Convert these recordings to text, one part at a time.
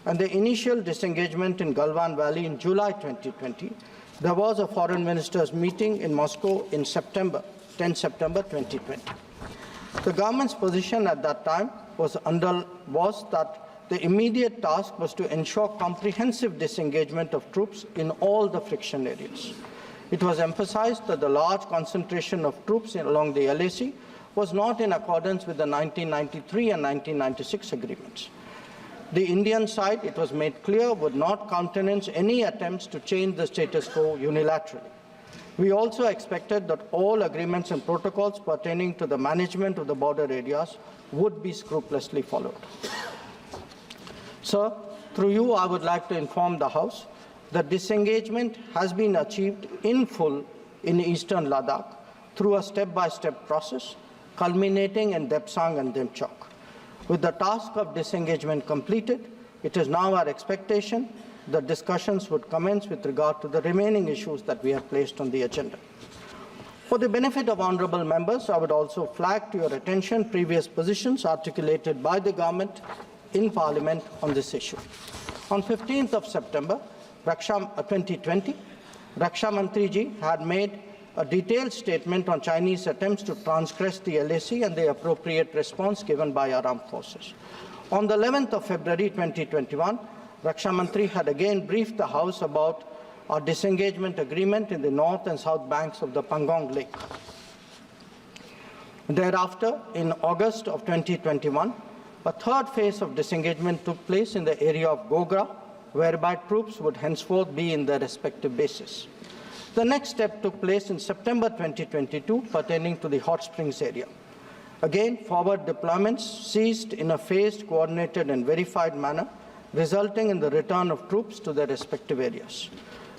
and the initial disengagement in Galwan Valley in July 2020, there was a foreign ministers meeting in Moscow in 10 September 2020. The government's position at that time was that the immediate task was to ensure comprehensive disengagement of troops in all the friction areas. It was emphasized that the large concentration of troops along the LAC was not in accordance with the 1993 and 1996 agreements. The Indian side, it was made clear, would not countenance any attempts to change the status quo unilaterally. We also expected that all agreements and protocols pertaining to the management of the border areas would be scrupulously followed. Sir, through you, I would like to inform the House that disengagement has been achieved in full in eastern Ladakh through a step-by-step process, culminating in Depsang and Demchok. With the task of disengagement completed, it is now our expectation that discussions would commence with regard to the remaining issues that we have placed on the agenda. For the benefit of honourable members, I would also flag to your attention previous positions articulated by the government in Parliament on this issue. On 15th of September 2020, Raksha Mantri ji had made a detailed statement on Chinese attempts to transgress the LAC and the appropriate response given by our armed forces. On the 11th of February 2021, Raksha Mantri had again briefed the House about our disengagement agreement in the north and south banks of the Pangong Lake. Thereafter, in August of 2021, a third phase of disengagement took place in the area of Gogra, whereby troops would henceforth be in their respective bases. The next step took place in September 2022 pertaining to the Hot Springs area. Again, forward deployments ceased in a phased, coordinated and verified manner, resulting in the return of troops to their respective areas.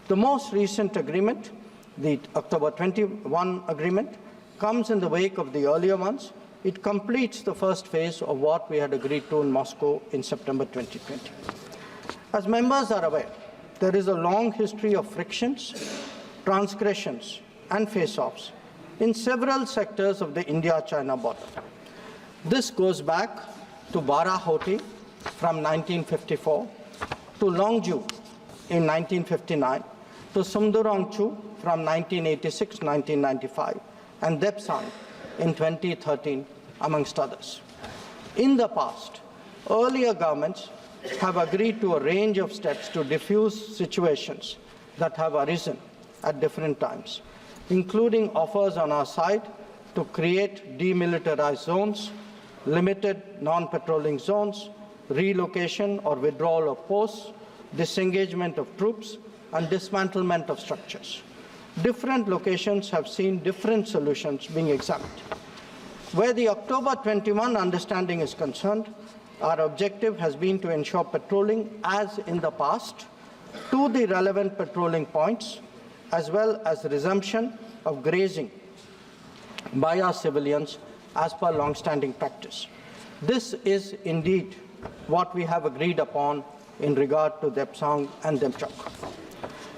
The most recent agreement, the October 21 agreement, comes in the wake of the earlier ones. It completes the first phase of what we had agreed to in Moscow in September 2020. As members are aware, there is a long history of frictions, transgressions and face-offs in several sectors of the India-China border. This goes back to Barahoti from 1954, to Longju in 1959, to Sumdurongchu from 1986-1995, and Depsang in 2013, amongst others. In the past, earlier governments have agreed to a range of steps to diffuse situations that have arisen at different times, including offers on our side to create demilitarized zones, limited non-patrolling zones, relocation or withdrawal of posts, disengagement of troops, and dismantlement of structures. Different locations have seen different solutions being examined. Where the October 21 understanding is concerned, our objective has been to ensure patrolling as in the past to the relevant patrolling points, as well as resumption of grazing by our civilians as per long-standing practice. This is indeed what we have agreed upon in regard to Depsang and Demchok.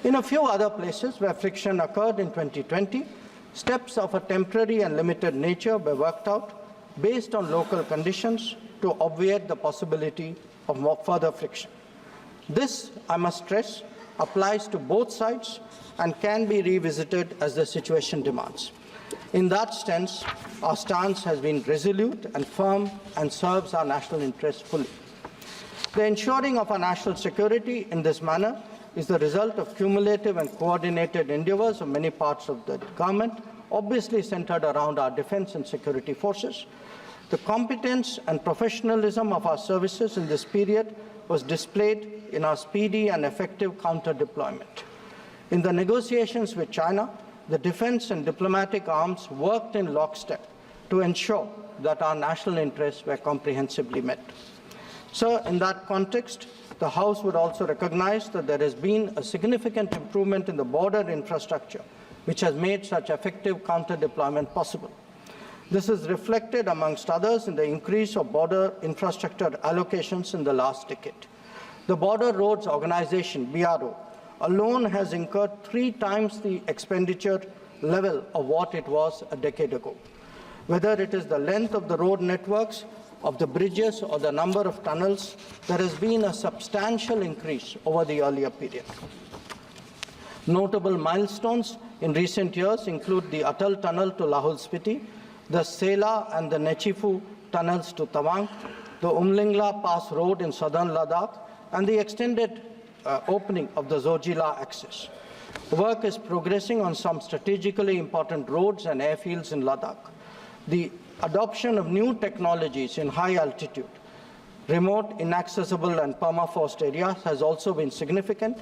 In a few other places where friction occurred in 2020, steps of a temporary and limited nature were worked out based on local conditions to obviate the possibility of further friction. This, I must stress, applies to both sides and can be revisited as the situation demands. In that sense, our stance has been resolute and firm and serves our national interests fully. The ensuring of our national security in this manner is the result of cumulative and coordinated endeavours of many parts of the government, obviously centred around our defence and security forces. The competence and professionalism of our services in this period was displayed in our speedy and effective counter-deployment. In the negotiations with China, the defence and diplomatic arms worked in lockstep to ensure that our national interests were comprehensively met. Sir, in that context, the House would also recognise that there has been a significant improvement in the border infrastructure, which has made such effective counter-deployment possible. This is reflected, amongst others, in the increase of border infrastructure allocations in the last decade. The Border Roads Organisation, BRO, alone has incurred 3 times the expenditure level of what it was a decade ago. Whether it is the length of the road networks of the bridges or the number of tunnels, there has been a substantial increase over the earlier period. Notable milestones in recent years include the Atal Tunnel to Lahul Spiti, the Sela and the Nechifu tunnels to Tawang, the Umlingla Pass Road in southern Ladakh, and the extended opening of the Zojila axis. Work is progressing on some strategically important roads and airfields in Ladakh. The adoption of new technologies in high altitude, remote, inaccessible, and permafrost areas has also been significant.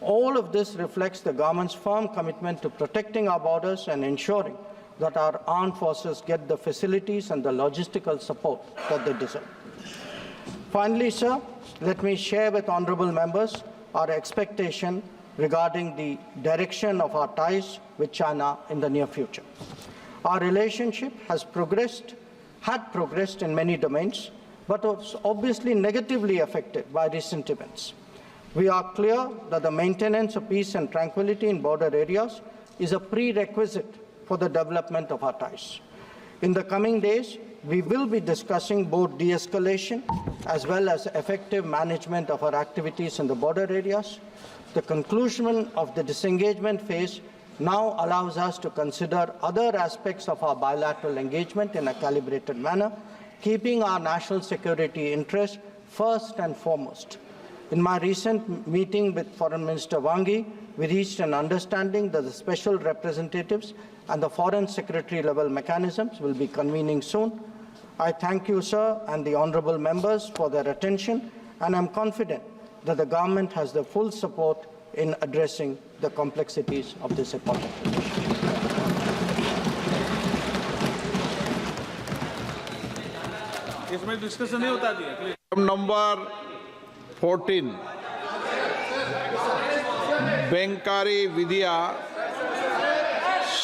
All of this reflects the government's firm commitment to protecting our borders and ensuring that our armed forces get the facilities and the logistical support that they deserve. Finally, sir, let me share with honourable members our expectation regarding the direction of our ties with China in the near future. Our relationship had progressed in many domains, but was obviously negatively affected by recent events. We are clear that the maintenance of peace and tranquility in border areas is a prerequisite for the development of our ties. In the coming days, we will be discussing both de-escalation as well as effective management of our activities in the border areas. The conclusion of the disengagement phase now allows us to consider other aspects of our bilateral engagement in a calibrated manner, keeping our national security interests first and foremost. In my recent meeting with Foreign Minister Wang Yi, we reached an understanding that the special representatives and the foreign secretary level mechanisms will be convening soon. I thank you, sir, and the honourable members for their attention, and I'm confident that the government has the full support in addressing the complexities of this important issue. इसमें discussion नहीं होता जी। Number 14 बैंकारी विधिया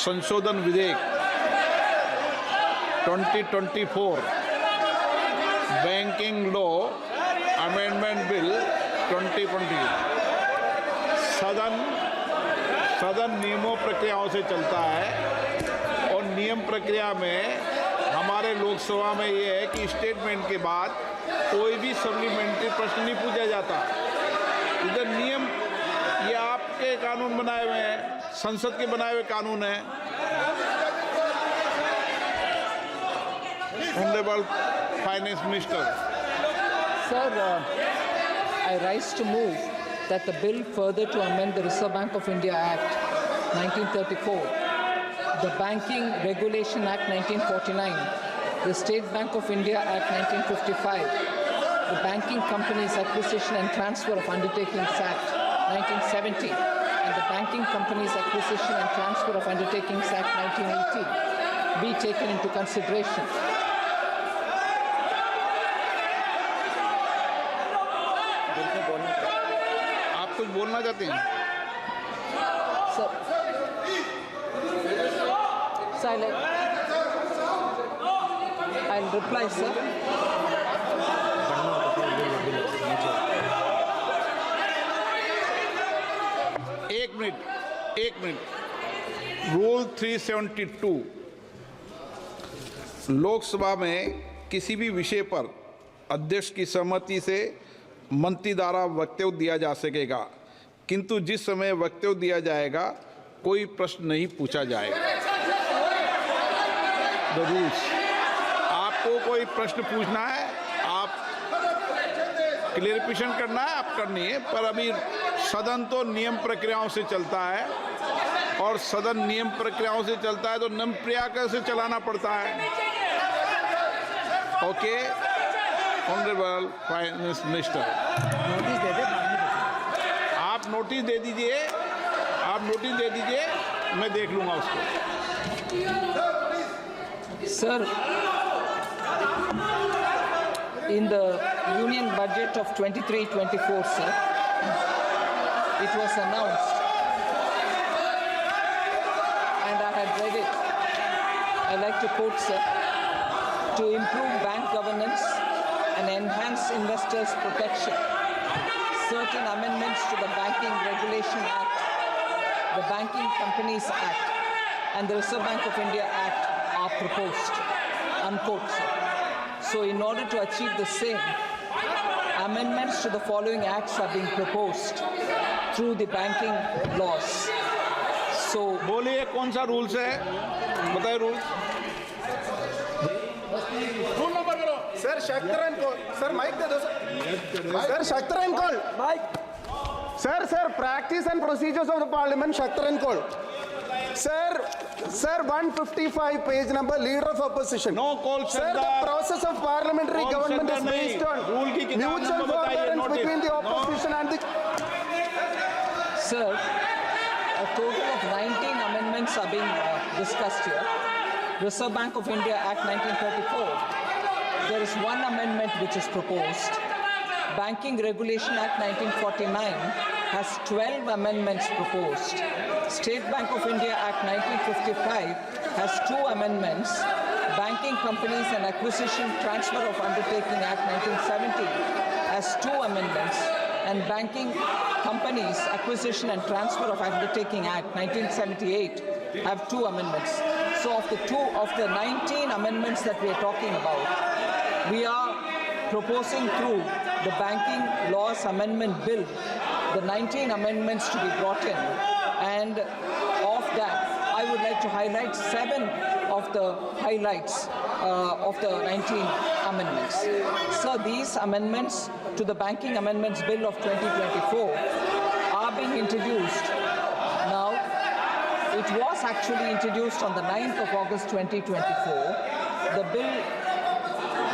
संशोधन विधेयक 2024 banking law amendment bill 2020 सदन नियमों प्रक्रियाओं से चलता है और नियम प्रक्रिया में हमारे लोकसभा में ये है कि स्टेटमेंट के बाद कोई भी सप्लीमेंट्री प्रश्न नहीं पूछा जाता। इधर नियम ये आपके कानून बनाए हुए हैं, संसद के बनाए हुए कानून हैं। Honourable finance minister. Sir, I rise to move that the bill further to amend the Reserve Bank of India Act 1934, the Banking Regulation Act 1949, the State Bank of India Act 1955, the Banking Companies Acquisition and Transfer of Undertakings Act 1970, and the Banking Companies Acquisition and Transfer of Undertakings Act 1980 be taken into consideration. आप कुछ बोलना चाहते हैं? Silent. I'll reply, sir. एक minute. Rule 372 Lok Sabha में किसी भी विषय पर अध्यक्ष की सहमति से मंत्री द्वारा वक्तव्य दिया जा सकेगा, किंतु जिस समय वक्तव्य दिया जाएगा कोई प्रश्न नहीं पूछा जाएगा। The rules. आपको कोई प्रश्न पूछना है, आप क्लेरिफिकेशन करना है, आप करनी है, पर अभी सदन तो नियम प्रक्रियाओं से चलता है और सदन नियम प्रक्रियाओं से चलता है तो नियम प्रक्रिया से चलाना पड़ता है। ओके, ऑनरेबल फाइनेंस मिनिस्टर, आप नोटिस दे दीजिए, मैं देख लूंगा उसको। Sir, in the Union Budget of 23-24, sir, it was announced, and I had read it. I like to quote, sir, to improve bank governance and enhance investors' protection. Certain amendments to the Banking Regulation Act, the Banking Companies Act, and the Reserve Bank of India Act are proposed, unquote, sir. So in order to achieve the same, amendments to the following acts are being proposed through the banking laws. So बोलिए कौन सा rules है, बताइए rules. Rule number करो sir. शक्तरन को sir mike दे दो सर। शक्तरन call mike sir practice and procedures of the parliament Shaktaran call sir 155 page number leader of opposition No call sir the process of parliamentary Call government is Shaktar based on Rule की किताब mutual number बताइए, forbearance notice. between the opposition and the Sir, a total of 19 amendments are being discussed here. Reserve Bank of India Act 1934. There is one amendment which is proposed. Banking Regulation Act 1949 has 12 amendments proposed. State Bank of India Act 1955 has 2 amendments. Banking Companies and Acquisition Transfer of Undertaking Act 1970 has 2 amendments. And Banking Companies Acquisition and Transfer of Undertaking Act 1978 have 2 amendments. So of the 19 amendments that we are talking about, we are proposing through the Banking Laws Amendment Bill the 19 amendments to be brought in, and of that I would like to highlight 7 of the highlights of the 19 amendments. So these amendments to the Banking Amendments Bill of 2024 are being introduced now. It was actually introduced on the 9th of August 2024.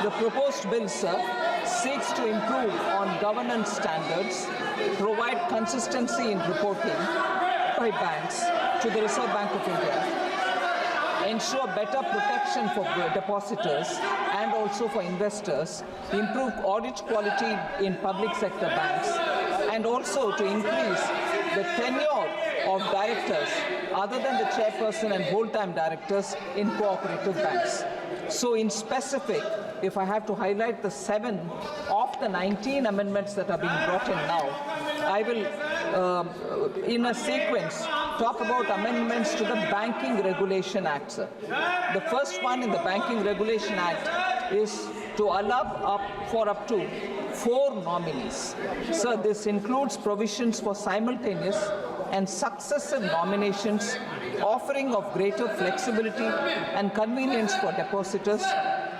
The proposed bill, sir, seeks to improve on governance standards, provide consistency in reporting by banks to the Reserve Bank of India, ensure better protection for depositors and also for investors, improve audit quality in public sector banks, and also to increase the tenure of directors other than the chairperson and whole-time directors in cooperative banks. So in specific, if I have to highlight the 7 of the 19 amendments that are being brought in now, I will, in a sequence, talk about amendments to the Banking Regulation Act, sir. The first one in the Banking Regulation Act is to allow up to 4 nominees. Sir, this includes provisions for simultaneous and successive nominations, offering of greater flexibility and convenience for depositors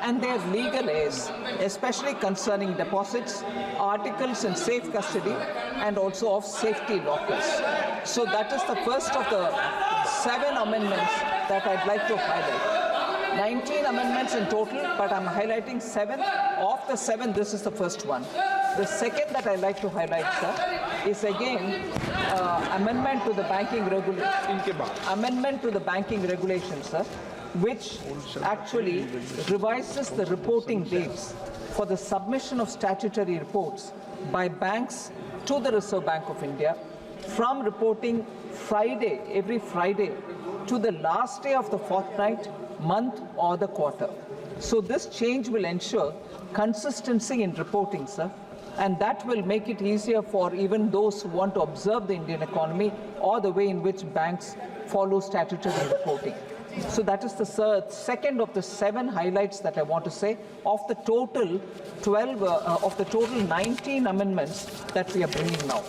and their legal heirs, especially concerning deposits, articles in safe custody, and also of safety lockers. So that is the first of the 7 amendments that I'd like to highlight. 19 amendments in total, but I'm highlighting 7. Of the 7, this is the first one. The second that I'd like to highlight, sir, is again amendment to the banking regulation, sir, which actually revises the reporting dates for the submission of statutory reports by banks to the Reserve Bank of India from reporting every Friday, to the last day of the fortnight, month, or the quarter. So this change will ensure consistency in reporting, sir, and that will make it easier for even those who want to observe the Indian economy or the way in which banks follow statutory reporting. So that is the second of the 7 highlights that I want to say of the total 19 amendments that we are bringing now.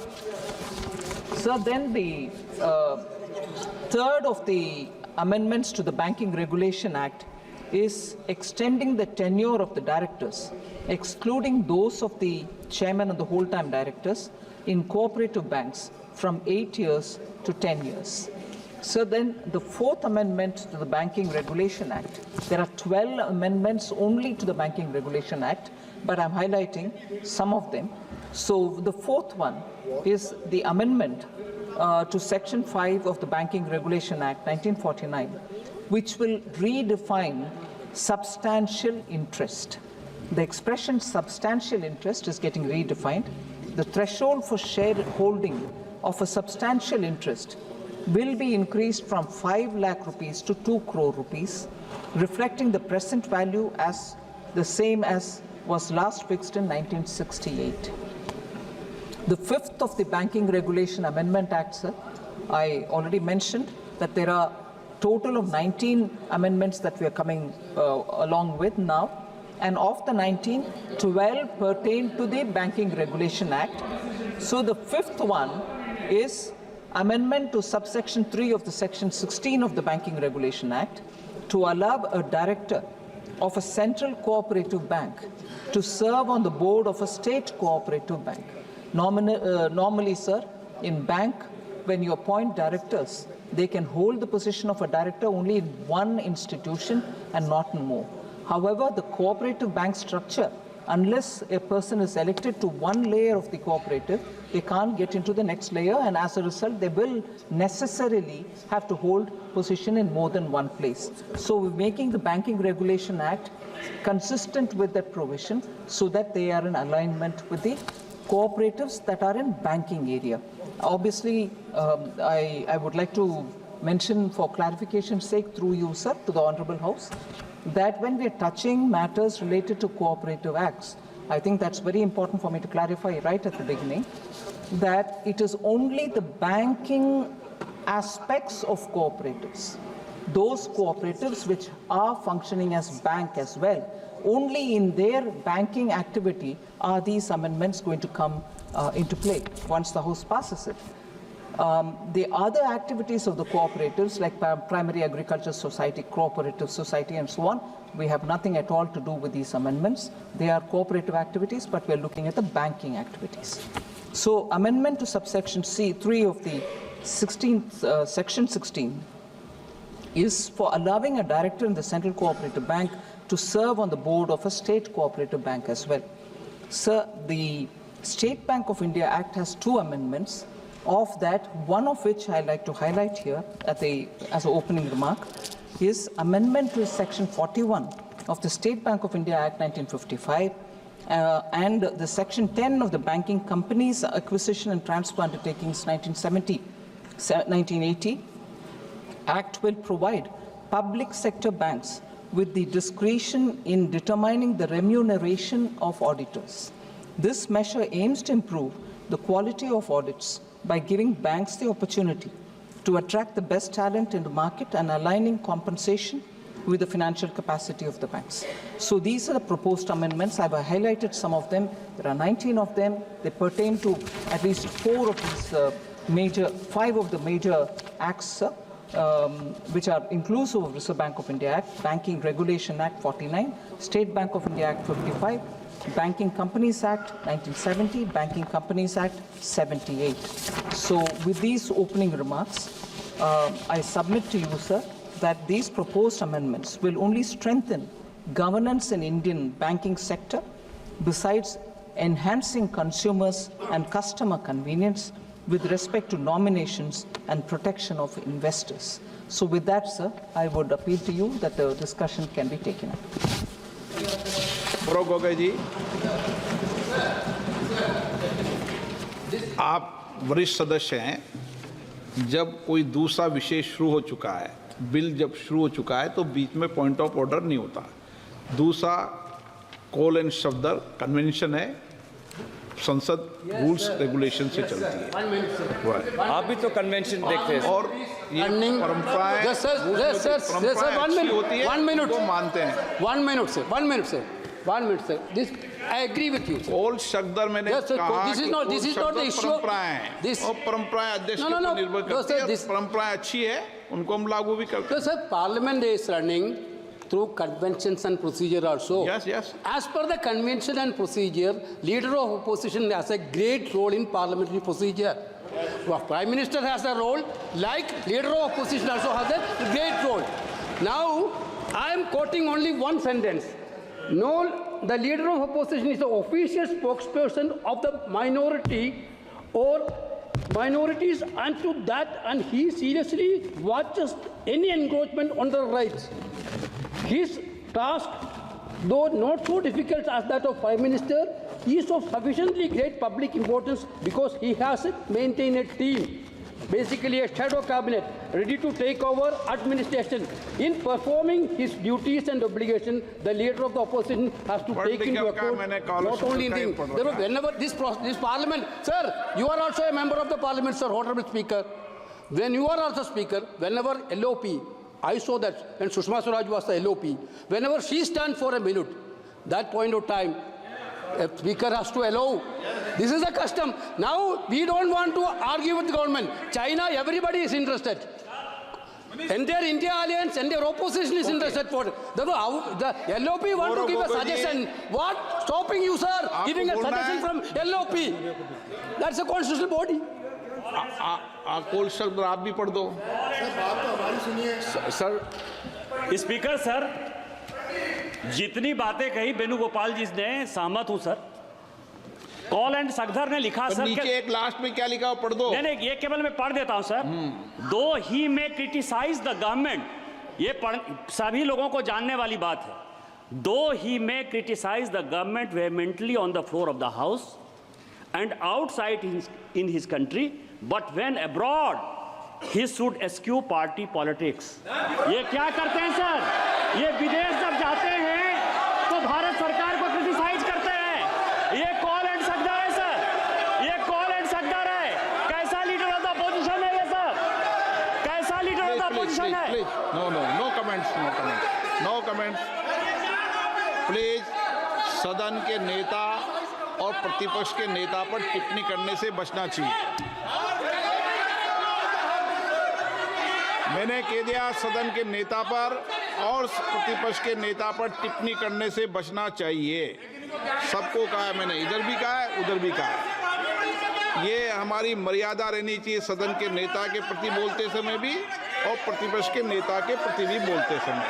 So then the third of the amendments to the Banking Regulation Act is extending the tenure of the directors, excluding those of the chairman and the whole-time directors in cooperative banks from 8 years to 10 years. So then the 4th amendment to the Banking Regulation Act, there are 12 amendments only to the Banking Regulation Act, but I'm highlighting some of them. So the 4th one is the amendment to Section 5 of the Banking Regulation Act 1949, which will redefine substantial interest. The expression substantial interest is getting redefined. The threshold for shareholding of a substantial interest will be increased from 5 lakh rupees to 2 crore rupees, reflecting the present value as the same as was last fixed in 1968. The 5th of the Banking Regulation Amendment Act, sir, I already mentioned that there are total of 19 amendments that we are coming along with now. and of the 19, 12 pertain to the Banking Regulation Act. So the fifth one is amendment to subsection 3 of the section 16 of the Banking Regulation Act to allow a director of a central cooperative bank to serve on the board of a state cooperative bank. Normally, sir, in bank, when you appoint directors, they can hold the position of a director only in one institution and not in more. However, the cooperative bank structure, unless a person is elected to one layer of the cooperative, they can't get into the next layer, and as a result, they will necessarily have to hold position in more than one place. So we're making the Banking Regulation Act consistent with that provision so that they are in alignment with the cooperatives that are in banking area. Obviously, I would like to mention for clarification's sake through you, sir, to the Honorable House, that when we're touching matters related to cooperative acts, I think that's very important for me to clarify right at the beginning, that it is only the banking aspects of cooperatives, those cooperatives which are functioning as bank as well, only in their banking activity are these amendments going to come into play once the House passes it. The other activities of the cooperatives, like primary agriculture society, cooperative society, and so on, we have nothing at all to do with these amendments. They are cooperative activities, but we're looking at the banking activities. So, amendment to subsection C3 of the 16th, section 16 is for allowing a director in the Central Cooperative Bank to serve on the board of a state cooperative bank as well. Sir, the State Bank of India Act has 2 amendments. Of that, one of which I like to highlight here as an opening remark is amendment to section 41 of the State Bank of India Act 1955 and the section 10 of the Banking Companies Acquisition and Transfer Undertakings 1980 Act will provide public sector banks with the discretion in determining the remuneration of auditors. This measure aims to improve the quality of audits by giving banks the opportunity to attract the best talent in the market and aligning compensation with the financial capacity of the banks. So these are the proposed amendments. I've highlighted some of them. There are 19 of them. They pertain to at least 5 of the major acts, which are inclusive of Reserve Bank of India Act, Banking Regulation Act 49, State Bank of India Act 55, Banking Companies Act 1970, Banking Companies Act 78. So with these opening remarks, I submit to you, sir, that these proposed amendments will only strengthen governance in Indian banking sector, besides enhancing consumers and customer convenience with respect to nominations and protection of investors. So with that, sir, I would appeal to you that the discussion can be taken up. Gogoi जी, आप वरिष्ठ सदस्य हैं। जब कोई दूसरा विषय शुरू हो चुका है, बिल जब शुरू हो चुका है, तो बीच में पॉइंट ऑफ ऑर्डर नहीं होता। दूसरा कॉल एंड शब्द कन्वेंशन है, संसद रूल्स रेगुलेशन से चलती है। आप भी तो कन्वेंशन देखते हैं और ये परंपराएं होती है, वो मानते हैं। 1 minute, sir. 1 minute, sir. 1 minute, sir. This I agree with you, sir. All शब्दर मैंने कहा this is not the issue. परंपराएं और परंपराएं अध्यक्ष के ऊपर निर्भर करती है। परंपराएं अच्छी है, उनको हम लागू भी करते हैं। So, sir, Parliament is running through conventions and procedure also. Yes. As per the convention and procedure, leader of opposition has a great role in parliamentary procedure. Prime Minister has a role, like leader of opposition also has a great role. Now, I am quoting only one sentence. No, the leader of opposition is the official spokesperson of the minority or minorities, and to that, and he seriously watches any encroachment on their rights. His task, though not so difficult as that of Prime Minister, is of sufficiently great public importance because he has maintained a team, basically a shadow cabinet, ready to take over administration. In performing his duties and obligations, the leader of the opposition has to take into account not only in whenever this parliament, sir, you are also a member of the parliament, sir, honorable speaker. When you are also speaker, whenever LOP, I saw that when Sushma Swaraj was the LOP, whenever she stands for a minute, that point of time, a speaker has to allow. This is a custom. Now, we don't want to argue with the government. China, everybody is interested. Entire India alliance, entire opposition is interested for. The LOP want to give a suggestion. What? Stopping you, sir, giving a suggestion from LOP. That's a constitutional body. कोल शब्द आप भी पढ़ दो sir speaker sir जितनी बातें कही वेणुगोपाल जी ने सहमत हूं सर कॉल एंड सगधर ने लिखा सर नीचे एक लास्ट में क्या लिखा हो पढ़ दो नहीं ये केवल मैं पढ़ देता हूं सर दो ही में क्रिटिसाइज द गवर्नमेंट ये सभी लोगों को जानने वाली बात है दो ही में criticize the government vehemently on the floor of the house and outside in his country but when abroad he should eschew party politics. ये क्या करते हैं सर? ये विदेश जब जाते हैं तो भारत सरकार को क्रिटिसाइज करते हैं. ये कॉल एंड सगदर है सर. ये कॉल एंड सगदर है. कैसा लीडर ऑफ द अपोजिशन है ये सर? कैसा लीडर ऑफ द अपोजिशन है? नो कमेंट्स प्लीज सदन के नेता और प्रतिपक्ष के नेता पर टिप्पणी करने से बचना चाहिए. मैंने कह दिया सदन के नेता पर और प्रतिपक्ष के नेता पर टिप्पणी करने से बचना चाहिए. सबको कहा है मैंने इधर भी कहा है उधर भी कहा है. ये हमारी मर्यादा रहनी चाहिए सदन के नेता के प्रति बोलते समय भी और प्रतिपक्ष के नेता के प्रति भी बोलते समय.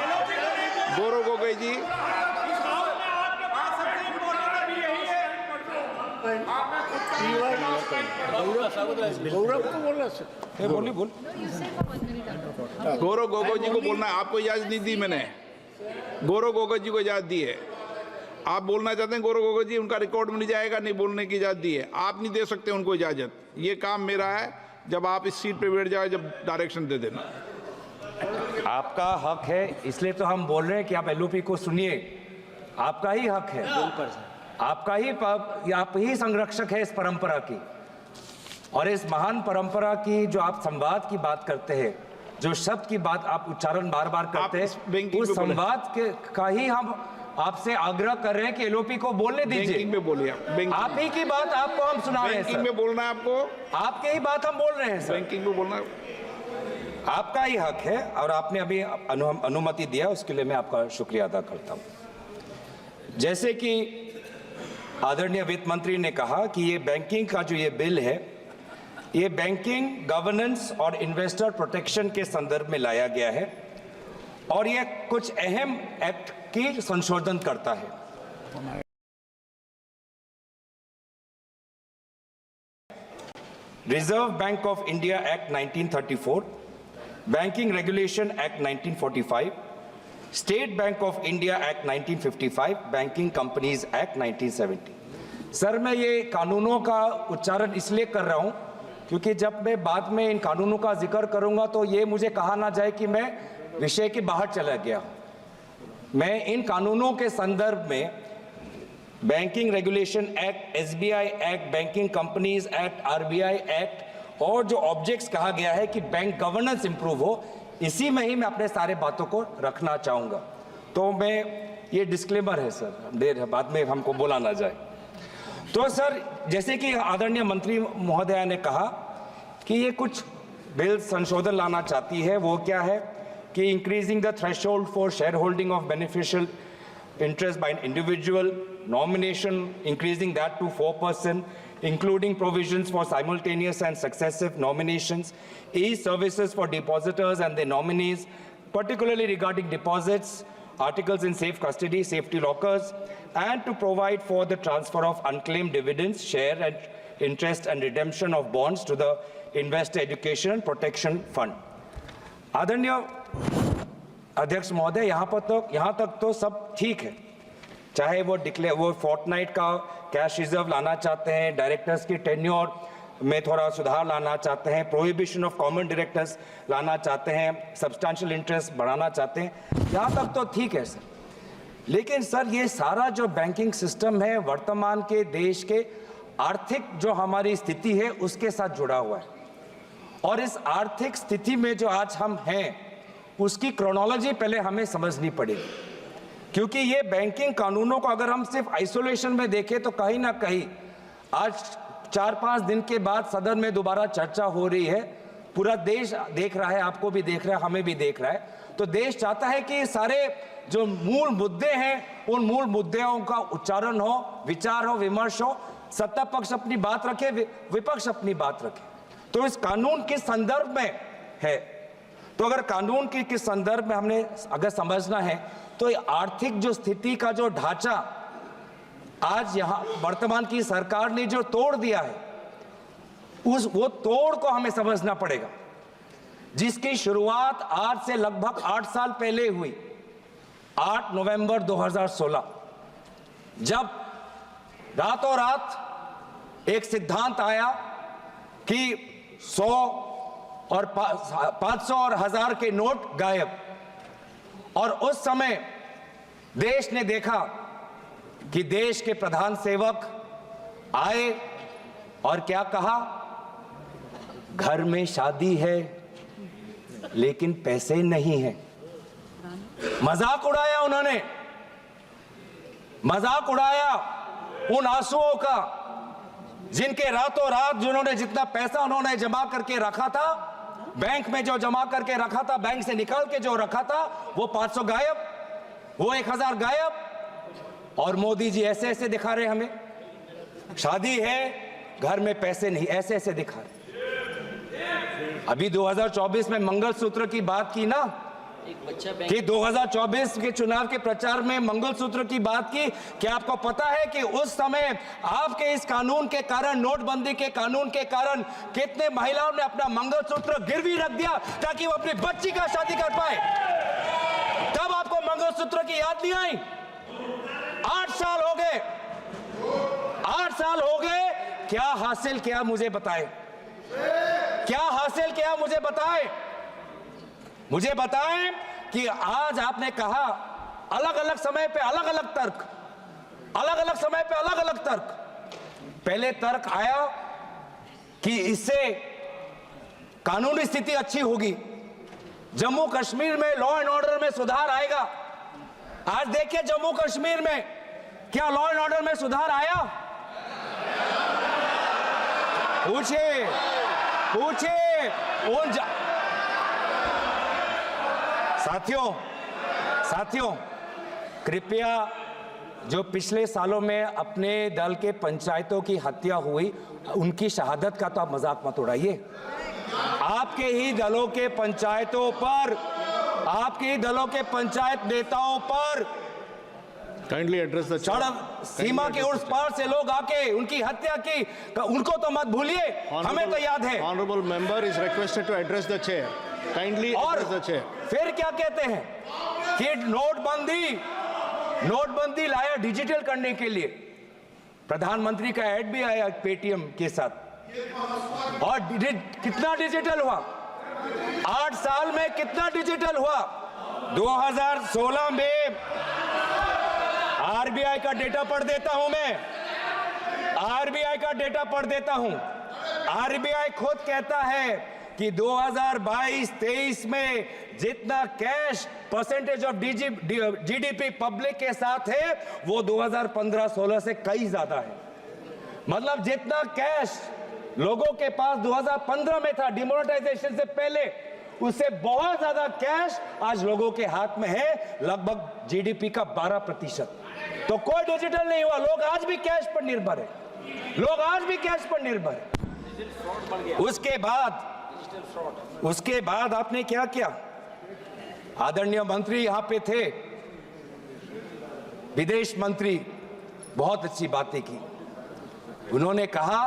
गौरव गोगोई जी गौरव गोगोई जी को बोलना है. आपको इजाजत नहीं दी मैंने. गौरव गोगोई जी को इजाजत दी है. आप बोलना चाहते हैं गौरव गोगोई जी उनका रिकॉर्ड में नहीं जाएगा. नहीं बोलने की इजाजत दी है. आप नहीं दे सकते उनको इजाजत. ये काम मेरा है. जब आप इस सीट पे बैठ जाए जब डायरेक्शन दे देना. आपका हक है इसलिए तो हम बोल रहे हैं कि आप एलओपी को सुनिए. आपका ही हक है. आपका ही आप ही संरक्षक है इस परंपरा की और इस महान परंपरा की जो आप संवाद की बात करते हैं जो शब्द की बात आप उच्चारण बार बार करते हैं उस संवाद के का ही हम आपसे आग्रह कर रहे हैं कि एलओपी को बोलने दीजिए. में बोलिए आप ही की बात आपको हम सुना रहे हैं सर. में बोलना है आपको. आपके ही बात हम बोल रहे हैं सर. बैंकिंग में बोलना आपका ही हक है और आपने अभी अनुमति दिया उसके लिए मैं आपका शुक्रिया अदा करता हूं. जैसे कि आदरणीय वित्त मंत्री ने कहा कि ये बैंकिंग का जो ये बिल है ये बैंकिंग गवर्नेंस और इन्वेस्टर प्रोटेक्शन के संदर्भ में लाया गया है और ये कुछ अहम एक्ट की संशोधन करता है. Reserve bank of India act 1934, banking regulation act 1945, state bank of India act 1955, banking companies act 1970. Sir मैं ये कानूनों का उच्चारण इसलिए कर रहा हूं क्योंकि जब मैं बाद में इन कानूनों का जिक्र करूंगा तो ये मुझे कहा ना जाए कि मैं विषय के बाहर चला गया. मैं इन कानूनों के संदर्भ में banking regulation act, SBI act, banking companies act, RBI act और जो ऑब्जेक्ट्स कहा गया है कि बैंक गवर्नेंस इंप्रूव हो इसी में ही मैं अपने सारे बातों को रखना चाहूंगा. तो मैं ये डिस्क्लेमर है सर. देर है बाद में हमको बोला ना जाए. तो सर जैसे कि आदरणीय मंत्री महोदया ने कहा कि ये कुछ बिल संशोधन लाना चाहती है. वो क्या है कि increasing the threshold for share holding of beneficial interest by an individual, nomination increasing that to 4%, including provisions for simultaneous and successive nominations, e-services for depositors and their nominees, particularly regarding deposits, articles in safe custody, safety lockers, and to provide for the transfer of unclaimed dividends, share and interest and redemption of bonds to the Investor Education and Protection Fund. आदरणीय अध्यक्ष महोदय यहाँ तक तो सब ठीक है. चाहे वो फोर्टनाइट का कैश रिजर्व लाना चाहते हैं, डायरेक्टर्स की टेन्योर में थोड़ा सुधार लाना चाहते हैं, प्रोहिबिशन ऑफ कॉमन डायरेक्टर्स लाना चाहते हैं, सब्सटैंशियल इंटरेस्ट बढ़ाना चाहते हैं, यहाँ तक तो ठीक है सर. लेकिन सर ये सारा जो बैंकिंग सिस्टम है वर्तमान के देश के आर्थिक जो हमारी स्थिति है उसके साथ जुड़ा हुआ है और इस आर्थिक स्थिति में जो आज हम हैं उसकी क्रोनोलॉजी पहले हमें समझनी पड़ेगी क्योंकि ये बैंकिंग कानूनों को अगर हम सिर्फ आइसोलेशन में देखें तो कहीं ना कहीं आज 4-5 दिन के बाद सदन में दोबारा चर्चा हो रही है, पूरा देश देख रहा है, आपको भी देख रहा है, हमें भी देख रहा है। तो देश चाहता है कि सारे जो मूल मुद्दे हैं उन मूल मुद्दों का उच्चारण हो, विचार हो, विमर्श हो, सत्ता पक्ष अपनी बात रखे, विपक्ष अपनी बात रखे। तो इस कानून के संदर्भ में है, तो अगर कानून के किस संदर्भ में हमने अगर समझना है तो आर्थिक जो स्थिति का जो ढांचा आज यहाँ वर्तमान की सरकार ने जो तोड़ दिया है, वो तोड़ को हमें समझना पड़ेगा, जिसकी शुरुआत आज से लगभग 8 साल पहले हुई, 8 नवंबर 2016, जब रातों रात एक सिद्धांत आया कि 100 और 500 और 1000 के नोट गायब। और उस समय देश ने देखा कि देश के प्रधान सेवक आए और क्या कहा, घर में शादी है लेकिन पैसे नहीं हैं। मजाक उड़ाया उन्होंने, मजाक उड़ाया उन आंसुओं का जिनके रातों रात जिन्होंने जितना पैसा उन्होंने जमा करके रखा था, बैंक में जो जमा करके रखा था, बैंक से निकाल के जो रखा था, वो 500 गायब, वो 1000 गायब। और मोदी जी ऐसे ऐसे दिखा रहे हमें, शादी है घर में पैसे नहीं, ऐसे ऐसे दिखा रहे। अभी 2024 में मंगलसूत्र की बात की ना, कि 2024 के चुनाव के प्रचार में मंगलसूत्र की बात की। क्या आपको पता है कि उस समय आपके इस कानून के कारण, नोटबंदी के कानून के कारण, कितने महिलाओं ने अपना मंगलसूत्र गिरवी रख दिया ताकि वो अपनी बच्ची का शादी कर पाए? तब आपको मंगलसूत्र की याद नहीं आई? 8 साल हो गए, 8 साल हो गए, क्या हासिल किया मुझे बताए, क्या हासिल किया मुझे बताए, मुझे बताएं कि आज आपने कहा अलग अलग समय पे अलग अलग तर्क, अलग अलग समय पे अलग अलग तर्क। पहले तर्क आया कि इससे कानूनी स्थिति अच्छी होगी, जम्मू कश्मीर में लॉ एंड ऑर्डर में सुधार आएगा। आज देखिए जम्मू कश्मीर में क्या लॉ एंड ऑर्डर में सुधार आया? पूछिए, पूछिए उन साथियों, कृपया जो पिछले सालों में अपने दल के पंचायतों की हत्या हुई, उनकी शहादत का तो आप मजाक मत उड़ाइए। आपके ही दलों के पंचायतों पर, आपके ही दलों के पंचायत नेताओं पर काइंडली एड्रेस द सड़क सीमा के उस पार से लोग आके उनकी हत्या की, उनको तो मत भूलिए, हमें तो याद है। Honourable member is requested to address the chair, kindly address the chair. फिर क्या कहते हैं कि नोटबंदी लाया डिजिटल करने के लिए। प्रधानमंत्री का ऐड भी आया पेटीएम के साथ, और कितना डिजिटल हुआ? 8 साल में कितना डिजिटल हुआ? 2016 में आरबीआई का डेटा पढ़ देता हूं मैं, आरबीआई का डेटा पढ़ देता हूं। आरबीआई खुद कहता है कि 2022-23 में जितना cash percentage of GDP public के साथ है, वो 2015-16 से कई ज्यादा है। मतलब जितना कैश लोगों के पास 2015 में था डिमोनेटाइजेशन से पहले, उससे बहुत ज्यादा कैश आज लोगों के हाथ में है, लगभग जीडीपी का 12%। तो कोई डिजिटल नहीं हुआ, लोग आज भी कैश पर निर्भर है, लोग आज भी कैश पर निर्भर है। उसके बाद आपने क्या किया? आदरणीय मंत्री यहां पे थे, विदेश मंत्री, बहुत अच्छी बातें की। उन्होंने कहा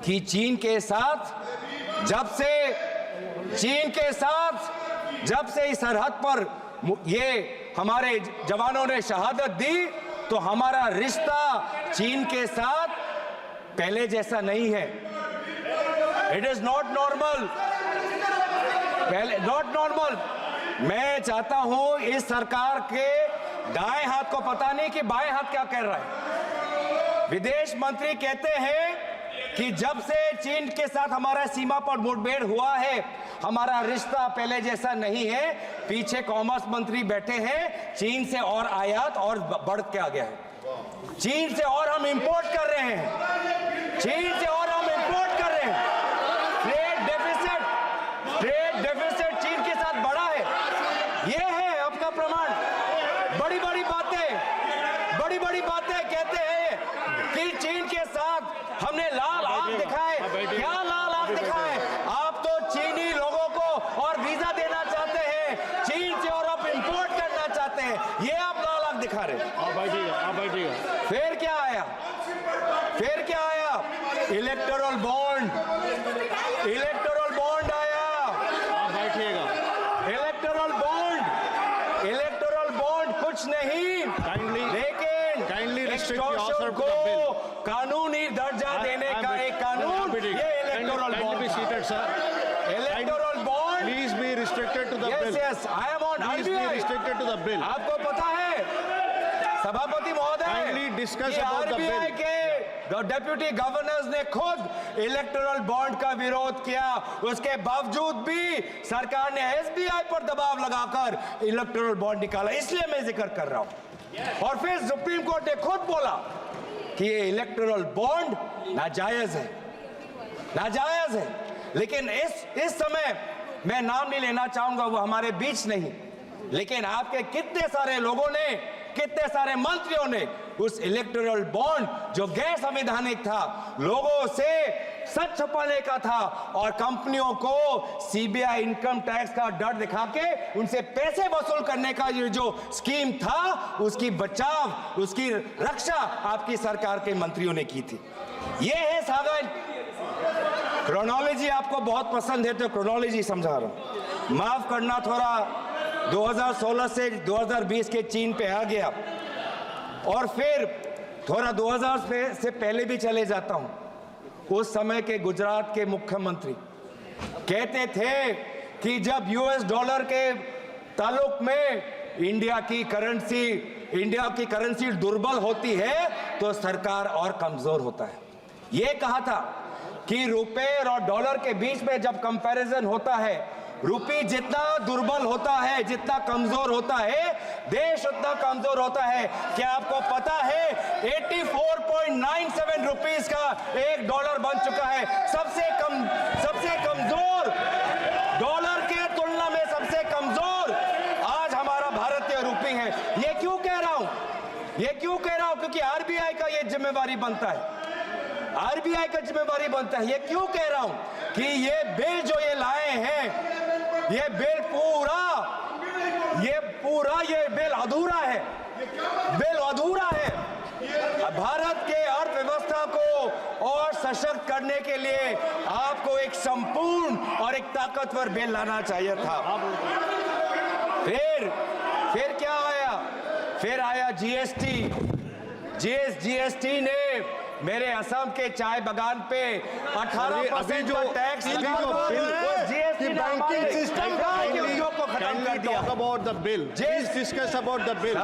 कि चीन के साथ जब से इस सरहद पर ये हमारे जवानों ने शहादत दी, तो हमारा रिश्ता चीन के साथ पहले जैसा नहीं है। It is not normal, not normal. मैं चाहता हूं इस सरकार के दाएं हाथ को पता नहीं कि बाएं हाथ क्या कर रहा है। विदेश मंत्री कहते हैं कि जब से चीन के साथ हमारा सीमा पर मुठभेड़ हुआ है, हमारा रिश्ता पहले जैसा नहीं है। पीछे कॉमर्स मंत्री बैठे हैं, चीन से और आयात और बढ़ के आ गया है। चीन से और हम इंपोर्ट कर रहे हैं, चीन से और हम इंपोर्ट कर रहे हैं। ट्रेड डेफिसिट चीन के साथ बढ़ा है। ये है आपका प्रमाण। बड़ी बड़ी बातें कहते हैं कि चीन के साथ हमने लाल आंख दिखाए। क्या लाल आंख दिखाए? आप तो चीनी लोगों को और वीजा देना चाहते हैं, चीन से और आप इंपोर्ट करना चाहते हैं, ये आप लाल आंख दिखा रहे हैं। आप बैठिएगा। फिर क्या आया? इलेक्टोरल बॉन्ड आया। आप बैठिएगा। इलेक्टोरल बॉन्ड कुछ नहीं, kindly लेकिन restrict yourself to the bill. कानूनी दर्जा देने का एक कानून, ये electoral Kindly be bond. seated, sir. Electoral bond, Please be restricted to the bill. yes, I am on Please be RBI। restricted to the bill. आपको पता है सभापति महोदय, Kindly discuss कि about the RBI bill. के deputy governors ने खुद electoral bond का विरोध किया। उसके बावजूद भी सरकार ने SBI पर दबाव लगाकर इलेक्टोरल बॉन्ड निकाला। इसलिए मैं जिक्र कर रहा हूं। और फिर सुप्रीम कोर्ट ने खुद बोला कि ये इलेक्टोरल बॉन्ड नाजायज है। लेकिन इस समय मैं नाम नहीं लेना चाहूंगा, वो हमारे बीच नहीं, लेकिन आपके कितने सारे लोगों ने, कितने सारे मंत्रियों ने उस इलेक्टोरल बॉन्ड जो गैर संवैधानिक था, लोगों से सच छुपाने का था और कंपनियों को CBI इनकम टैक्स का डर दिखा के उनसे पैसे वसूल करने का ये जो स्कीम था, उसकी बचाव, उसकी रक्षा आपकी सरकार के मंत्रियों ने की थी। ये है सागर। क्रोनोलॉजी आपको बहुत पसंद है तो क्रोनोलॉजी समझा रहा हूं। माफ करना, थोड़ा 2016 से 2020 के चीन पे आ गया और फिर थोड़ा 2000 से पहले भी चले जाता हूं। उस समय के गुजरात के मुख्यमंत्री कहते थे कि जब US डॉलर के ताल्लुक में इंडिया की करेंसी दुर्बल होती है तो सरकार और कमजोर होता है। यह कहा था कि रुपए और डॉलर के बीच में जब कंपैरिजन होता है, रुपये जितना दुर्बल होता है, जितना कमजोर होता है, देश उतना कमजोर होता है। क्या आपको पता है 84.97 रुपीस का एक डॉलर बन चुका है। सबसे कमजोर डॉलर के तुलना में सबसे कमजोर आज हमारा भारतीय रुपये है। ये क्यों कह रहा हूं? क्योंकि RBI का ये जिम्मेवारी बनता है। RBI का जिम्मेवारी बनता है। ये क्यों कह रहा हूं कि ये बिल जो ये लाए हैं, ये बिल अधूरा है। भारत के अर्थव्यवस्था को और सशक्त करने के लिए आपको एक संपूर्ण और एक ताकतवर बिल लाना चाहिए था। फिर क्या आया? फिर आया GST ने मेरे असम के चाय बागान पे 18% का टैक्स बैंकिंग सिस्टम को खत्म कर दिया। Talk about the bill. Please discuss about the bill.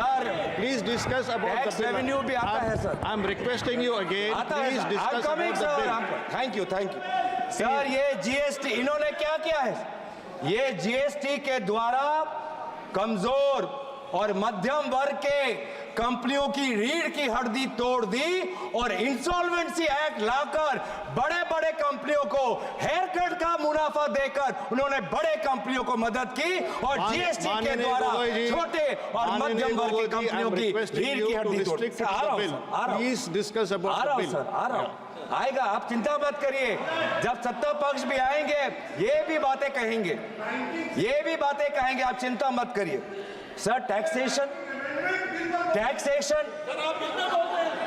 Please discuss about the tax bill. Revenue भी आता है sir. I'm requesting you again. Please discuss about the bill. Thank you sir. ये GST इन्होंने क्या किया है? ये GST के द्वारा कमजोर और मध्यम वर्ग के कंपनियों की रीढ़ की हड्डी तोड़ दी और इंसॉल्वेंसी एक्ट लाकर बड़े बड़े कंपनियों को हेयर कट का मुनाफा देकर उन्होंने बड़े कंपनियों को मदद की और GST के द्वारा छोटे और मध्यम वर्ग की कंपनियों की रीढ़ की हड्डी तोड़। Please discuss about the bill. आ रहा हूं, आएगा, आप चिंता मत करिए। जब सत्ता पक्ष भी आएंगे ये भी बातें कहेंगे, आप चिंता मत करिए। सर टैक्सेशन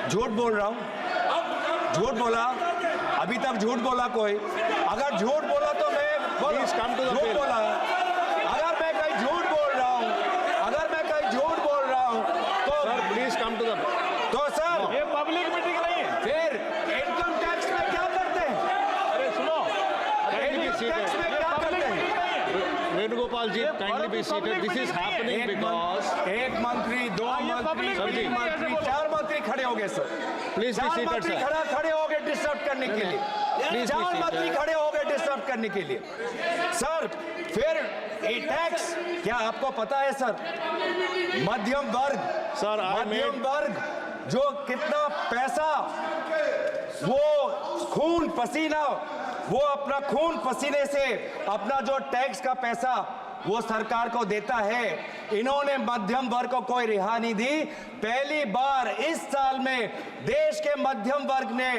झूठ बोल रहा हूं, झूठ बोला, अभी तक झूठ बोला कोई? अगर झूठ बोला तो मैं झूठ बोला। अगर मैं कहीं झूठ बोल रहा हूं तो Sir, please come to the तो सर ये पब्लिक मीटिंग नहीं है। फिर इनकम टैक्स में क्या करते हैं? अरे सुनो, इनकम टैक्स में क्या करते हैं? Venugopal ji, kindly be seated. This is happening because एक मंत्री, दो मंत्री, तीन मंत्री, चार मंत्री खड़े हो गए सर। Please be चार seated, मंत्री sir. खड़े हो गए डिस्टर्ब करने के लिए, 4 मंत्री खड़े हो गए डिस्टर्ब करने के लिए। सर फिर टैक्स, क्या आपको पता है सर, मध्यम वर्ग जो कितना पैसा वो खून पसीना, वो अपना खून पसीने से अपना जो टैक्स का पैसा वो सरकार को देता है, इन्होंने मध्यम वर्ग को कोई रिहा नहीं दी। पहली बार इस साल में देश के मध्यम वर्ग ने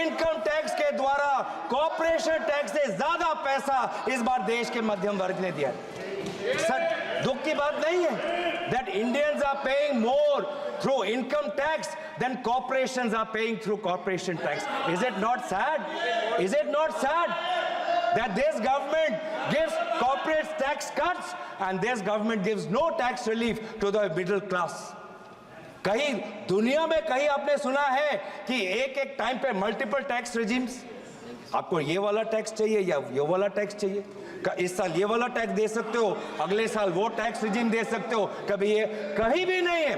इनकम टैक्स के द्वारा कॉर्पोरेशन टैक्स से ज्यादा पैसा इस बार देश के मध्यम वर्ग ने दिया। सर दुख की बात नहीं है that Indians are paying more through income tax than corporations are paying through corporation tax. Is it not sad? Is it not sad that this government gives corporate tax cuts and this government gives no tax relief to the middle class? कहीं दुनिया में कहीं आपने सुना है कि एक time पे मल्टीपल टैक्स रेजिम्स, आपको ये वाला टैक्स चाहिए या ये वाला टैक्स चाहिए, इस साल ये वाला टैक्स दे सकते हो, अगले साल वो टैक्स रिजीम दे सकते हो, कभी ये कहीं भी नहीं है।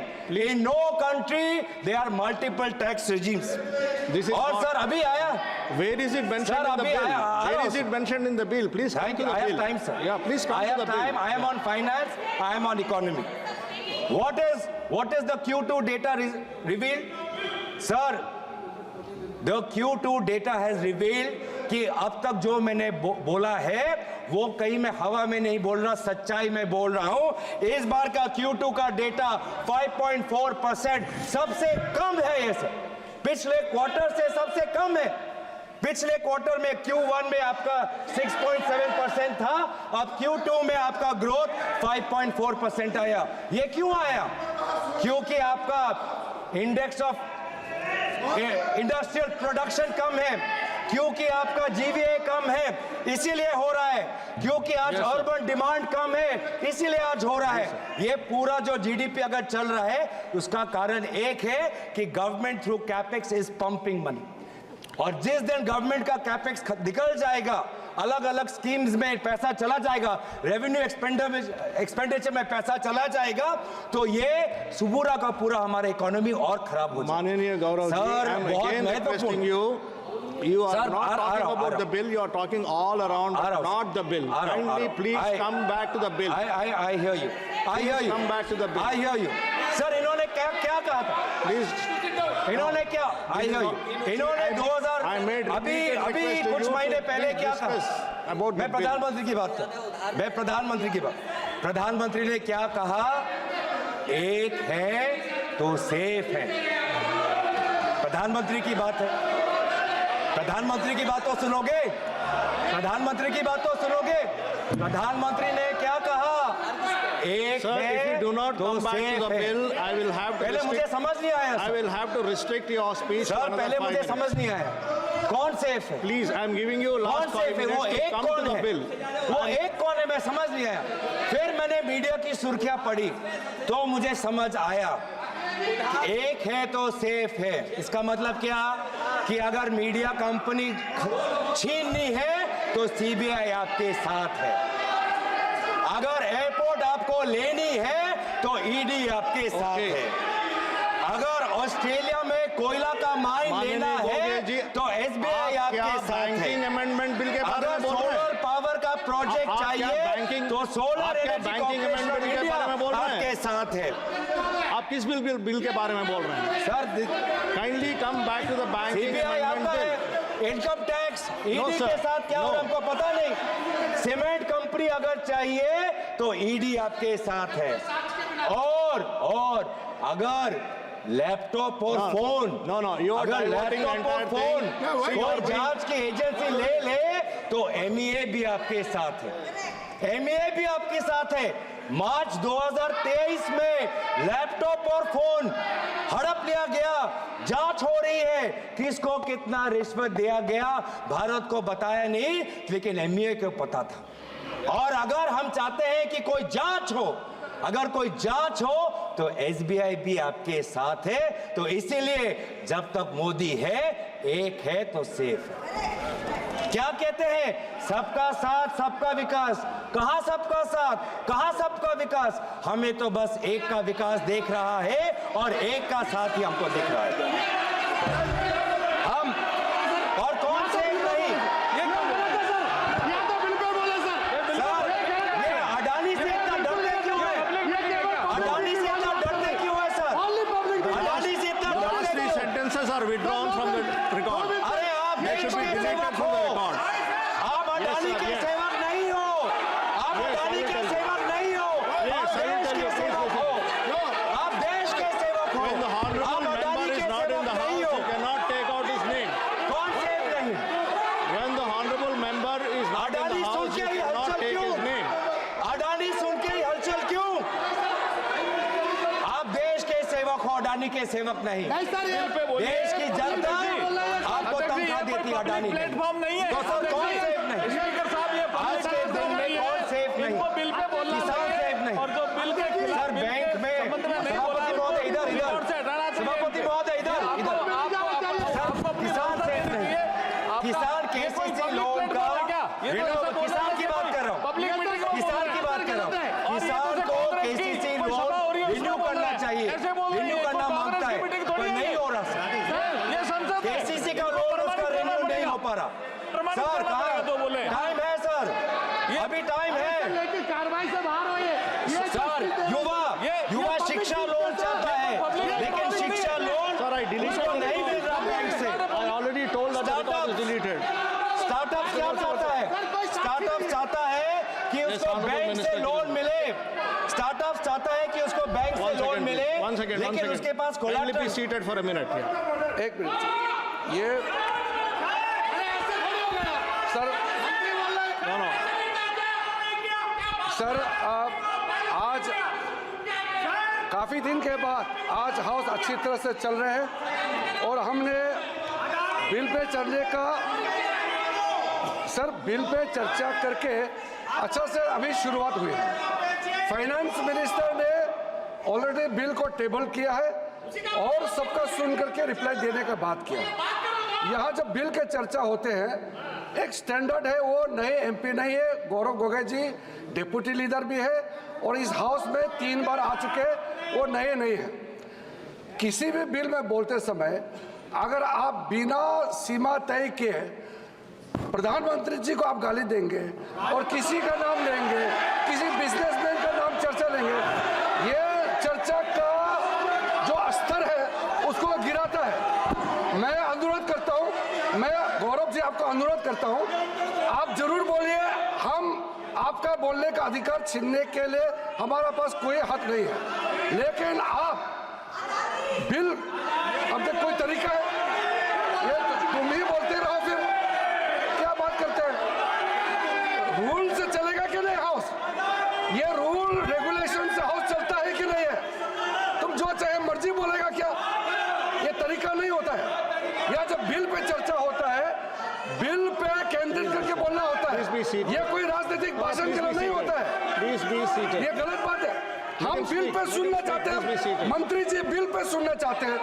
In no country they are multiple tax regimes. और सर अभी आया, where is it mentioned in the bill? Where is it mentioned in the bill? Please come to the bill. I have time, sir. Yeah, please come to the bill. I am on finance, I am on economy. What is the Q2 data revealed? Sir, the Q2 data has revealed कि अब तक जो मैंने बोला है वो कहीं मैं हवा में नहीं बोल रहा, सच्चाई में बोल रहा हूं। इस बार का Q2 का डेटा 5.4% सबसे कम है। ये सर पिछले क्वार्टर से सबसे कम है। पिछले क्वार्टर में Q1 में आपका 6.7% था, अब Q2 में आपका ग्रोथ 5.4% आया। ये क्यों आया? क्योंकि आपका इंडेक्स ऑफ इंडस्ट्रियल प्रोडक्शन कम है, क्योंकि आपका जीवीए कम है इसीलिए हो रहा है, क्योंकि आज अर्बन डिमांड कम है इसीलिए आज हो रहा है। ये पूरा जो जीडीपी अगर चल रहा है उसका कारण एक है कि government through capex is pumping money, और जिस दिन गवर्नमेंट का कैपेक्स निकल जाएगा, अलग अलग स्कीम्स में पैसा चला जाएगा, रेवेन्यू एक्सपेंडिचर में पैसा चला जाएगा, तो ये पूरा का पूरा हमारा इकोनॉमी और खराब हो जाएगा। माननीय Gaurav ji, I am again requesting you. You are not talking about the bill. You are talking all around, not the bill. Kindly, please come back to the bill. I hear you. I hear you. Come back to the bill. I hear you. Sir इन्होंने क्या कहा था? Please. इन्होंने क्या? I hear you. इन्होंने 2000 अभी कुछ महीने पहले क्या कहा? मैं प्रधानमंत्री की बात कर, मैं प्रधानमंत्री की बात, प्रधानमंत्री ने क्या कहा? एक है तो सेफ है। प्रधानमंत्री की बात है, प्रधानमंत्री की बात तो सुनोगे, प्रधानमंत्री की बात तो सुनोगे। प्रधानमंत्री ने क्या कहा? एक Sir, है if you do not तो come back to the safe है। bill, I will have to पहले मुझे समझ नहीं आया I will have to restrict your speech for sir, another पहले 5 मुझे minutes. समझ नहीं आया कौन सेफ है। Please, I am giving you कौन last 5 सेफ है? वो minutes to एक come to कौन the है? bill. वो एक कौन है? मैं समझ नहीं आया। फिर मैंने मीडिया की सुर्खियां पढ़ी तो मुझे समझ आया कि एक है तो सेफ है। इसका मतलब क्या कि अगर मीडिया कंपनी छीननी है तो सीबीआई आपके साथ है, अगर एयरपोर्ट आपको लेनी है तो ईडी आपके साथ है, अगर ऑस्ट्रेलिया में कोयला का माइन लेना है तो एसबीआई आपके साथ है, बैंकिंग अमेंडमेंट बिल के बारे में बोल रहे हैं? सोलर पावर का प्रोजेक्ट चाहिए तो सोलर एनर्जी बैंकिंग अमेंडमेंट के बारे में बोल रहे हैं? आपके साथ है। आप किस बिल के बारे में बोल रहे हैं sir kindly come back to the banking CBI आपका अमेंडमेंट है, इनकम टैक्स ईडी sir. के साथ क्या हो रहा है हमको पता नहीं। सीमेंट कंपनी अगर चाहिए तो ईडी आपके साथ है, और अगर लैपटॉप और फोन अगर लैपटॉप और फोन कोई जांच की एजेंसी ले तो एमईए भी आपके साथ है, एमईए भी आपके साथ है। मार्च 2023 में लैपटॉप और फोन हड़प लिया गया, जांच हो रही है किसको कितना रिश्वत दिया गया, भारत को बताया नहीं लेकिन एमईए को पता था। और अगर हम चाहते हैं कि कोई जांच हो, अगर कोई जांच हो तो एसबीआई भी आपके साथ है। तो इसीलिए जब तक मोदी है, एक है तो सेफ है। क्या कहते हैं? सबका साथ सबका विकास। कहां सबका साथ, कहां सबका विकास? हमें तो बस एक का विकास देख रहा है और एक का साथ ही हमको दिख रहा है। are withdrawn from the record. अरे आप They should be deleted from the record. आप अडानी sir, के yes. सेवक नहीं हो, आप Yes, अडानी I will के tell you. सेवक नहीं हो, Yes, आप I will देश tell के you. Please सेवक हो, listen. आप देश के सेवक हो, When the honorable आप अडानी member के is not in सेवक the नहीं house, हो। you cannot take out his name. कौन सेव नहीं? When the honorable member is not in Adani the soon house, के you ही cannot हलचल take क्यों? his name. अडानी सुन के ही हलचल क्यों? आप देश के सेवक हो, अडानी के सेवक नहीं। देश की जनता आपको तनख्वाह देती है, अडानी प्लेटफॉर्म नहीं है। तो सर कौन सेफ नहीं? स्पीकर साहब, ये आज के दिन में कौन सेफ नहीं? इनको बिल पे बोलना किसान चाहिए। सेफ नहीं। और जो बिल के खिलाफ सर बैंक में सभापति महोदय इधर सभापति महोदय इधर सर किसान सेफ नहीं। किसान केसीसी लोन का किसान की बात कर रहा हूँ, किसान की बात कर रहा हूँ। किसान को केसीसी लोन रिन्यू करना चाहिए, रिन्यू करना मांगता है, पर नहीं हो रहा सर। केसीसी का लोन उसका रिन्यू नहीं हो पा रहा। सर टाइम है सर, अभी टाइम है। कार्रवाई से बाहर हो ये सर युवा शिक्षा लोन चाहता है, लेकिन शिक्षा लोन उसको नहीं मिल रहा बैंक से। I already told that the record is deleted. Startup क्या चाहता है? स्टार्टअप चाहता है कि उसको honorable बैंक से minister. लोन मिले। स्टार्टअप चाहता है कि उसको बैंक से लोन मिले, लेकिन उसके पास Kindly be collateral. seated for a minute here. एक मिनट ये सर No. सर आज काफ़ी दिन के बाद आज हाउस अच्छी तरह से चल रहे हैं और हमने बिल पे चलने का सर बिल पे चर्चा करके अच्छा से अभी शुरुआत हुई है। फाइनेंस मिनिस्टर ने ऑलरेडी बिल को टेबल किया है और सबका सुन करके रिप्लाई देने का बात किया है। यहाँ जब बिल के चर्चा होते हैं एक स्टैंडर्ड है, वो नए एमपी नहीं है, गौरव गोगोई जी डिप्टी लीडर भी है और इस हाउस में 3 बार आ चुके, वो नए नहीं है। किसी भी बिल में बोलते समय अगर आप बिना सीमा तय किए प्रधानमंत्री जी को आप गाली देंगे और किसी का नाम लेंगे, किसी बिजनेसमैन का नाम चर्चा लेंगे, ये चर्चा का जो स्तर है उसको गिराता है। मैं अनुरोध करता हूँ, मैं गौरव जी आपको अनुरोध करता हूँ, आप जरूर बोलिए, हम आपका बोलने का अधिकार छीनने के लिए हमारा पास कोई हक नहीं है, लेकिन आप बिल अब तक कोई तरीका है ये तुम ही बोलते रहो, फिर क्या बात करते हैं? रूल से चलेगा कि नहीं हाउस? ये रूल रेगुलेशन से हाउस चलता है कि नहीं है? तुम जो चाहे मर्जी बोलेगा क्या? ये तरीका नहीं होता है। या जब बिल पे चर्चा होता है, बिल पे केंद्रित करके बोलना होता है, ये कोई राजनीतिक भाषण के लिए नहीं होता है। Please be seated. ये गलत बात है। हम बिल पे सुनना चाहते हैं, मंत्री जी बिल पे सुनना चाहते हैं,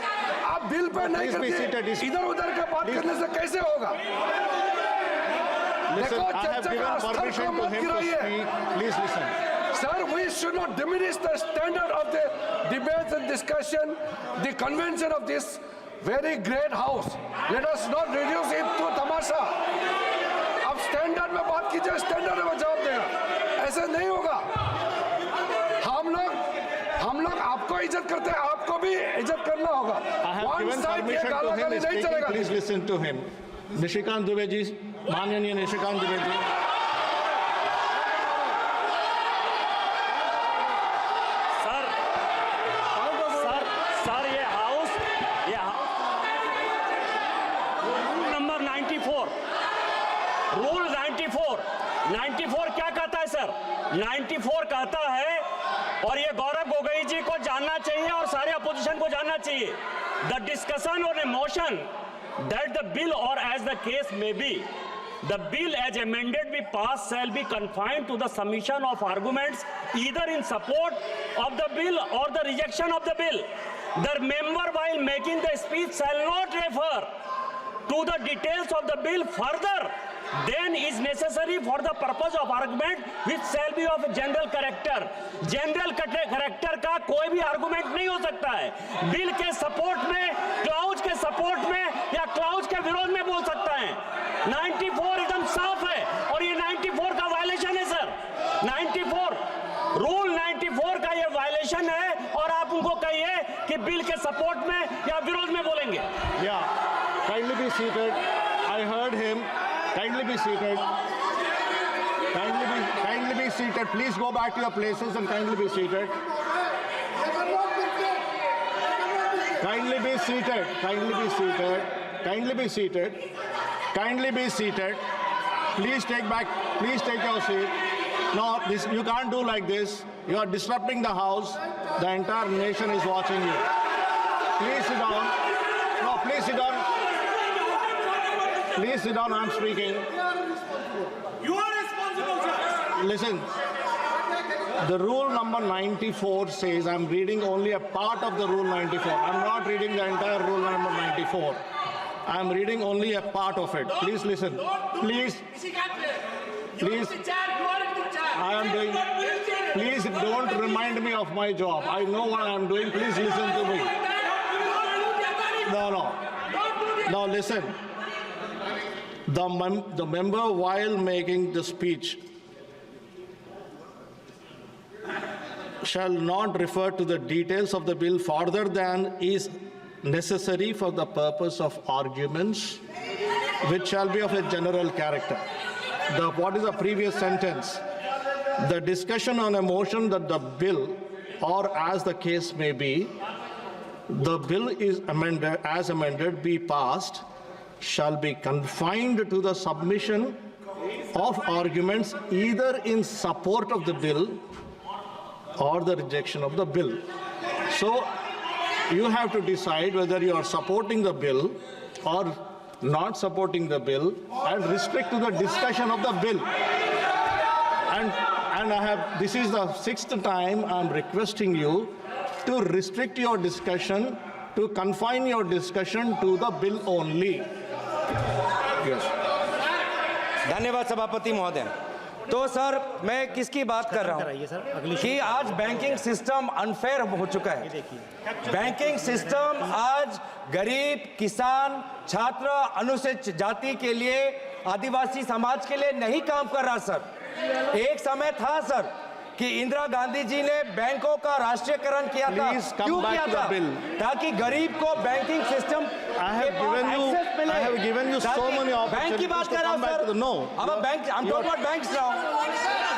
आप बिल पे नहीं करते, इधर उधर का बात करने से कैसे होगा? Listen, देखो I have चर्चा given का स्तर permission को to मत him to गिराइए। speak. Please listen. Sir, we should not diminish the standard of the debates and discussion, the convention of this very great house. Let us not reduce it to tamasha. अब standard में बात कीजिए, standard में जवाब देगा, ऐसे नहीं होगा। हम लोग आपको इज्जत करते हैं, आपको भी इज्जत करना होगा। I have One given side ये permission to him गालागाली नहीं speaking. चलेगा। Please listen to him. Nishikant Dubey ji, माननीय निशिकांत दुबे जी। सर ये हाउस रूल नंबर 94 रूल 94 क्या कहता है सर? 94 कहता है, और ये गौरव गोगोई जी को जानना चाहिए और सारे अपोजिशन को जानना चाहिए, the discussion on a motion that the bill or as the case may be the bill as amended be passed shall be confined to the submission of arguments either in support of the bill or the rejection of the bill. The member while making the speech shall not refer to the details of the bill further than is necessary for the purpose of argument which shall be of general character. General character का कोई भी argument नहीं हो सकता है। Bill के support में, clause के सपोर्ट में या क्लाउज के विरोध में बोल सकता है। 94 एकदम साफ है और ये 94 का वायलेशन है सर। 94 रूल 94 का ये वायलेशन है और आप उनको कहिए कि बिल के सपोर्ट में या विरोध में बोलेंगे? Yeah, kindly be seated. I heard him. Kindly be seated. Kindly be seated. Please go back to your places and kindly be seated. Kindly be seated. Kindly be seated. Kindly be seated. Kindly be seated. Please take your seat. No, this, you can't do like this. You are disrupting the House. The entire nation is watching you. Please sit down. No, please sit down. Please sit down, I'm speaking. You are responsible, sir. Listen, the rule number 94 says, I'm reading only a part of the rule 94. I'm not reading the entire rule number 94. I'm reading only a part of it. Please listen. Please. Please. I am doing. Please don't remind me of my job. I know what I'm doing. Please listen to me. No, listen. The member, while making the speech, shall not refer to the details of the bill further than is necessary for the purpose of arguments, which shall be of a general character. What is the previous sentence? The discussion on a motion that the bill, or as the case may be, the bill is amended, as amended, be passed, shall be confined to the submission of arguments either in support of the bill or the rejection of the bill. So you have to decide whether you are supporting the bill or not supporting the bill and restrict to the discussion of the bill. And this is the 6th time I'm requesting you to restrict your discussion, to confine your discussion to the bill only. Yes. धन्यवाद सभापति महोदय। तो sir मैं किसकी बात कर रहा हूँ कि आज बैंकिंग सिस्टम अनफेयर हो चुका है। बैंकिंग सिस्टम आज गरीब, किसान, छात्र, अनुसूचित जाति के लिए, आदिवासी समाज के लिए नहीं काम कर रहा सर। एक समय था सर कि इंदिरा गांधी जी ने बैंकों का राष्ट्रीयकरण किया था। क्यों किया था? ताकि गरीब को banking system I have given you so many bank की बात कर रहा हूँ सर। No. अब bank, I'm talking about banks now.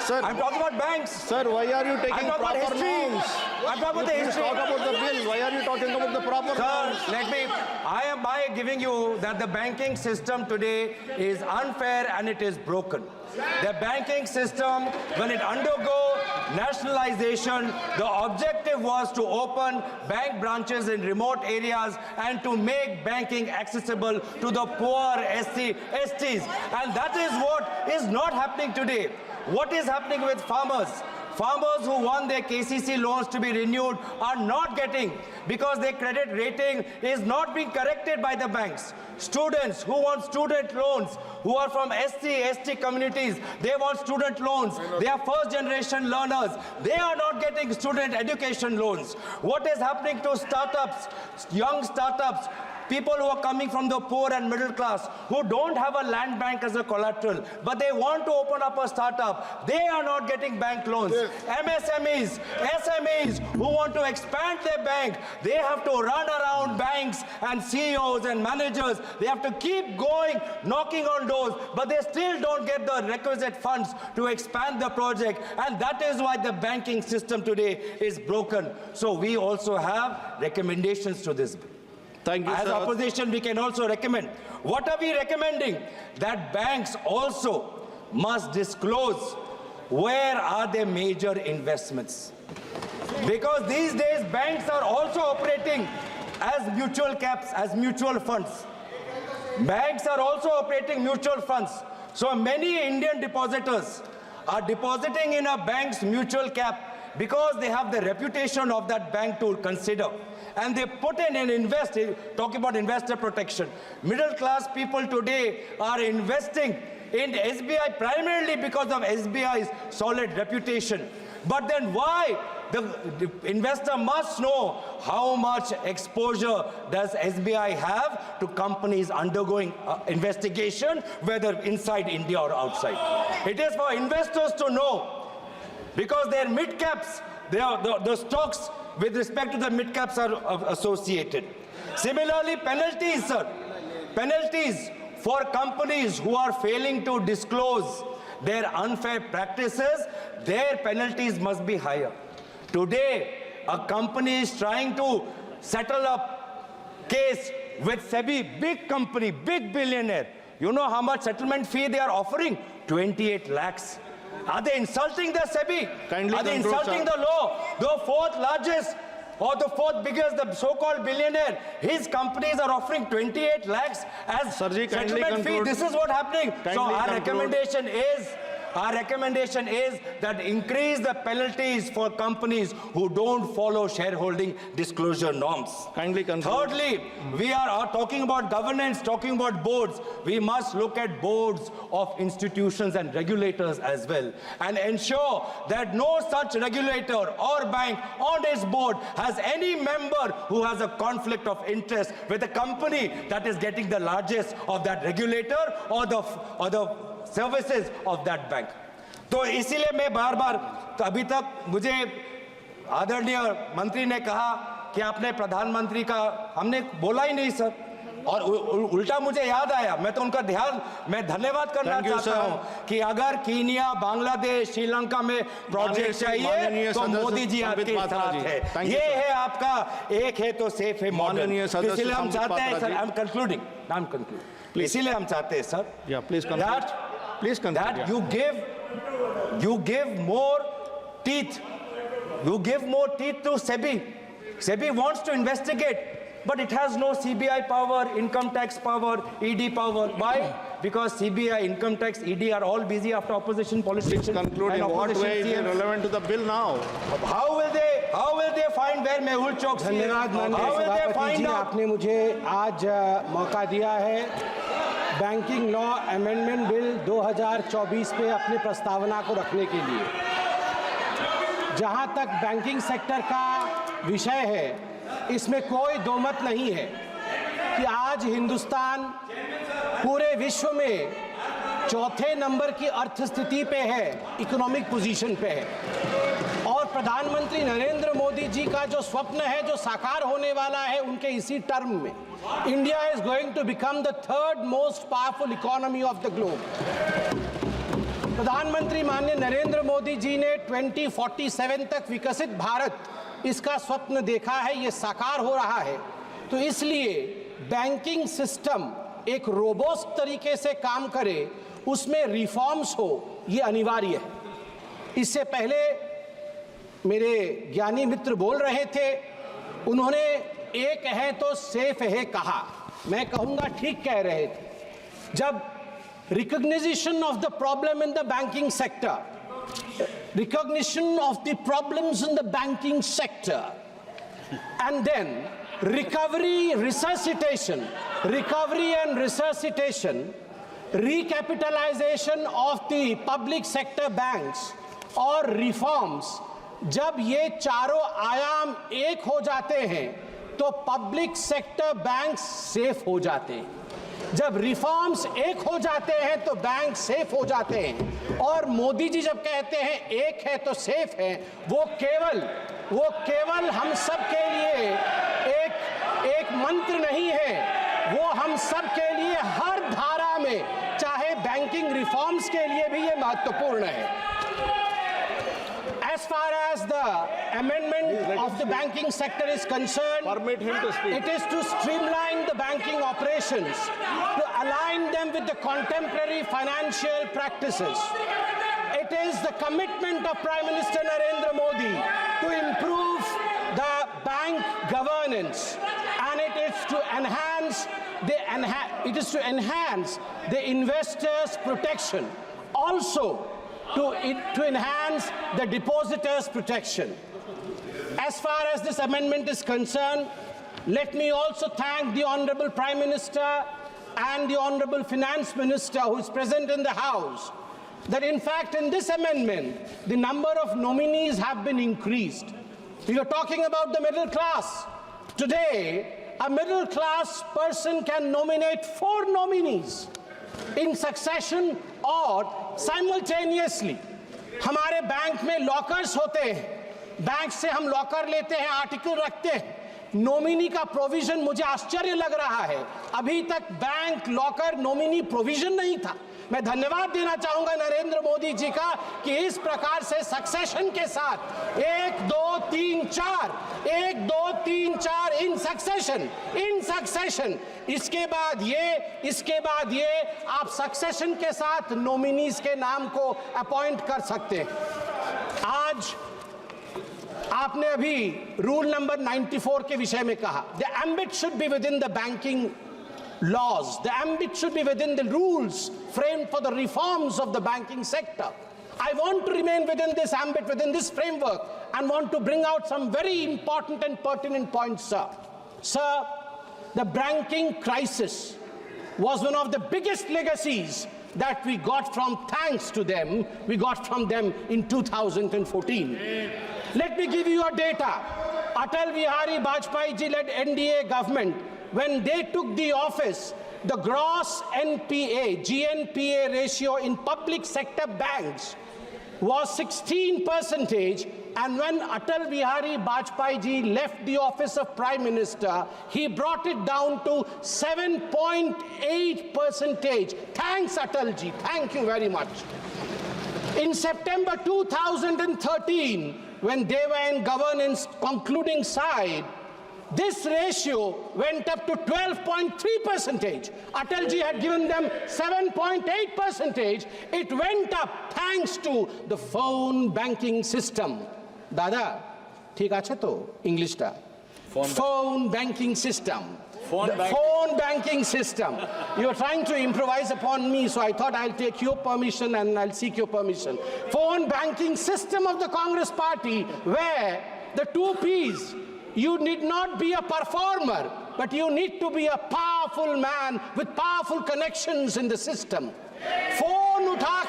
Sir, I'm talking about banks. Sir, why are you taking proper norms? I'm talking about the history. Talk about the bill. Why are you talking about the proper norms? Sir, I am by giving you that the banking system today is unfair and it is broken. The banking system, when it undergo nationalization, the objective was to open bank branches in remote areas and to make banking accessible to the poor STs. And that is what is not happening today. What is happening with farmers? Farmers who want their KCC loans to be renewed are not getting because their credit rating is not being corrected by the banks. Students who want student loans, who are from ST communities, they want student loans. They are first generation learners. They are not getting student education loans. What is happening to startups, young startups, people who are coming from the poor and middle class, who don't have a land bank as a collateral, but they want to open up a startup, they are not getting bank loans. MSMEs, SMEs who want to expand their bank, they have to run around banks and CEOs and managers. They have to keep going, knocking on doors, but they still don't get the requisite funds to expand the project. And that is why the banking system today is broken. So we also have recommendations to this bill. Thank you, As sir. opposition, we can also recommend. What are we recommending? That banks also must disclose where are their major investments. Because these days, banks are also operating as mutual caps, as mutual funds. Banks are also operating mutual funds. So many Indian depositors are depositing in a bank's mutual cap because they have the reputation of that bank to consider. And they put in and invest, talking about investor protection. Middle class people today are investing in SBI primarily because of SBI's solid reputation. But then why? The investor must know how much exposure does SBI have to companies undergoing investigation, whether inside India or outside. It is for investors to know, because their mid-caps, the stocks with respect to the mid-caps are associated. Similarly, penalties, sir. Penalties for companies who are failing to disclose their unfair practices, their penalties must be higher. Today, a company is trying to settle a case with SEBI, big company, big billionaire. You know how much settlement fee they are offering? 28 lakhs. Are they insulting the SEBI? Kindly are they conclude, insulting sir. the law? The fourth largest or the fourth biggest, the so-called billionaire, his companies are offering 28 lakhs as Sirji, kindly settlement fee. conclude. This is what happening. Kindly So our conclude. recommendation is that increase the penalties for companies who don't follow shareholding disclosure norms. Kindly conclude. Thirdly, we are talking about governance, talking about boards. We must look at boards of institutions and regulators as well and ensure that no such regulator or bank on its board has any member who has a conflict of interest with a company that is getting the largest of that regulator or the services of that bank. तो इसीलिए मैं बार बार, तो अभी तक मुझे आदरणीय मंत्री ने कहा कि आपने प्रधानमंत्री का, हमने बोला ही नहीं सर, और उल्टा मुझे याद आया, मैं तो उनका मैं धन्यवाद करना चाहता हूं कि अगर कीनिया, बांग्लादेश, श्रीलंका में प्रोजेक्ट चाहिए तो मोदी जी आपके साथ है. ये है आपका एक है तो सेफ है मॉडल. इसलिए हम चाहते हैं सर, आई एम कंक्लूडिंग, इसीलिए हम चाहते हैं sir, that you give more teeth to SEBI. SEBI wants to investigate, but it has no CBI power, income tax power, ED power. Why? Because CBI, income tax, ED are all busy after opposition politicians. Please conclude. In what way is it relevant to the bill now? How will they find where Mehul Choksi is? धन्यवाद माननीय सभापति जी, आपने मुझे आज मौका दिया है banking law amendment bill 2024 पे अपनी प्रस्तावना को रखने के लिए. जहां तक बैंकिंग सेक्टर का विषय है, इसमें कोई दो मत नहीं है कि आज हिंदुस्तान पूरे विश्व में चौथे नंबर की अर्थस्थिति पे है, इकोनॉमिक पोजीशन पे है, और प्रधानमंत्री नरेंद्र मोदी जी का जो स्वप्न है, जो साकार होने वाला है उनके इसी टर्म में, India is going to become the third most powerful economy of the globe. प्रधानमंत्री माननीय नरेंद्र मोदी जी ने 2047 तक विकसित भारत, इसका स्वप्न देखा है, ये साकार हो रहा है. तो इसलिए बैंकिंग सिस्टम एक रोबोस्ट तरीके से काम करे, उसमें रिफॉर्म्स हो, ये अनिवार्य है. इससे पहले मेरे ज्ञानी मित्र बोल रहे थे, उन्होंने एक है तो सेफ है कहा. मैं कहूंगा ठीक कह रहे थे. जब recognition of the problem in the banking sector, recognition of the problems in the banking sector, and then recovery and resuscitation, recapitalization of the public sector banks और reforms, जब ये चारों आयाम एक हो जाते हैं तो पब्लिक सेक्टर बैंक सेफ हो जाते हैं. जब रिफॉर्म्स एक हो जाते हैं तो बैंक सेफ हो जाते हैं. और मोदी जी जब कहते हैं एक है तो सेफ है, वो केवल हम सब के लिए एक मंत्र नहीं है, वो हम सब के लिए हर धारा में, चाहे बैंकिंग रिफॉर्म्स के लिए भी ये महत्वपूर्ण है. As far as the amendment of the banking sector is concerned, Permit him to speak. it is to streamline the banking operations, to align them with the contemporary financial practices. It is the commitment of Prime Minister Narendra Modi to improve the bank governance, and it is to enhance the investors' protection. Also, to enhance the depositors' protection. As far as this amendment is concerned, let me also thank the Honorable Prime Minister and the Honorable Finance Minister who is present in the House, that in fact in this amendment, the number of nominees have been increased. We are talking about the middle class. Today, a middle class person can nominate 4 nominees in succession और simultaneously. हमारे bank में lockers होते हैं, bank से हम locker लेते हैं, article रखते हैं, नॉमिनी का प्रोविजन मुझे आश्चर्य लग रहा है, अभी तक बैंक लॉकर नॉमिनी प्रोविजन नहीं था। मैं धन्यवाद देना चाहूंगा नरेंद्र मोदी जी का कि इस प्रकार से सक्सेशन के साथ 1 2 3 4 इन सक्सेशन इसके बाद ये आप सक्सेशन के साथ नॉमिनीज के नाम को अपॉइंट कर सकते हैं। आज आपने अभी रूल नंबर 94 के विषय में कहा, the ambit should be with in the banking laws, the ambit should be within the rules framed for the reforms of the banking sector. I want to remain within this ambit, within this framework, and want to bring out some very important and pertinent points, sir. Sir, the banking crisis was one of the biggest legacies that we got from, thanks to them, we got from them in 2014. Let me give you your data. Atal Bihari Vajpayee ji led NDA government, when they took the office, the gross NPA, GNPA ratio in public sector banks was 16%, and when Atal Bihari Vajpayee ji left the office of Prime Minister, he brought it down to 7.8%. Thanks, Atal ji. Thank you very much. In September 2013, when they were in governance concluding side, this ratio went up to 12.3%. Atalji had given them 7.8%. It went up thanks to the phone banking system. Dada, ठीक আছে तो English टा? Phone banking system. Phone banking system. You are trying to improvise upon me, so I thought I'll take your permission and I'll seek your permission. Phone banking system of the Congress Party, where the two P's, you need not be a performer, but you need to be a powerful man with powerful connections in the system. Phone उठा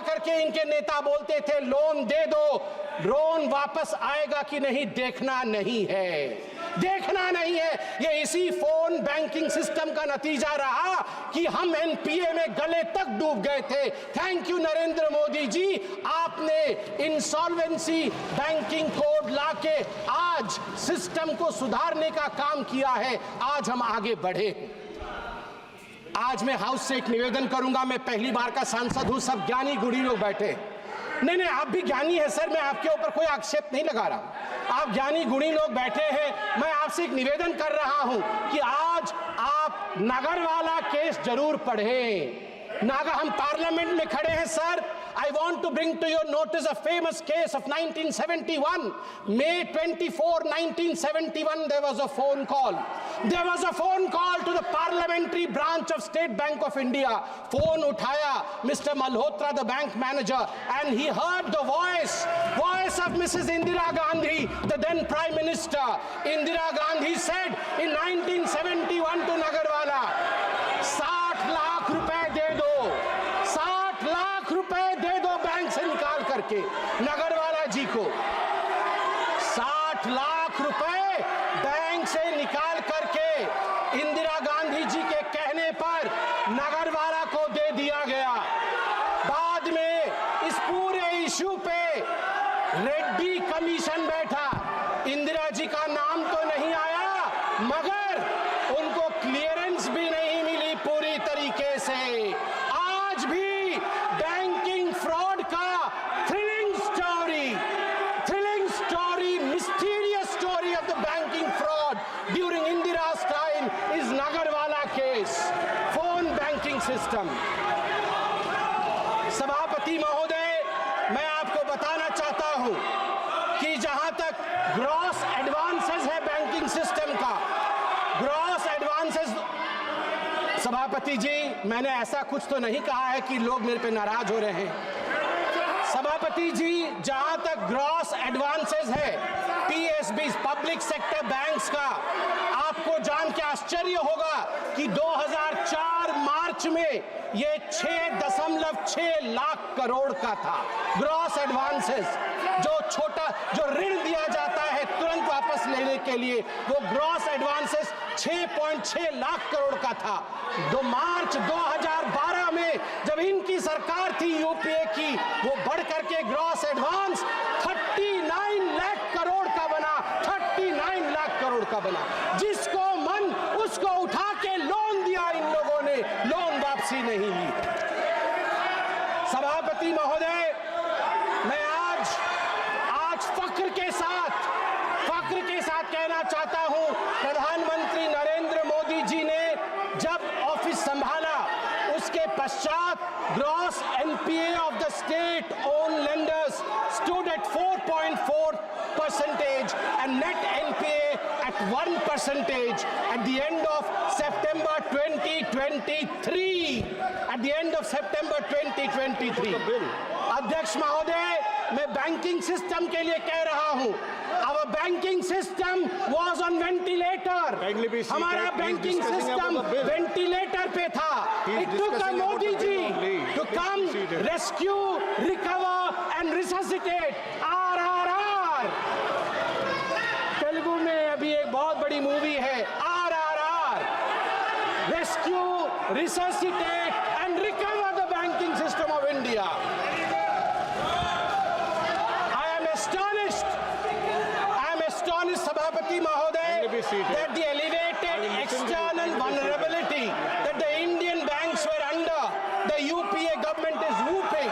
करके इनके नेता बोलते थे, loan दे दो, loan वापस आएगा कि नहीं देखना नहीं है। ये इसी फोन बैंकिंग सिस्टम का नतीजा रहा कि हम एनपीए में गले तक डूब गए थे। थैंक यू नरेंद्र मोदी जी, आपने इंसॉल्वेंसी बैंकिंग कोड लाके आज सिस्टम को सुधारने का काम किया है। आज हम आगे बढ़े। आज मैं हाउस से एक निवेदन करूंगा, मैं पहली बार का सांसद हूं, सब ज्ञानी गुणी लोग बैठे। नहीं, आप भी ज्ञानी है सर, मैं आपके ऊपर कोई आक्षेप नहीं लगा रहा। आप ज्ञानी गुणी लोग बैठे हैं, मैं आपसे एक निवेदन कर रहा हूं कि आज आप नगरवाला केस जरूर पढ़ें। हम पार्लियामेंट में खड़े हैं sir. I want to bring to your notice a famous case of 1971. May 24, 1971, there was a phone call. There was a phone call to the Parliamentary branch of State Bank of India. Phone uthaya Mr. Malhotra, the bank manager, and he heard the voice of Mrs. Indira Gandhi, the then Prime Minister. Indira Gandhi said in 1971 to Nagarwala, 60 lakh रुपए दे दो, 60 लाख रुपए दे दो bank से निकाल करके नगरवाला जी को। 60 लाख रुपए bank से निकाल करके इंदिरा गांधी जी के कहने पर नगरवाला को दे दिया गया। बाद में इस पूरे इशू पे रेड्डी कमीशन बैठा। इंदिरा जी का नाम तो नहीं आया, मगर उनको क्लियरेंस भी नहीं मिली पूरी तरीके से। आज भी बैंकिंग फ्रॉड का thrilling story, mysterious story of the banking fraud during Indira's time is Nagarwala case, phone banking system. सभापति महोदय, मैं आपको बताना चाहता हूं कि जहां तक ग्रॉस एडवांसेस है बैंकिंग सिस्टम का, ग्रॉस एडवांसेस, सभापति जी मैंने ऐसा कुछ तो नहीं कहा है कि लोग मेरे पे नाराज हो रहे हैं। सभापति जी, जहां तक ग्रॉस एडवांसेस है पीएसबी, पब्लिक सेक्टर बैंक्स का, आपको जान के आश्चर्य होगा कि 2004 मार्च में ये 6.6 लाख करोड़ का था ग्रॉस एडवांसेस। जो ऋण दिया जाता है तुरंत वापस लेने के लिए, वो ग्रॉस एडवांसेस 6.6 लाख करोड़ का था। मार्च 2012 में जब इनकी सरकार थी यूपीए की, वो बढ़ करके ग्रॉस एडवांस 39 लाख करोड़ का बना। 39 बना। जिसको मन उसको उठा के लोन दिया इन लोगों ने, लोन वापसी नहीं ली। सभापति महोदय, मैं आज फख्र के साथ कहना चाहता हूं, प्रधानमंत्री नरेंद्र मोदी जी ने जब ऑफिस संभाला उसके पश्चात gross NPA of the state own lenders stood at 4.4% and net NPA at 1% at the end of September 2023. At the end of September 2023. अध्यक्ष महोदय, मैं बैंकिंग सिस्टम के लिए कह रहा हूं, our banking system was on ventilator. हमारा banking system ventilator पे था. It took a Modi ji to come, rescue, recover and resuscitate. RRR. Telugu में अभी एक बहुत बड़ी मूवी है RRR. Rescue, resuscitate and recover the banking system of India. I am astonished, Sabhapati Mahoday, that the elevated external vulnerability that the Indian banks were under, the UPA government is whooping.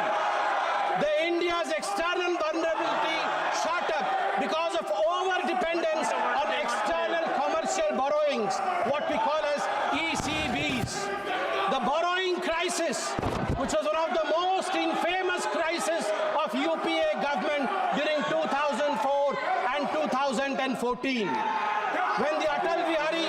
The India's external vulnerability shot up because of over-dependence on external commercial borrowings, what we call as ECBs. The borrowing crisis, which was one of the most infamous crises of UPA government during 2004 and 2014. When the Atal Bihari,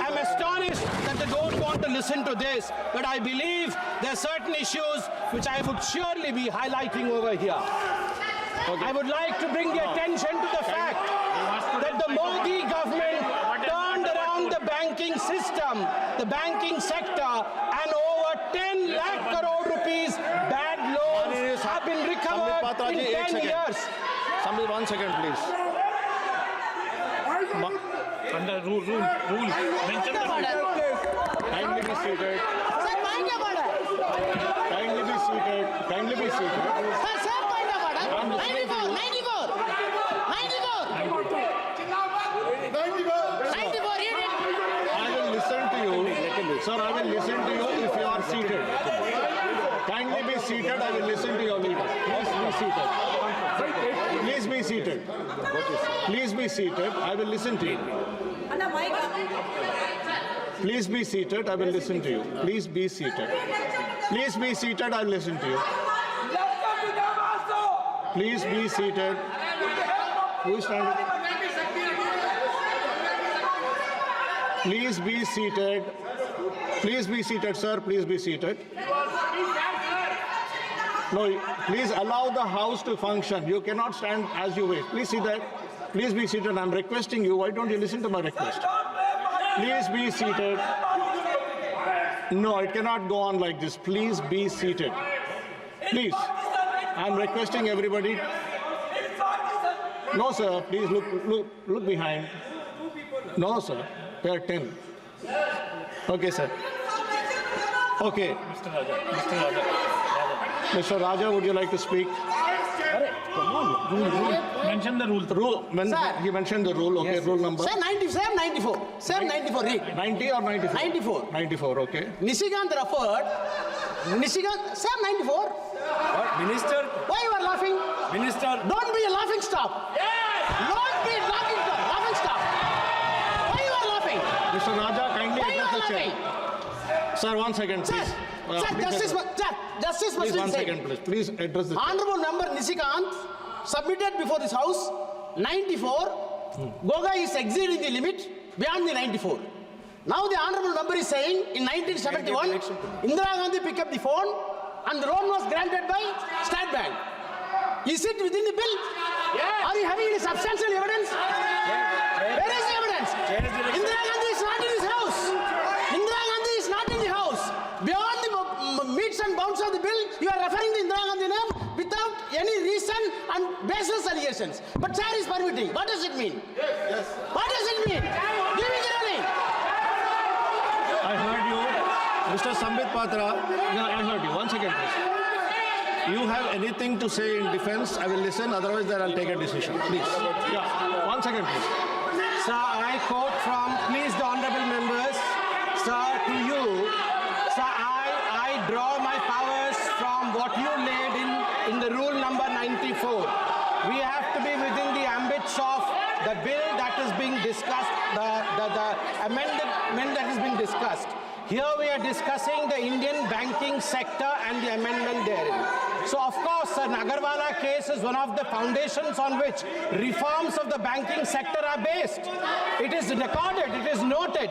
I'm astonished that they don't want to listen to this, but I believe there are certain issues which I would surely be highlighting over here. I would like to bring the attention to the fact that the Modi government turned around the banking system, the banking sector, and over 10 lakh crore rupees bad loans have been recovered in 10 years. Somebody, 1 second, please. Under rule. Mention the rule. Kindly be seated. Kindly be seated. Kindly be seated. 94. I will listen to you. Sir, I will listen to you if you are seated. Kindly be seated. I will listen to your leader. Please be seated. Please be seated. Please be seated. I will listen to you. Please be seated. I will listen to you. Please be seated. Please be seated. I will listen to you. Please be seated. Who is standing? Please be seated. Please be seated, sir. Please be seated. No, please allow the House to function. You cannot stand as you wish. Please see that. Please be seated. I'm requesting you. Why don't you listen to my request? Please be seated. No, it cannot go on like this. Please be seated. Please. I'm requesting everybody. No, sir. Please look behind. No, sir. There are 10. Okay, sir. Okay. Mr. Raja, would you like to speak? Mention the rule. He mentioned the rule. Okay, rule number. Sir, 94. Sir, 94. Read. 90 or 94? 94. 94, okay. Nishikant referred. Sir, 94. What? Minister? Why you are laughing? Minister? Don't be a laughing stock. Don't be a laughing stock. Laughing stock. Why you are laughing? Mr. Raja, kindly Why you address are the laughing? chair. Sir, 1 second, Sir, please. Justice Please, Muslim 1 said. second, please. Please address the chair. Honorable member Nishikant submitted before this House 94. Goga is exceeding the limit beyond the 94. Now the honorable member is saying in 1971, Indira Gandhi picked up the phone and the loan was granted by State Bank. Is it within the bill? Are you having any substantial evidence? Where is the evidence? Indira Gandhi is not in this House. Indira Gandhi is not in the House. Beyond the meets and bounds of the bill, you are referring to Indira Gandhi name without any reason and baseless allegations. But chair is permitting. What does it mean? Yes. What does it mean? Give me the ruling. I heard you. Mr. Sambit Patra, no, I heard you. 1 second, please. You have anything to say in defense, I will listen. Otherwise, then I'll take a decision. Please. Yeah. 1 second, please. Sir, I quote from, please the honorable members, sir, to you, sir, I draw my powers from what you laid in the rule number 94. We have to be within the ambits of the bill that is being discussed, the amendment that is being discussed. Here we are discussing the Indian banking sector and the amendment therein. So of course, the Nagarwala case is one of the foundations on which reforms of the banking sector are based. It is recorded, it is noted.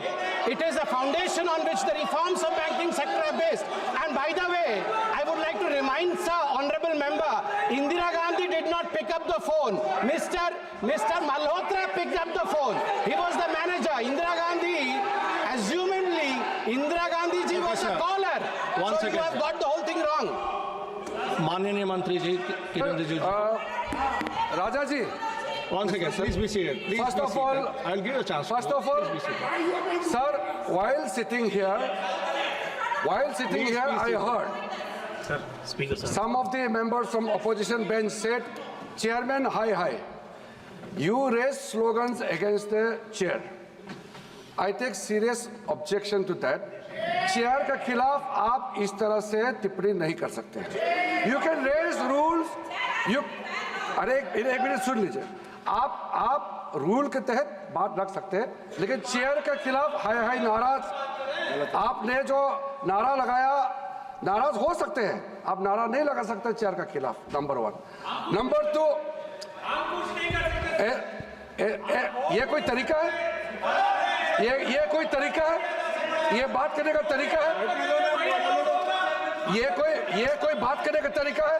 It is a foundation on which the reforms of banking sector are based. And by the way, I would like to remind sir, honorable member, Indira Gandhi did not pick up the phone. Mr. Malhotra picked up the phone. He was the manager. Indira Gandhi, assumedly, Indira Gandhi ji was a caller. So you have got the whole thing wrong. माननीय मंत्री जी किरण Rijiju Raja ji, one second please be seated. Please First be of all- seated. I'll give you a chance. first of all, Please be seated. sir, while sitting here, I heard sir speaker sir some of the members from opposition bench said, Chairman, hi. You raised slogans against the chair. I take serious objection to that. Chair के खिलाफ आप इस तरह से टिप्पणी नहीं कर सकते। You can raise rules. अरे एक मिनट सुन लीजिए। आप रूल के तहत बात रख सकते हैं, लेकिन चेयर के खिलाफ हाय नाराज आपने जो नारा लगाया, नाराज हो सकते हैं, आप नारा नहीं लगा सकते चेयर के खिलाफ। नंबर 1। नंबर 2, ये कोई तरीका है? ये कोई तरीका है? ये बात करने का तरीका है? ये कोई बात करने का तरीका है?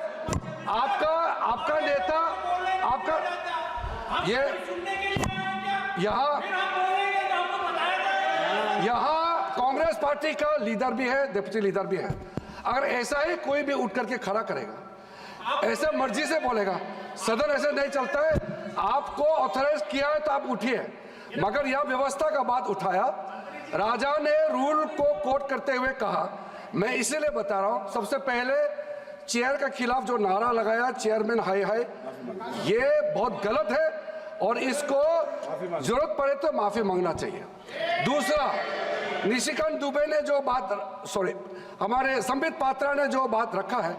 आपका नेता, ये यहाँ कांग्रेस पार्टी का लीडर भी है, डिप्टी लीडर भी है। अगर ऐसा ही कोई भी उठ करके खड़ा करेगा, ऐसे मर्जी से बोलेगा, सदन ऐसे नहीं चलता है। आपको ऑथराइज किया है तो आप उठिए, मगर यह व्यवस्था का बात उठाया। राजा ने रूल को कोट करते हुए कहा, मैं इसीलिए बता रहा हूं, सबसे पहले चेयर के खिलाफ जो नारा लगाया, चेयरमैन हाय, ये बहुत गलत है और इसको जरूरत पड़े तो माफी मांगना चाहिए। दूसरा, निशिकांत दुबे ने जो बात, हमारे संबित पात्रा ने जो बात रखा है,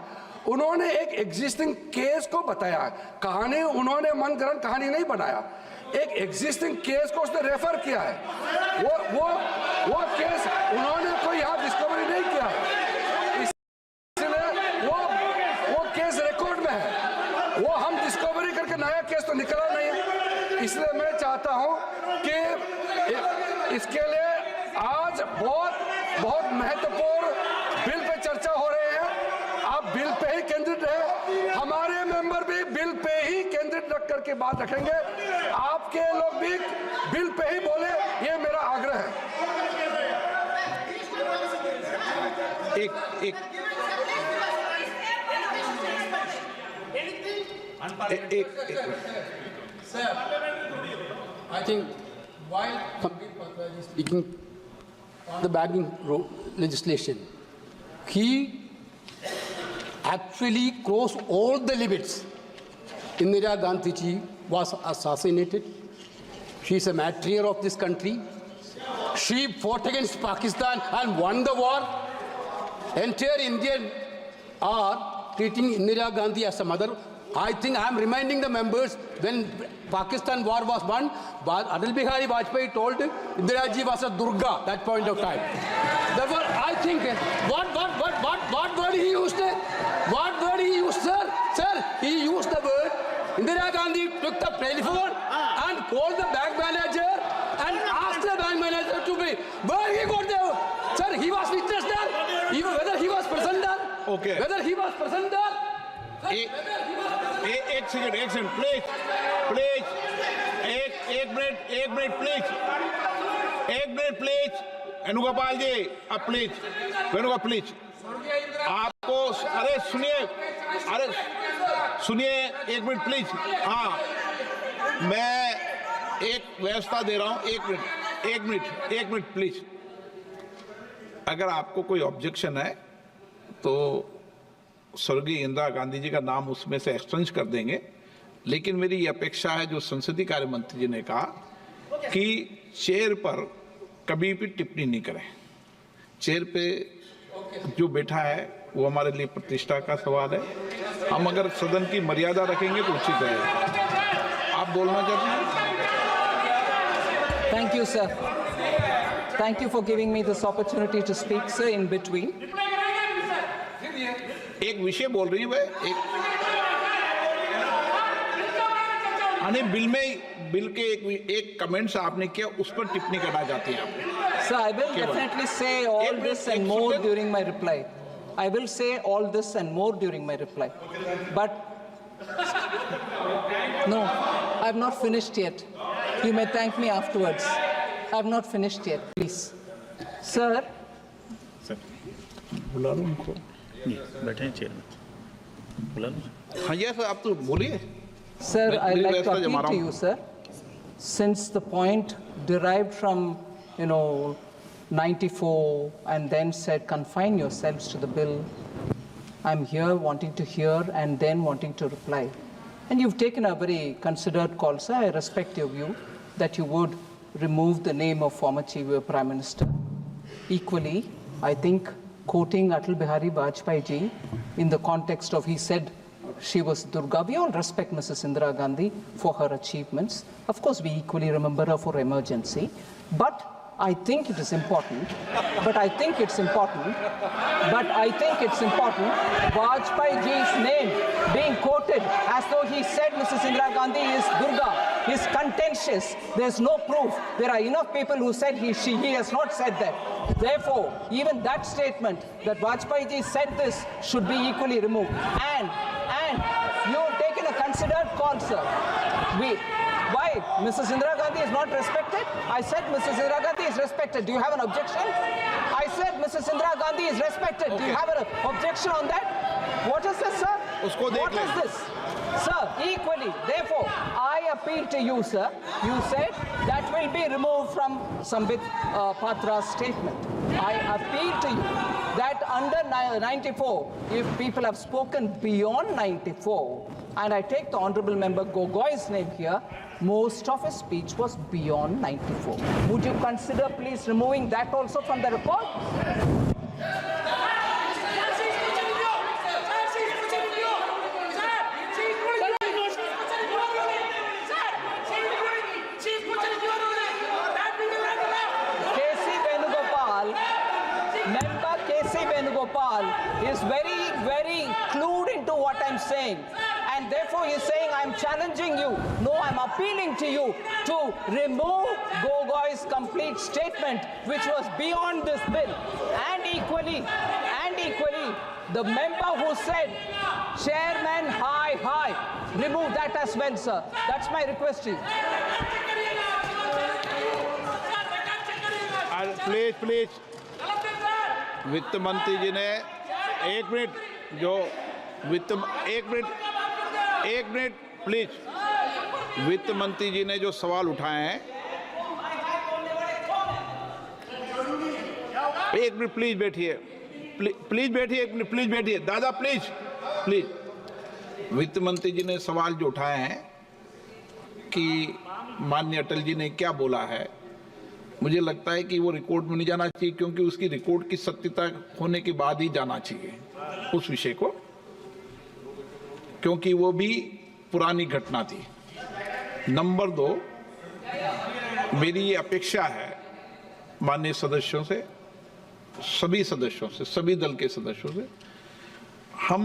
उन्होंने एक एग्जिस्टिंग केस को बताया है। कहानी उन्होंने मनगढ़ंत कहानी नहीं बनाया, एक एग्जिस्टिंग केस को उसने रेफर किया है। वो केस उन्होंने कोई यहाँ डिस्कवरी नहीं किया है, इसलिए वो केस रिकॉर्ड में है। वो हम डिस्कवरी करके नया केस तो निकला नहीं है। इसलिए मैं चाहता हूँ कि इसके लिए आज बहुत महत्वपूर्ण बिल पे चर्चा हो रही है। आप बिल पे ही केंद्रित रहे, हमारे मेंबर भी बिल पे ही केंद्रित रख करके बात रखेंगे, आपके लोग भी बिल पे ही बोले, ये मेरा आग्रह है। एक I think while Sandeep Patra is speaking on the banking legislation, he actually crossed all the limits. Indira Gandhi ji was assassinated. She is a matriarch of this country. She fought against Pakistan and won the war. Entire Indian are treating Indira Gandhi as a mother. I think I am reminding the members, when Pakistan war was won, Atal Bihari Vajpayee told Indira ji was a Durga that point of time. Therefore, I think what word he used? What word he used, sir? Sir, he used the word. Indira Gandhi took the telephone and called the bank manager and asked the bank manager to be. Where he got there? Sir, he was witness there. Even whether he was present there. Okay. Whether he was present there. एक second please एक minute please Venugopal जी, अब please Venugopal please, आपको अरे सुनिए एक minute please. हाँ, मैं एक व्यवस्था दे रहा हूं, एक मिनट प्लीज। अगर आपको कोई ऑब्जेक्शन है तो स्वर्गीय इंदिरा गांधी जी का नाम उसमें से एक्सचेंज कर देंगे, लेकिन मेरी ये अपेक्षा है, जो संसदीय कार्य मंत्री जी ने कहा कि चेयर पर कभी भी टिप्पणी नहीं करें। चेयर पे जो बैठा है वो हमारे लिए प्रतिष्ठा का सवाल है। हम अगर सदन की मर्यादा रखेंगे तो उचित है। आप बोलना चाहते हैं? Thank you, sir. Thank you for giving me this opportunity to speak, sir, in between. एक विषय बोल रही है बिल के एक कमेंट्स आपने किया, उस पर टिप्पणी करना चाहती हैं आप? Sir, I will definitely say all this and more during my reply. I will say all this and more during my reply. But no, I have not finished yet. You may thank me afterwards. I have not finished yet, please. Sir. बुला लो उनको। बैठे हैं chair में, बुला लो। हाँ ये sir, आप तो बोलिए। Sir, I'd like to appeal to you, sir. Since the point derived from, 94 and then said confine yourselves to the bill, I'm here wanting to hear and then wanting to reply. And you've taken a very considered call, sir. I respect your view that you would remove the name of former Chief Prime Minister. Equally, I think quoting Atal Bihari Vajpayee ji in the context of he said she was Durga. We all respect Mrs. Indira Gandhi for her achievements. Of course, we equally remember her for emergency. But I think it is important. Vajpayee ji's name being quoted as though he said Mrs. Indira Gandhi is Durga is contentious. There's no proof. There are enough people who said he has not said that. Therefore, even that statement that Vajpayee ji said this should be equally removed. And you have taken a considered call, sir. Why? Mrs. Indira Gandhi is not respected? I said Mrs. Indira Gandhi is respected. Do you have an objection? I said Mrs. Indira Gandhi is respected. Do you have an objection on that? What is this, sir? What is this? Sir, equally, therefore, I appeal to you, sir. You said that will be removed from Sambit Patra's statement. I appeal to you that under 94, if people have spoken beyond 94, and I take the Honorable Member Gogoi's name here, most of his speech was beyond 94. Would you consider please removing that also from the report? Member K.C. Venugopal is very, very clued into what I'm saying. And therefore he is saying, I'm challenging you. No, I'm appealing to you to remove Gogoi's complete statement, which was beyond this bill. And equally, the member who said, Chairman, hi, remove that as well, sir. That's my request to you. Please वित्त मंत्री जी ने एक minute please वित्त मंत्री जी ने जो सवाल उठाए हैं, एक मिनट प्लीज बैठिए, प्लीज बैठिए दादा, प्लीज वित्त मंत्री जी ने सवाल जो उठाए हैं कि माननीय अटल जी ने क्या बोला है, मुझे लगता है कि वो रिकॉर्ड में नहीं जाना चाहिए, क्योंकि उसकी रिकॉर्ड की सत्यता होने के बाद ही जाना चाहिए उस विषय को, क्योंकि वो भी पुरानी घटना थी। नंबर 2, मेरी ये अपेक्षा है माननीय सदस्यों से, सभी सदस्यों से, सभी दल के सदस्यों से, हम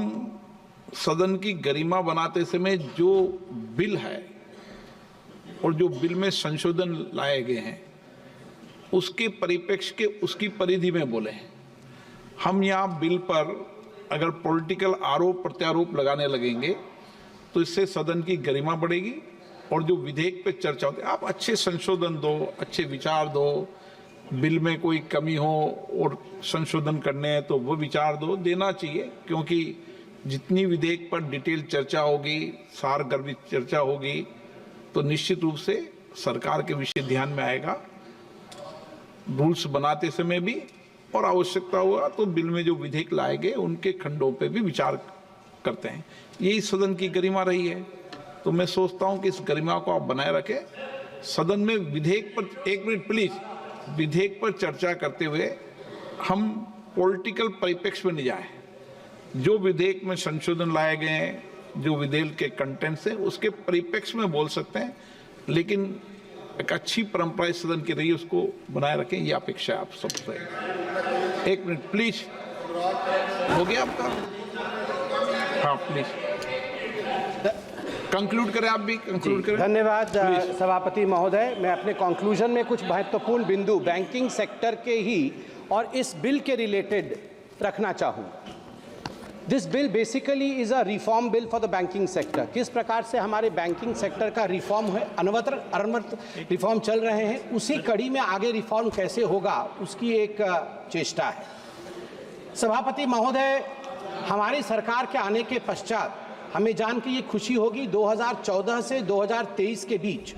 सदन की गरिमा बनाते समय जो बिल है और जो बिल में संशोधन लाए गए हैं उसके परिप्रेक्ष्य के, उसकी परिधि में बोले। हम यहाँ बिल पर अगर पॉलिटिकल आरोप प्रत्यारोप लगाने लगेंगे तो इससे सदन की गरिमा बढ़ेगी और जो विधेयक पे चर्चा होती है, आप अच्छे संशोधन दो, अच्छे विचार दो, बिल में कोई कमी हो और संशोधन करने हैं तो वो विचार दो, देना चाहिए, क्योंकि जितनी विधेयक पर डिटेल चर्चा होगी, सारगर्भित चर्चा होगी, तो निश्चित रूप से सरकार के विषय ध्यान में आएगा। रूल्स बनाते समय भी और आवश्यकता हुआ तो बिल में जो विधेयक लाए गए उनके खंडों पे भी विचार करते हैं। यही सदन की गरिमा रही है, तो मैं सोचता हूं कि इस गरिमा को आप बनाए रखें। सदन में विधेयक पर, एक मिनट प्लीज, विधेयक पर चर्चा करते हुए हम पॉलिटिकल परिप्रेक्ष्य में नहीं जाए। जो विधेयक में संशोधन लाए गए हैं, जो विधेयक के कंटेंट्स हैं, उसके परिप्रेक्ष्य में बोल सकते हैं, लेकिन एक अच्छी परंपरा इस सदन की रही है, उसको बनाए रखें, ये अपेक्षा आप सबसे। एक मिनट प्लीज, हो गया आपका? हाँ प्लीज कंक्लूड करें, आप भी कंक्लूड करें। धन्यवाद सभापति महोदय। मैं अपने कंक्लूजन में कुछ महत्वपूर्ण बिंदु बैंकिंग सेक्टर के ही और इस बिल के रिलेटेड रखना चाहूँ। This bill basically is a reform bill for the banking sector. किस प्रकार से हमारे बैंकिंग सेक्टर का रिफॉर्म है, अनवरत रिफॉर्म चल रहे हैं, उसी कड़ी में आगे रिफॉर्म कैसे होगा उसकी एक चेष्टा है। सभापति महोदय, हमारी सरकार के आने के पश्चात हमें जान के ये खुशी होगी 2014 से 2023 के बीच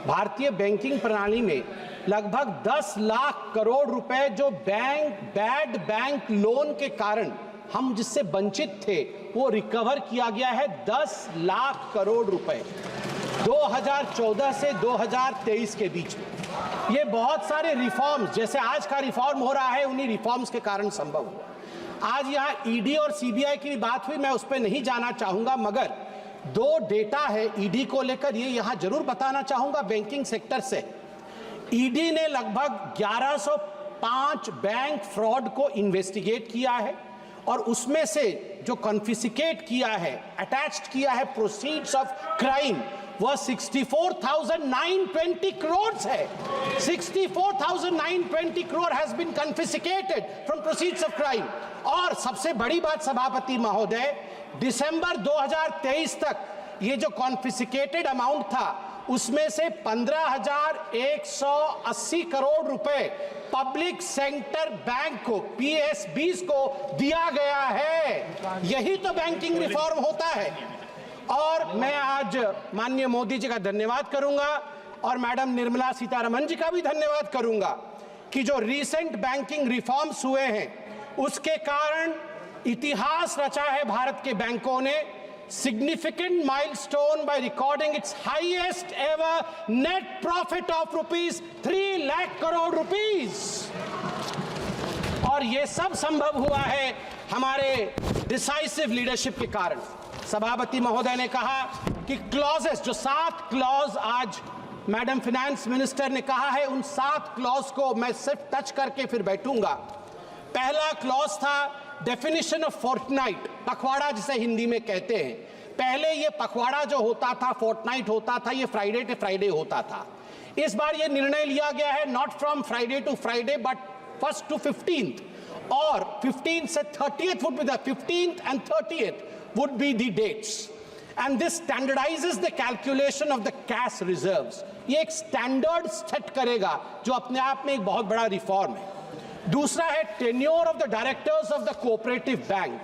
भारतीय बैंकिंग प्रणाली में लगभग 10 लाख करोड़ रुपए जो बैड बैंक लोन के कारण हम जिससे वंचित थे वो रिकवर किया गया है। 10 लाख करोड़ रुपए 2014 से 2023 के बीच में। ये बहुत सारे रिफॉर्म्स, जैसे आज का रिफॉर्म हो रहा है, उन्हीं रिफॉर्म्स के कारण संभव हुआ। आज यहाँ ईडी और सीबीआई की भी बात हुई, मैं उस पर नहीं जाना चाहूंगा, मगर दो डेटा है ईडी को लेकर, ये यहाँ जरूर बताना चाहूंगा बैंकिंग सेक्टर से। ईडी ने लगभग 1105 बैंक फ्रॉड को इन्वेस्टिगेट किया है और उसमें से जो कॉन्फिस्केट किया है, अटैच्ड किया है प्रोसीड्स ऑफ क्राइम, वह 64,920 करोड़ है। 64,920 crore has been confiscated from proceeds of crime. और सबसे बड़ी बात सभापति महोदय, दिसंबर 2023 तक ये जो कॉन्फिस्केटेड अमाउंट था उसमें से 15,180 करोड़ रुपए पब्लिक सेक्टर बैंक को, PSBs को दिया गया है। यही तो बैंकिंग रिफॉर्म होता है। और मैं आज माननीय मोदी जी का धन्यवाद करूंगा और मैडम निर्मला सीतारमण जी का भी धन्यवाद करूंगा कि जो रीसेंट बैंकिंग रिफॉर्म्स हुए हैं उसके कारण इतिहास रचा है भारत के बैंकों ने। significant milestone by recording its highest ever net profit of rupees 3 lakh crore rupees। और ये सब संभव हुआ है हमारे डिसाइसिव लीडरशिप के कारण। सभापति महोदय ने कहा कि क्लॉजेस, जो 7 क्लॉज आज मैडम फाइनेंस मिनिस्टर ने कहा है, उन 7 क्लॉज को मैं सिर्फ टच करके फिर बैठूंगा। पहला क्लॉज था डेफिनेशन ऑफ फोर्टनाइट, पखवाड़ा जिसे हिंदी में कहते हैं। पहले ये पखवाड़ा जो होता था, फोर्टनाइट होता था, ये फ्राइडे टू फ्राइडे होता था। इस बार ये निर्णय लिया गया है not from Friday to Friday but 1st to 15th, और 15th से 30th would be the 15th and 30th would be the dates, and this standardizes the calculation of the cash reserves। ये एक स्टैंडर्ड सेट करेगा जो अपने आप में एक बहुत बड़ा रिफॉर्म है। दूसरा है tenure of the directors of the cooperative bank.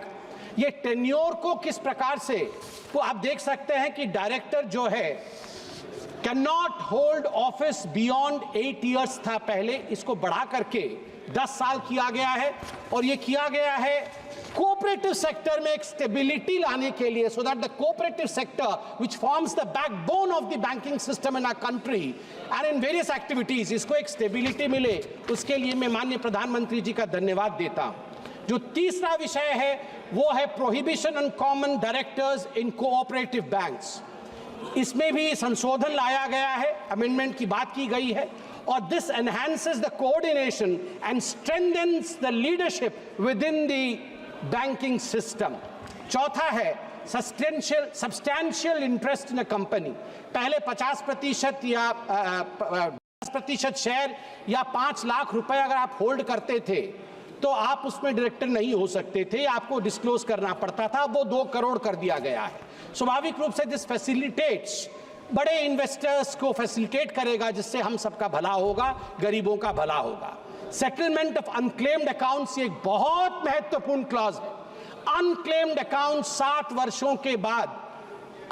ये टेन्योर को किस प्रकार से, तो आप देख सकते हैं कि डायरेक्टर जो है can not hold office beyond 8 years था पहले, इसको बढ़ा करके 10 साल किया गया है। और ये किया गया है कोऑपरेटिव सेक्टर में एक स्टेबिलिटी लाने के लिए, so that the cooperative sector which forms the backbone of the banking system in our country and in various activities, इसको एक स्टेबिलिटी मिले, उसके लिए मैं माननीय प्रधानमंत्री जी का धन्यवाद देता हूं। जो तीसरा विषय है वो है prohibition on common directors in cooperative banks. इसमें भी संशोधन लाया गया है, अमेंडमेंट की बात की गई है, और this enhances the coordination and strengthens the leadership within the banking system. चौथा है substantial interest in a company. पहले 50% या 10% शेयर या 5 लाख रुपए अगर आप होल्ड करते थे तो आप उसमें डायरेक्टर नहीं हो सकते थे, आपको डिस्क्लोज करना पड़ता था। वो 2 करोड़ कर दिया गया है। स्वाभाविक रूप से दिस फैसिलिटेट्स, बड़े इन्वेस्टर्स को फैसिलिटेट करेगा, जिससे हम सबका भला होगा, गरीबों का भला होगा। सेटलमेंट ऑफ अनक्लेम्ड अकाउंट्स एक बहुत महत्वपूर्ण क्लॉज है। अनक्लेम्ड अकाउंट 7 वर्षों के बाद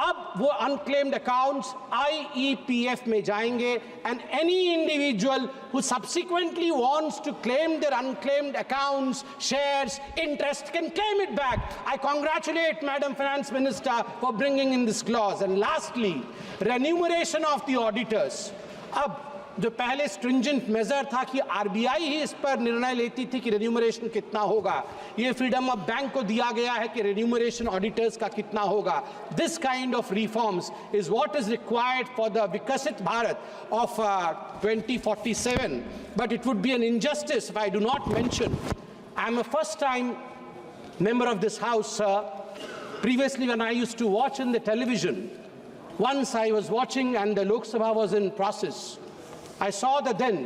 अब वो अनक्लेम्ड अकाउंट्स IEPF में जाएंगे, and any individual who subsequently wants to claim their unclaimed accounts, shares, interest can claim it back. I congratulate Madam Finance Minister for bringing in this clause. And lastly, remuneration of the auditors. अब जो पहले stringent major था कि RBI ही इस पर निर्णय लेती थी कि रेन्यूमरेशन कितना होगा, ये फ्रीडम ऑफ बैंक को दिया गया है कि रेन्यूमरेशन ऑडिटर्स का कितना होगा. This kind of reforms is what is required for the Viksit Bharat of 2047. But it would be an injustice if I do not mention I am a first time member of this house, sir. Previously, when I used to watch in the television, once I was watching and the Lok Sabha was in process, I saw the then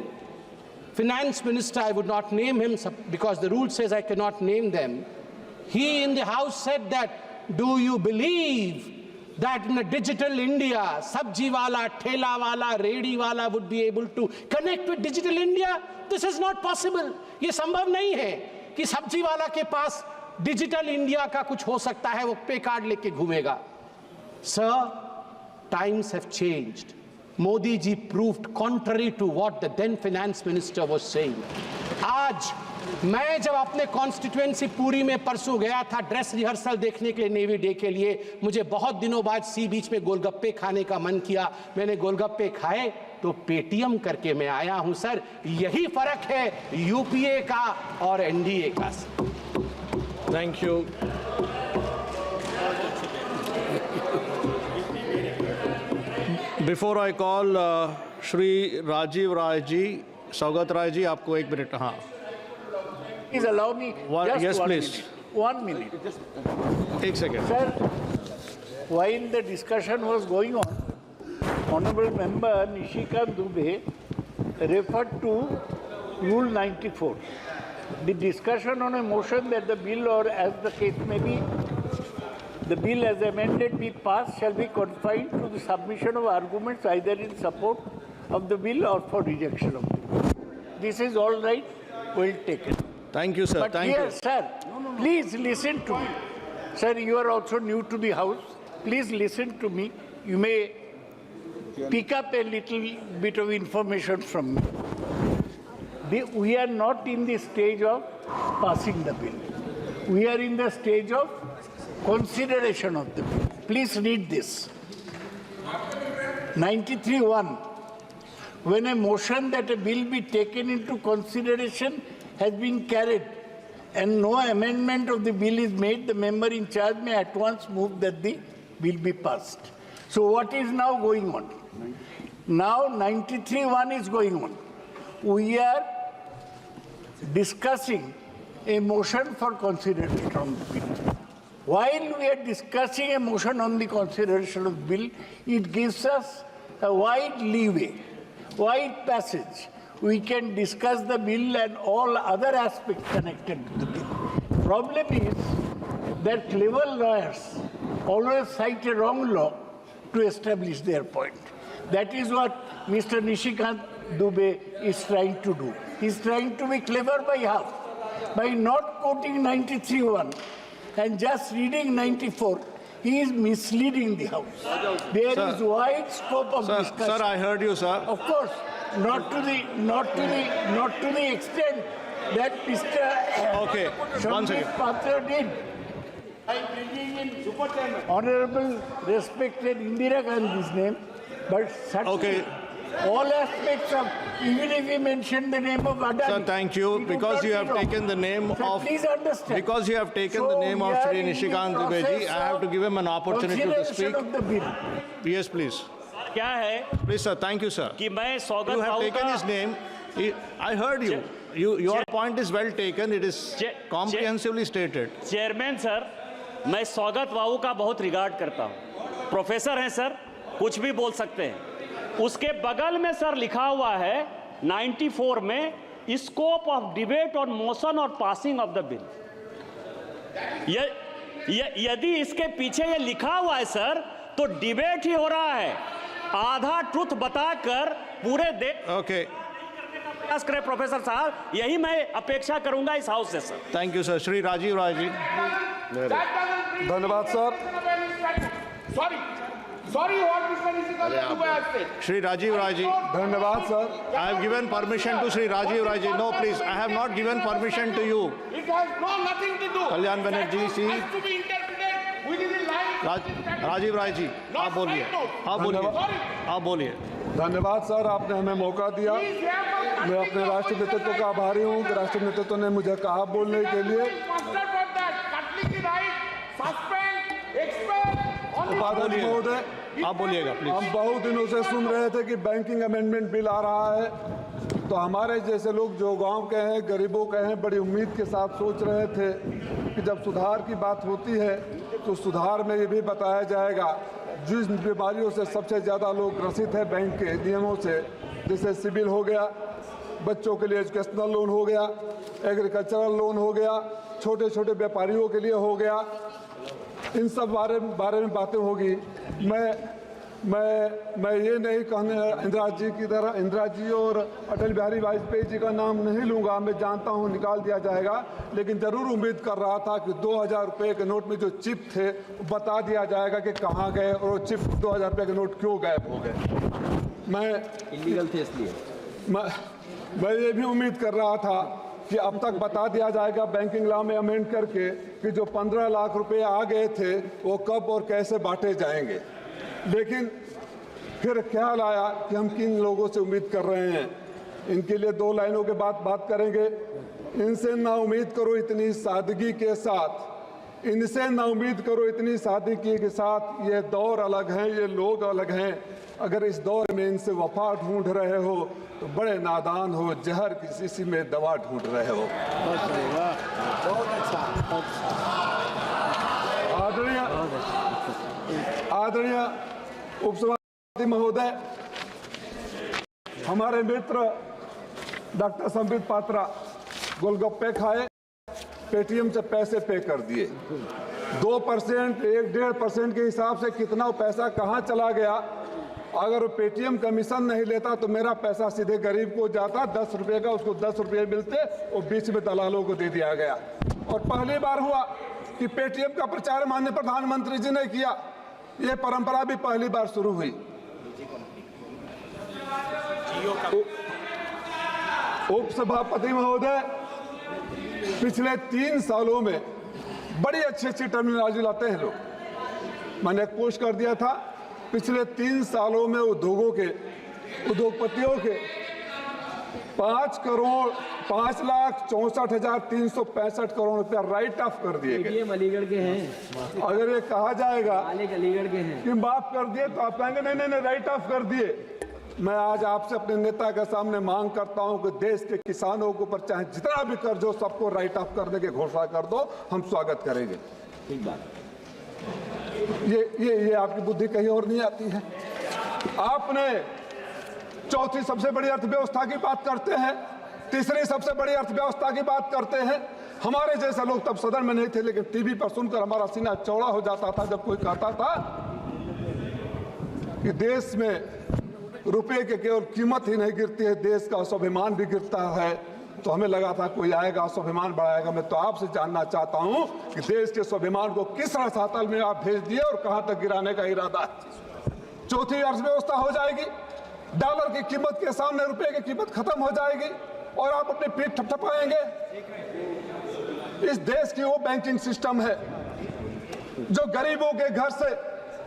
finance minister, I would not name him because the rule says I cannot name them. He in the house said that, do you believe that in a digital India, sabji wala, thela wala, redi wala would be able to connect with digital India? This is not possible. ये संभव नहीं है कि सब्जी वाला के पास digital India का कुछ हो सकता है, वो पे कार्ड लेके घूमेगा. Sir, times have changed. Modi ji proved contrary to what the then finance minister was saying. आज मैं जब अपने कॉन्स्टिट्यूएंसी पूरी में परसों गया था ड्रेस रिहर्सल देखने के लिए नेवी डे के लिए, मुझे बहुत दिनों बाद सी बीच में गोलगप्पे खाने का मन किया. मैंने गोलगप्पे खाए तो पेटीएम करके मैं आया हूं. सर, यही फर्क है यूपीए का और एनडीए का. Thank you. Before I call Shri Rajiv Rai ji, Saugat Rai ji, आपको 1 minute. हाँ. Please allow me. Yes, please. 1 minute. 1 second. Sir, while the discussion was going on, Honorable Member Nishikant Dubey referred to Rule 94. The discussion on a motion that the bill, or as the case may be, the bill as amended be passed shall be confined to the submission of arguments either in support of the bill or for rejection of the bill. This is all right, well taken. Thank you, sir. But Thank here, you. sir, please listen to me. Sir, you are also new to the House. Please listen to me. You may pick up a little bit of information from me. We are not in the stage of passing the bill. We are in the stage of consideration of the bill. Please read this. 93(1). When a motion that a bill be taken into consideration has been carried and no amendment of the bill is made, the member in charge may at once move that the bill be passed. So what is now going on? Now 93(1) is going on. We are discussing a motion for consideration on the bill. While we are discussing a motion on the consideration of the bill, it gives us a wide leeway, wide passage. We can discuss the bill and all other aspects connected to the bill. Problem is that clever lawyers always cite a wrong law to establish their point. That is what Mr. Nishikant Dubey is trying to do. He is trying to be clever by half. By not quoting 93(1) and just reading 94, he is misleading the House. There is wide scope of discussion. Sir, I heard you, sir. Of course, not to the extent that Mr. Okay, one second. Patra did. I bringing in Honorable, respected Indira Gandhi's name, but certainly all aspects of, even if we mention the name of Adani. Sir, thank you. Because you have taken the name of... Please understand. Because you have taken the name of Shri Nishikant Dubey ji, I have to give him an opportunity to speak. Of the bill. Yes, please. क्या है Please, sir. Thank you, sir. कि मैं स्वागत You have taken his name. I heard you. Your point is well taken. It is comprehensively stated. Chairman sir, मैं स्वागत बाबू का बहुत regard करता हूँ. प्रोफेसर हैं सर, कुछ भी बोल सकते हैं. उसके बगल में सर लिखा हुआ है 94 में scope of debate on motion और पासिंग ऑफ द बिल. यदि इसके पीछे ये लिखा हुआ है सर, तो डिबेट ही हो रहा है. आधा ट्रुथ बताकर पूरे देश करे प्रोफेसर साहब, यही मैं अपेक्षा करूंगा इस हाउस से sir. Thank you sir. Shri Rajiv Rai ji. धन्यवाद sir. Sorry, what Mr. Nishikant Dubey has said. Shri Rajiv Rai ji. धन्यवाद sir. I have given permission to Shri Rajiv Rai ji. No, please. I have not given permission to you. It has nothing to do. Kalyan Banerjee, see. Has to be interpreted within the line. Rajiv Rai ji, आप बोलिए. आप बोलिए. आप बोलिए. धन्यवाद sir, आपने हमें मौका दिया। मैं अपने राष्ट्रीय नेतृत्व का आभारी हूँ कि राष्ट्रीय नेतृत्व ने मुझे कहा बोलने के लिए। उपाध्यक्ष महोदय, आप बोलिएगा प्लीज। हम बहुत दिनों से सुन रहे थे कि बैंकिंग अमेंडमेंट बिल आ रहा है, तो हमारे जैसे लोग जो गांव के हैं, गरीबों के हैं, बड़ी उम्मीद के साथ सोच रहे थे कि जब सुधार की बात होती है तो सुधार में ये भी बताया जाएगा जिस बीमारियों से सबसे ज़्यादा लोग ग्रसित है बैंक के नियमों से, जैसे सिविल हो गया, बच्चों के लिए एजुकेशनल लोन हो गया, एग्रीकल्चरल लोन हो गया, छोटे छोटे व्यापारियों के लिए हो गया, इन सब बारे में बातें होगी। मैं ये नहीं कहने इंदिरा जी और अटल बिहारी वाजपेयी जी का नाम नहीं लूँगा, मैं जानता हूँ निकाल दिया जाएगा, लेकिन ज़रूर उम्मीद कर रहा था कि 2000 रुपये के नोट में जो चिप थे बता दिया जाएगा कि कहाँ गए और वो चिप 2000 रुपये के नोट क्यों गायब हो गए। मैं इलीगल थे इसलिए मैं ये भी उम्मीद कर रहा था कि अब तक बता दिया जाएगा बैंकिंग लॉ में अमेंड करके कि जो 15 लाख रुपए आ गए थे वो कब और कैसे बांटे जाएंगे। लेकिन फिर ख्याल आया कि हम किन लोगों से उम्मीद कर रहे हैं। इनके लिए 2 लाइनों के बाद बात करेंगे। इनसे ना उम्मीद करो इतनी सादगी के साथ, इनसे ना उम्मीद करो इतनी सादगी के साथ, ये दौर अलग हैं, ये लोग अलग हैं। अगर इस दौर में इनसे वफा ढूंढ रहे हो तो बड़े नादान हो, जहर की शीशी में दवा ढूंढ रहे हो। आदरणीय उपसभापति महोदय, हमारे मित्र डॉक्टर संबित पात्रा गोलगप्पे खाए, पेटीएम से पैसे पे कर दिए। 2%, 1-1.5% के हिसाब से कितना पैसा कहाँ चला गया। अगर पेटीएम कमीशन नहीं लेता तो मेरा पैसा सीधे गरीब को जाता, 10 रुपये का उसको 10 रुपये मिलते और बीच में दलालों को दे दिया गया। और पहली बार हुआ कि पेटीएम का प्रचार माननीय प्रधानमंत्री जी ने किया। ये परंपरा भी पहली बार शुरू हुई। उपसभापति महोदय, पिछले 3 सालों में बड़ी अच्छी टर्मिनोलॉजी लाते हैं लोग। मैंने एक पोस्ट कर दिया था, पिछले 3 सालों में उद्योगपतियों के 5,64,365 करोड़ रुपया राइट ऑफ कर दिए गए। अलीगढ़ के हैं। अगर ये कहा जाएगा अलीगढ़ के हैं कि माफ कर दिए तो आप कहेंगे नहीं राइट ऑफ कर दिए। मैं आज आपसे अपने नेता के सामने मांग करता हूं कि देश के किसानों के ऊपर चाहे जितना भी कर्ज हो सबको राइट ऑफ करने की घोषणा कर दो, हम स्वागत करेंगे। ठीक बात। ये आपकी बुद्धि कहीं और नहीं आती है। आपने चौथी सबसे बड़ी अर्थव्यवस्था की बात करते हैं, तीसरी सबसे बड़ी अर्थव्यवस्था की बात करते हैं। हमारे जैसे लोग तब सदन में नहीं थे, लेकिन टीवी पर सुनकर हमारा सीना चौड़ा हो जाता था जब कोई कहता था कि देश में रुपए के केवल कीमत ही नहीं गिरती है, देश का स्वाभिमान भी गिरता है। तो हमें लगा था कोई आएगा स्वाभिमान बढ़ाएगा। मैं तो आपसे जानना चाहता हूं कि देश के स्वाभिमान को किस रसातल में आप भेज दिए और कहां तक गिराने का इरादा है। चौथी अर्थव्यवस्था हो जाएगी, डॉलर की कीमत के सामने रुपए की कीमत खत्म हो जाएगी और आप अपनी पीठ थपथपाएंगे। इस देश की वो बैंकिंग सिस्टम है जो गरीबों के घर से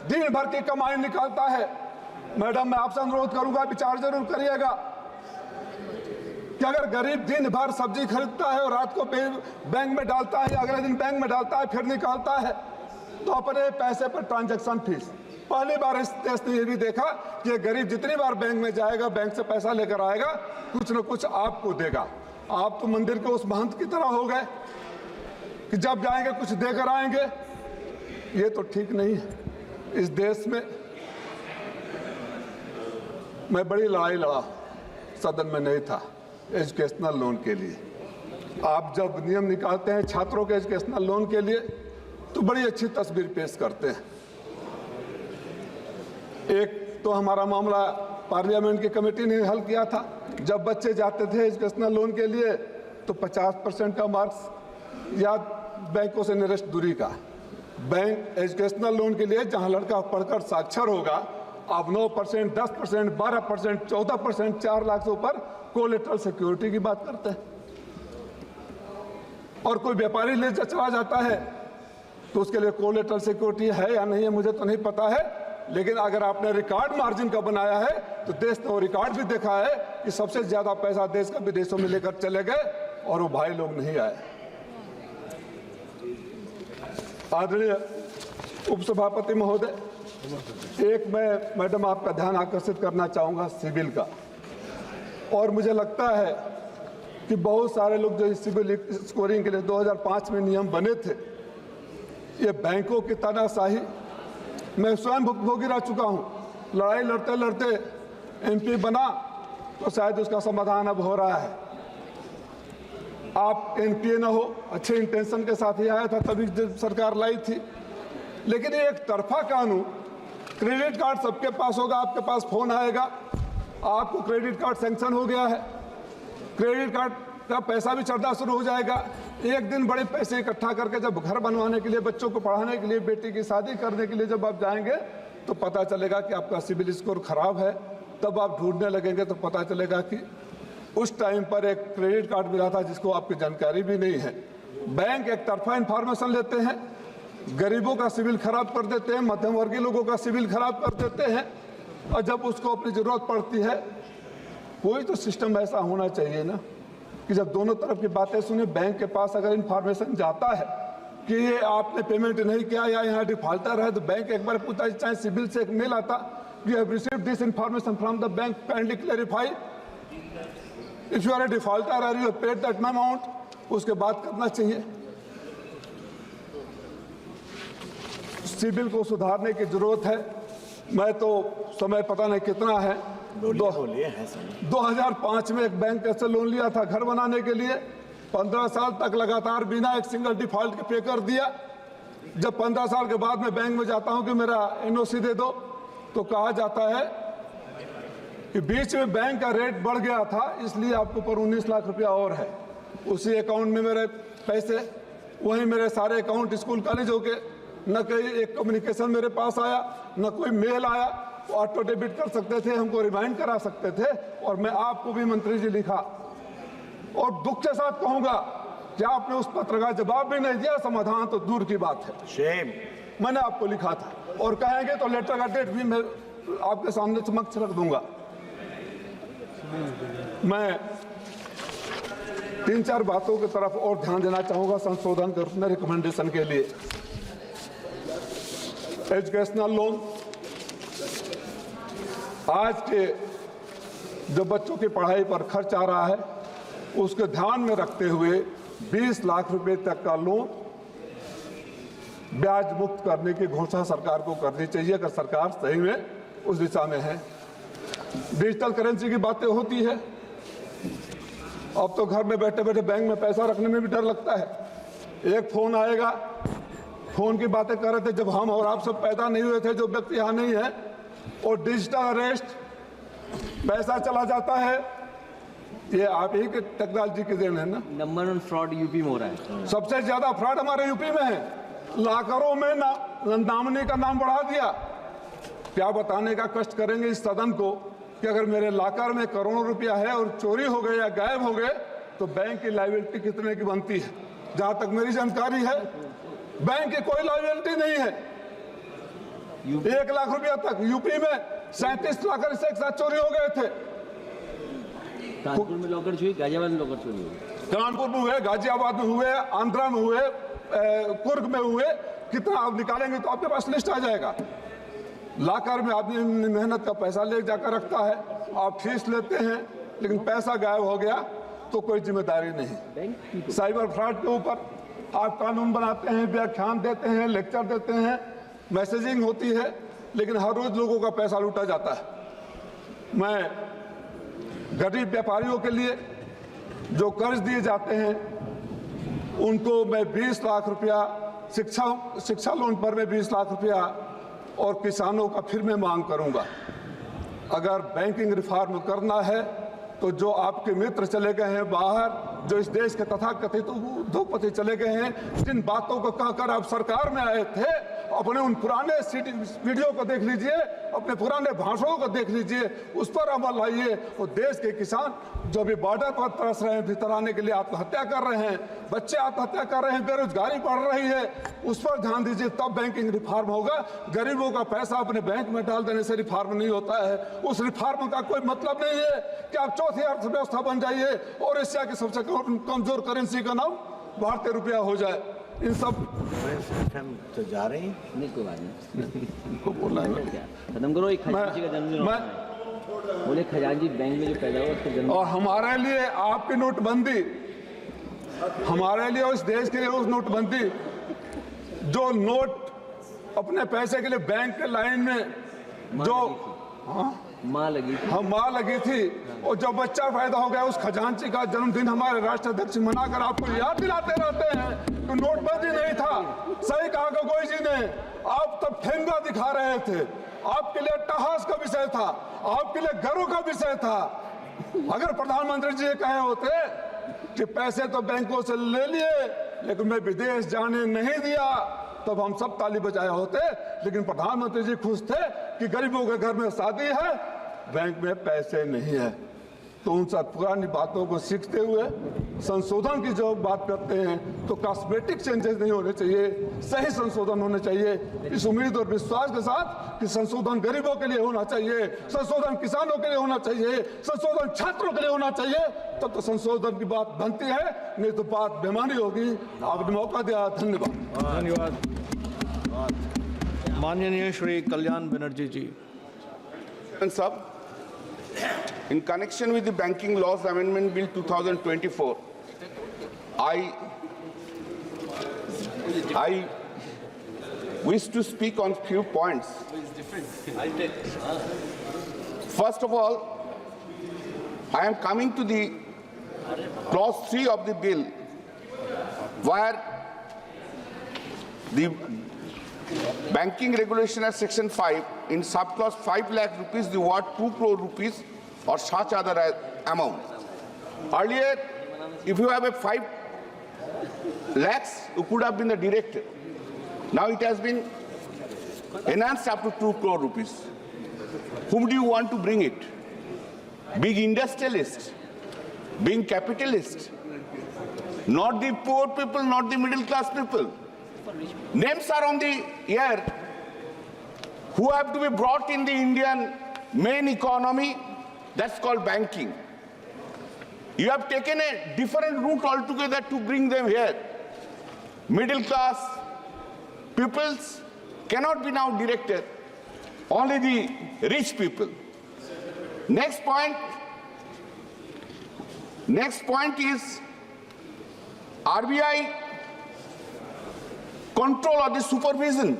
दिन भर की कमाई निकालता है। मैडम, मैं आपसे अनुरोध करूंगा, विचार जरूर करिएगा कि अगर गरीब दिन भर सब्जी खरीदता है और रात को बैंक में डालता है, अगले दिन बैंक में डालता है, फिर निकालता है, तो अपने पैसे पर ट्रांजैक्शन फीस। पहली बार इस देश ने यह भी देखा कि ये गरीब जितनी बार बैंक में जाएगा, बैंक से पैसा लेकर आएगा, कुछ न कुछ आपको देगा। आप तो मंदिर के उस महंत की तरह हो गए कि जब जाएंगे कुछ देकर आएंगे। ये तो ठीक नहीं है। इस देश में मैं बड़ी लड़ाई लड़ा, सदन में नहीं था, एजुकेशनल लोन के लिए। आप जब नियम निकालते हैं छात्रों के एजुकेशनल लोन के लिए तो बड़ी अच्छी तस्वीर पेश करते हैं। एक तो हमारा मामला पार्लियामेंट की कमेटी ने हल किया था। जब बच्चे जाते थे एजुकेशनल लोन के लिए तो 50% का मार्क्स या बैंकों से नियरेस्ट दूरी का। बैंक एजुकेशनल लोन के लिए जहां लड़का पढ़कर साक्षर होगा, आप 9%, 10%, 12%, 14%, 4 लाख से ऊपर कोलेटरल सिक्योरिटी की बात करते हैं। और कोई व्यापारी ले चला जाता है तो उसके लिए कोलेटरल सिक्योरिटी है या नहीं है मुझे तो नहीं पता है, लेकिन अगर आपने रिकॉर्ड मार्जिन का बनाया है तो देश ने वो रिकॉर्ड भी देखा है कि सबसे ज्यादा पैसा देश का विदेशों में लेकर चले गए और वो भाई लोग नहीं आए। आदरणीय उपसभापति महोदय, एक मैं मैडम आपका ध्यान आकर्षित करना चाहूंगा सिविल का। और मुझे लगता है कि बहुत सारे लोग जो सिविल स्कोरिंग के लिए 2005 में नियम बने थे, ये बैंकों की तानाशाही मैं स्वयं भुगतभोगी रह चुका हूं। लड़ाई लड़ते लड़ते एमपी बना तो शायद उसका समाधान अब हो रहा है। आप एनपीए ना हो, अच्छे इंटेंशन के साथ ही आया था, तभी सरकार लाई थी। लेकिन ये एक तरफा कानून, क्रेडिट कार्ड सबके पास होगा, आपके पास फोन आएगा, आपको क्रेडिट कार्ड सैंक्शन हो गया है, क्रेडिट कार्ड का पैसा भी चढ़ना शुरू हो जाएगा। एक दिन बड़े पैसे इकट्ठा करके जब घर बनवाने के लिए, बच्चों को पढ़ाने के लिए, बेटी की शादी करने के लिए जब आप जाएंगे तो पता चलेगा कि आपका सिविल स्कोर खराब है। तब आप ढूंढने लगेंगे तो पता चलेगा कि उस टाइम पर एक क्रेडिट कार्ड मिला था जिसको आपकी जानकारी भी नहीं है। बैंक एक तरफा इंफॉर्मेशन लेते हैं, गरीबों का सिविल खराब कर देते हैं, मध्यम वर्गीय लोगों का सिविल खराब कर देते हैं, और जब उसको अपनी जरूरत पड़ती है, कोई तो सिस्टम ऐसा होना चाहिए ना कि जब दोनों तरफ की बातें सुने, बैंक के पास अगर इंफॉर्मेशन जाता है कि ये आपने पेमेंट नहीं किया या यहाँ डिफॉल्टर है, तो बैंक एक बार पूछता है, चाहे सिविल से एक मेल आता, you have received this information from the bank, kindly clarify if you are a defaulter और यू पेड दैट अमाउंट, उसके बाद करना चाहिए। सिविल को सुधारने की जरूरत है। मैं तो समय पता नहीं कितना है, 2005 में एक बैंक से लोन लिया था घर बनाने के लिए, 15 साल तक लगातार बिना एक सिंगल डिफॉल्ट के पे कर दिया। जब 15 साल के बाद मैं बैंक में जाता हूं कि मेरा एनओसी दे दो, तो कहा जाता है कि बीच में बैंक का रेट बढ़ गया था, इसलिए आपके ऊपर 19 लाख रुपया और है। उसी अकाउंट में मेरे पैसे, वहीं मेरे सारे अकाउंट स्कूल कॉलेज हो गए, न कहीं एक कम्युनिकेशन मेरे पास आया, न कोई मेल आया। ऑटो डेबिट कर सकते थे, हमको रिमाइंड करा सकते थे, और मैं आपको भी मंत्री जी लिखा, और दुख के साथ कहूंगा कि आपने उस पत्र का जवाब भी नहीं दिया, समाधान तो दूर की बात है। शेम। मैंने आपको लिखा था, और कहेंगे तो लेटर का डेट भी मैं आपके सामने समक्ष रख दूंगा। मैं 3-4 बातों की तरफ और ध्यान देना चाहूंगा संशोधन करने रिकमेंडेशन के लिए। एजुकेशनल लोन, आज के जो बच्चों की पढ़ाई पर खर्च आ रहा है, उसके ध्यान में रखते हुए 20 लाख रुपए तक का लोन ब्याज मुक्त करने की घोषणा सरकार को करनी चाहिए, अगर सरकार सही में उस दिशा में है। डिजिटल करेंसी की बातें होती है, अब तो घर में बैठे बैठे बैंक में पैसा रखने में भी डर लगता है। एक फोन आएगा, फोन की बातें कर रहे थे जब हम और आप सब पैदा नहीं हुए थे, जो व्यक्ति यहाँ नहीं है, और डिजिटल अरेस्ट, पैसा चला जाता है। ये आप ही के टेक्नोलॉजी की देन है ना। नंबर 1 फ्रॉड यूपी में हो रहा है, सबसे ज्यादा फ्रॉड हमारे यूपी में है। लाखों में नॉमिनी का नाम बढ़ा दिया। क्या बताने का कष्ट करेंगे इस सदन को कि अगर मेरे लाकर में करोड़ों रुपया है और चोरी हो गए या गायब हो गए तो बैंक की लायबिलिटी कितने की बनती है। जहां तक मेरी जानकारी है, बैंक की कोई लायबिलिटी नहीं है। 1 लाख रुपया तक यूपी में 37 लाख से एक साथ चोरी हो गए थे। कानपुर में लॉकर चोरी, गाजियाबाद में लॉकर चोरी हुए, कानपुर में हुए, गाजियाबाद में हुए, आंध्रा में हुए, कुर्ग में हुए। कितना आप निकालेंगे तो आपके पास लिस्ट आ जाएगा। लाकर में आदमी मेहनत का पैसा ले जाकर रखता है, आप फीस लेते हैं, लेकिन पैसा गायब हो गया तो कोई जिम्मेदारी नहीं। साइबर फ्रॉड के ऊपर आप कानून बनाते हैं, व्याख्यान देते हैं, लेक्चर देते हैं, मैसेजिंग होती है, लेकिन हर रोज लोगों का पैसा लूटा जाता है। मैं गरीब व्यापारियों के लिए जो कर्ज दिए जाते हैं उनको मैं 20 लाख रुपया, शिक्षा लोन पर मैं 20 लाख रुपया, और किसानों का फिर मैं मांग करूंगा। अगर बैंकिंग रिफॉर्म करना है तो जो आपके मित्र चले गए हैं बाहर, जो इस देश के तथाकथित उद्योगपति चले गए हैं, जिन बातों को कहकर आप सरकार में आए थे, अपने उन पुराने वीडियो को देख लीजिए, अपने पुराने भाषणों को देख लीजिए, उस पर अमल लाइए। और देश के किसान जो भी बॉर्डर पर तरस रहे हैं, भीतर आने के लिए आत्महत्या कर रहे हैं, बच्चे आत्महत्या कर रहे हैं, बेरोजगारी बढ़ रही है, उस पर ध्यान दीजिए, तब बैंकिंग रिफॉर्म होगा। गरीबों का पैसा अपने बैंक में डाल देने से रिफॉर्म नहीं होता है। उस रिफॉर्म का कोई मतलब नहीं है कि आप चौथी अर्थव्यवस्था बन जाइए और एशिया की सबसे कमजोर करेंसी का नाम भारतीय रुपया हो जाए। इन सब तो जा रहे हैं, नहीं कोई बात नहीं, को बोला है खत्म करो। एक खजांची का जन्मदिन बोले, खजांची बैंक में जो पैदा हुआ उसका जन्म। और हमारे लिए आपकी नोटबंदी, हमारे लिए उस देश के लिए उस नोटबंदी, जो नोट अपने पैसे के लिए बैंक के लाइन में जो माँ लगी थी, हम माँ लगी थी, और जब बच्चा पैदा हो गया उस खजांची का जन्मदिन हमारे राष्ट्राध्यक्ष मनाकर आपको याद दिलाते रहते हैं तो नोटबंदी नहीं था। सही कहा गोगोई जी ने, आप तब ठेंगा दिखा रहे थे, आपके लिए अट्टहास का विषय था, आपके लिए गर्व का विषय था। अगर प्रधानमंत्री जी कहे होते कि पैसे तो बैंकों से ले लिए लेकिन मैं विदेश जाने नहीं दिया, तब हम सब ताली बजाए होते। लेकिन प्रधानमंत्री जी खुश थे कि गरीबों के घर में शादी है, बैंक में पैसे नहीं है। तो उन सब पुरानी बातों को सीखते हुए संशोधन की जब बात करते हैं तो कॉस्मेटिक चेंजेस नहीं होने चाहिए, सही संशोधन होने चाहिए। इस उम्मीद और विश्वास के साथ कि संशोधन गरीबों के लिए होना चाहिए, संशोधन किसानों के लिए होना चाहिए, संशोधन छात्रों के लिए होना चाहिए, तब तो संशोधन की बात बनती है, नहीं तो बात बेमानी होगी। आपने मौका दिया, धन्यवाद। धन्यवाद। माननीय श्री कल्याण बनर्जी जी। सब in connection with the Banking Laws Amendment Bill 2024, I wish to speak on few points. First of all, I am coming to the clause 3 of the bill, where the Banking Regulation at Section 5, in subclause 5 lakh rupees, the word 2 crore rupees or such other amount. Earlier, if you have a 5 lakhs, you could have been the director. Now it has been enhanced up to 2 crore rupees. Whom do you want to bring it? Big industrialists, being capitalists, not the poor people, not the middle class people. Names are on the air who have to be brought in the Indian main economy, that's called banking. You have taken a different route altogether to bring them here. Middle class peoples cannot be now directed, only the rich people. Next point is RBI control or the supervision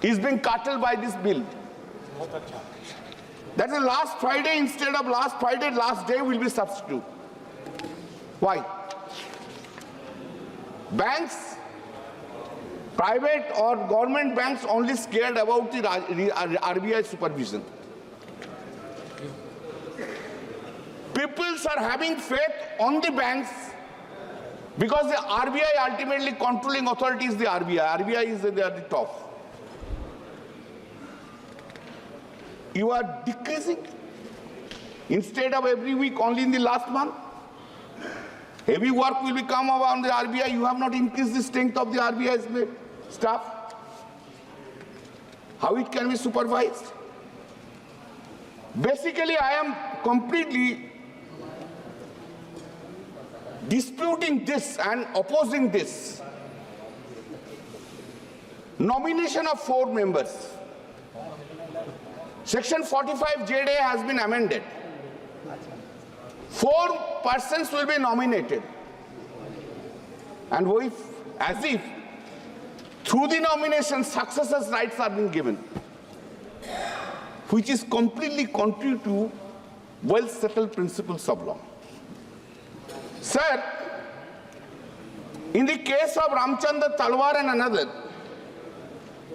is being curtailed by this bill. That is last Friday, instead of last Friday, last day will be substitute. Why? Banks, private or government banks only scared about the RBI supervision. Peoples are having faith on the banks because the RBI ultimately controlling authority is the RBI. RBI is at the top. You are decreasing. Instead of every week, only in the last month. Heavy work will become around the RBI. You have not increased the strength of the RBI's staff. How it can be supervised? Basically, I am completely disputing this and opposing this. Nomination of 4 members. Section 45JA has been amended. 4 persons will be nominated. And as if through the nomination successors' rights are being given, which is completely contrary to well-settled principles of law. Sir, in the case of Ramchandra Talwar and another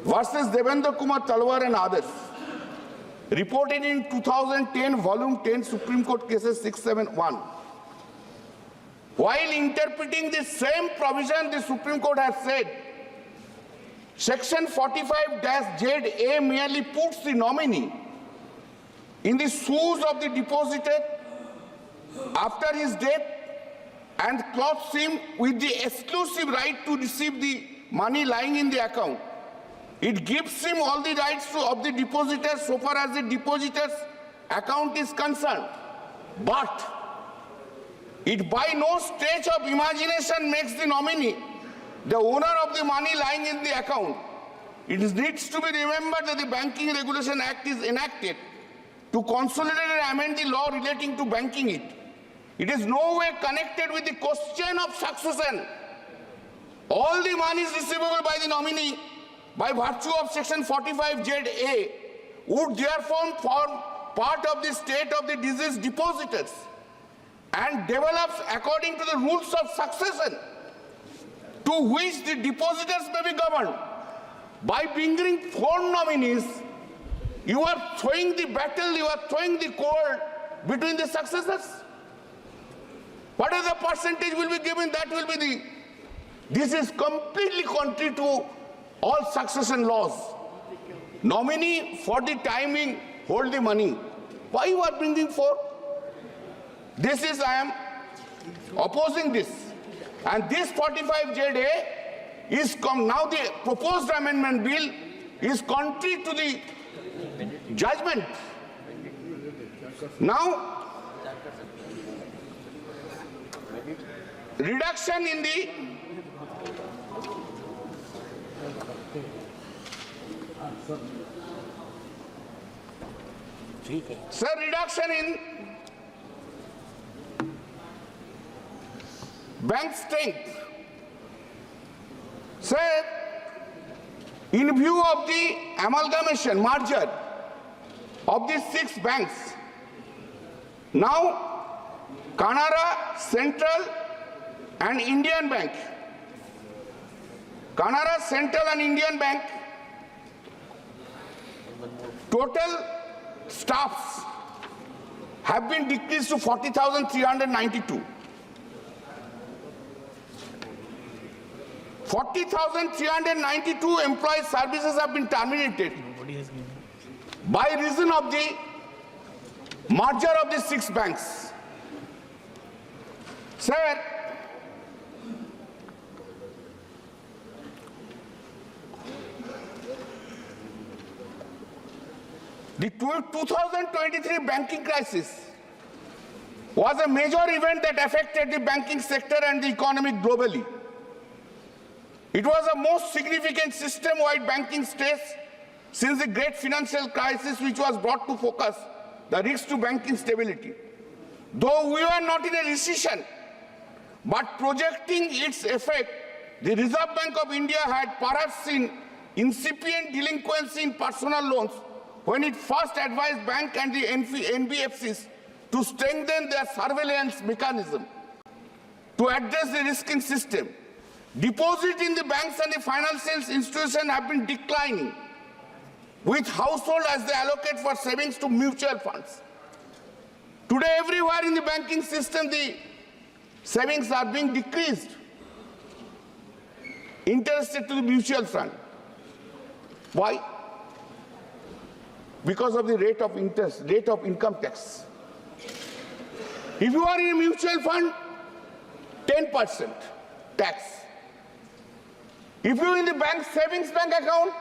versus Devendra Kumar Talwar and others, reported in 2010, volume 10, Supreme Court cases 671. While interpreting the same provision, the Supreme Court has said Section 45-ZA merely puts the nominee in the shoes of the depositor after his death and clothes him with the exclusive right to receive the money lying in the account. It gives him all the rights of the depositor so far as the depositor's account is concerned. But it by no stretch of imagination makes the nominee the owner of the money lying in the account. It needs to be remembered that the Banking Regulation Act is enacted to consolidate and amend the law relating to banking it. It is no way connected with the question of succession. All the money is receivable by the nominee by virtue of Section 45ZA would therefore form part of the state of the deceased depositors and develops according to the rules of succession to which the depositors may be governed. By bringing 4 nominees, you are throwing the battle, you are throwing the cord between the successors. Whatever the percentage will be given, that will be the... This is completely contrary to all succession laws. Nominee for the timing, hold the money. Why you are bringing 4? This is, I am opposing this. And this 45ZA is now the proposed amendment bill is contrary to the judgment. Now, reduction in the reduction in bank strength. Sir, in view of the amalgamation, merger of these 6 banks, now Canara, Central and Indian Bank, Canara, Central and Indian Bank, total staffs have been decreased to 40,392. 40,392 employee services have been terminated by reason of the merger of the 6 banks. Sir, the 2023 banking crisis was a major event that affected the banking sector and the economy globally. It was the most significant system-wide banking stress since the great financial crisis, which was brought to focus the risks to banking stability. Though we were not in a recession, but projecting its effect, the Reserve Bank of India had perhaps seen incipient delinquency in personal loans when it first advised banks and the NBFCs to strengthen their surveillance mechanism to address the risking system. Deposits in the banks and the financial institutions have been declining, with households as they allocate for savings to mutual funds. Today, everywhere in the banking system, the savings are being decreased, interested to the mutual fund. Why? Because of the rate of interest, rate of income tax. If you are in a mutual fund, 10% tax. If you are in the bank savings bank account,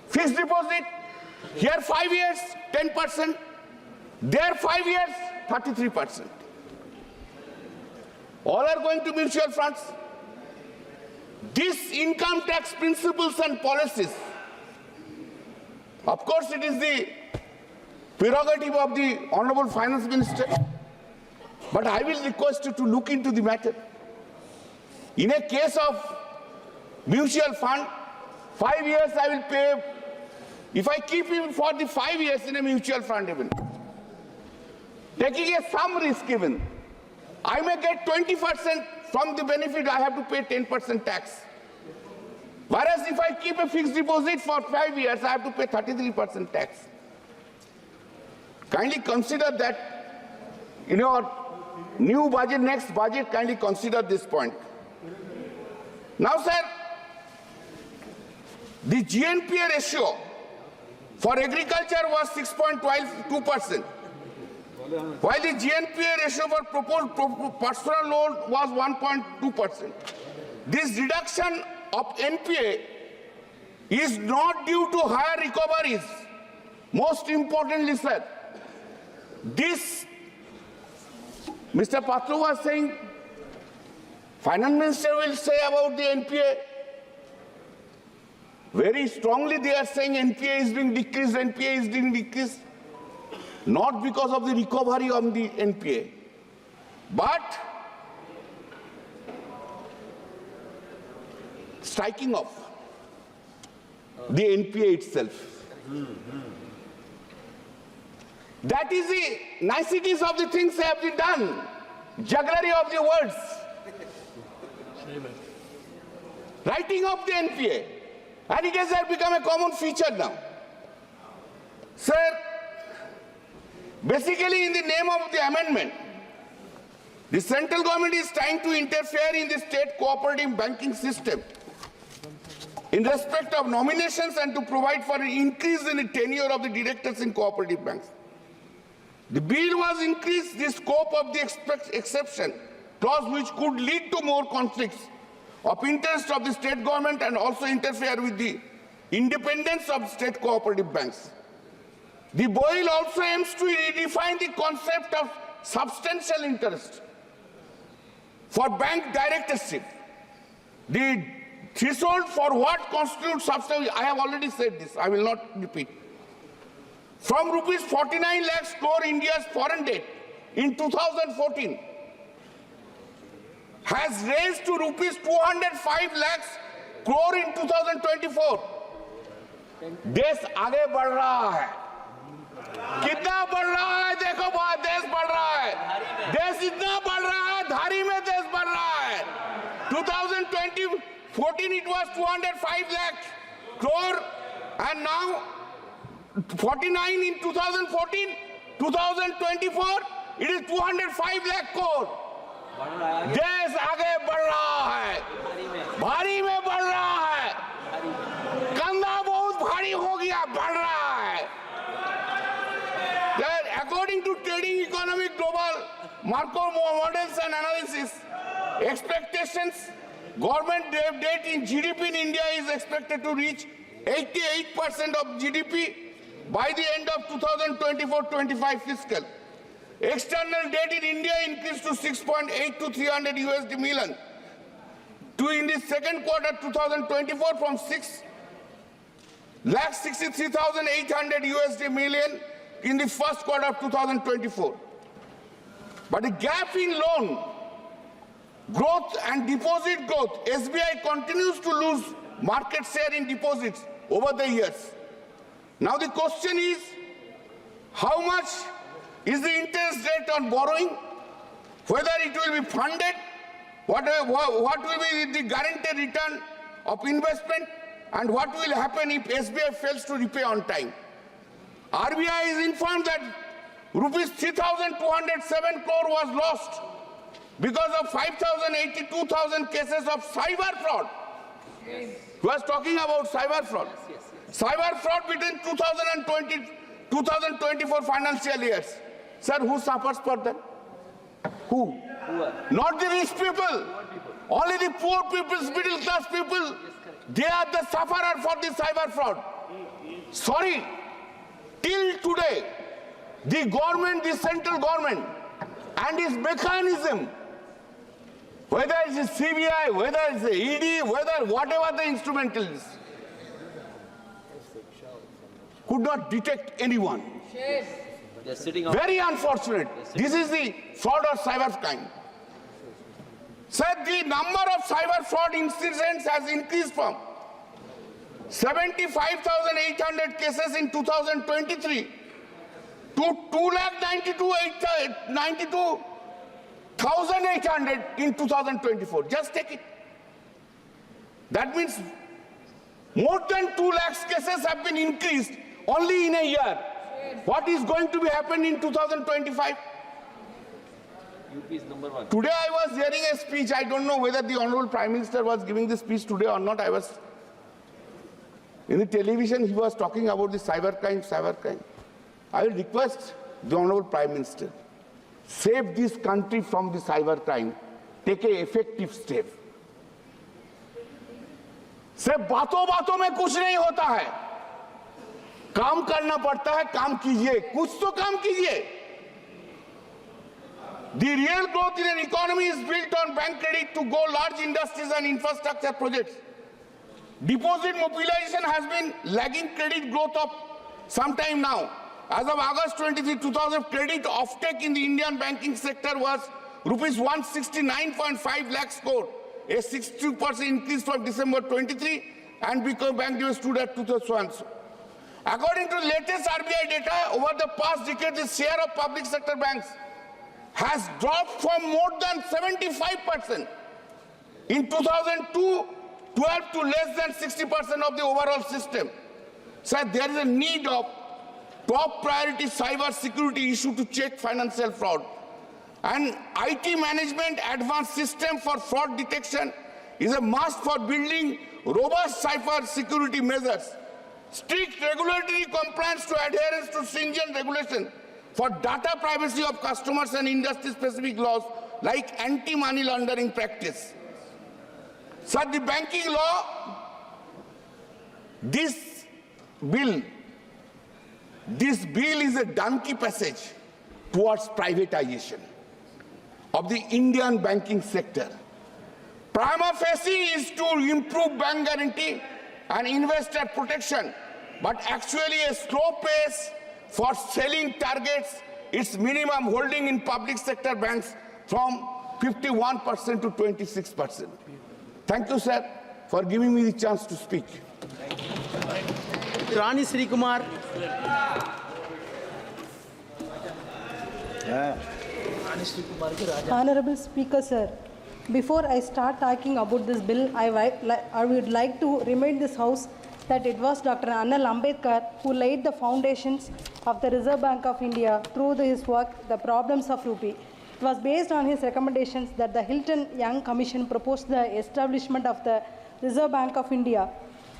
fixed deposit, here 5 years, 10%, there 5 years, 33%. All are going to mutual funds. These income tax principles and policies, of course it is the prerogative of the Honorable Finance Minister, but I will request you to look into the matter. In a case of mutual fund, 5 years I will pay, if I keep him for the 5 years in a mutual fund even, taking some risk even, I may get 20% from the benefit, I have to pay 10% tax. Whereas if I keep a fixed deposit for 5 years, I have to pay 33% tax. Kindly consider that in your new budget, next budget, kindly consider this point. Now, sir, The GNPA ratio for agriculture was 6.12%, while the GNPA ratio for proposed personal loan was 1.2%. This reduction of NPA is not due to higher recoveries. Most importantly, sir, this, Mr. Patru was saying, Finance Minister will say about the NPA. Very strongly they are saying NPA is being decreased, NPA is being decreased. Not because of the recovery of the NPA, but striking off the NPA itself. That is the niceties of the things that have been done. Jugglery of the words. Writing up the NPA. And it has become a common feature now. Sir, basically in the name of the amendment, the central government is trying to interfere in the state cooperative banking system in respect of nominations and to provide for an increase in the tenure of the directors in cooperative banks. The bill was increased the scope of the exception clause, which could lead to more conflicts of interest of the state government and also interfere with the independence of state cooperative banks. The bill also aims to redefine the concept of substantial interest for bank directorship. The threshold for what constitutes substantial, I have already said this, I will not repeat. From rupees 49 lakhs crore India's foreign debt in 2014 has raised to rupees 205 lakhs crore in 2024. देश आगे बढ़ रहा है. कितना बढ़ रहा है? देखो बहुत देश बढ़ रहा है. देश इतना बढ़ रहा है, धारी में देश बढ़ रहा है. 2014 it was 205 lakh crore and now 49 in 2014, 2024 it is 205 lakh crore. देश आगे बढ़ रहा है, भारी में बढ़ रहा है, कंधा बहुत भारी हो गया, बढ़ रहा है. According to Trading Economic Global Markov models and analysis, expectations, government debt in GDP in India is expected to reach 88% of GDP by the end of 2024-25 fiscal. External debt in India increased to 6.8 to 300 USD million in the second quarter 2024 from 6,63,800 USD million in the first quarter of 2024. But the gap in loan growth and deposit growth, SBI continues to lose market share in deposits over the years. Now the question is, how much is the interest rate on borrowing? Whether it will be funded, what will be the guaranteed return of investment, and what will happen if SBI fails to repay on time? RBI is informed that rupees 3,207 crore was lost because of 5,082,000 cases of cyber fraud. Yes. He was talking about cyber fraud. Yes. Cyber fraud between 2020 2024 financial years. Sir, who suffers for that? Who? Not the rich people. Only the poor people, middle class people. They are the sufferer for the cyber fraud. Sorry. Till today, the government, the central government, and its mechanism, whether it's CBI, whether it's the ED, whether whatever the instrumental is, could not detect anyone. Very unfortunate. This is the fraud of cyber crime. Sir, the number of cyber fraud incidents has increased from 75,800 cases in 2023 to 2,92,800 in 2024. Just take it. That means more than 2 lakhs cases have been increased only in a year. What is going to be happening in 2025? UP is number 1. Today I was hearing a speech. I don't know whether the Honorable Prime Minister was giving this speech today or not. I was In the television, he was talking about the cybercrime. I will request the Honorable Prime Minister, save this country from the cybercrime, take an effective step. सिर्फ बातों में कुछ नहीं होता है, काम करना पड़ता है, काम कीजिए, कुछ तो काम कीजिए. The real growth in an economy is built on bank credit to go large industries and infrastructure projects. Deposit mobilization has been lagging credit growth of some time now. As of August 23, 2000, credit offtake in the Indian banking sector was rupees 169.5 lakhs crore, a 62% increase from December 23, and because bank due stood at 2001. According to the latest RBI data, over the past decade, the share of public sector banks has dropped from more than 75% in 2012 to less than 60% of the overall system. So there is a need of top priority cyber security issue to check financial fraud. And IT management advanced system for fraud detection is a must for building robust cyber security measures. Strict regulatory compliance to adherence to stringent regulation for data privacy of customers and industry-specific laws like anti-money laundering practice. So the banking law, this bill is a donkey passage towards privatization of the Indian banking sector. Prima facie is to improve bank guarantee and investor protection, but actually a slow pace for selling targets its minimum holding in public sector banks from 51% to 26%. Thank you, sir, for giving me the chance to speak. Rani Sri Kumar. Honorable Speaker, sir, before I start talking about this bill, I would like to remind this House that it was Dr. Annal Ambedkar who laid the foundations of the Reserve Bank of India through his work, The Problems of Rupee. It was based on his recommendations that the Hilton Young Commission proposed the establishment of the Reserve Bank of India.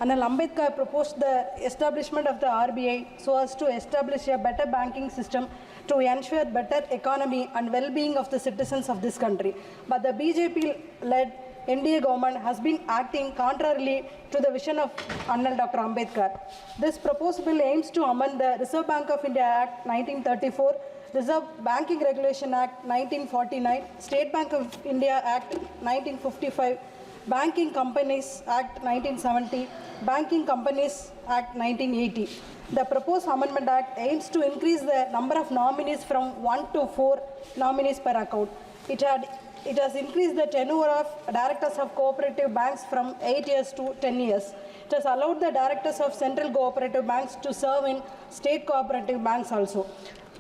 Annal Ambedkar proposed the establishment of the RBI so as to establish a better banking system to ensure better economy and well-being of the citizens of this country. But the BJP-led NDA government has been acting contrarily to the vision of Annal Dr. Ambedkar. This proposed bill aims to amend the Reserve Bank of India Act 1934, Reserve Banking Regulation Act 1949, State Bank of India Act 1955, Banking Companies Act 1970, Banking Companies Act 1980. The proposed amendment act aims to increase the number of nominees from 1 to 4 nominees per account. It has increased the tenure of directors of cooperative banks from 8 years to 10 years. It has allowed the directors of central cooperative banks to serve in state cooperative banks also.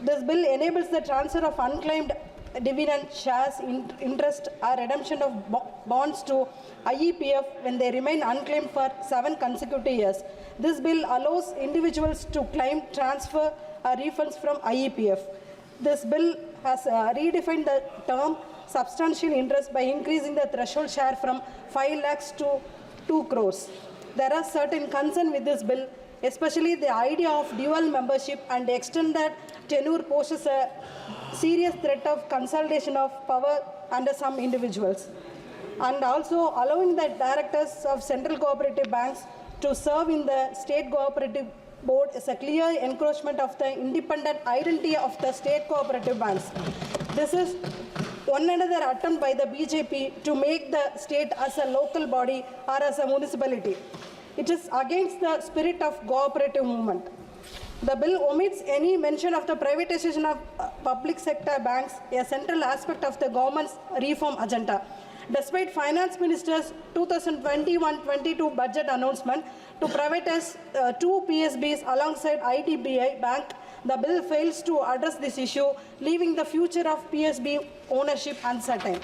This bill enables the transfer of unclaimed dividend shares, interest or redemption of bonds to IEPF when they remain unclaimed for 7 consecutive years. This bill allows individuals to claim transfer or refunds from IEPF. This bill has redefined the term substantial interest by increasing the threshold share from 5 lakhs to 2 crores. There are certain concerns with this bill, especially the idea of dual membership and the extent that tenure poses a serious threat of consolidation of power under some individuals, and also allowing the directors of central cooperative banks to serve in the state cooperative board is a clear encroachment of the independent identity of the state cooperative banks. This is one another attempt by the BJP to make the state as a local body or as a municipality. It is against the spirit of cooperative movement. The bill omits any mention of the privatization of public sector banks, a central aspect of the government's reform agenda. Despite Finance Minister's 2021-22 budget announcement to privatize 2 PSBs alongside IDBI Bank, the bill fails to address this issue, leaving the future of PSB ownership uncertain.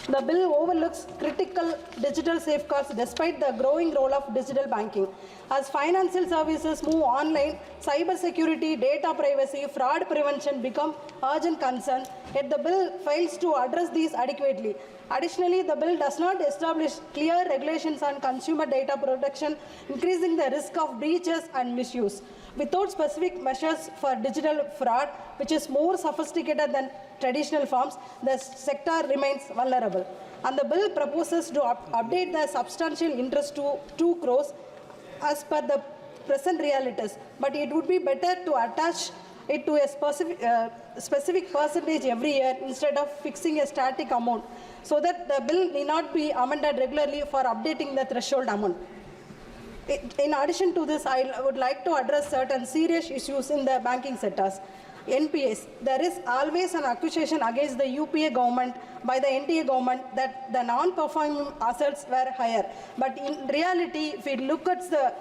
The bill overlooks critical digital safeguards despite the growing role of digital banking. As financial services move online, cybersecurity, data privacy, fraud prevention become urgent concerns, yet the bill fails to address these adequately. Additionally, the bill does not establish clear regulations on consumer data protection, increasing the risk of breaches and misuse. Without specific measures for digital fraud, which is more sophisticated than traditional forms, the sector remains vulnerable. And the bill proposes to update the substantial interest to 2 crores as per the present realities, but it would be better to attach it to a specific percentage every year instead of fixing a static amount, so that the bill need not be amended regularly for updating the threshold amount. In addition to this, I would like to address certain serious issues in the banking sectors. NPAs. There is always an accusation against the UPA government by the NDA government that the non-performing assets were higher. But in reality, if we look at the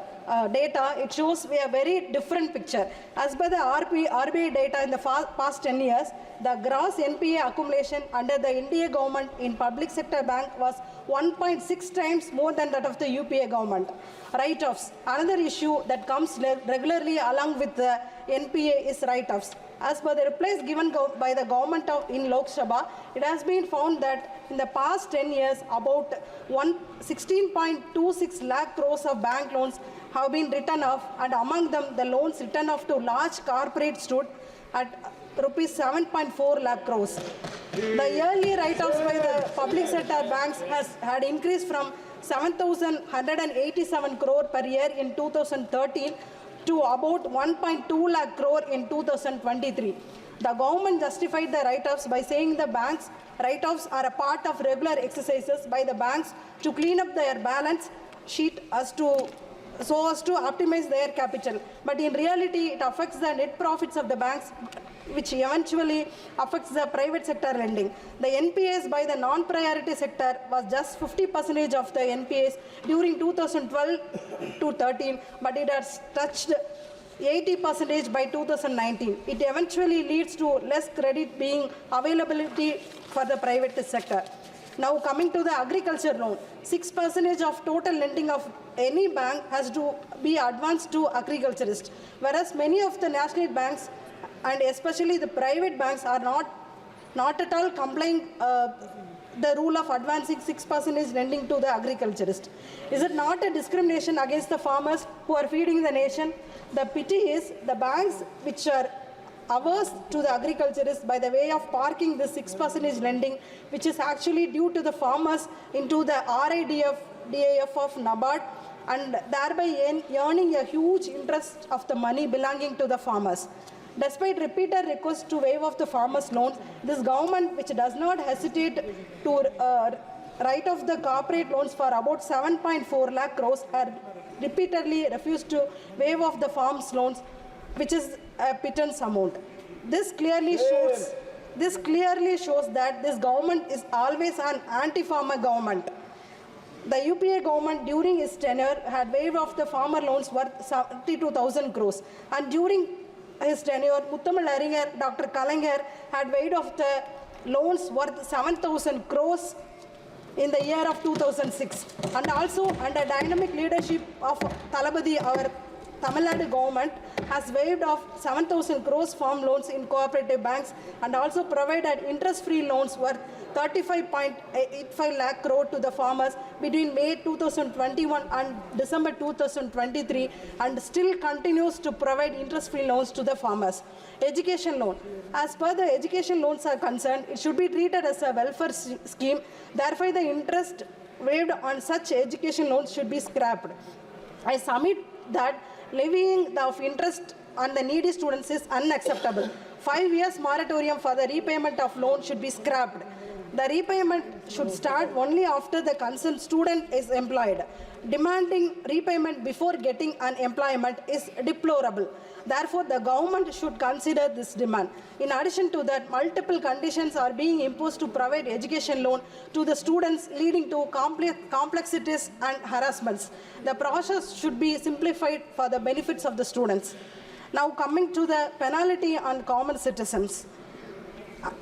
data, it shows a very different picture. As per the RBI data in the past 10 years, the gross NPA accumulation under the NDA government in public sector bank was 1.6 times more than that of the UPA government. Write-offs. Another issue that comes regularly along with the NPA is write-offs. As per the replies given by the government in Lok Sabha, it has been found that in the past 10 years, about 16.26 lakh crores of bank loans have been written off, and among them, the loans written off to large corporates stood at rupees 7.4 lakh crores. The yearly write-offs by the public sector banks had increased from 7,187 crore per year in 2013 to about 1.2 lakh crore in 2023. The government justified the write-offs by saying the banks' write-offs are a part of regular exercises by the banks to clean up their balance sheet so as to optimize their capital. But in reality, it affects the net profits of the banks, which eventually affects the private sector lending. The NPAs by the non-priority sector was just 50% of the NPAs during 2012 to 13, but it has touched 80% by 2019. It eventually leads to less credit being availability for the private sector. Now coming to the agriculture loan, 6% of total lending of any bank has to be advanced to agriculturists, whereas many of the national banks and especially the private banks are not at all complying the rule of advancing 6% lending to the agriculturist. Is it not a discrimination against the farmers who are feeding the nation? The pity is the banks which are averse to the agriculturists by the way of parking the 6% lending, which is actually due to the farmers into the DAF of NABARD, and thereby earning a huge interest of the money belonging to the farmers. Despite repeated requests to waive off the farmers' loans, this government, which does not hesitate to write off the corporate loans for about 7.4 lakh crores, had repeatedly refused to waive off the farmers' loans, which is a pittance amount. This clearly shows that this government is always an anti-farmer government. The UPA government during its tenure had waived off the farmer loans worth 72,000 crores, and during his tenure, Muthamal Aringer, Dr. Kalaignar had waived off the loans worth 7,000 crores in the year of 2006. And also under dynamic leadership of Thalapathy, our Tamil Nadu government has waived off 7,000 crores farm loans in cooperative banks and also provided interest-free loans worth 35.85 lakh crore to the farmers between May 2021 and December 2023, and still continues to provide interest-free loans to the farmers. Education loan. As per the education loans are concerned, it should be treated as a welfare scheme. Therefore, the interest waived on such education loans should be scrapped. I submit that levying of interest on the needy students is unacceptable. 5 years moratorium for the repayment of loan should be scrapped. The repayment should start only after the concerned student is employed. Demanding repayment before getting an employment is deplorable. Therefore, the government should consider this demand. In addition to that, multiple conditions are being imposed to provide education loan to the students, leading to complexities and harassments. The process should be simplified for the benefits of the students. Now coming to the penalty on common citizens.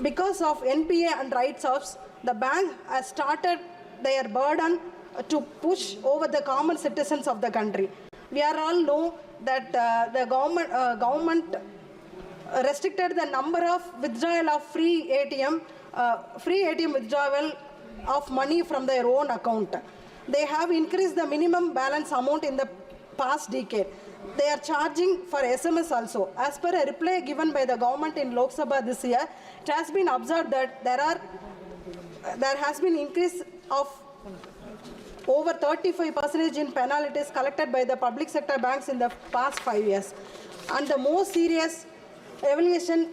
Because of NPA and write-offs, the bank has started their burden to push over the common citizens of the country. We all know that the government restricted the number of withdrawal of free ATM withdrawal of money from their own account. They have increased the minimum balance amount in the past decade. They are charging for SMS also. As per a reply given by the government in Lok Sabha this year, it has been observed that there has been increase of over 35% in penalties collected by the public sector banks in the past 5 years. And the most serious evaluation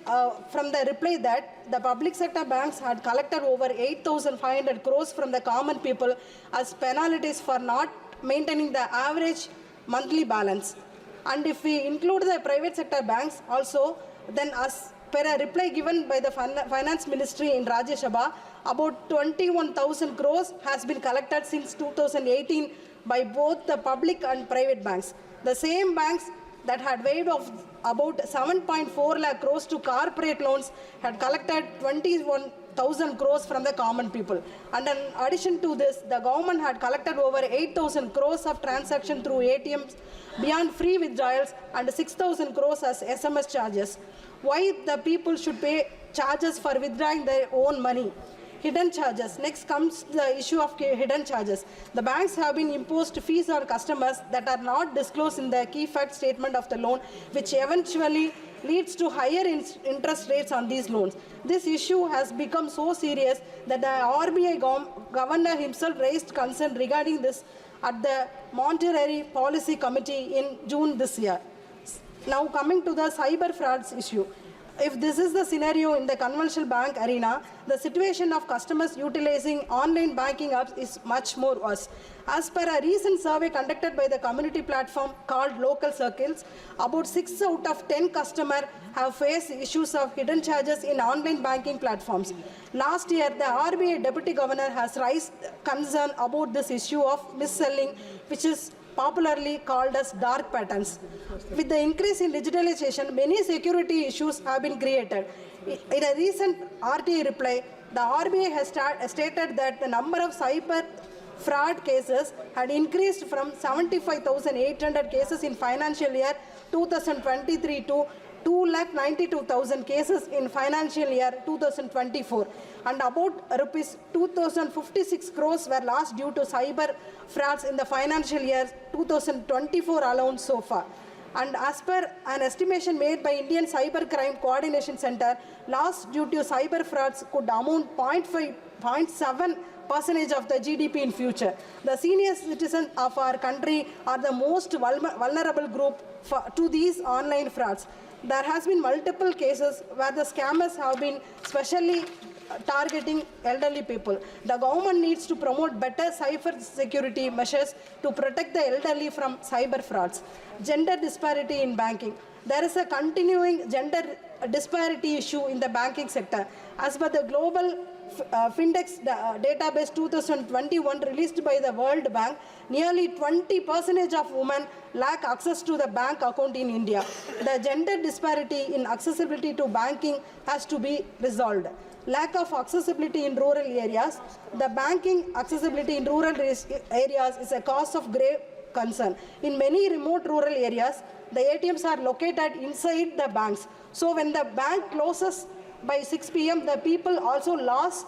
from the reply that the public sector banks had collected over 8,500 crores from the common people as penalties for not maintaining the average monthly balance. And if we include the private sector banks also, then as per a reply given by the Finance Ministry in Rajya Sabha, about 21,000 crores has been collected since 2018 by both the public and private banks. The same banks that had waived off about 7.4 lakh crores to corporate loans had collected 21,000 crores from the common people. And in addition to this, the government had collected over 8,000 crores of transaction through ATMs beyond free withdrawals and 6,000 crores as SMS charges. Why the people should pay charges for withdrawing their own money? Hidden charges. Next comes the issue of hidden charges. The banks have been imposed fees on customers that are not disclosed in the key fact statement of the loan, which eventually leads to higher interest rates on these loans. This issue has become so serious that the RBI governor himself raised concern regarding this at the Monetary Policy Committee in June this year. Now coming to the cyber frauds issue. If this is the scenario in the conventional bank arena, the situation of customers utilizing online banking apps is much more worse. As per a recent survey conducted by the community platform called Local Circles, about 6 out of 10 customers have faced issues of hidden charges in online banking platforms. Last year, the RBI Deputy Governor has raised concern about this issue of mis-selling, which is popularly called as dark patterns. With the increase in digitalization, many security issues have been created. In a recent RTA reply, the RBI has stated that the number of cyber fraud cases had increased from 75,800 cases in financial year 2023 to 292,000 cases in financial year 2024, and about rupees 2,056 crores were lost due to cyber frauds in the financial year 2024 alone so far. And as per an estimation made by Indian Cybercrime Coordination Center, loss due to cyber frauds could amount 0.7% of the GDP in future. The senior citizens of our country are the most vulnerable group to these online frauds. There has been multiple cases where the scammers have been specially targeting elderly people. The government needs to promote better cyber security measures to protect the elderly from cyber frauds. Gender disparity in banking. There is a continuing gender disparity issue in the banking sector. As per the global Findex database 2021 released by the World Bank, nearly 20% of women lack access to the bank account in India. The gender disparity in accessibility to banking has to be resolved. Lack of accessibility in rural areas. The banking accessibility in rural areas is a cause of grave concern. In many remote rural areas, the ATMs are located inside the banks. So when the bank closes by 6 p.m., the people also lost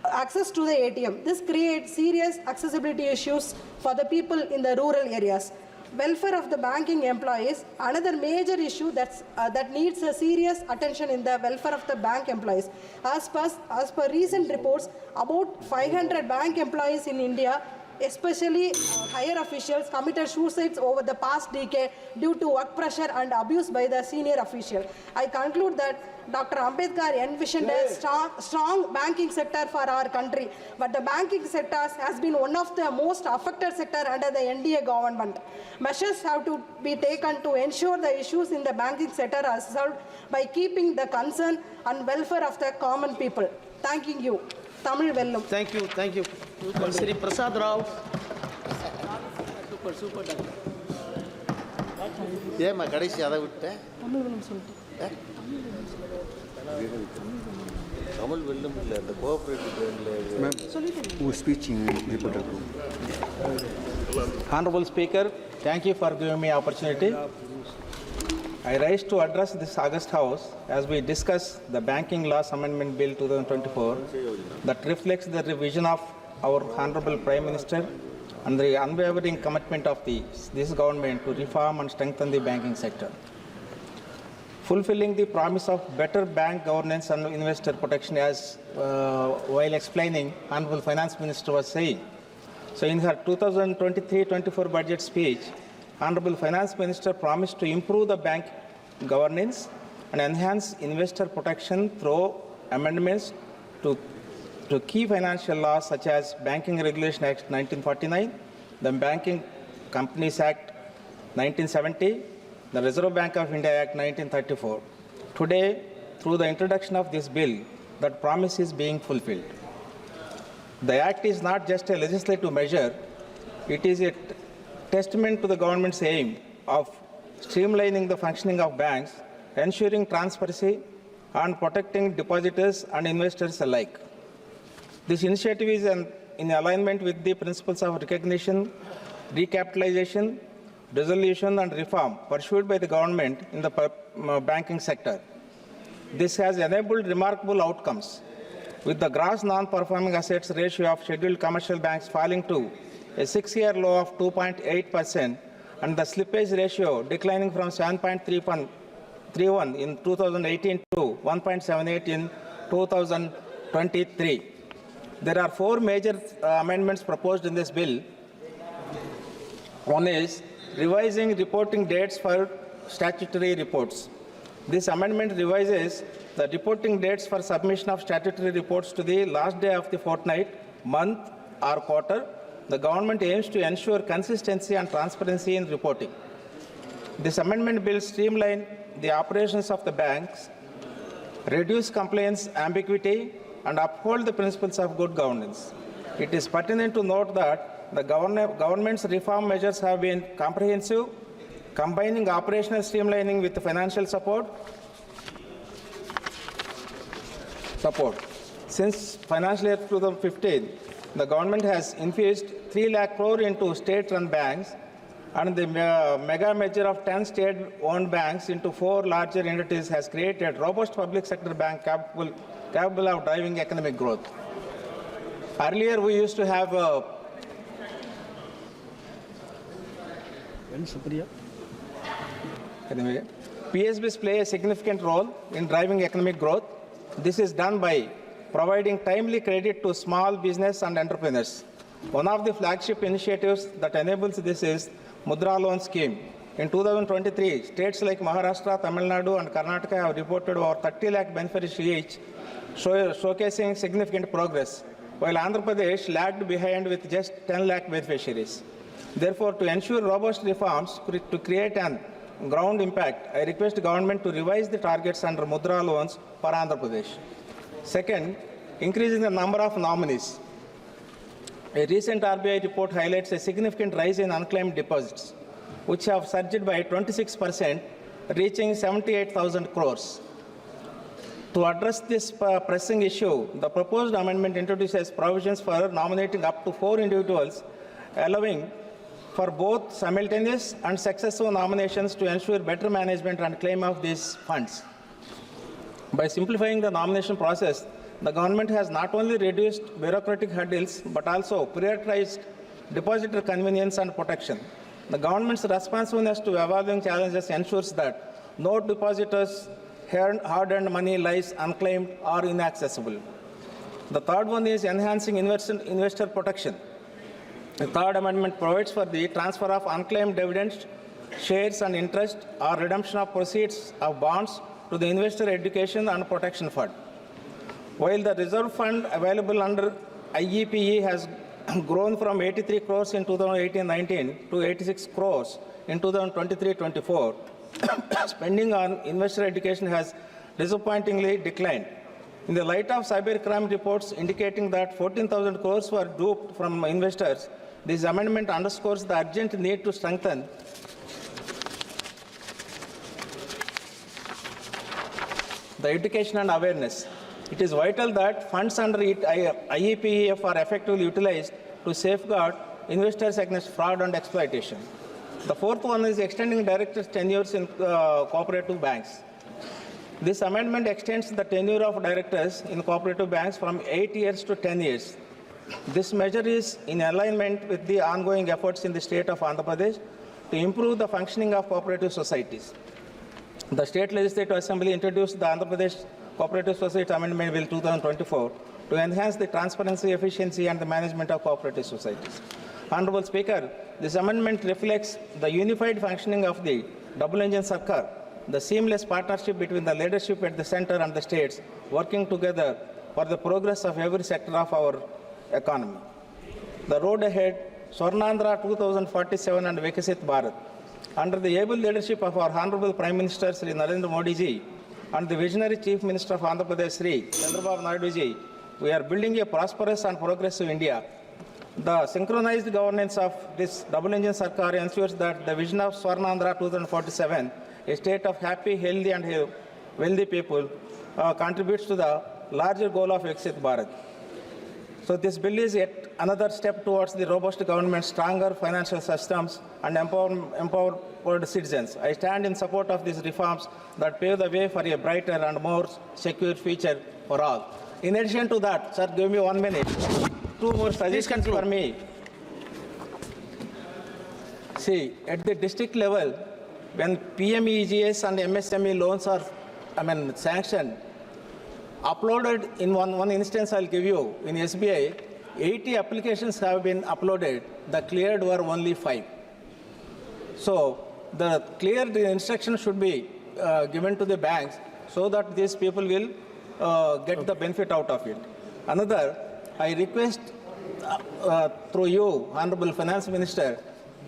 access to the ATM. This creates serious accessibility issues for the people in the rural areas. Welfare of the banking employees, another major issue that needs a serious attention in the welfare of the bank employees. As per recent reports, about 500 bank employees in India, especially higher officials, committed suicides over the past decade due to work pressure and abuse by the senior official. I conclude that Dr. Ambedkar envisioned a strong banking sector for our country, but the banking sector has been one of the most affected sector under the NDA government. Measures have to be taken to ensure the issues in the banking sector are solved by keeping the concern and welfare of the common people. Thanking you. Tamil Vellum. Thank you. Sri Prasad Rao. Super. ஏமா கடைசி அதை விட்டேன் தமிழ் வெல்லும் இல்லை அந்த cooperative speaking Honorable Speaker, thank you for giving me opportunity. I rise to address this August House as we discuss the Banking Laws Amendment Bill 2024 that reflects the vision of our Honorable Prime Minister and the unwavering commitment of this government to reform and strengthen the banking sector. Fulfilling the promise of better bank governance and investor protection, as while explaining, Honorable Finance Minister was saying. So in her 2023-24 budget speech, Honorable Finance Minister promised to improve the bank governance and enhance investor protection through amendments to key financial laws such as Banking Regulation Act 1949, the Banking Companies Act 1970, the Reserve Bank of India Act 1934. Today, through the introduction of this bill, that promise is being fulfilled. The Act is not just a legislative measure, it is a testament to the government's aim of streamlining the functioning of banks, ensuring transparency, and protecting depositors and investors alike. This initiative is in alignment with the principles of recognition, recapitalization, resolution, and reform pursued by the government in the banking sector. This has enabled remarkable outcomes, with the gross non-performing assets ratio of scheduled commercial banks falling to a 6-year low of 2.8%, and the slippage ratio declining from 7.31 in 2018 to 1.78 in 2023. There are 4 major amendments proposed in this bill. One is revising reporting dates for statutory reports. This amendment revises the reporting dates for submission of statutory reports to the last day of the fortnight, month, or quarter. The government aims to ensure consistency and transparency in reporting. This amendment will streamline the operations of the banks, reduce compliance ambiguity, and uphold the principles of good governance. It is pertinent to note that the government's reform measures have been comprehensive, combining operational streamlining with financial support. Since financial year 2015, the government has infused 3 lakh crore into state-run banks, and the mega merger of 10 state-owned banks into 4 larger entities has created robust public sector bank capable of driving economic growth. Earlier, we used to have PSBs play a significant role in driving economic growth. This is done by providing timely credit to small business and entrepreneurs. One of the flagship initiatives that enables this is Mudra Loan Scheme. In 2023, states like Maharashtra, Tamil Nadu, and Karnataka have reported over 30 lakh beneficiaries each, showcasing significant progress, while Andhra Pradesh lagged behind with just 10 lakh beneficiaries. Therefore, to ensure robust reforms to create an ground impact, I request the government to revise the targets under Mudra loans for Andhra Pradesh. Second, increasing the number of nominees. A recent RBI report highlights a significant rise in unclaimed deposits, which have surged by 26%, reaching 78,000 crores. To address this pressing issue, the proposed amendment introduces provisions for nominating up to 4 individuals, allowing for both simultaneous and successive nominations to ensure better management and claim of these funds. By simplifying the nomination process, the government has not only reduced bureaucratic hurdles, but also prioritized depositor convenience and protection. The government's responsiveness to evolving challenges ensures that no depositors' hard-earned money lies unclaimed or inaccessible. The third one is enhancing investor protection. The third amendment provides for the transfer of unclaimed dividends, shares, and interest, or redemption of proceeds of bonds to the Investor Education and Protection Fund. While the reserve fund available under IEPE has grown from 83 crores in 2018-19 to 86 crores in 2023-24, spending on investor education has disappointingly declined. In the light of cybercrime reports indicating that 14,000 crores were duped from investors, this amendment underscores the urgent need to strengthen the education and awareness. It is vital that funds under IEPEF are effectively utilized to safeguard investors against fraud and exploitation. The fourth one is extending directors' tenures in cooperative banks. This amendment extends the tenure of directors in cooperative banks from 8 years to 10 years. This measure is in alignment with the ongoing efforts in the state of Andhra Pradesh to improve the functioning of cooperative societies. The State Legislative Assembly introduced the Andhra Pradesh Cooperative Society Amendment Bill 2024 to enhance the transparency, efficiency, and the management of cooperative societies. Honorable Speaker, this amendment reflects the unified functioning of the double-engine Sarkar, the seamless partnership between the leadership at the center and the states, working together for the progress of every sector of our economy. The road ahead, Swarnandhra 2047 and Vikasit Bharat. Under the able leadership of our Honorable Prime Minister Sri Narendra Modi ji and the visionary Chief Minister of Andhra Pradesh Sri Chandrababu Naidu ji, we are building a prosperous and progressive India. The synchronized governance of this double-engine Sarkar ensures that the vision of Swarnandhra 2047, a state of happy, healthy and wealthy people, contributes to the larger goal of Vikasit Bharat. So this bill is yet another step towards the robust government, stronger financial systems and empowered citizens. I stand in support of these reforms that pave the way for a brighter and more secure future for all. In addition to that, sir, give me 1 minute. 2 more suggestions for me. See, at the district level, when PMEGS and MSME loans are, sanctioned, uploaded in one instance I'll give you, in SBI, 80 applications have been uploaded, the cleared were only 5. So the cleared instruction should be given to the banks so that these people will get the benefit out of it. Another, I request through you, Honorable Finance Minister,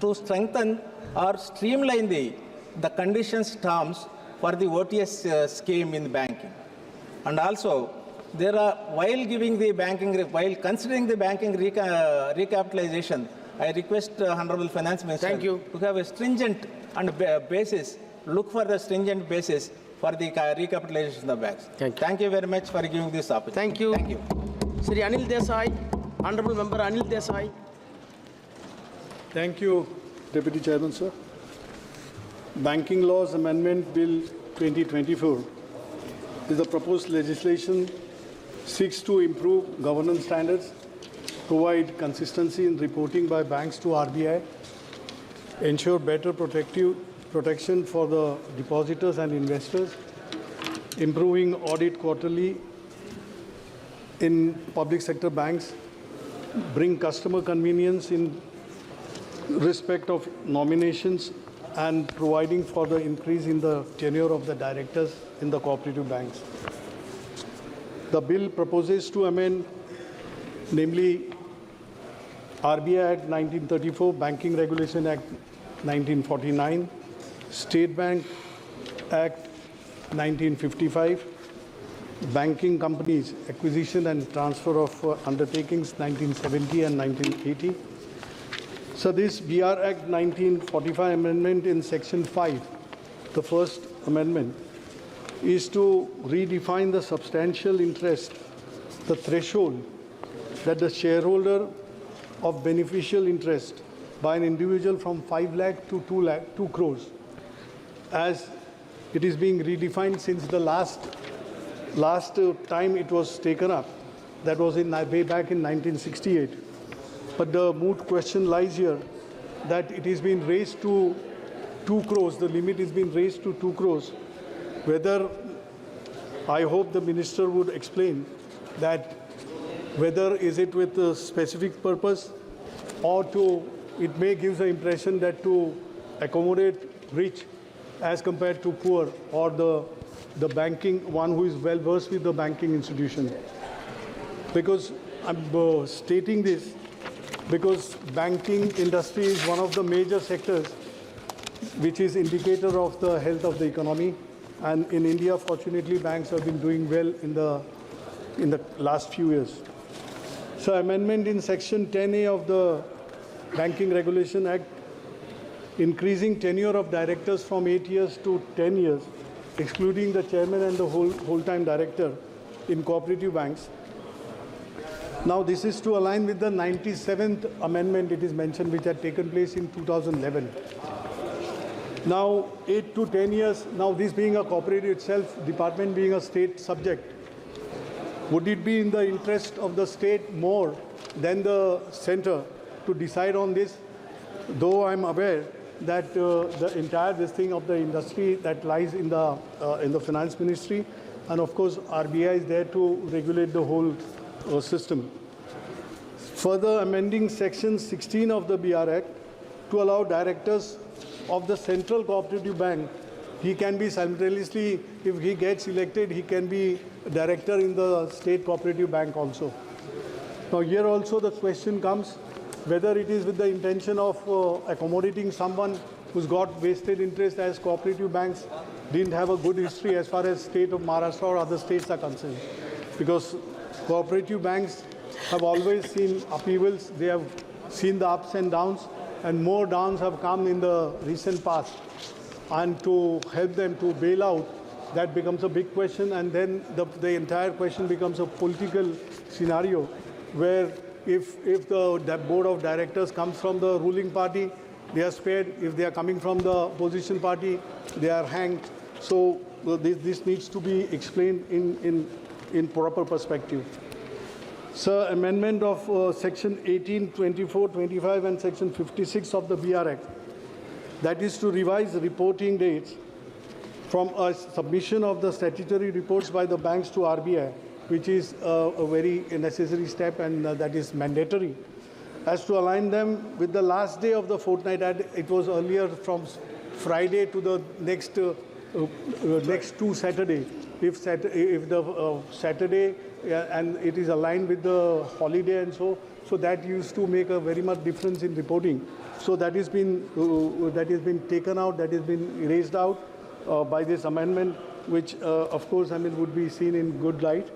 to strengthen or streamline the conditions terms for the OTS scheme in banking. And also, there are, while considering the banking recapitalization, I request Honorable Finance Minister to have a stringent and basis, look for the stringent basis for the recapitalization of the banks. Thank you very much for giving this opportunity. Thank you. Thank you. Sri Anil Desai, Honorable Member Anil Desai. Thank you, Deputy Chairman, sir. Banking Laws Amendment Bill 2024 is the proposed legislation seeks to improve governance standards, provide consistency in reporting by banks to RBI, ensure better protection for the depositors and investors, improving audit quarterly in public sector banks, bring customer convenience in respect of nominations, and providing for the increase in the tenure of the directors in the cooperative banks. The bill proposes to amend, namely, RBI Act 1934, Banking Regulation Act 1949, State Bank Act 1955, Banking Companies Acquisition and Transfer of Undertakings 1970 and 1980. So this BR Act 1945 amendment in Section 5, the first amendment, is to redefine the substantial interest, the threshold that the shareholder of beneficial interest by an individual from 5 lakh to 2 crores, as it is being redefined since the last time it was taken up, that was way back in 1968. But the moot question lies here that it has been raised to 2 crores, the limit has been raised to 2 crores. Whether, I hope the minister would explain that whether is it with a specific purpose or it may give the impression that to accommodate rich as compared to poor or the banking, one who is well versed with the banking institution. Because I'm stating this because banking industry is one of the major sectors which is indicator of the health of the economy. And in India, fortunately, banks have been doing well in the last few years. So amendment in Section 10A of the Banking Regulation Act, increasing tenure of directors from 8 years to 10 years, excluding the chairman and the whole-time director in cooperative banks. Now, this is to align with the 97th amendment, it is mentioned, which had taken place in 2011. Now, 8 to 10 years, now this being a cooperative itself, department being a state subject, would it be in the interest of the state more than the center to decide on this? Though I'm aware that the entire this thing of the industry that lies in the finance ministry, and of course RBI is there to regulate the whole system. Further amending section 16 of the BR Act to allow directors of the central cooperative bank, he can be simultaneously, if he gets elected, he can be director in the state cooperative bank also. Now here also the question comes whether it is with the intention of accommodating someone who's got vested interest, as cooperative banks didn't have a good history as far as state of Maharashtra or other states are concerned. Because cooperative banks have always seen upheavals, they have seen the ups and downs, and more downs have come in the recent past. And to help them to bail out, that becomes a big question, and then the entire question becomes a political scenario where if the board of directors comes from the ruling party, they are spared. If they are coming from the opposition party, they are hanged. So this needs to be explained in proper perspective. Sir, amendment of section 18, 24, 25 and section 56 of the BR Act, that is to revise reporting dates from a submission of the statutory reports by the banks to RBI, which is a very necessary step, and that is mandatory, as to align them with the last day of the fortnight. It was earlier from Friday to the next two Saturday. If the Saturday and it is aligned with the holiday and so that used to make a very much difference in reporting. So that has been taken out, that has been erased out by this amendment, which of course would be seen in good light.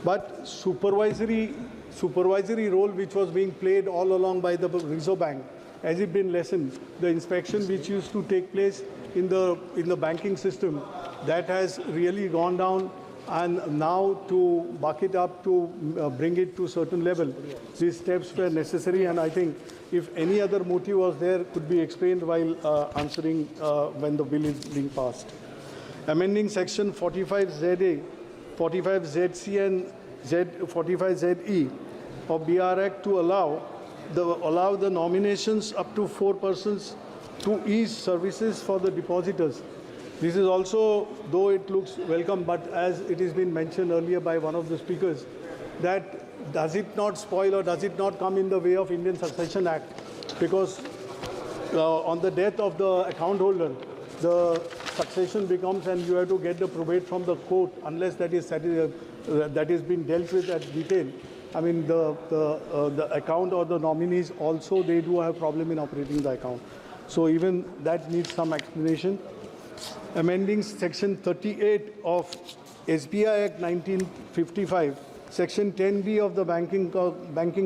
But supervisory role which was being played all along by the Reserve Bank, has it been lessened? The inspection which used to take place in the banking system, that has really gone down, and now to buck it up, to bring it to a certain level, these steps were necessary, and I think if any other motive was there, could be explained while answering when the bill is being passed. Amending section 45ZA, 45ZC and 45ZE of BR Act to allow the nominations up to 4 persons to ease services for the depositors. This is also, though it looks welcome, but as it has been mentioned earlier by one of the speakers, that does it not spoil or does it not come in the way of Indian Succession Act? Because on the death of the account holder, the succession becomes, and you have to get the probate from the court unless that is been dealt with at detail. I mean, the account or the nominees also, they do have problem in operating the account. So even that needs some explanation. Amending section 38 of SBI Act 1955, section 10B of the Banking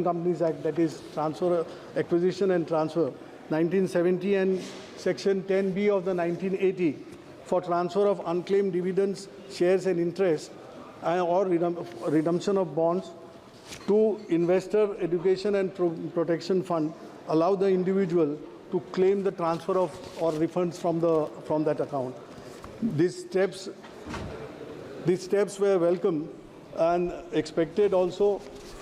Companies Act, that is transfer, acquisition and transfer, 1970, and section 10B of the 1980 for transfer of unclaimed dividends, shares and interest, or redemption of bonds to Investor Education and Protection Fund, allow the individual to claim the transfer of or refunds from that account. These steps were welcome and expected also,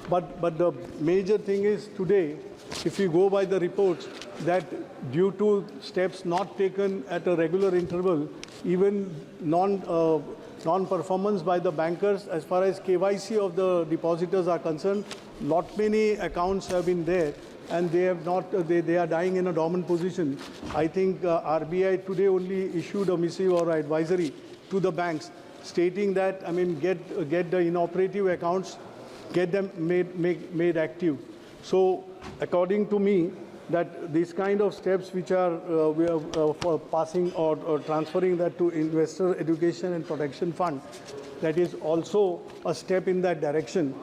but the major thing is today, if you go by the reports, that due to steps not taken at a regular interval, even non-performance by the bankers as far as KYC of the depositors are concerned, not many accounts have been there, and they have not. They are dying in a dormant position. I think RBI today only issued a missive or advisory to the banks, stating that get the inoperative accounts, get them made active. So according to me, that these kind of steps which are for passing or transferring that to Investor Education and Protection Fund, that is also a step in that direction,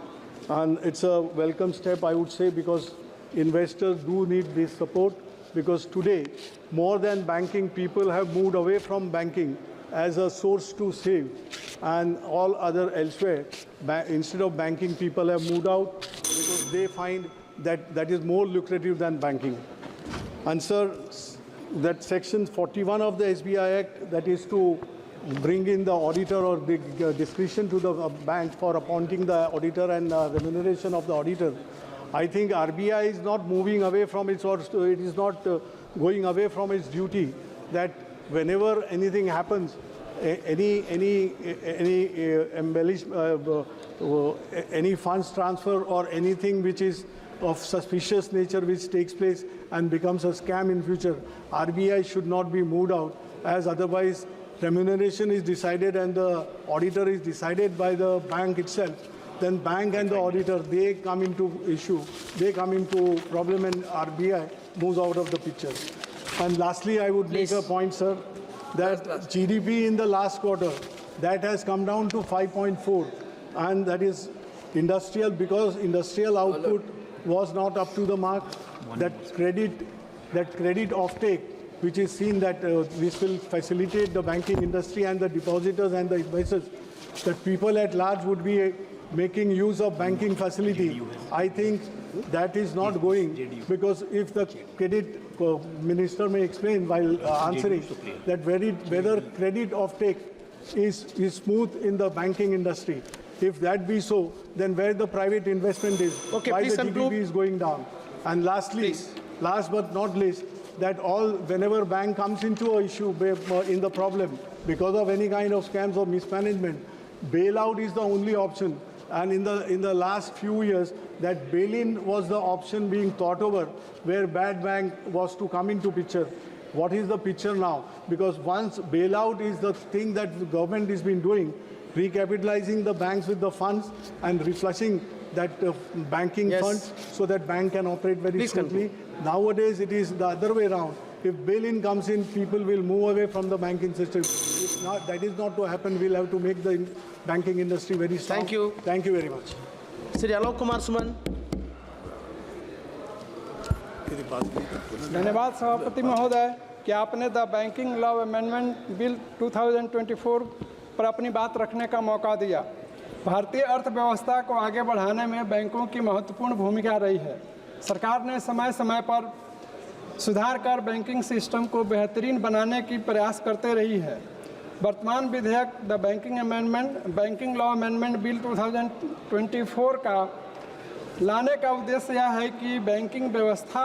and it's a welcome step, I would say, because investors do need this support, because today more than banking, people have moved away from banking as a source to save, and all other elsewhere. Instead of banking, people have moved out because they find that is more lucrative than banking. And sir, that section 41 of the SBI Act, that is to bring in the auditor or the discretion to the bank for appointing the auditor and remuneration of the auditor. I think RBI is not moving away from its, or it is not going away from its duty that whenever anything happens, any funds transfer or anything which is of suspicious nature which takes place and becomes a scam in future, RBI should not be moved out, as otherwise remuneration is decided and the auditor is decided by the bank itself. Then bank and the auditor, they come into issue, they come into problem, and RBI moves out of the picture. And lastly, I would make a point, sir, that GDP in the last quarter, that has come down to 5.4, and that is industrial, because industrial output was not up to the mark. That credit offtake, which is seen that this will facilitate the banking industry and the depositors and the investors, that people at large would be making use of banking facility. I think that is not going, because if the credit minister may explain while answering that whether credit offtake is smooth in the banking industry. If that be so, then where the private investment is, why the GDP is going down. And lastly, last but not least, that whenever bank comes into an issue in the problem because of any kind of scams or mismanagement, bailout is the only option. And in the last few years, that bail-in was the option being thought over, where bad bank was to come into picture. What is the picture now? Because once bailout is the thing that the government has been doing, recapitalizing the banks with the funds and reflushing that banking funds so that bank can operate very smoothly. Nowadays, it is the other way around. If bail-in comes in, people will move away from the banking system. If not, that is not to happen. We'll have to make the banking industry very strong. Thank you. Thank you very much. Sri Alok Kumar Suman. धन्यवाद सभापति महोदय कि आपने the banking law amendment bill 2024 पर अपनी बात रखने का मौका दिया। भारतीय अर्थव्यवस्था को आगे बढ़ाने में बैंकों की महत्वपूर्ण भूमिका रही है। सरकार ने समय समय पर सुधार कर बैंकिंग सिस्टम को बेहतरीन बनाने की प्रयास करते रही है। वर्तमान विधेयक the banking law amendment bill 2024 का लाने का उद्देश्य यह है कि बैंकिंग व्यवस्था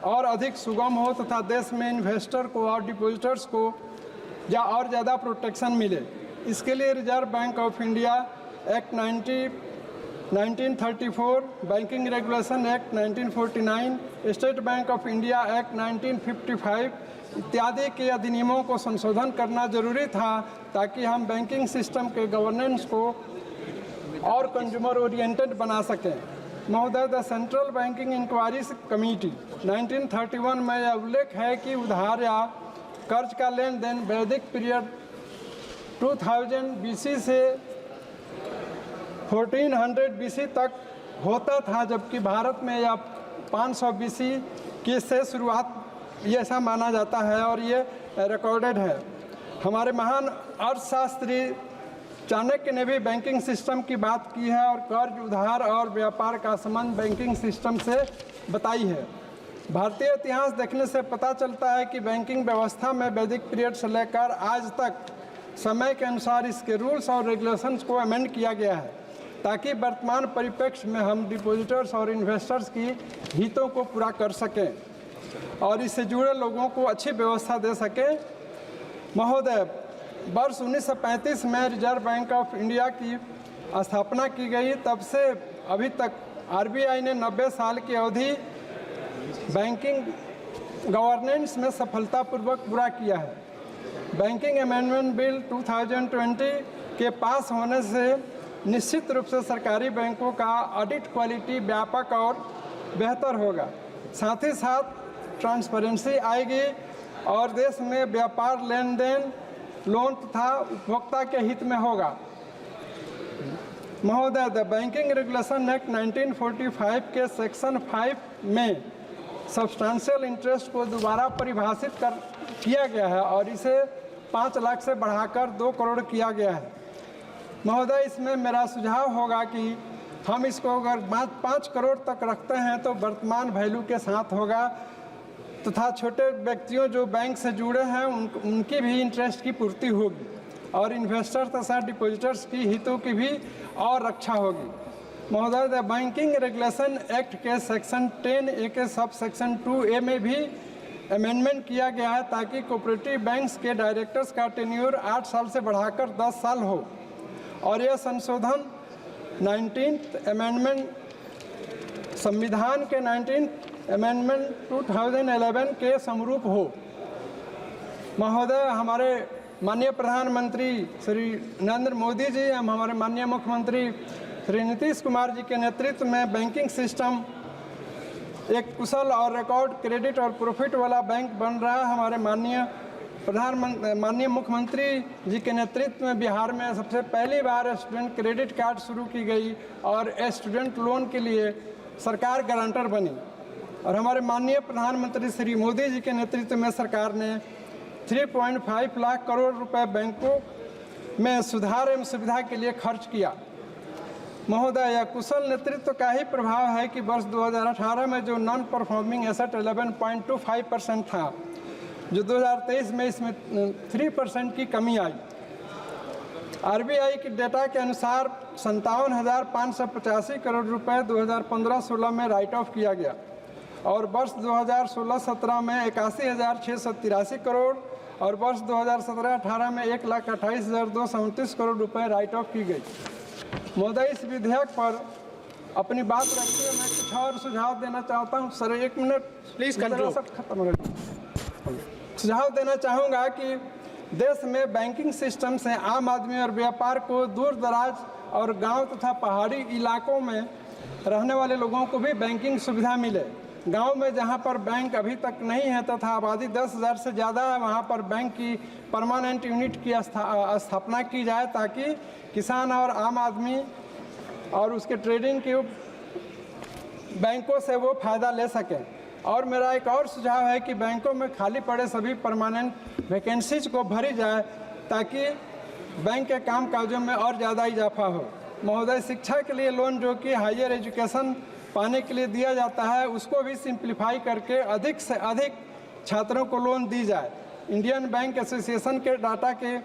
और अधिक सुगम हो तथा देश में इन्वेस्टर को और डिपॉजिटर्स को और ज़्यादा प्रोटेक्शन मिले। इसके लिए reserve bank of India act 1934, banking regulation act 1949, state bank of India act 1955 इत्यादि के अधिनियमों को संशोधन करना जरूरी था, ताकि हम बैंकिंग सिस्टम के गवर्नेंस को और कंज्यूमर ओरिएंटेड बना सकें। महोदय, the central banking inquiry committee 1931 में यह उल्लेख है कि उधार या कर्ज का लेन देन वैदिक पीरियड 2000 BC से 1400 BC तक होता था, जबकि भारत में यह 500 BC की से शुरुआत ये ऐसा माना जाता है और ये रिकॉर्डेड है। हमारे महान अर्थशास्त्री चाणक्य ने भी बैंकिंग सिस्टम की बात की है और कर्ज, उधार और व्यापार का संबंध बैंकिंग सिस्टम से बताई है। भारतीय इतिहास देखने से पता चलता है कि बैंकिंग व्यवस्था में वैदिक पीरियड से लेकर आज तक समय के अनुसार इसके रूल्स और रेगुलेशंस को अमेंड किया गया है, ताकि वर्तमान परिप्रेक्ष्य में हम डिपॉजिटर्स और इन्वेस्टर्स की हितों को पूरा कर सकें और इससे जुड़े लोगों को अच्छी व्यवस्था दे सकें। महोदय, वर्ष 1935 में रिजर्व बैंक ऑफ इंडिया की स्थापना की गई, तब से अभी तक आरबीआई ने 90 साल की अवधि बैंकिंग गवर्नेंस में सफलतापूर्वक पूरा किया है। बैंकिंग अमेंडमेंट बिल 2020 के पास होने से निश्चित रूप से सरकारी बैंकों का ऑडिट क्वालिटी व्यापक और बेहतर होगा। साथ ही साथ ट्रांसपेरेंसी आएगी और देश में व्यापार लेन देन लोन तथा उपभोक्ता के हित में होगा। महोदय, द बैंकिंग रेगुलेशन एक्ट 1945 के सेक्शन 5 में सब्सटेंशियल इंटरेस्ट को दोबारा परिभाषित किया गया है और इसे 5 लाख से बढ़ाकर 2 करोड़ किया गया है। महोदय, इसमें मेरा सुझाव होगा कि हम इसको अगर 5 करोड़ तक रखते हैं तो वर्तमान वैल्यू के साथ होगा। तथा छोटे व्यक्तियों जो बैंक से जुड़े हैं उनकी भी इंटरेस्ट की पूर्ति होगी और इन्वेस्टर तथा डिपॉजिटर्स की हितों की भी और रक्षा होगी। महोदय, द बैंकिंग रेगुलेशन एक्ट के सेक्शन 10A के सब सेक्शन 2A में भी अमेंडमेंट किया गया है ताकि कोऑपरेटिव बैंक्स के डायरेक्टर्स का टेन्योर 8 साल से बढ़ाकर 10 साल हो और यह संशोधन 19th अमेंडमेंट संविधान के 19th अमेंडमेंट 2011 के समरूप हो। महोदय, हमारे माननीय प्रधानमंत्री श्री नरेंद्र मोदी जी एवं हमारे माननीय मुख्यमंत्री श्री नीतीश कुमार जी के नेतृत्व में बैंकिंग सिस्टम एक कुशल और रिकॉर्ड क्रेडिट और प्रॉफिट वाला बैंक बन रहा है। हमारे माननीय मुख्यमंत्री जी के नेतृत्व में बिहार में सबसे पहली बार स्टूडेंट क्रेडिट कार्ड शुरू की गई और स्टूडेंट लोन के लिए सरकार गारंटर बनी और हमारे माननीय प्रधानमंत्री श्री मोदी जी के नेतृत्व में सरकार ने 3.5 लाख करोड़ रुपए बैंकों में सुधार एवं सुविधा के लिए खर्च किया। महोदय, यह कुशल नेतृत्व का ही प्रभाव है कि वर्ष 2018 में जो नॉन परफॉर्मिंग एसेट 11.25% था, जो 2023 में इसमें 3% की कमी आई। आरबीआई के डेटा के अनुसार 57,585 करोड़ रुपए 2015-16 में राइट ऑफ किया गया और वर्ष 2016-17 में 81,683 करोड़ और वर्ष 2017-18 में 1,28,229 करोड़ रुपए राइट ऑफ की गई। महोदय, इस विधेयक पर अपनी बात रखते हुए मैं कुछ और सुझाव देना चाहता हूं। सर, 1 मिनट प्लीज खत्म हो गया। सुझाव देना चाहूँगा कि देश में बैंकिंग सिस्टम से आम आदमी और व्यापार को दूर दराज और गांव तथा पहाड़ी इलाकों में रहने वाले लोगों को भी बैंकिंग सुविधा मिले। गांव में जहां पर बैंक अभी तक नहीं है तथा आबादी 10,000 से ज़्यादा है, वहां पर बैंक की परमानेंट यूनिट की स्थापना की जाए ताकि किसान और आम आदमी और उसके ट्रेडिंग के बैंकों से वो फ़ायदा ले सकें। और मेरा एक और सुझाव है कि बैंकों में खाली पड़े सभी परमानेंट वैकेंसीज को भरी जाए ताकि बैंक के काम काजों में और ज़्यादा इजाफा हो। महोदय, शिक्षा के लिए लोन जो कि हायर एजुकेशन पाने के लिए दिया जाता है उसको भी सिंप्लीफाई करके अधिक से अधिक छात्रों को लोन दी जाए। इंडियन बैंक एसोसिएशन के डाटा के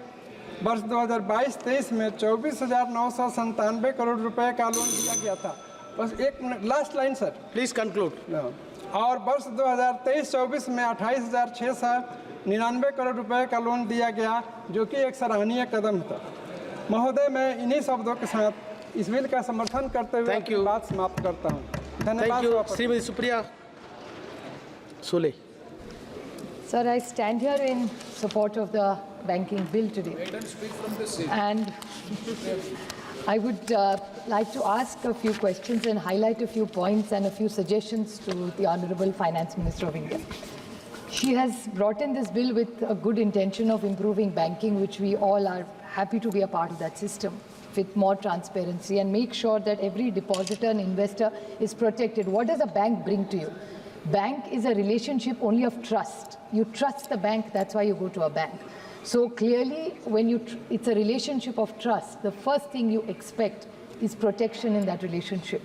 वर्ष 2022-23 में 24,997 करोड़ रुपए का लोन दिया गया था। बस 1 minute, last line sir, please conclude. और वर्ष 2023-24 में 28,699 करोड़ रुपए का लोन दिया गया जो कि एक सराहनीय कदम था। महोदय, मैं इन्हीं शब्दों के साथ इस बिल का समर्थन करते हुए अपनी बात समाप्त करता हूँ। धन्यवाद। Shrimati Supriya Sule. Sir, I stand here in support of the banking bill today. And I would like to ask a few questions and highlight a few points and a few suggestions to the Honorable Finance Minister of India. She has brought in this bill with a good intention of improving banking, which we all are happy to be a part of that system, with more transparency and make sure that every depositor and investor is protected. What does a bank bring to you? Bank is a relationship only of trust. You trust the bank, that's why you go to a bank. So clearly, when it's a relationship of trust, the first thing you expect is protection in that relationship.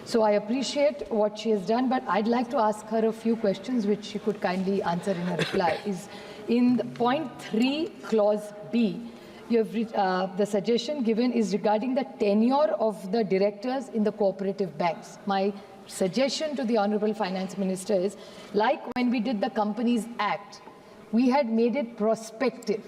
So I appreciate what she has done, but I'd like to ask her a few questions which she could kindly answer in her reply. Is in the point 3, clause B, you have the suggestion given is regarding the tenure of the directors in the cooperative banks. My suggestion to the Honorable Finance Minister is, like when we did the Companies Act, we had made it prospective.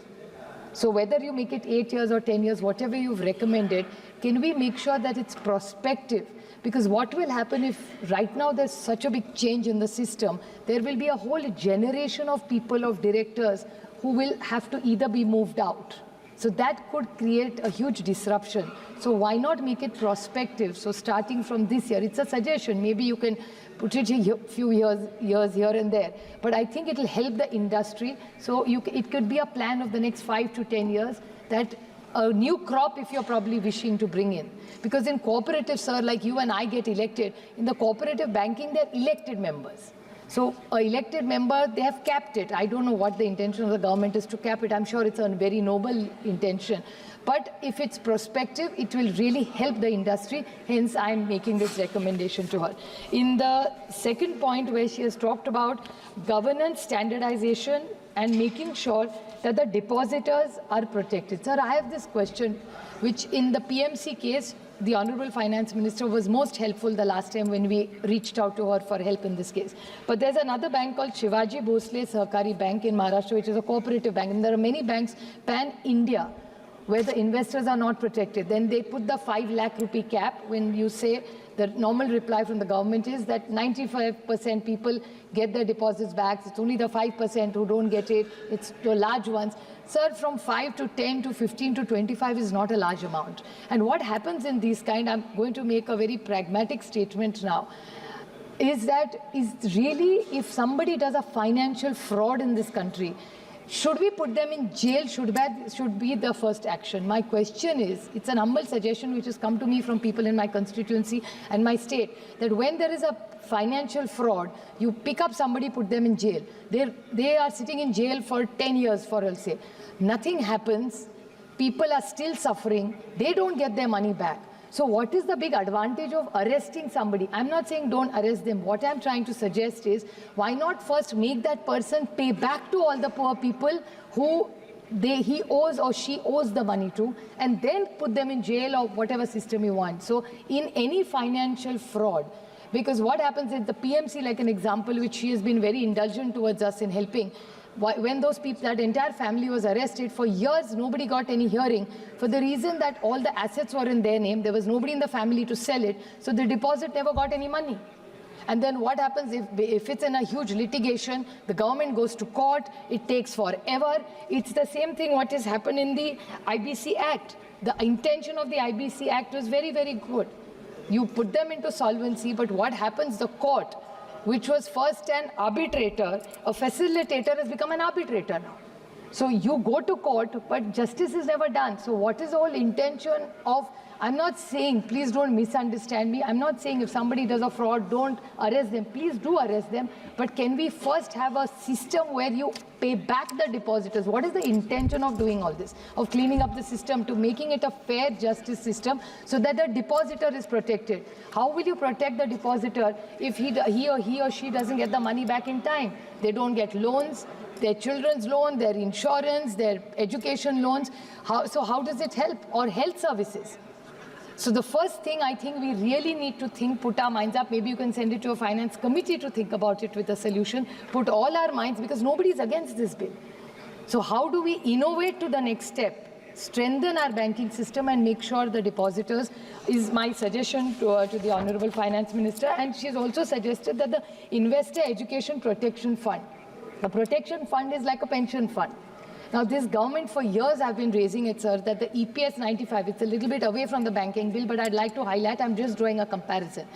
So whether you make it 8 years or 10 years, whatever you've recommended, can we make sure that it's prospective? Because what will happen if right now there's such a big change in the system, there will be a whole generation of people, of directors, who will have to either be moved out. So that could create a huge disruption. So why not make it prospective? So starting from this year, it's a suggestion. Maybe you can put it a few years here and there. But I think it will help the industry. So it could be a plan of the next 5 to 10 years that a new crop, if you're probably wishing to bring in. Because in cooperative, sir, like you and I get elected, in the cooperative banking, they're elected members. So an elected member, they have capped it. I don't know what the intention of the government is to cap it. I'm sure it's a very noble intention. But if it's prospective, it will really help the industry. Hence, I'm making this recommendation to her. In the second point where she has talked about governance, standardization, and making sure that the depositors are protected. Sir, I have this question, which in the PMC case, the Honorable Finance Minister was most helpful the last time when we reached out to her for help in this case. But there's another bank called Shivaji Bhosle Sahakari Bank in Maharashtra, which is a cooperative bank. And there are many banks pan-India where the investors are not protected. Then they put the 5 lakh rupee cap. When you say, the normal reply from the government is that 95% people get their deposits back. It's only the 5% who don't get it. It's the large ones. Sir, from 5 to 10 to 15 to 25 is not a large amount. And what happens in these kind, I'm going to make a very pragmatic statement now, is really if somebody does a financial fraud in this country, should we put them in jail? Should be the first action. My question is, it's an humble suggestion which has come to me from people in my constituency and my state, that when there is a financial fraud, you pick up somebody, put them in jail. They are sitting in jail for 10 years, for I'll say. Nothing happens. People are still suffering. They don't get their money back. So what is the big advantage of arresting somebody? I'm not saying don't arrest them. What I'm trying to suggest is, why not first make that person pay back to all the poor people who he owes or she owes the money to, and then put them in jail or whatever system you want. So in any financial fraud, because what happens is the PMC, like an example, which she has been very indulgent towards us in helping, when those people, that entire family was arrested, for years nobody got any hearing for the reason that all the assets were in their name. There was nobody in the family to sell it, so the deposit never got any money. And then what happens if it's in a huge litigation, the government goes to court, it takes forever. It's the same thing what has happened in the IBC Act. The intention of the IBC Act was very, very good. You put them into solvency, but what happens, the court, which was first an arbitrator, a facilitator has become an arbitrator now. So you go to court, but justice is never done. So what is the whole intention of, I'm not saying, please don't misunderstand me, I'm not saying if somebody does a fraud, don't arrest them. Please do arrest them. But can we first have a system where you pay back the depositors? What is the intention of doing all this? Of cleaning up the system to making it a fair justice system so that the depositor is protected? How will you protect the depositor if he or she doesn't get the money back in time? They don't get loans, their children's loan, their insurance, their education loans. So how does it help? Or health services. So the first thing I think we really need to put our minds up, maybe you can send it to a finance committee to think about it with a solution, put all our minds, because nobody is against this bill. So how do we innovate to the next step? Strengthen our banking system and make sure the depositors is my suggestion to the Honorable Finance Minister. And she's also suggested that the Investor Education Protection Fund. The protection fund is like a pension fund. Now, this government for years have been raising it, sir, that the EPS 95, it's a little bit away from the banking bill, but I'd like to highlight, I'm just drawing a comparison,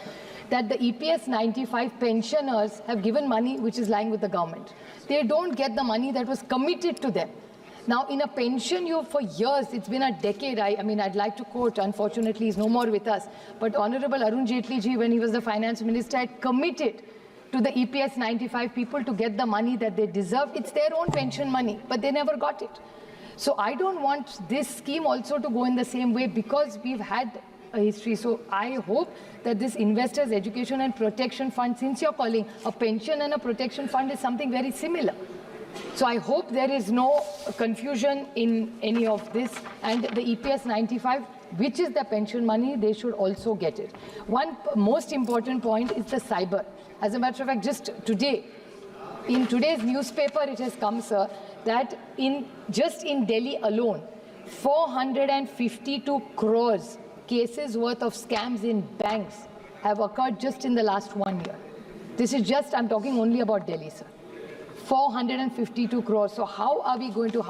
that the EPS 95 pensioners have given money which is lying with the government. They don't get the money that was committed to them. Now, in a pension, for years, it's been a decade. I mean, I'd like to quote, unfortunately, he's no more with us, but Honorable Arun Jaitley ji, when he was the finance minister, had committed to the EPS 95 people to get the money that they deserve. It's their own pension money, but they never got it. So I don't want this scheme also to go in the same way, because we've had a history. So I hope that this Investors Education and Protection Fund, since you're calling a pension and a protection fund, is something very similar. So I hope there is no confusion in any of this, and the EPS 95, which is the pension money, they should also get it. One most important point is the cyber. As a matter of fact, just today, in today's newspaper, it has come, sir, that just in Delhi alone, 452 crores cases worth of scams in banks have occurred just in the last 1 year. This is just, I'm talking only about Delhi, sir. 452 crores. So how are we going to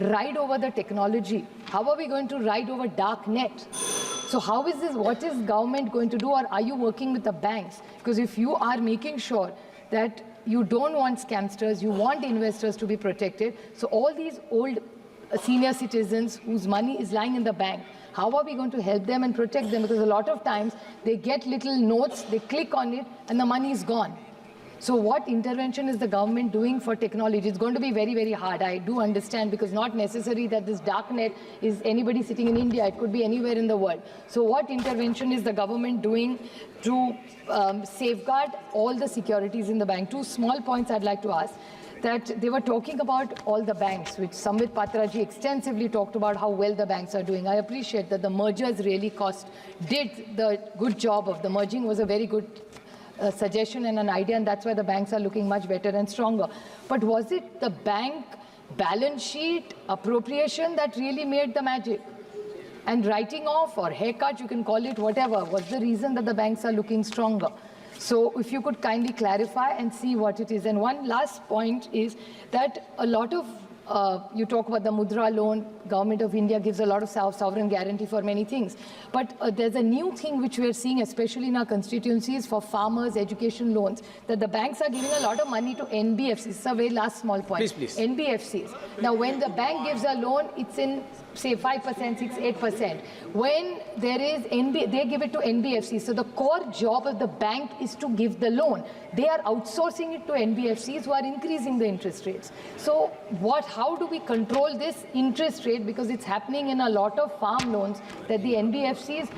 ride over the technology? How are we going to ride over dark net? So how is this, what is government going to do, or are you working with the banks? Because if you are making sure that you don't want scamsters, you want investors to be protected, so all these old senior citizens whose money is lying in the bank, how are we going to help them and protect them? Because a lot of times they get little notes, they click on it, and the money is gone. So what intervention is the government doing for technology? It's going to be very, very hard. I do understand, because not necessary that this dark net is anybody sitting in India. It could be anywhere in the world. So what intervention is the government doing to safeguard all the securities in the bank? Two small points I'd like to ask. That they were talking about all the banks, which Sambit Patraji extensively talked about how well the banks are doing. I appreciate that the mergers really did the good job of the merging, was a very good suggestion and an idea, and that's why the banks are looking much better and stronger. But was it the bank balance sheet appropriation that really made the magic? And writing off or haircut, you can call it whatever, was the reason that the banks are looking stronger? So if you could kindly clarify and see what it is. And one last point is that a lot of, you talk about the Mudra loan, Government of India gives a lot of sovereign guarantee for many things. But there's a new thing which we are seeing, especially in our constituencies, for farmers' education loans, that the banks are giving a lot of money to NBFCs. It's a very last small point. Please. NBFCs. Now, when the bank gives a loan, it's in, say, 5%, 6, 8%. When there is they give it to NBFCs. So the core job of the bank is to give the loan. They are outsourcing it to NBFCs who are increasing the interest rates. So how do we control this interest rate? Because it's happening in a lot of farm loans that the NBFCs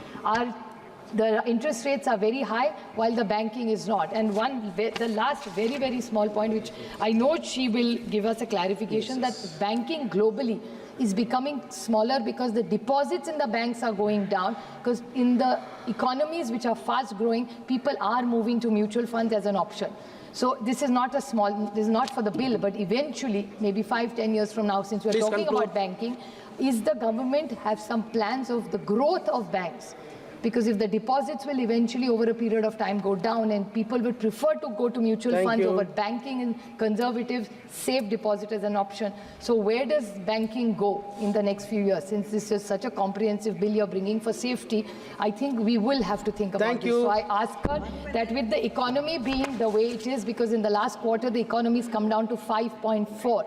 the interest rates are very high while the banking is not. And the last very, very small point, which I know she will give us a clarification, that banking globally is becoming smaller because the deposits in the banks are going down, because in the economies which are fast growing, people are moving to mutual funds as an option. So this is not this is not for the bill, but eventually, maybe 5-10 years from now, since we're talking about banking, is the government have some plans of the growth of banks? Because if the deposits will eventually over a period of time go down and people would prefer to go to mutual funds over banking, and conservatives safe deposit as an option. So where does banking go in the next few years? Since this is such a comprehensive bill you're bringing for safety, I think we will have to think about this. So I ask her that with the economy being the way it is, because in the last quarter the economy has come down to 5.4.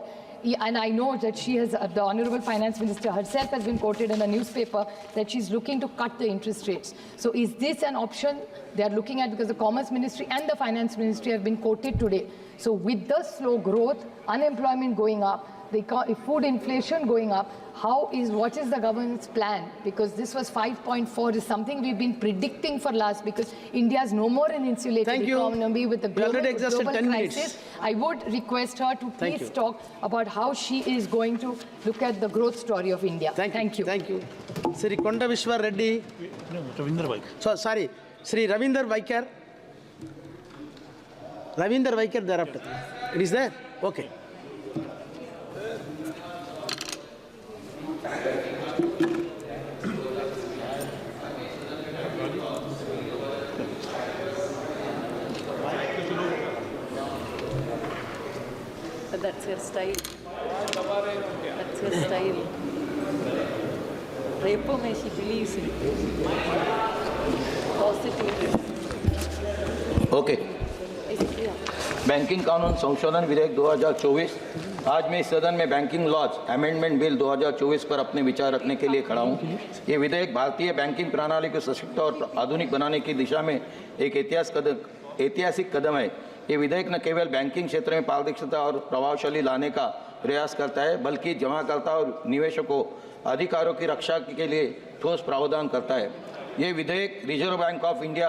And I know that she has, the Honorable Finance Minister herself has been quoted in a newspaper that she's looking to cut the interest rates. So is this an option they are looking at? Because the Commerce Ministry and the Finance Ministry have been quoted today. So with the slow growth, unemployment going up, the food inflation going up, what is the government's plan? Because this was 5.4 is something we've been predicting for last, because India is no more an insulated economy with the global crisis. I would request her to please talk about how she is going to look at the growth story of India. Thank you. Thank you. Sri Konda Vishwa Reddy. Ravinder Vaikar. So, sorry, Sri Ravinder Vaikar. Ravinder Vaikar thereafter. It is there? Okay. But that's your style. That's your style. Repo mein she believes in positive. Okay banking कानून संशोधन विधेयक 2024। आज मैं इस सदन में banking laws amendment bill 2024 पर अपने विचार रखने के लिए खड़ा हूँ। ये विधेयक भारतीय बैंकिंग प्रणाली को सशक्त और आधुनिक बनाने की दिशा में एक ऐतिहासिक कदम है। ये विधेयक न केवल बैंकिंग क्षेत्र में पारदर्शिता और प्रभावशाली लाने का प्रयास करता है, बल्कि जमाकर्ता और निवेशकों अधिकारों की रक्षा के लिए ठोस प्रावधान करता है। ये विधेयक रिजर्व बैंक ऑफ इंडिया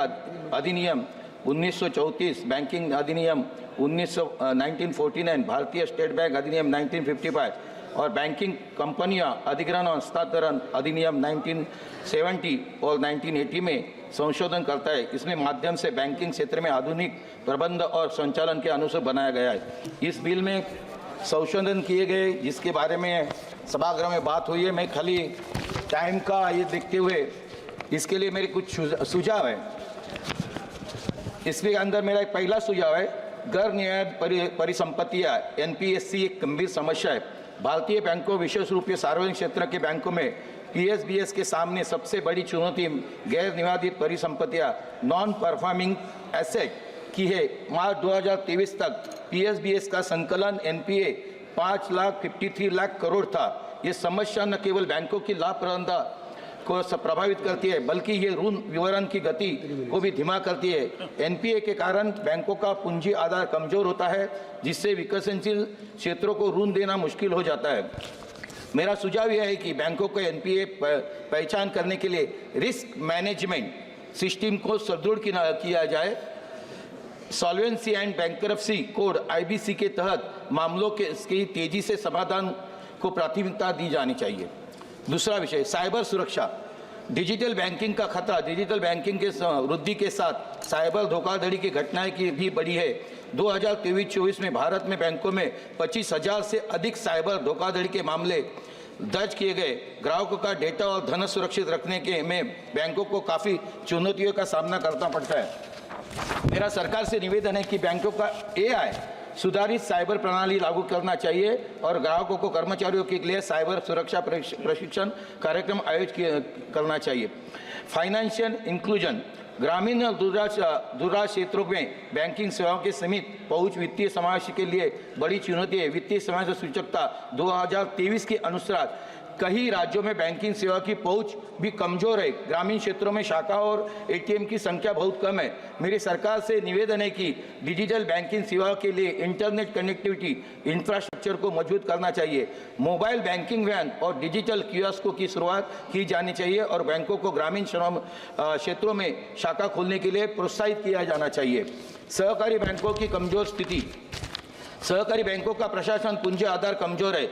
अधिनियम 1934, बैंकिंग अधिनियम 1949, भारतीय स्टेट बैंक अधिनियम 1955 और बैंकिंग कंपनियां अधिग्रहण और हस्तांतरण अधिनियम 1970 और 1980 में संशोधन करता है। इसमें माध्यम से बैंकिंग क्षेत्र में आधुनिक प्रबंध और संचालन के अनुसार बनाया गया है। इस बिल में संशोधन किए गए जिसके बारे में सभागृह में बात हुई है, मैं खाली टाइम का ये देखते हुए इसके लिए मेरे कुछ सुझाव है। इसके अंदर मेरा एक पहला सुझाव है, गैर न्याय परिसंपत्तियां एनपीएससी एक गंभीर समस्या है। भारतीय बैंकों, विशेष रूप से सार्वजनिक क्षेत्र के बैंकों में पीएसबीएस के सामने सबसे बड़ी चुनौती गैर निवादित परिसंपत्तियां नॉन परफॉर्मिंग एसेट की है। मार्च 2023 तक पीएसबीएस का संकलन एनपीए 5,53,00,000 करोड़ था। ये समस्या न केवल बैंकों की लाभप्रदता को प्रभावित करती है, बल्कि ये ऋण विवरण की गति को भी धीमा करती है। एनपीए के कारण बैंकों का पूंजी आधार कमजोर होता है, जिससे विकसनशील क्षेत्रों को ऋण देना मुश्किल हो जाता है। मेरा सुझाव यह है कि बैंकों को एनपीए पहचान करने के लिए रिस्क मैनेजमेंट सिस्टम को सुदृढ़ किया जाए। Solvency and bankruptcy code IBC के तहत मामलों के इसकी तेजी से समाधान को प्राथमिकता दी जानी चाहिए। दूसरा विषय साइबर सुरक्षा। डिजिटल बैंकिंग का खतरा। डिजिटल बैंकिंग के वृद्धि के साथ साइबर धोखाधड़ी की घटनाएं की भी बढ़ी है। 2023-24 में भारत में बैंकों में 25,000 से अधिक साइबर धोखाधड़ी के मामले दर्ज किए गए। ग्राहकों का डेटा और धन सुरक्षित रखने के में बैंकों को काफ़ी चुनौतियों का सामना करना पड़ता है। मेरा सरकार से निवेदन है कि बैंकों का एआई सुधारित साइबर प्रणाली लागू करना चाहिए और ग्राहकों को कर्मचारियों के लिए साइबर सुरक्षा प्रशिक्षण कार्यक्रम आयोजित करना चाहिए। Financial inclusion. ग्रामीण और दूरदराज क्षेत्रों में बैंकिंग सेवाओं के सीमित पहुंच वित्तीय समावेश के लिए बड़ी चुनौती है। वित्तीय समावेश सूचकता 2023 के अनुसार कई राज्यों में बैंकिंग सेवा की पहुंच भी कमजोर है। ग्रामीण क्षेत्रों में शाखा और एटीएम की संख्या बहुत कम है। मेरी सरकार से निवेदन है कि डिजिटल बैंकिंग सेवाओं के लिए इंटरनेट कनेक्टिविटी इंफ्रास्ट्रक्चर को मजबूत करना चाहिए। मोबाइल बैंकिंग वैन और डिजिटल कियोस्कों की शुरुआत की जानी चाहिए और बैंकों को ग्रामीण क्षेत्रों में शाखा खोलने के लिए प्रोत्साहित किया जाना चाहिए। सहकारी बैंकों की कमजोर स्थिति। सहकारी बैंकों का प्रशासन पूंजी आधार कमजोर है।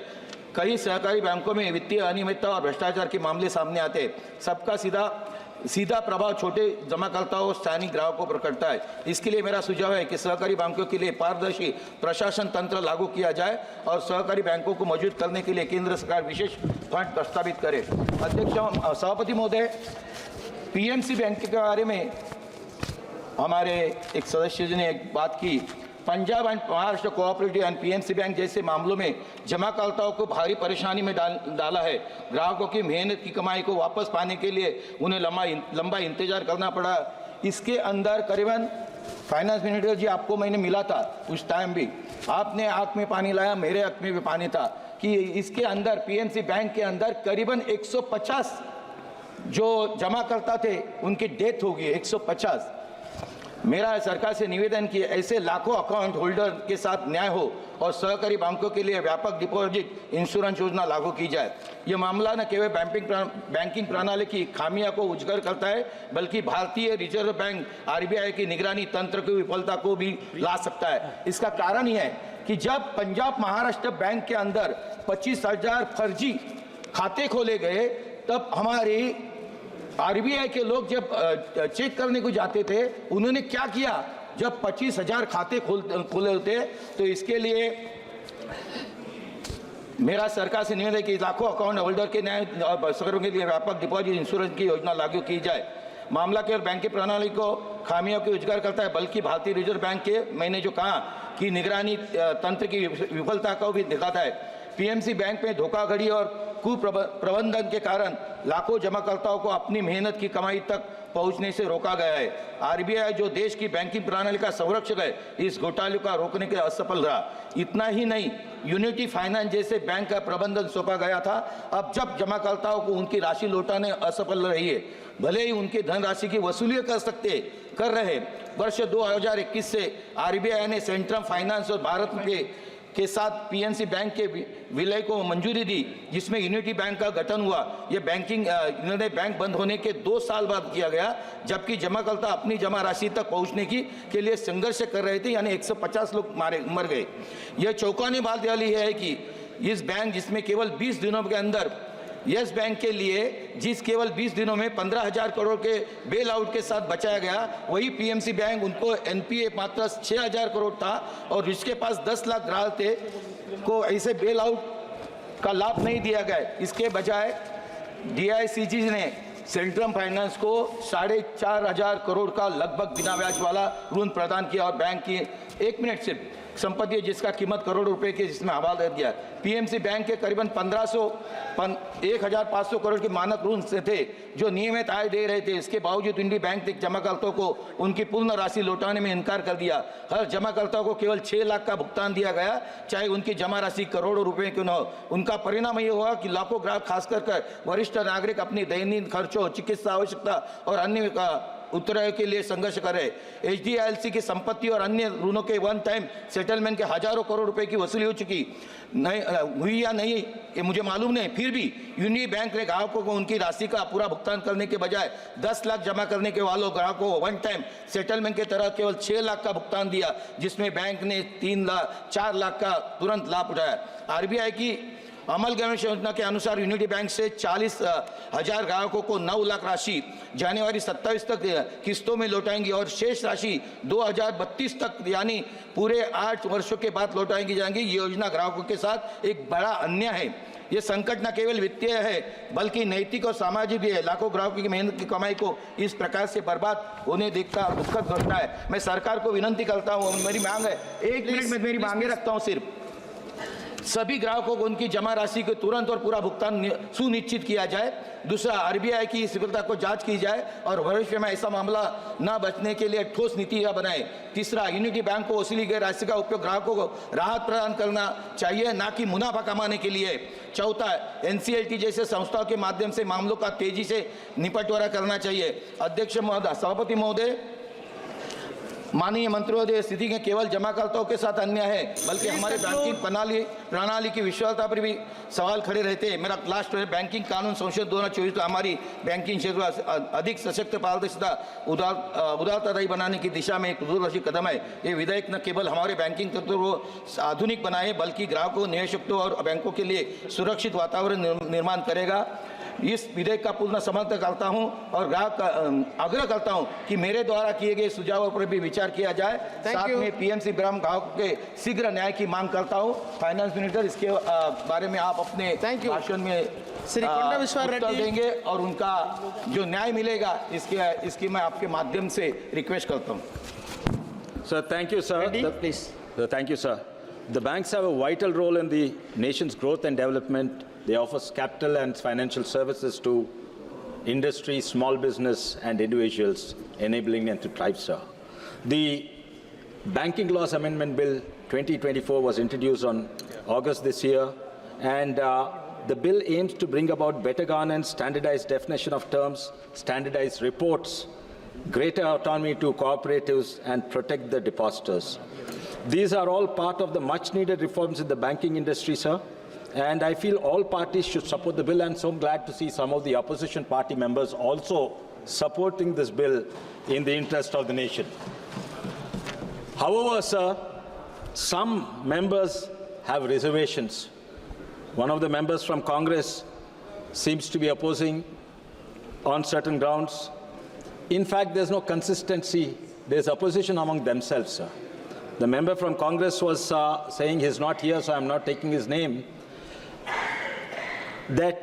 कई सहकारी बैंकों में वित्तीय अनियमितता और भ्रष्टाचार के मामले सामने आते हैं। सबका सीधा प्रभाव छोटे जमाकर्ताओं और स्थानीय ग्राहकों पर पड़ता है। इसके लिए मेरा सुझाव है कि सहकारी बैंकों के लिए पारदर्शी प्रशासन तंत्र लागू किया जाए और सहकारी बैंकों को मजबूत करने के लिए केंद्र सरकार विशेष फंड प्रस्तावित करे। अध्यक्ष सभापति महोदय, पीएमसी बैंक के बारे में हमारे एक सदस्य जी ने एक बात की। Punjab and Maharashtra cooperative and PMC bank जैसे मामलों में जमाकर्ताओं को भारी परेशानी में डाला है। ग्राहकों की मेहनत की कमाई को वापस पाने के लिए उन्हें लंबा इंतजार करना पड़ा। इसके अंदर करीबन फाइनेंस मिनिस्टर जी आपको मैंने मिला था, उस टाइम भी आपने आंख में पानी लाया, मेरे आंख में भी पानी था कि इसके अंदर पीएमसी बैंक के अंदर करीबन 150 जो जमाकर्ता थे उनकी डेथ हो गई। 150। मेरा सरकार से निवेदन कि ऐसे लाखों अकाउंट होल्डर के साथ न्याय हो और सहकारी बैंकों के लिए व्यापक डिपॉजिट इंश्योरेंस योजना लागू की जाए। यह मामला न केवल बैंकिंग प्रणाली की खामियों को उजागर करता है, बल्कि भारतीय रिजर्व बैंक आरबीआई की निगरानी तंत्र की विफलता को भी ला सकता है। इसका कारण यह है कि जब पंजाब महाराष्ट्र बैंक के अंदर 25,000 फर्जी खाते खोले गए, तब हमारी आरबीआई के लोग जब चेक करने को जाते थे, उन्होंने क्या किया, जब 25,000 खाते खोले होते, तो इसके लिए मेरा सरकार से निवेदन है कि लाखों अकाउंट होल्डर के न्याय और के लिए व्यापक डिपॉजिट इंश्योरेंस की योजना लागू की जाए। मामला केवल बैंकिंग प्रणाली को खामियों को उजागर करता है, बल्कि भारतीय रिजर्व बैंक के मैंने जो कहा कि निगरानी तंत्र की विफलता को भी दिखाता है। पीएमसी बैंक में धोखाधड़ी और कुप्रबंधन के कारण लाखों जमाकर्ताओं को अपनी मेहनत की कमाई तक पहुंचने से रोका गया है। आरबीआई जो देश की बैंकिंग प्रणाली का संरक्षक है, इस घोटाले का रोकने के लिए असफल रहा। इतना ही नहीं, यूनिटी फाइनेंस जैसे बैंक का प्रबंधन सौंपा गया था। अब जब जमाकर्ताओं को उनकी राशि लौटाने असफल रही है, भले ही उनकी धनराशि की वसूली कर रहे। वर्ष 2021 से आरबीआई ने सेंट्रल फाइनेंस और भारत के साथ पीएनसी बैंक के विलय को मंजूरी दी, जिसमें यूनिटी बैंक का गठन हुआ। यह बैंक बंद होने के 2 साल बाद किया गया, जबकि जमाकर्ता अपनी जमा राशि तक पहुंचने के लिए संघर्ष कर रहे थे, यानी 150 लोग मर गए। यह चौंकाने बात वाली है कि इस बैंक जिसमें केवल 20 दिनों के अंदर यस बैंक के लिए केवल 20 दिनों में 15,000 करोड़ के बेल आउट के साथ बचाया गया, वही पीएमसी बैंक उनको एनपीए मात्र 6,000 करोड़ था और जिसके पास 10 लाख ग्राहक थे को ऐसे बेल आउट का लाभ नहीं दिया गया। इसके बजाय डीआईसीजी ने सेंट्रल फाइनेंस को 4,500 करोड़ का लगभग बिना ब्याज वाला ऋण प्रदान किया और बैंक की 1 मिनट सिर्फ संपत्ति है जिसका कीमत करोड़ रुपए की, जिसमें हवाला दे दिया। पीएमसी बैंक के करीबन 1500 करोड़ के मानक ऋण से थे जो नियमित आय दे रहे थे। इसके बावजूद इंडी बैंक ने जमाकर्ताओं को उनकी पूर्ण राशि लौटाने में इनकार कर दिया। हर जमाकर्ता को केवल 6 लाख का भुगतान दिया गया, चाहे उनकी जमा राशि करोड़ों रुपए क्यों न हो। उनका परिणाम ये हुआ कि लाखों ग्राहक, खासकर वरिष्ठ नागरिक, अपनी दैनिक खर्चों, चिकित्सा आवश्यकता और अन्य उत्तराय के लिए संघर्ष करे। एचडीएफसी की संपत्ति और अन्य ऋणों के वन टाइम सेटलमेंट के हजारों करोड़ रुपए की वसूली हो चुकी हुई या नहीं ये मुझे मालूम नहीं। फिर भी यूनियन बैंक ने ग्राहकों को उनकी राशि का पूरा भुगतान करने के बजाय 10 लाख जमा करने के वालों ग्राहकों को वन टाइम सेटलमेंट के तरह केवल 6 लाख का भुगतान दिया, जिसमें बैंक ने 4 लाख का तुरंत लाभ उठाया। आरबीआई की अमल गवेश योजना के अनुसार यूनिटी बैंक से 40,000 ग्राहकों को 9 लाख राशि जनवरी 27 तक किस्तों में लौटाएंगी और शेष राशि 2032 तक यानी पूरे 8 वर्षों के बाद लौटाएंगी जाएंगी। ये योजना ग्राहकों के साथ एक बड़ा अन्याय है। ये संकट न केवल वित्तीय है बल्कि नैतिक और सामाजिक भी है। लाखों ग्राहकों की मेहनत की कमाई को इस प्रकार से बर्बाद होने देखता दुखद घटना है। मैं सरकार को विनंती करता हूँ, मेरी मांग है, 1 मिनट में मेरी मांगे रखता हूँ सिर्फ, सभी ग्राहकों को उनकी जमा राशि को तुरंत और पूरा भुगतान सुनिश्चित किया जाए। दूसरा, आरबीआई की स्वीकृति को जांच की जाए और भविष्य में ऐसा मामला न बचने के लिए ठोस नीतियां बनाए। तीसरा, यूनिटी बैंक को वसूली गई राशि का उपयोग ग्राहकों को राहत प्रदान करना चाहिए, न कि मुनाफा कमाने के लिए। चौथा, एनसीएलटी जैसे संस्थाओं के माध्यम से मामलों का तेजी से निपटवारा करना चाहिए। अध्यक्ष महोदय, सभापति महोदय, माननीय मंत्री महोदय, स्थिति के केवल जमाकर्ताओं के साथ अन्याय है बल्कि हमारे बैंकिंग प्रणाली की विश्वासता पर भी सवाल खड़े रहते हैं। मेरा लास्ट है, बैंकिंग कानून संशोधन 2024 का हमारी बैंकिंग क्षेत्र अधिक सशक्त, पारदर्शिता, उदारतादायी बनाने की दिशा में एक दूरदर्शी कदम है। ये विधेयक न केवल हमारे बैंकिंग तंत्र को आधुनिक बनाए बल्कि ग्राहकों, निवेशकों और बैंकों के लिए सुरक्षित वातावरण निर्माण करेगा। इस विधेयक का पूर्ण समर्थन करता हूं और ग्राहक का आग्रह करता हूं कि मेरे द्वारा किए गए सुझावों पर भी विचार किया जाए। साथ में पीएमसी ग्राम ग्राहकों के शीघ्र न्याय की मांग करता हूं। फाइनेंस मिनिस्टर, इसके बारे में आप अपने भाषण में उत्तर देंगे और उनका जो न्याय मिलेगा इसकी मैं आपके माध्यम से रिक्वेस्ट करता हूं। Sir, thank you sir. Please. Thank you, sir. The banks have a vital role in the nation's growth and development. They offer capital and financial services to industry, small business, and individuals, enabling them to thrive, sir. The Banking Laws Amendment Bill 2024 was introduced on August this year, and the bill aims to bring about better governance, standardized definition of terms, standardized reports, greater autonomy to cooperatives, and protect the depositors. These are all part of the much-needed reforms in the banking industry, sir. And I feel all parties should support the bill, and so I'm glad to see some of the opposition party members also supporting this bill in the interest of the nation. However, sir, some members have reservations. One of the members from Congress seems to be opposing on certain grounds. In fact, there's no consistency. There's opposition among themselves, sir. The member from Congress was saying he's not here, so I'm not taking his name, that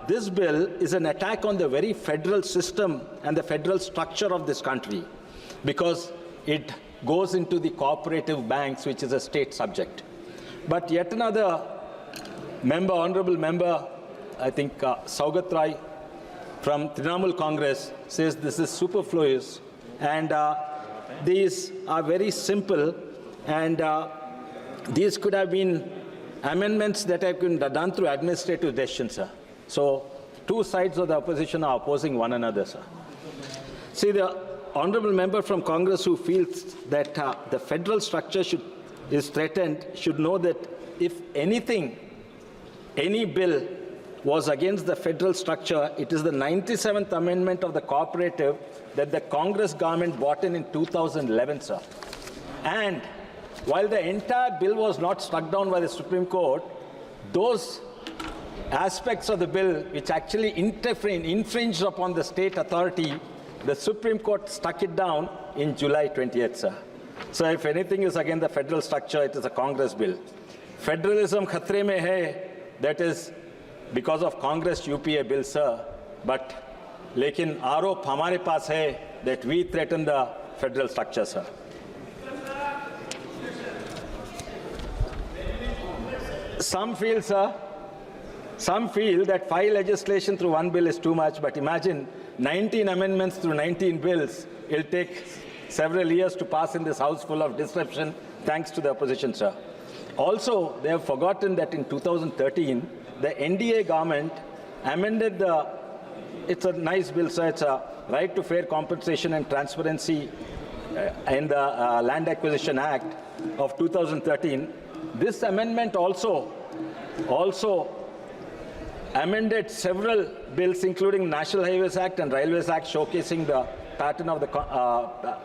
this bill is an attack on the very federal system and the federal structure of this country because it goes into the cooperative banks, which is a state subject. But yet another member, honorable member, I think Saugat Rai from Trinamool Congress, says this is superfluous, and these are very simple, and these could have been amendments that have been done through administrative decision, sir. So two sides of the opposition are opposing one another, sir. See, the honorable member from Congress who feels that the federal structure is threatened should know that if anything, any bill was against the federal structure, it is the 97th Amendment of the Cooperative that the Congress government brought in 2011, sir. And while the entire bill was not struck down by the Supreme Court, those aspects of the bill which actually infringed upon the state authority, the Supreme Court struck it down in July 20th, sir. So if anything is against the federal structure, it is a Congress bill. Federalism khatre mein hai, that is because of Congress UPA bill, sir. But lekin आरोप हमारे पास है that we threaten the federal structure, sir. Some feel, sir, some feel that 5 legislation through 1 bill is too much, but imagine 19 amendments through 19 bills. It'll take several years to pass in this house full of disruption, thanks to the opposition, sir. Also, they have forgotten that in 2013, the NDA government amended the, it's a nice bill, sir, it's a right to fair compensation and transparency in the Land Acquisition Act of 2013. This amendment also amended several bills, including National Highways Act and Railways Act, showcasing the pattern of the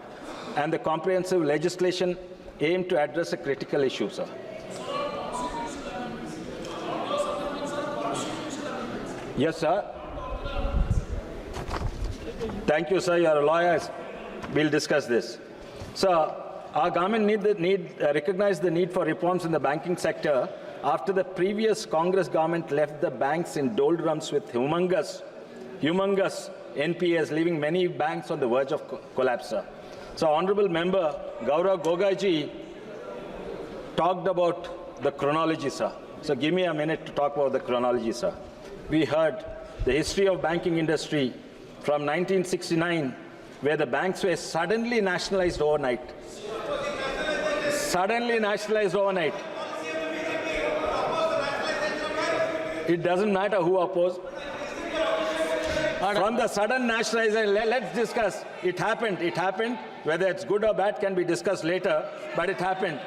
and the comprehensive legislation aimed to address a critical issue, sir. Yes, sir. Thank you, sir. You are a lawyer. We'll discuss this. Sir, our government recognize the need for reforms in the banking sector after the previous Congress government left the banks in doldrums with humongous NPAs, leaving many banks on the verge of collapse, sir. So, Honorable Member Gaurav Gogaiji talked about the chronology, sir. So, give me a minute to talk about the chronology, sir. We heard the history of banking industry from 1969, where the banks were suddenly nationalized overnight. Suddenly nationalized overnight. It doesn't matter who opposed. From the sudden nationalization, let's discuss. It happened. Whether it's good or bad can be discussed later, but it happened.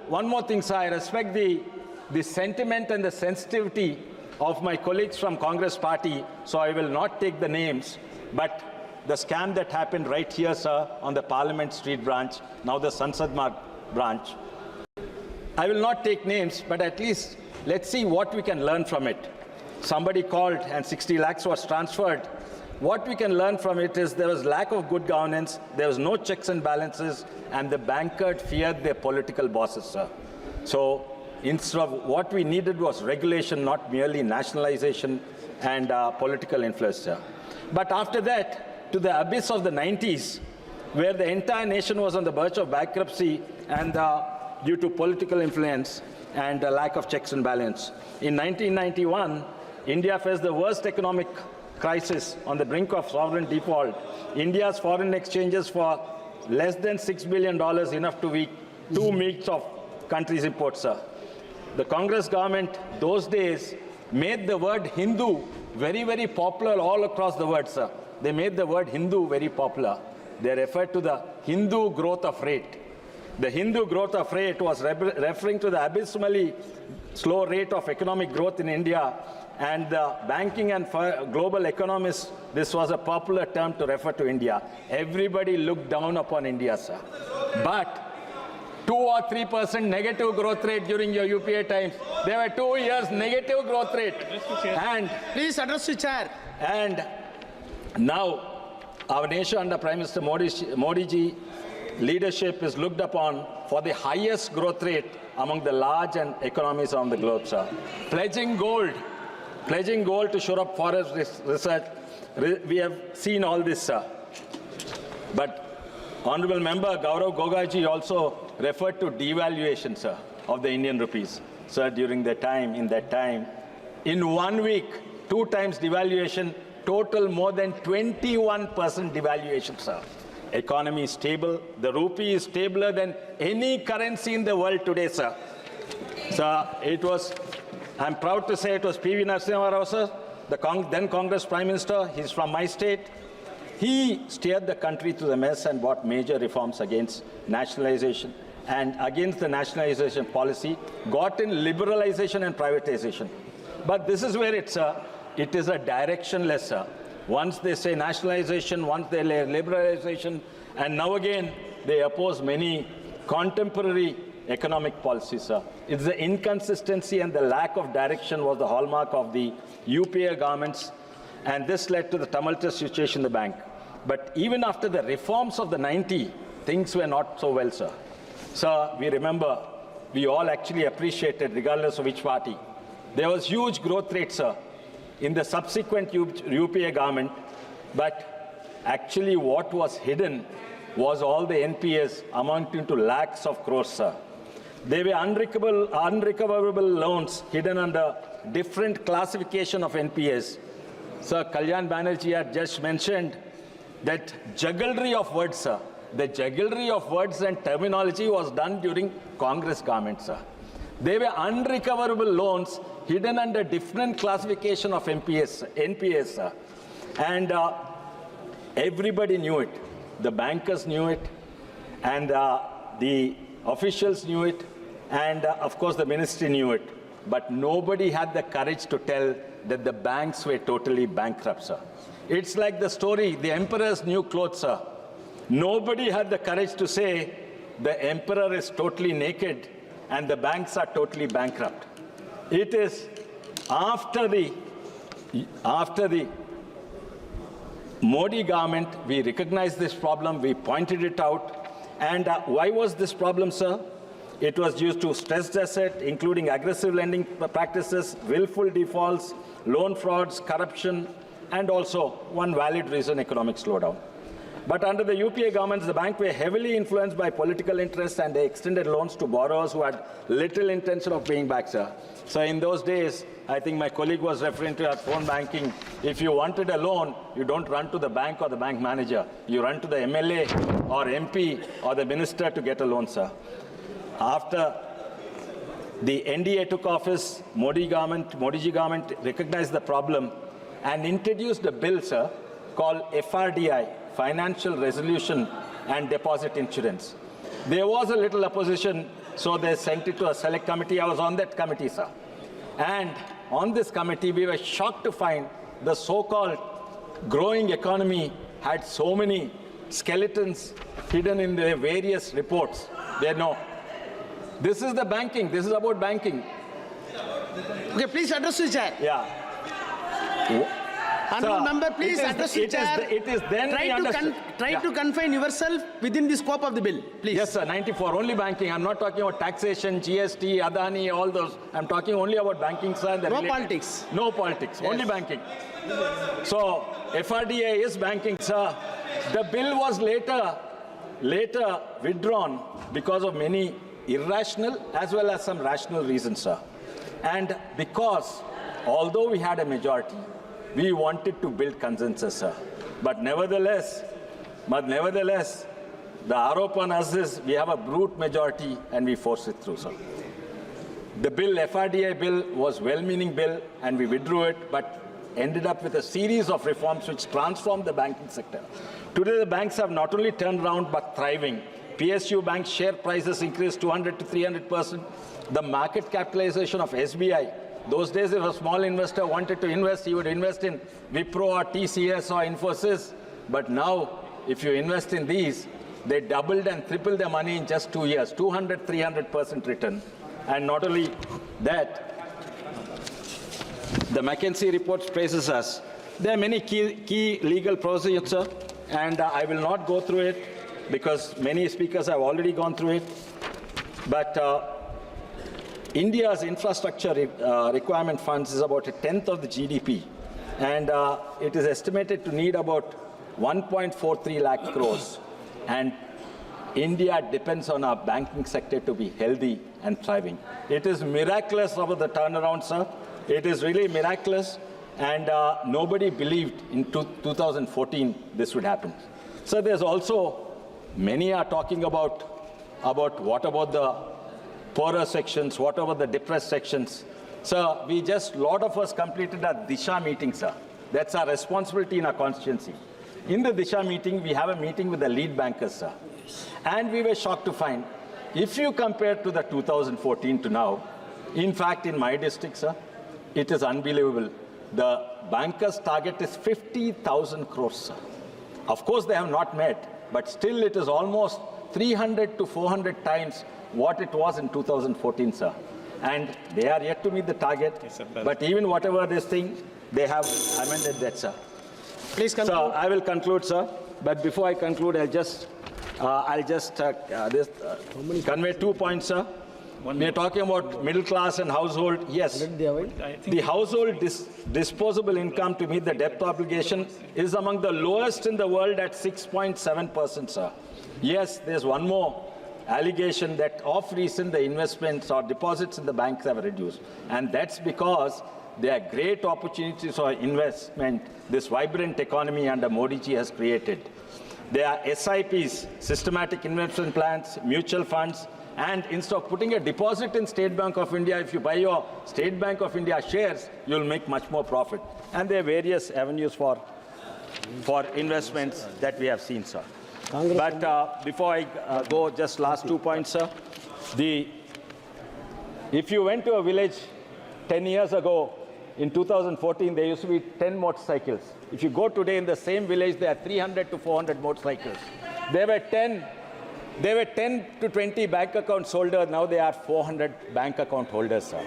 One more thing, sir. I respect the sentiment and the sensitivity of my colleagues from Congress party, so I will not take the names, but the scam that happened right here, sir, on the Parliament Street branch, now the Sansad Marg branch. I will not take names, but at least let's see what we can learn from it. Somebody called and 60 lakhs was transferred. What we can learn from it is there was lack of good governance, there was no checks and balances, and the bankers feared their political bosses, sir. So instead of what we needed was regulation, not merely nationalization and political influence, sir. But after that, to the abyss of the 90s, where the entire nation was on the verge of bankruptcy and due to political influence and lack of checks and balance. In 1991, India faced the worst economic crisis on the brink of sovereign default. India's foreign exchanges for less than $6 billion, enough to meet 2 meats of country's imports, sir. The Congress government those days made the word Hindu very, very popular all across the world, sir. They made the word Hindu very popular. They referred to the Hindu growth of rate. The Hindu growth of rate was referring to the abysmally slow rate of economic growth in India, and the banking and global economists, this was a popular term to refer to India. Everybody looked down upon India, sir. But 2 or 3% negative growth rate during your UPA times. There were 2 years negative growth rate. And please address the chair. And now our nation under Prime Minister Modi ji leadership is looked upon for the highest growth rate among the large and economies around the globe, sir. Pledging gold to shore up forest research. We have seen all this, sir. But Honorable Member Gaurav Gogaiji also referred to devaluation, sir, of the Indian rupees. Sir, during that time, in 1 week, 2 times devaluation, total more than 21% devaluation, sir. Economy is stable. The rupee is stabler than any currency in the world today, sir. Sir, it was, I'm proud to say it was P.V. Narasimha Rao, sir, the then Congress Prime Minister. He's from my state. He steered the country through the mess and brought major reforms against nationalization and against the nationalization policy, got in liberalization and privatization. But this is where it is a directionless, sir. Once they say nationalization, once they say liberalization, and now again they oppose many contemporary economic policies, sir. It's the inconsistency and the lack of direction was the hallmark of the UPA governments, and this led to the tumultuous situation in the bank. But even after the reforms of the 90s, things were not so well, sir. Sir, we remember, we all actually appreciated, regardless of which party. There was huge growth rate, sir, in the subsequent UPA government, but actually what was hidden was all the NPAs amounting to lakhs of crores, sir. They were unrecoverable loans hidden under different classification of NPAs. Sir, Kalyan Banerjee had just mentioned that jugglery of words, sir. The jugglery of words and terminology was done during Congress government, sir. They were unrecoverable loans hidden under different classification of NPAs, sir. And everybody knew it. The bankers knew it, and the officials knew it, and of course the ministry knew it. But nobody had the courage to tell that the banks were totally bankrupt, sir. It's like the story, the emperor's new clothes, sir. Nobody had the courage to say the emperor is totally naked and the banks are totally bankrupt. It is after the Modi government, we recognized this problem, we pointed it out. And why was this problem, sir? It was due to stressed asset, including aggressive lending practices, willful defaults, loan frauds, corruption, and also one valid reason, economic slowdown. But under the UPA governments, the bank were heavily influenced by political interests, and they extended loans to borrowers who had little intention of paying back, sir. So in those days, I think my colleague was referring to our phone banking. If you wanted a loan, you don't run to the bank or the bank manager. You run to the MLA or MP or the minister to get a loan, sir. After the NDA took office, Modi ji government recognized the problem and introduced a bill, sir, called FRDI, Financial Resolution and Deposit Insurance. There was a little opposition, so they sent it to a select committee. I was on that committee, sir. And on this committee, we were shocked to find the so-called growing economy had so many skeletons hidden in the various reports. This is the banking. This is about banking. Okay, please address the chair. Yeah. Honourable member, please address the chair. It is then Try to confine yourself within the scope of the bill, please. Yes, sir. 94. Only banking. I'm not talking about taxation, GST, Adani, all those. I'm talking only about banking, sir. No politics. No politics. Yes. Only banking. So FRDA is banking, sir. The bill was later withdrawn because of many irrational as well as some rational reasons, sir. And because although we had a majority, we wanted to build consensus, sir. But nevertheless, the arop on us is we have a brute majority and we force it through, sir. The bill, FRDI bill, was well-meaning bill and we withdrew it, but ended up with a series of reforms which transformed the banking sector. Today, the banks have not only turned around but thriving. PSU bank share prices increased 200 to 300%. The market capitalization of SBI, those days if a small investor wanted to invest, he would invest in Wipro or TCS or Infosys. But now, if you invest in these, they doubled and tripled their money in just 2 years, 200, 300% return. And not only that, the McKinsey report praises us. There are many key legal procedures, sir, and I will not go through it because many speakers have already gone through it. But India's infrastructure requirement funds is about 1/10 of the GDP, and it is estimated to need about 1.43 lakh crores. And India depends on our banking sector to be healthy and thriving. It is miraculous about the turnaround, sir. It is really miraculous, and nobody believed in 2014 this would happen. So there's also, many are talking about what about the poorer sections, what about the depressed sections. Sir, lot of us completed a Disha meeting, sir. That's our responsibility in our constituency. In the Disha meeting, we have a meeting with the lead bankers, sir. And we were shocked to find, if you compare to the 2014 to now, in fact, in my district, sir, it is unbelievable. The bankers' target is 50,000 crores, sir. Of course, they have not met, but still it is almost 300 to 400 times what it was in 2014, sir. And they are yet to meet the target. But even whatever this thing, they have amended that, sir. Please conclude. So I will conclude, sir. But before I conclude, I'll just convey 2 points, sir. We are talking about middle class and household. Yes, the household disposable income to meet the debt obligation is among the lowest in the world at 6.7%, sir. Yes, there's one more allegation that of recent the investments or deposits in the banks have reduced. And that's because there are great opportunities for investment this vibrant economy under Modi ji has created. There are SIPs, systematic investment plans, mutual funds, and instead of putting a deposit in State Bank of India, if you buy your State Bank of India shares, you'll make much more profit. And there are various avenues for investments that we have seen, sir. But before I go, just last 2 points, sir. If you went to a village 10 years ago, in 2014, there used to be 10 motorcycles. If you go today in the same village, there are 300 to 400 motorcycles. There were 10 to 20 bank account holders. Now there are 400 bank account holders, sir.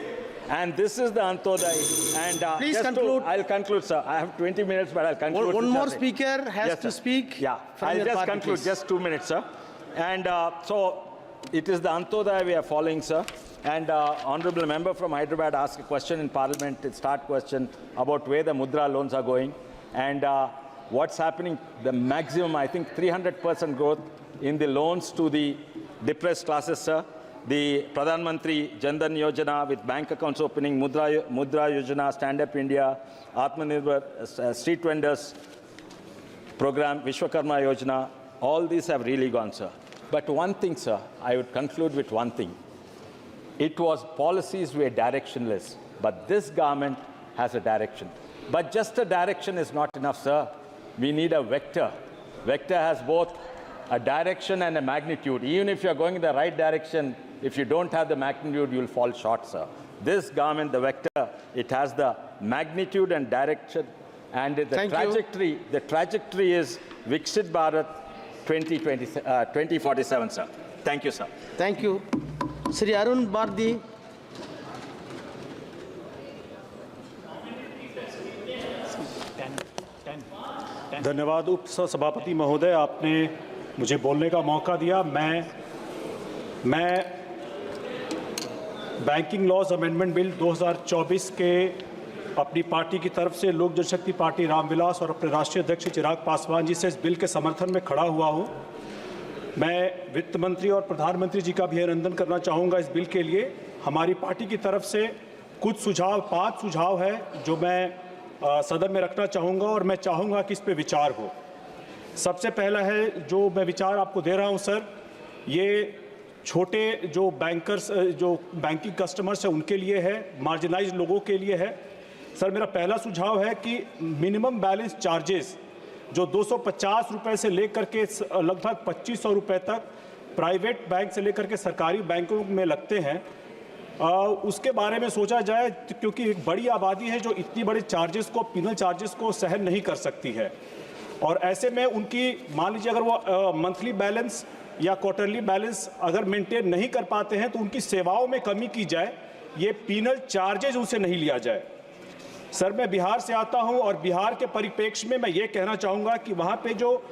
And this is the Antodai. And please conclude. I'll conclude, sir. I have 20 minutes, but I'll conclude. One more speaker has yes, to speak. Yeah, I'll just conclude. Please. Just 2 minutes, sir. And so it is the Antodai we are following, sir. And honorable member from Hyderabad asked a question in Parliament, a start question about where the Mudra loans are going and what's happening. The maximum, I think, 300% growth in the loans to the depressed classes, sir. The Pradhanmantri Jandan Yojana with bank accounts opening, Mudra Yojana, Stand Up India, Atmanirbhar, street vendors program, Vishwakarma Yojana, all these have really gone, sir. But one thing, sir, I would conclude with one thing. It was policies were directionless, but this government has a direction. But just a direction is not enough, sir. We need a vector. Vector has both a direction and a magnitude. Even if you're going in the right direction, if you don't have the magnitude, you'll fall short, sir. This government, the vector, it has the magnitude and direction, and the trajectory is Viksit Bharat 2047, sir. Thank you, sir. Thank you. Sri Arun Bhardi. धन्यवाद उप सभापति महोदय, आपने मुझे बोलने का मौका दिया। मैं बैंकिंग लॉज अमेंडमेंट बिल 2024 के अपनी पार्टी की तरफ से लोक जनशक्ति पार्टी रामविलास और अपने राष्ट्रीय अध्यक्ष चिराग पासवान जी से इस बिल के समर्थन में खड़ा हुआ हूँ। मैं वित्त मंत्री और प्रधानमंत्री जी का भी अभिनंदन करना चाहूँगा इस बिल के लिए। हमारी पार्टी की तरफ से कुछ सुझाव, 5 सुझाव है जो मैं सदन में रखना चाहूँगा और मैं चाहूँगा कि इस पे विचार हो। सबसे पहला है जो मैं विचार आपको दे रहा हूँ सर, ये छोटे जो बैंकर्स, जो बैंकिंग कस्टमर्स हैं उनके लिए है, मार्जिनाइज्ड लोगों के लिए है। सर मेरा पहला सुझाव है कि मिनिमम बैलेंस चार्जेस जो 250 रुपये से लेकर के लगभग 2500 रुपये तक प्राइवेट बैंक से लेकर के सरकारी बैंकों में लगते हैं, उसके बारे में सोचा जाए, क्योंकि एक बड़ी आबादी है जो इतनी बड़े चार्जेस को, पिनल चार्जेस को सहन नहीं कर सकती है। और ऐसे में उनकी, मान लीजिए अगर वो मंथली बैलेंस या क्वार्टरली बैलेंस अगर मेंटेन नहीं कर पाते हैं तो उनकी सेवाओं में कमी की जाए, ये पिनल चार्जेज उनसे नहीं लिया जाए। सर मैं बिहार से आता हूं और बिहार के परिप्रेक्ष्य में मैं ये कहना चाहूँगा कि वहाँ पे जो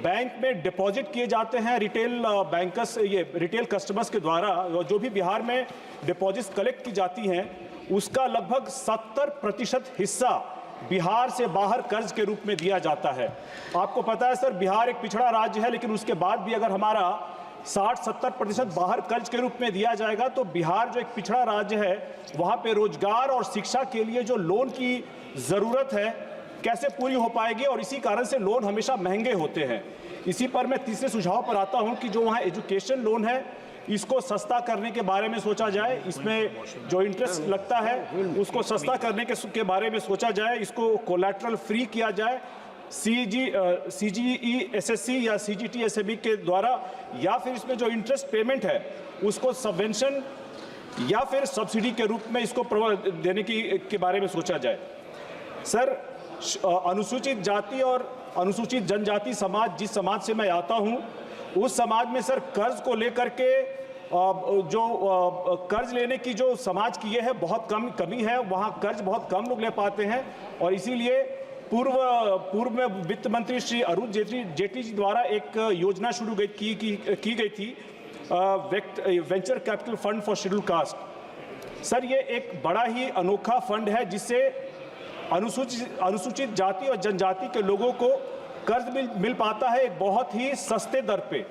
बैंक में डिपॉजिट किए जाते हैं रिटेल बैंकर्स, ये रिटेल कस्टमर्स के द्वारा जो भी बिहार में डिपॉजिट्स कलेक्ट की जाती हैं, उसका लगभग 70% हिस्सा बिहार से बाहर कर्ज के रूप में दिया जाता है। आपको पता है सर, बिहार एक पिछड़ा राज्य है, लेकिन उसके बाद भी अगर हमारा 60-70% बाहर कर्ज के रूप में दिया जाएगा तो बिहार जो एक पिछड़ा राज्य है, वहाँ पे रोजगार और शिक्षा के लिए जो लोन की ज़रूरत है कैसे पूरी हो पाएगी, और इसी कारण से लोन हमेशा महंगे होते हैं। इसी पर मैं तीसरे सुझाव पर आता हूँ कि जो वहाँ एजुकेशन लोन है इसको सस्ता करने के बारे में सोचा जाए। इसमें जो इंटरेस्ट लगता है उसको सस्ता करने के बारे में सोचा जाए, इसको कोलैटरल फ्री किया जाए CGESSC या CGTSSB के द्वारा, या फिर इसमें जो इंटरेस्ट पेमेंट है उसको सबवेंशन या फिर सब्सिडी के रूप में इसको देने के बारे में सोचा जाए। सर अनुसूचित जाति और अनुसूचित जनजाति समाज, जिस समाज से मैं आता हूं, उस समाज में सर कर्ज को लेकर के जो कर्ज लेने की जो समाज की ये है बहुत कमी है, वहाँ कर्ज बहुत कम लोग ले पाते हैं। और इसीलिए पूर्व में वित्त मंत्री श्री अरुण जेटली जी द्वारा एक योजना शुरू की गई थी, venture capital fund for scheduled caste. Sir ये एक बड़ा ही अनोखा फंड है जिससे अनुसूचित जाति और जनजाति के लोगों को कर्ज मिल पाता है एक बहुत ही सस्ते दर पे।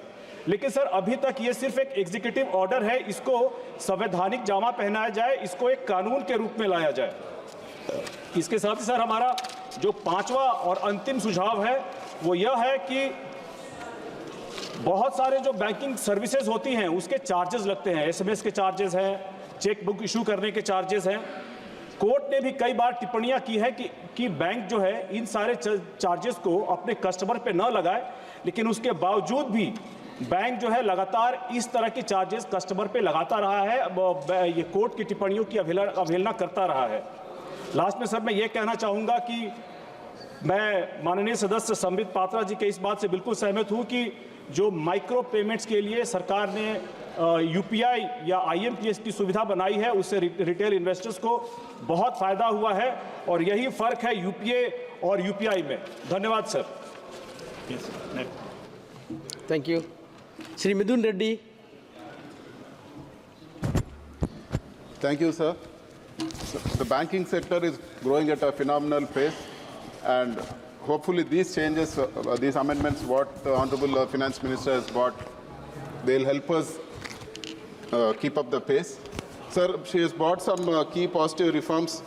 लेकिन सर अभी तक ये सिर्फ एक एग्जीक्यूटिव ऑर्डर है, इसको संवैधानिक जामा पहनाया जाए, इसको एक कानून के रूप में लाया जाए। इसके साथ ही सर हमारा जो पांचवा और अंतिम सुझाव है वो यह है कि बहुत सारे जो बैंकिंग सर्विसेज होती हैं उसके चार्जेस लगते हैं, एसएमएस के चार्जेस हैं, चेक बुक इशू करने के चार्जेस हैं। कोर्ट ने भी कई बार टिप्पणियां की है कि बैंक जो है इन सारे चार्जेस को अपने कस्टमर पे न लगाए, लेकिन उसके बावजूद भी बैंक जो है लगातार इस तरह के चार्जेस कस्टमर पे लगाता रहा है, ये कोर्ट की टिप्पणियों की अवहेलना करता रहा है। लास्ट में सर मैं ये कहना चाहूँगा कि मैं माननीय सदस्य संबित पात्रा जी के इस बात से बिल्कुल सहमत हूँ कि जो माइक्रो पेमेंट्स के लिए सरकार ने यूपीआई या आईएमपीएस की सुविधा बनाई है, उससे रिटेल इन्वेस्टर्स को बहुत फायदा हुआ है और यही फर्क है यूपीए और यूपीआई में। धन्यवाद sir. Thank you. Shri Mithun Reddy. Thank you, sir. The banking sector is growing at a phenomenal pace, and hopefully these changes, these amendments, what the Honorable Finance Minister has brought, they'll help us keep up the pace. Sir, she has brought some key positive reforms,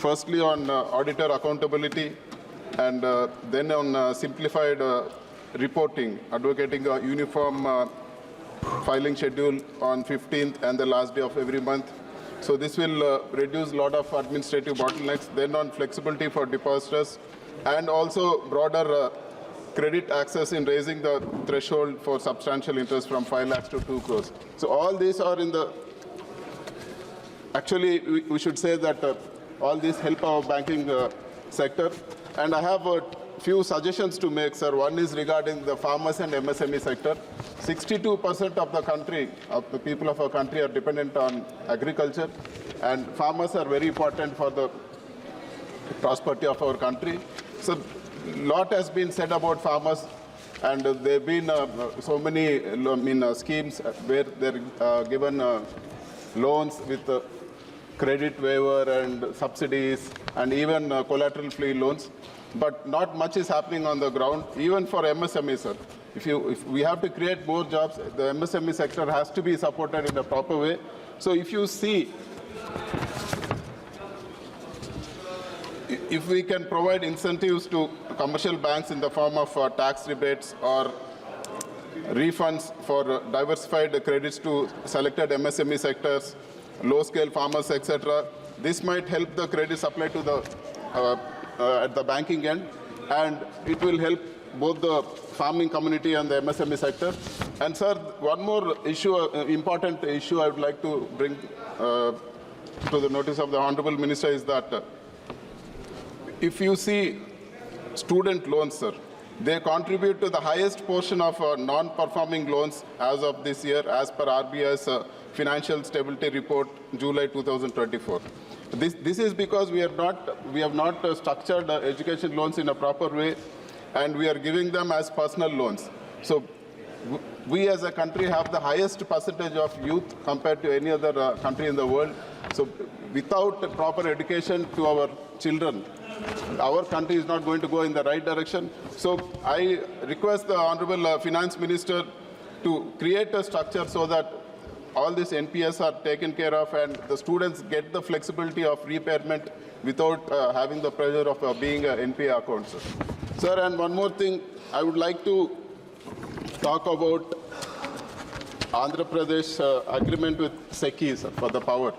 firstly on auditor accountability, and then on simplified reporting, advocating a uniform filing schedule on 15th and the last day of every month. So this will reduce a lot of administrative bottlenecks. Then on flexibility for depositors and also broader credit access in raising the threshold for substantial interest from 5 lakhs to 2 crores. So all these are in the, actually we should say that all these help our banking sector. And I have a few suggestions to make, sir. One is regarding the farmers and MSME sector. 62% of the country, of the people of our country are dependent on agriculture, and farmers are very important for the prosperity of our country. So a lot has been said about farmers, and there have been so many schemes where they're given loans with credit waiver and subsidies and even collateral-free loans. But not much is happening on the ground, even for MSME, sir. If we have to create more jobs, the MSME sector has to be supported in a proper way. So if you see, if we can provide incentives to commercial banks in the form of tax rebates or refunds for diversified credits to selected MSME sectors, low-scale farmers, etc., this might help the credit supply to the at the banking end, and it will help both the farming community and the MSME sector. And sir, one more issue, important issue I would like to bring to the notice of the Honorable Minister is that if you see student loans, sir, they contribute to the highest portion of non-performing loans as of this year, as per RBI's Financial Stability Report, July 2024. This is because we have not structured education loans in a proper way, and we are giving them as personal loans. So we as a country have the highest percentage of youth compared to any other country in the world. So without proper education to our children, our country is not going to go in the right direction. So I request the Honorable Finance Minister to create a structure so that all these NPS are taken care of and the students get the flexibility of repayment without having the pressure of being an NPA account, sir. Sir, and one more thing, I would like to talk about Andhra Pradesh agreement with SECI, sir, for the power.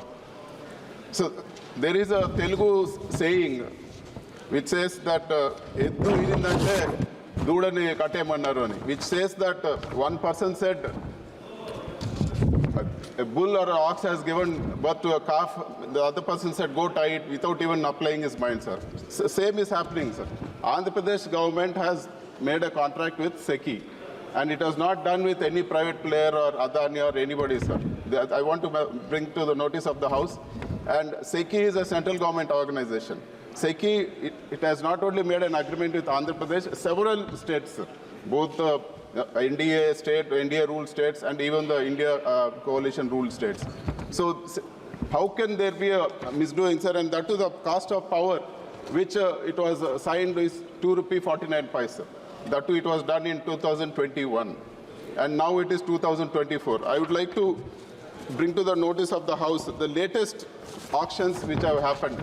So there is a Telugu saying which says that which says that one person said a bull or an ox has given birth to a calf, the other person said go tie it without even applying his mind, sir. Same is happening, sir. Andhra Pradesh government has made a contract with SECI, and it was not done with any private player or Adani or anybody, sir. I want to bring to the notice of the House. And SECI is a central government organization. SECI, it has not only made an agreement with Andhra Pradesh, several states, sir, both the NDA state, NDA ruled states, and even the India coalition ruled states. So how can there be a misdoing, sir? And that to the cost of power, which it was signed is ₹2.49. That too, it was done in 2021. and now it is 2024. I would like to bring to the notice of the House the latest auctions which have happened,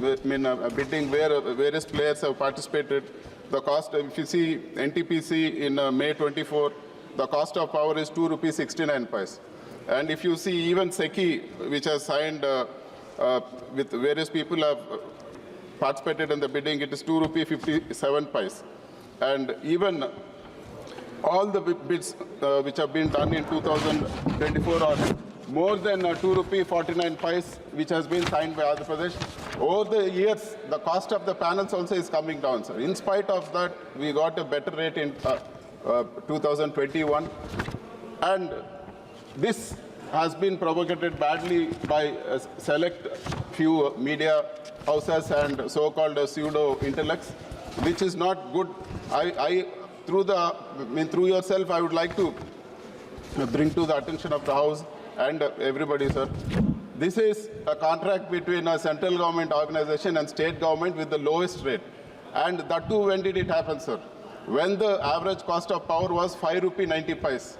bidding where various players have participated. The cost, if you see NTPC in May 24, the cost of power is ₹2.69. And if you see even SECI, which has signed with various people have participated in the bidding, it is ₹2.57. And even all the bids which have been done in 2024 are more than ₹2.49, which has been signed by Andhra Pradesh. Over the years, the cost of the panels also is coming down, sir. In spite of that, we got a better rate in 2021. And this has been propagated badly by a select few media houses and so-called pseudo intellects, which is not good. Through yourself, I would like to bring to the attention of the House and everybody, sir. This is a contract between a central government organization and state government with the lowest rate. And that too, when did it happen, sir? When the average cost of power was ₹5.90.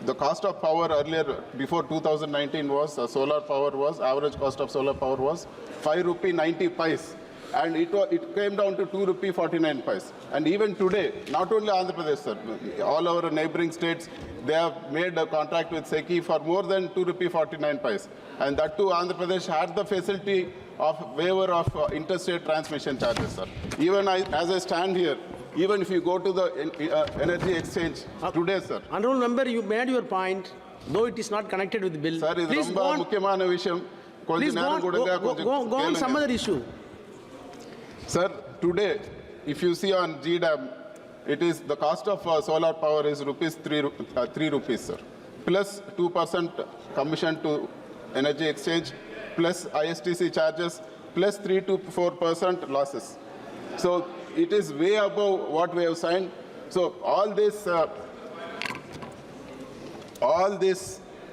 The cost of power earlier, before 2019, was solar power was, average cost of solar power was ₹5.90. And it came down to ₹2.49. And even today, not only Andhra Pradesh, sir, all our neighboring states, they have made a contract with SECI for more than ₹2.49. And that too, Andhra Pradesh had the facility of waiver of interstate transmission charges, sir. Even as I stand here, even if you go to the energy exchange today, sir. Honorable member, you made your point, though it is not connected with the bill. Sir, please go on. Please go on some other issue. Sir, today, if you see on GDAM, it is the cost of solar power is ₹3, sir, plus 2% commission to energy exchange, plus ISTC charges, plus 3 to 4% losses. So it is way above what we have signed. So all these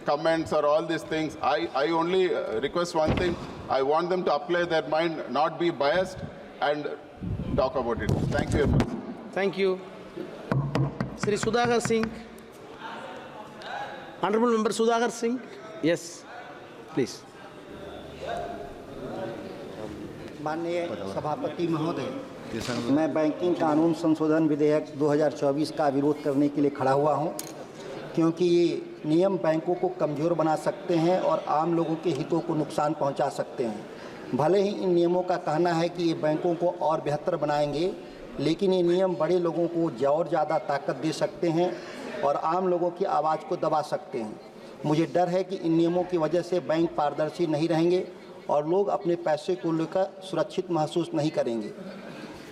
comments or all these things, I only request one thing. I want them to apply their mind, not be biased, and talk about it. Thank you very much. Thank you. Sri Sudhakar Singh. Honorable Member Sudhakar Singh. Yes, please. माननीय सभापति महोदय, मैं banking कानून संशोधन विधेयक 2024 का विरोध करने के लिए खड़ा हुआ हूं, क्योंकि ये नियम बैंकों को कमज़ोर बना सकते हैं और आम लोगों के हितों को नुकसान पहुंचा सकते हैं। भले ही इन नियमों का कहना है कि ये बैंकों को और बेहतर बनाएंगे, लेकिन ये नियम बड़े लोगों को और ज़्यादा ताकत दे सकते हैं और आम लोगों की आवाज़ को दबा सकते हैं। मुझे डर है कि इन नियमों की वजह से बैंक पारदर्शी नहीं रहेंगे और लोग अपने पैसे को लेकर सुरक्षित महसूस नहीं करेंगे।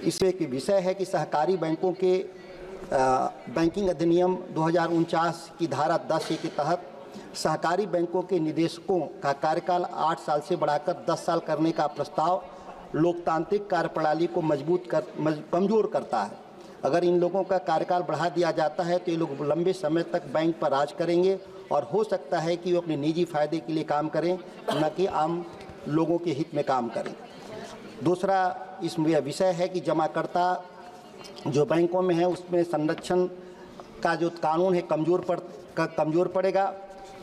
इसमें एक विषय है कि सहकारी बैंकों के बैंकिंग अधिनियम 2049 की धारा 10A के तहत सहकारी बैंकों के निदेशकों का कार्यकाल 8 साल से बढ़ाकर 10 साल करने का प्रस्ताव लोकतांत्रिक कार्यप्रणाली को कमज़ोर करता है। अगर इन लोगों का कार्यकाल बढ़ा दिया जाता है तो ये लोग लंबे समय तक बैंक पर राज करेंगे और हो सकता है कि वो अपने निजी फायदे के लिए काम करें, न कि आम लोगों के हित में काम करें। दूसरा इसमें विषय है कि जमाकर्ता जो बैंकों में है उसमें संरक्षण का जो कानून है कमज़ोर पड़ेगा।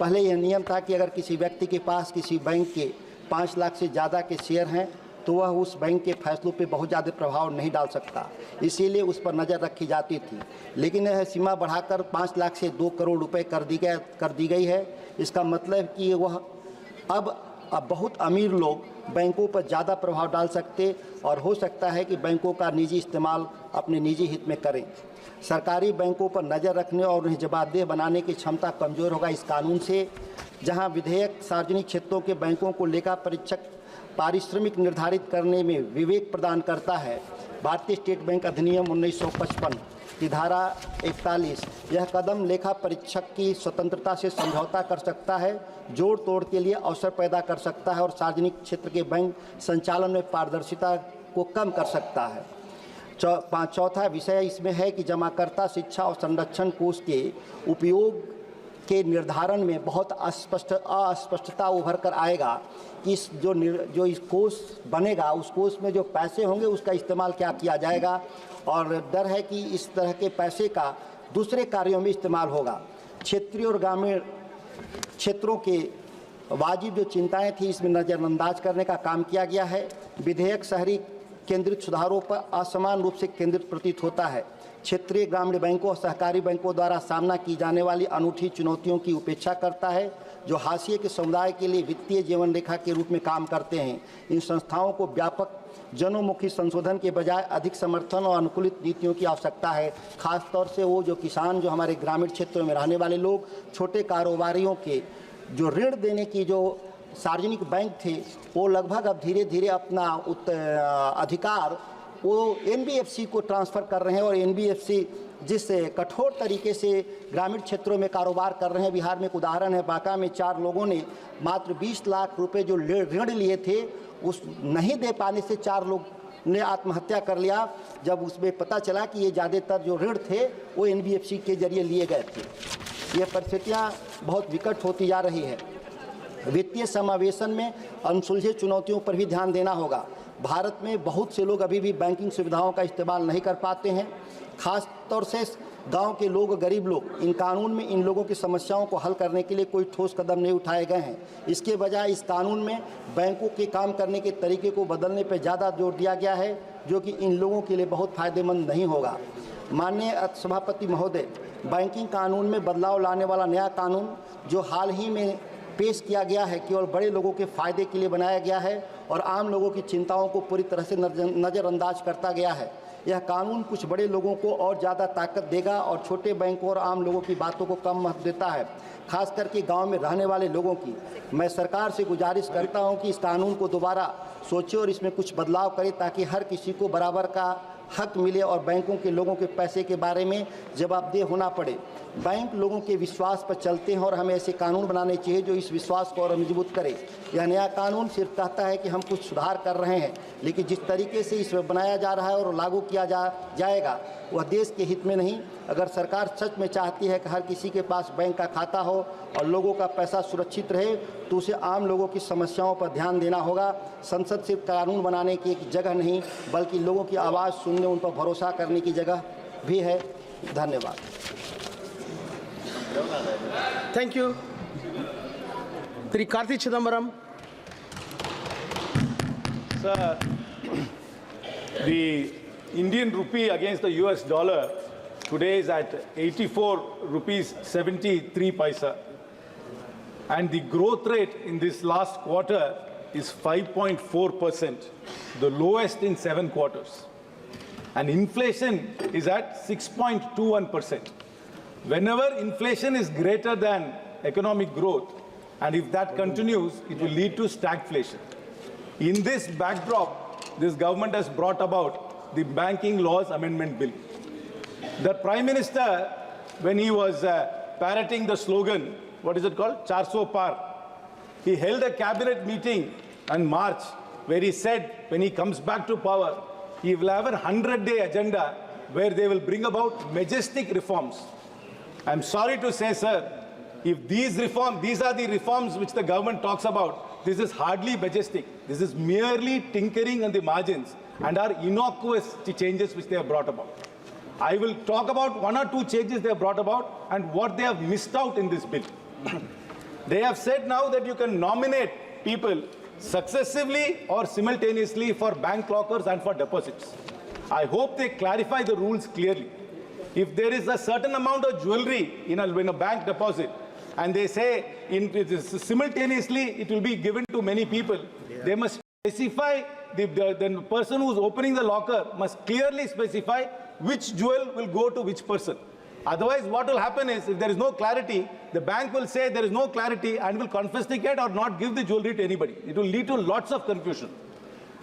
पहले यह नियम था कि अगर किसी व्यक्ति के पास किसी बैंक के 5 लाख से ज़्यादा के शेयर हैं तो वह उस बैंक के फैसलों पे बहुत ज़्यादा प्रभाव नहीं डाल सकता, इसीलिए उस पर नज़र रखी जाती थी। लेकिन यह सीमा बढ़ाकर 5 लाख से 2 करोड़ रुपए कर दी गई है। इसका मतलब कि वह अब बहुत अमीर लोग बैंकों पर ज़्यादा प्रभाव डाल सकते और हो सकता है कि बैंकों का निजी इस्तेमाल अपने निजी हित में करें। सरकारी बैंकों पर नज़र रखने और उन्हें जवाबदेह बनाने की क्षमता कमज़ोर होगा इस कानून से। जहां विधेयक सार्वजनिक क्षेत्रों के बैंकों को लेखा परीक्षक पारिश्रमिक निर्धारित करने में विवेक प्रदान करता है, भारतीय स्टेट बैंक अधिनियम 1955 की धारा 41 यह कदम लेखा परीक्षक की स्वतंत्रता से समझौता कर सकता है, जोड़ तोड़ के लिए अवसर पैदा कर सकता है और सार्वजनिक क्षेत्र के बैंक संचालन में पारदर्शिता को कम कर सकता है। चौथा विषय इसमें है कि जमाकर्ता शिक्षा और संरक्षण कोष के उपयोग के निर्धारण में बहुत अस्पष्टता उभर कर आएगा कि इस जो इस कोष बनेगा उस कोष में जो पैसे होंगे उसका इस्तेमाल क्या किया जाएगा और डर है कि इस तरह के पैसे का दूसरे कार्यों में इस्तेमाल होगा। क्षेत्रीय और ग्रामीण क्षेत्रों के वाजिब जो चिंताएं थी इसमें नज़रअंदाज करने का काम किया गया है। विधेयक शहरी केंद्रित सुधारों पर असमान रूप से केंद्रित प्रतीत होता है। क्षेत्रीय ग्रामीण बैंकों और सहकारी बैंकों द्वारा सामना की जाने वाली अनूठी चुनौतियों की उपेक्षा करता है, जो हाशिए के समुदाय के लिए वित्तीय जीवन रेखा के रूप में काम करते हैं। इन संस्थाओं को व्यापक जनोमुखी संशोधन के बजाय अधिक समर्थन और अनुकूलित नीतियों की आवश्यकता है। खासतौर से वो जो किसान, जो हमारे ग्रामीण क्षेत्रों में रहने वाले लोग, छोटे कारोबारियों के जो ऋण देने की जो सार्वजनिक बैंक थे, वो लगभग अब धीरे धीरे अपना अधिकार वो एनबीएफसी को ट्रांसफ़र कर रहे हैं। और एनबीएफसी जिस कठोर तरीके से ग्रामीण क्षेत्रों में कारोबार कर रहे हैं, बिहार में एक उदाहरण है, बांका में 4 लोगों ने मात्र 20 लाख रुपए जो ऋण लिए थे उस नहीं दे पाने से 4 लोग ने आत्महत्या कर लिया, जब उसमें पता चला कि ये ज़्यादातर जो ऋण थे वो एनबीएफसी के जरिए लिए गए थे। ये परिस्थितियाँ बहुत विकट होती जा रही है। वित्तीय समावेशन में अनसुलझे चुनौतियों पर भी ध्यान देना होगा। भारत में बहुत से लोग अभी भी बैंकिंग सुविधाओं का इस्तेमाल नहीं कर पाते हैं, खास तौर से गांव के लोग, गरीब लोग। इन कानून में इन लोगों की समस्याओं को हल करने के लिए कोई ठोस कदम नहीं उठाए गए हैं। इसके बजाय इस कानून में बैंकों के काम करने के तरीके को बदलने पर ज़्यादा जोर दिया गया है, जो कि इन लोगों के लिए बहुत फ़ायदेमंद नहीं होगा। माननीय सभापति महोदय, बैंकिंग कानून में बदलाव लाने वाला नया कानून जो हाल ही में पेश किया गया है, केवल बड़े लोगों के फ़ायदे के लिए बनाया गया है और आम लोगों की चिंताओं को पूरी तरह से नज़रअंदाज करता गया है। यह कानून कुछ बड़े लोगों को और ज़्यादा ताकत देगा और छोटे बैंकों और आम लोगों की बातों को कम महत्व देता है, खास करके गांव में रहने वाले लोगों की। मैं सरकार से गुजारिश करता हूं कि इस कानून को दोबारा सोचे और इसमें कुछ बदलाव करे, ताकि हर किसी को बराबर का हक मिले और बैंकों के लोगों के पैसे के बारे में जवाबदेह होना पड़े। बैंक लोगों के विश्वास पर चलते हैं और हमें ऐसे कानून बनाने चाहिए जो इस विश्वास को और मजबूत करे। यह नया कानून सिर्फ कहता है कि हम कुछ सुधार कर रहे हैं, लेकिन जिस तरीके से इसमें बनाया जा रहा है और लागू किया जाएगा वह देश के हित में नहीं। अगर सरकार सच में चाहती है कि हर किसी के पास बैंक का खाता हो और लोगों का पैसा सुरक्षित रहे, तो उसे आम लोगों की समस्याओं पर ध्यान देना होगा। संसद सिर्फ कानून बनाने की एक जगह नहीं, बल्कि लोगों की आवाज़ सुनने, उन पर भरोसा करने की जगह भी है। धन्यवाद। Thank you. Sri Karthi Chidambaram. Sir, the Indian rupee against the US dollar today is at 84 rupees 73 paisa. And the growth rate in this last quarter is 5.4%, the lowest in 7 quarters. And inflation is at 6.21%. Whenever inflation is greater than economic growth, and if that continues, it will lead to stagflation. In this backdrop, this government has brought about the Banking Laws Amendment Bill. The Prime Minister, when he was parroting the slogan, what is it called? 400 par. He held a cabinet meeting in March where he said when he comes back to power, he will have a 100-day agenda where they will bring about majestic reforms. I'm sorry to say, sir, if these are the reforms which the government talks about, this is hardly majestic. This is merely tinkering on the margins and are innocuous changes which they have brought about. I will talk about 1 or 2 changes they have brought about and what they have missed out in this bill. They have said now that you can nominate people successively or simultaneously for bank lockers and for deposits. I hope they clarify the rules clearly. If there is a certain amount of jewelry in a bank deposit, and they say simultaneously it will be given to many people, they must specify, the person who is opening the locker must clearly specify which jewel will go to which person. Otherwise, what will happen is, if there is no clarity, the bank will say there is no clarity and will confiscate or not give the jewelry to anybody. It will lead to lots of confusion.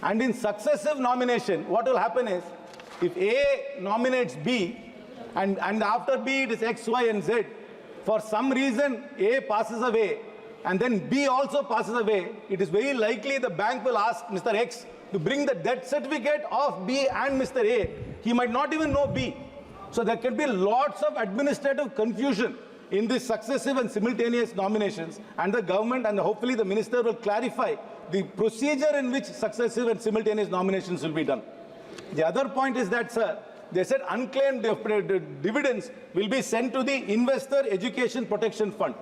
And in successive nomination, what will happen is, if A nominates B, and after B it is X, Y, and Z, for some reason A passes away, and then B also passes away, it is very likely the bank will ask Mr. X to bring the death certificate of B and Mr. A. He might not even know B. So there can be lots of administrative confusion in these successive and simultaneous nominations, and the government and hopefully the minister will clarify the procedure in which successive and simultaneous nominations will be done. The other point is that, sir, They said unclaimed dividends will be sent to the Investor Education Protection Fund.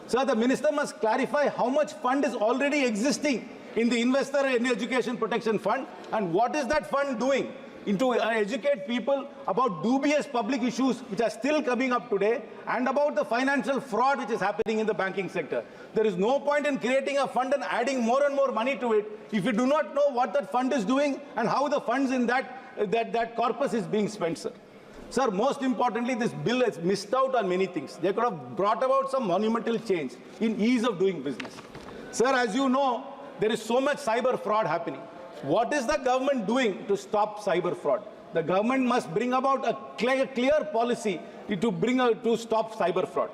Sir, the minister must clarify how much fund is already existing in the Investor Education Protection Fund and what is that fund doing to educate people about dubious public issues which are still coming up today and about the financial fraud which is happening in the banking sector. There is no point in creating a fund and adding more and more money to it if you do not know what that fund is doing and how the funds in that corpus is being spent, sir. Sir, most importantly, this bill has missed out on many things. They could have brought about some monumental change in ease of doing business. Sir, as you know, there is so much cyber fraud happening. What is the government doing to stop cyber fraud? The government must bring about a clear policy to stop cyber fraud.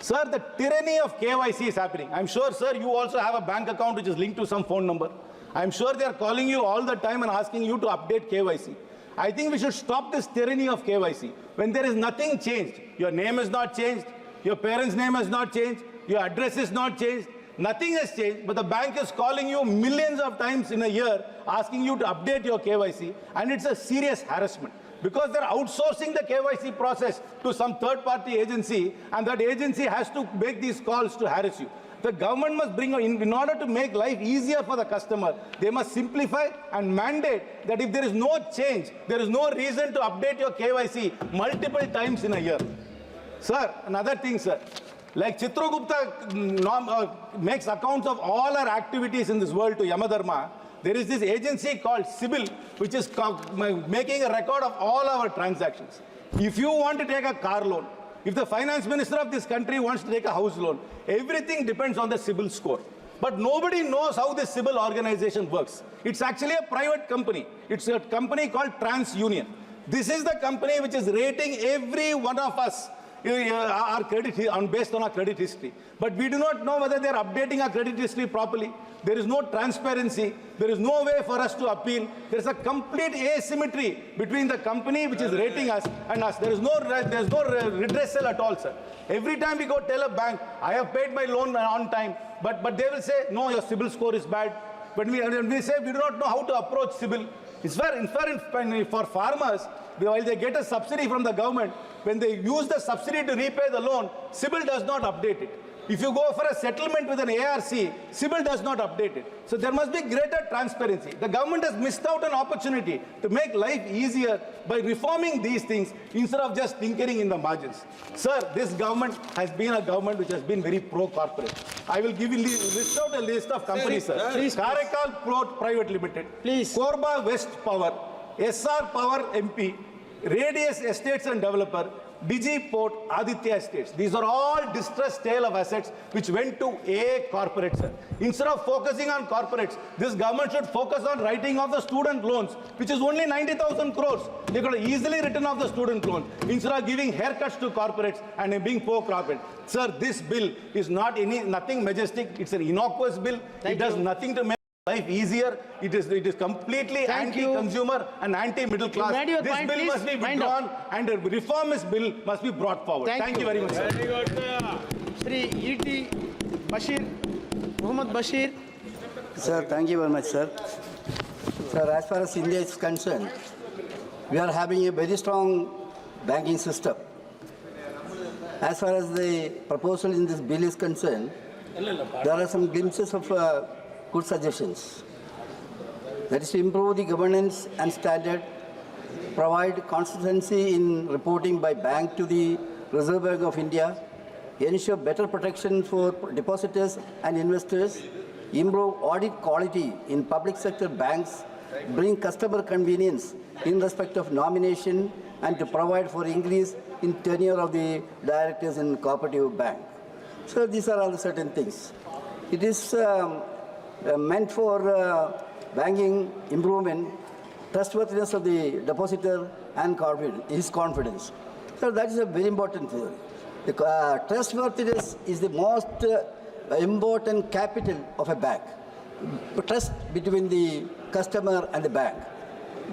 Sir, the tyranny of KYC is happening. I'm sure, sir, you also have a bank account which is linked to some phone number. I'm sure they are calling you all the time and asking you to update KYC. I think we should stop this tyranny of KYC. When there is nothing changed, your name is not changed, your parents' name has not changed, your address is not changed, nothing has changed, but the bank is calling you millions of times in a year, asking you to update your KYC, and it's a serious harassment. Because they're outsourcing the KYC process to some third-party agency, and that agency has to make these calls to harass you. The government must bring, in order to make life easier for the customer, they must simplify and mandate that if there is no change, there is no reason to update your KYC multiple times in a year. Sir, another thing, sir. Like Chitragupta makes accounts of all our activities in this world to Yamadharma, there is this agency called CIBIL, which is making a record of all our transactions. If you want to take a car loan, if the finance minister of this country wants to take a house loan, everything depends on the CIBIL score. But nobody knows how this CIBIL organization works. It's actually a private company. It's a company called TransUnion. This is the company which is rating every one of us our credit based on our credit history. But we do not know whether they are updating our credit history properly. There is no transparency. There is no way for us to appeal. There is a complete asymmetry between the company which is rating us and us. There is no redressal at all, sir. Every time we go tell a bank, I have paid my loan on time, but they will say, no, your CIBIL score is bad. When we say we do not know how to approach CIBIL, it's fair, for farmers, while they get a subsidy from the government, when they use the subsidy to repay the loan, CIBIL does not update it. If you go for a settlement with an ARC, CIBIL does not update it. So there must be greater transparency. The government has missed out an opportunity to make life easier by reforming these things instead of just tinkering in the margins. Sir, this government has been a government which has been very pro-corporate. I will give you list out a list of companies, sir. Please, Karakal Port Private Limited, please. Korba West Power, SR Power MP, Radius Estates and Developer, Digi Port, Aditya Estates. These are all distressed sale of assets which went to a corporate, sir. Instead of focusing on corporates, this government should focus on writing off the student loans, which is only 90,000 crores. They could have easily written off the student loans instead of giving haircuts to corporates and being pro-corporate. Sir, this bill is nothing majestic. It's an innocuous bill. It does nothing to make life easier. It is completely anti-consumer and anti-middle class. This bill must be withdrawn and a reformist bill must be brought forward. Thank you very much, sir. Very good. Shri E.T. Bashir, Muhammad Bashir. Sir, thank you very much, sir. Sir, as far as India is concerned, we are having a very strong banking system. As far as the proposal in this bill is concerned, there are some glimpses of good suggestions. That is to improve the governance and standard, provide consistency in reporting by bank to the Reserve Bank of India, ensure better protection for depositors and investors, improve audit quality in public sector banks, bring customer convenience in respect of nomination, and to provide for increase in tenure of the directors in cooperative bank. So these are all certain things. It is meant for banking improvement, trustworthiness of the depositor and his confidence. So that is a very important thing. The trustworthiness is the most important capital of a bank. Trust between the customer and the bank.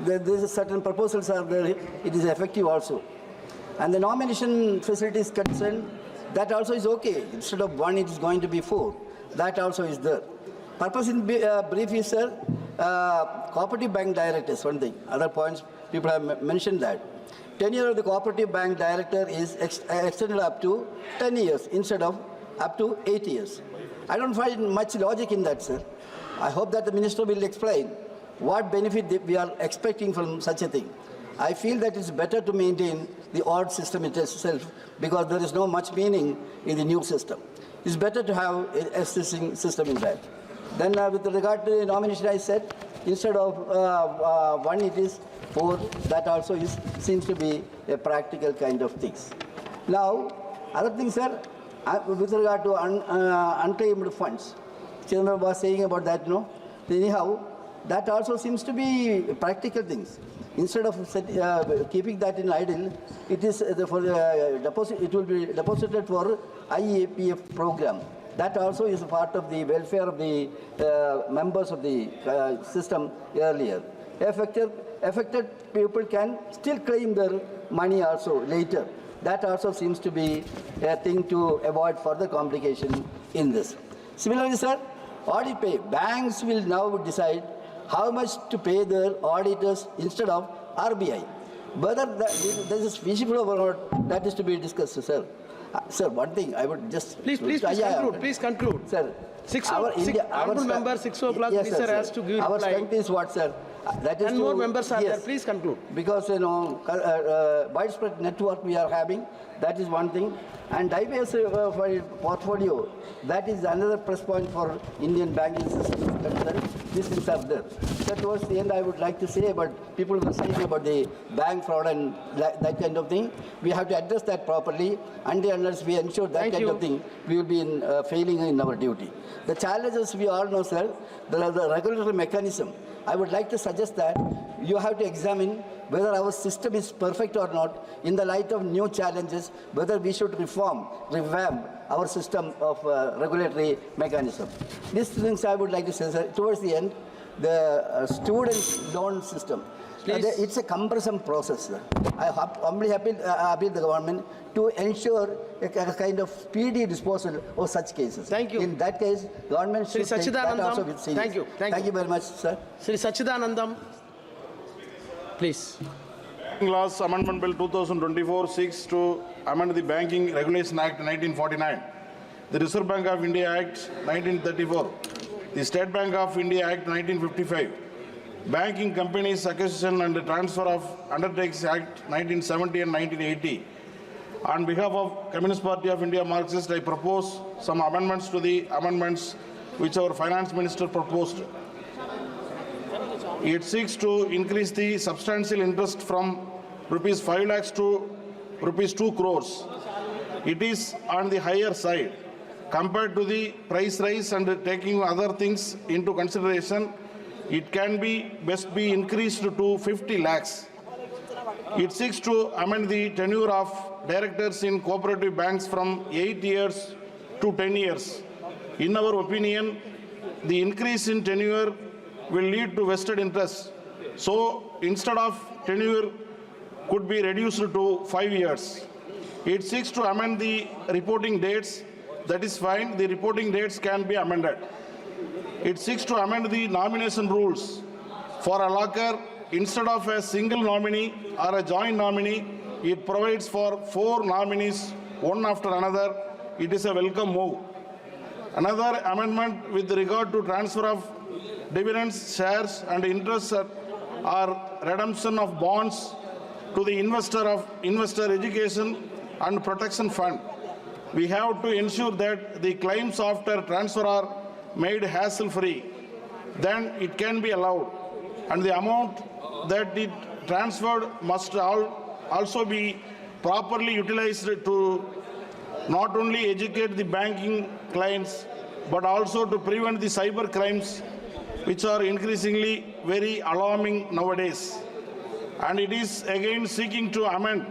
There is certain proposals are there. It is effective also. And the nomination facility is concerned, that also is okay. Instead of 1, it is going to be 4. That also is there. Purpose in brief is, sir, cooperative bank directors, one thing. Other points, people have mentioned that. tenure of the cooperative bank director is extended up to 10 years instead of up to 8 years. I don't find much logic in that, sir. I hope that the minister will explain what benefit we are expecting from such a thing. I feel that it's better to maintain the old system itself because there is no much meaning in the new system. It's better to have an existing system in that. Then with regard to the nomination, I said instead of 1 it is 4. That also seems to be a practical kind of things. Now, other things, sir, with regard to unclaimed funds, Chairman was saying about that, no? Anyhow, that also seems to be practical things. Instead of keeping that in idle, it is for deposit. It will be deposited for IAPF program. That also is a part of the welfare of the members of the system earlier. Affected people can still claim their money also later. That also seems to be a thing to avoid further complication in this. Similarly, sir, audit pay. Banks will now decide how much to pay their auditors instead of RBI. Whether that is feasible or not, that is to be discussed, sir. Sir, one thing I would just... Please conclude. Please conclude. Sir, honorable member, 6 o'clock, yes, minister has to give our reply. strength is what, sir? That is and more members are there. Please conclude. Because, you know, widespread network we are having, that is one thing. And diverse portfolio, that is another plus point for Indian banking system. These things are there. So towards the end, I would like to say about people were saying about the bank fraud and that kind of thing. We have to address that properly. Unless we ensure that kind of thing, we will be failing in our duty. The challenges we all know, sir, there are the regulatory mechanism. I would like to suggest that you have to examine whether our system is perfect or not in the light of new challenges, whether we should revamp our system of regulatory mechanism. These things I would like to say, sir. Towards the end, the student loan system. It's a cumbersome process, sir. I humbly appeal the government to ensure a kind of speedy disposal of such cases. Thank you. In that case, government should take that also with serious. Thank you. Thank you very much, sir. Sri Sachidanandam, please. Laws Amendment Bill 2024 seeks to amend the Banking Regulation Act 1949, the Reserve Bank of India Act 1934, the State Bank of India Act 1955, Banking Companies Acquisition and Transfer of Undertakings Act 1970 and 1980. On behalf of Communist Party of India Marxist, I propose some amendments to the amendments which our Finance Minister proposed. It seeks to increase the substantial interest from rupees 5 lakhs to rupees 2 crores. It is on the higher side. Compared to the price rise and taking other things into consideration, it can best be increased to 50 lakhs. It seeks to amend the tenure of directors in cooperative banks from 8 years to 10 years. In our opinion, the increase in tenure will lead to vested interest. So instead of tenure could be reduced to 5 years. It seeks to amend the reporting dates. That is fine. The reporting dates can be amended. It seeks to amend the nomination rules. For a locker, instead of a single nominee or a joint nominee, it provides for 4 nominees, one after another. It is a welcome move. Another amendment with regard to transfer of dividends, shares and interests or redemption of bonds to the investor education and protection fund. We have to ensure that the claims after transfer are made hassle-free. Then it can be allowed. And the amount that it transferred must also be properly utilized to not only educate the banking clients, but also to prevent the cyber crimes, which are increasingly very alarming nowadays. And it is again seeking to amend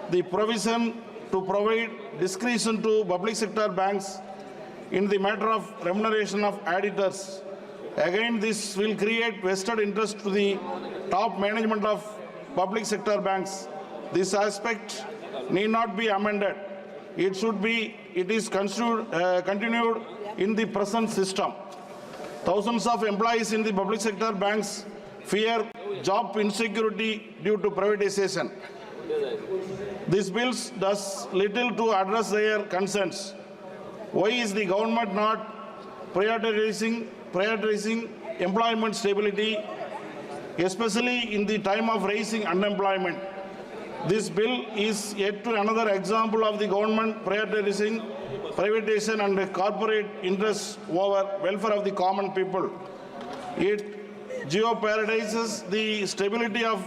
the provision to provide discretion to public sector banks in the matter of remuneration of auditors. Again, this will create vested interest to the top management of public sector banks. This aspect need not be amended. It is continued in the present system. Thousands of employees in the public sector banks fear job insecurity due to privatization. This bill does little to address their concerns. Why is the government not prioritizing employment stability, especially in the time of rising unemployment? This bill is yet to another example of the government prioritizing privatization and corporate interests over welfare of the common people. It jeopardizes the stability of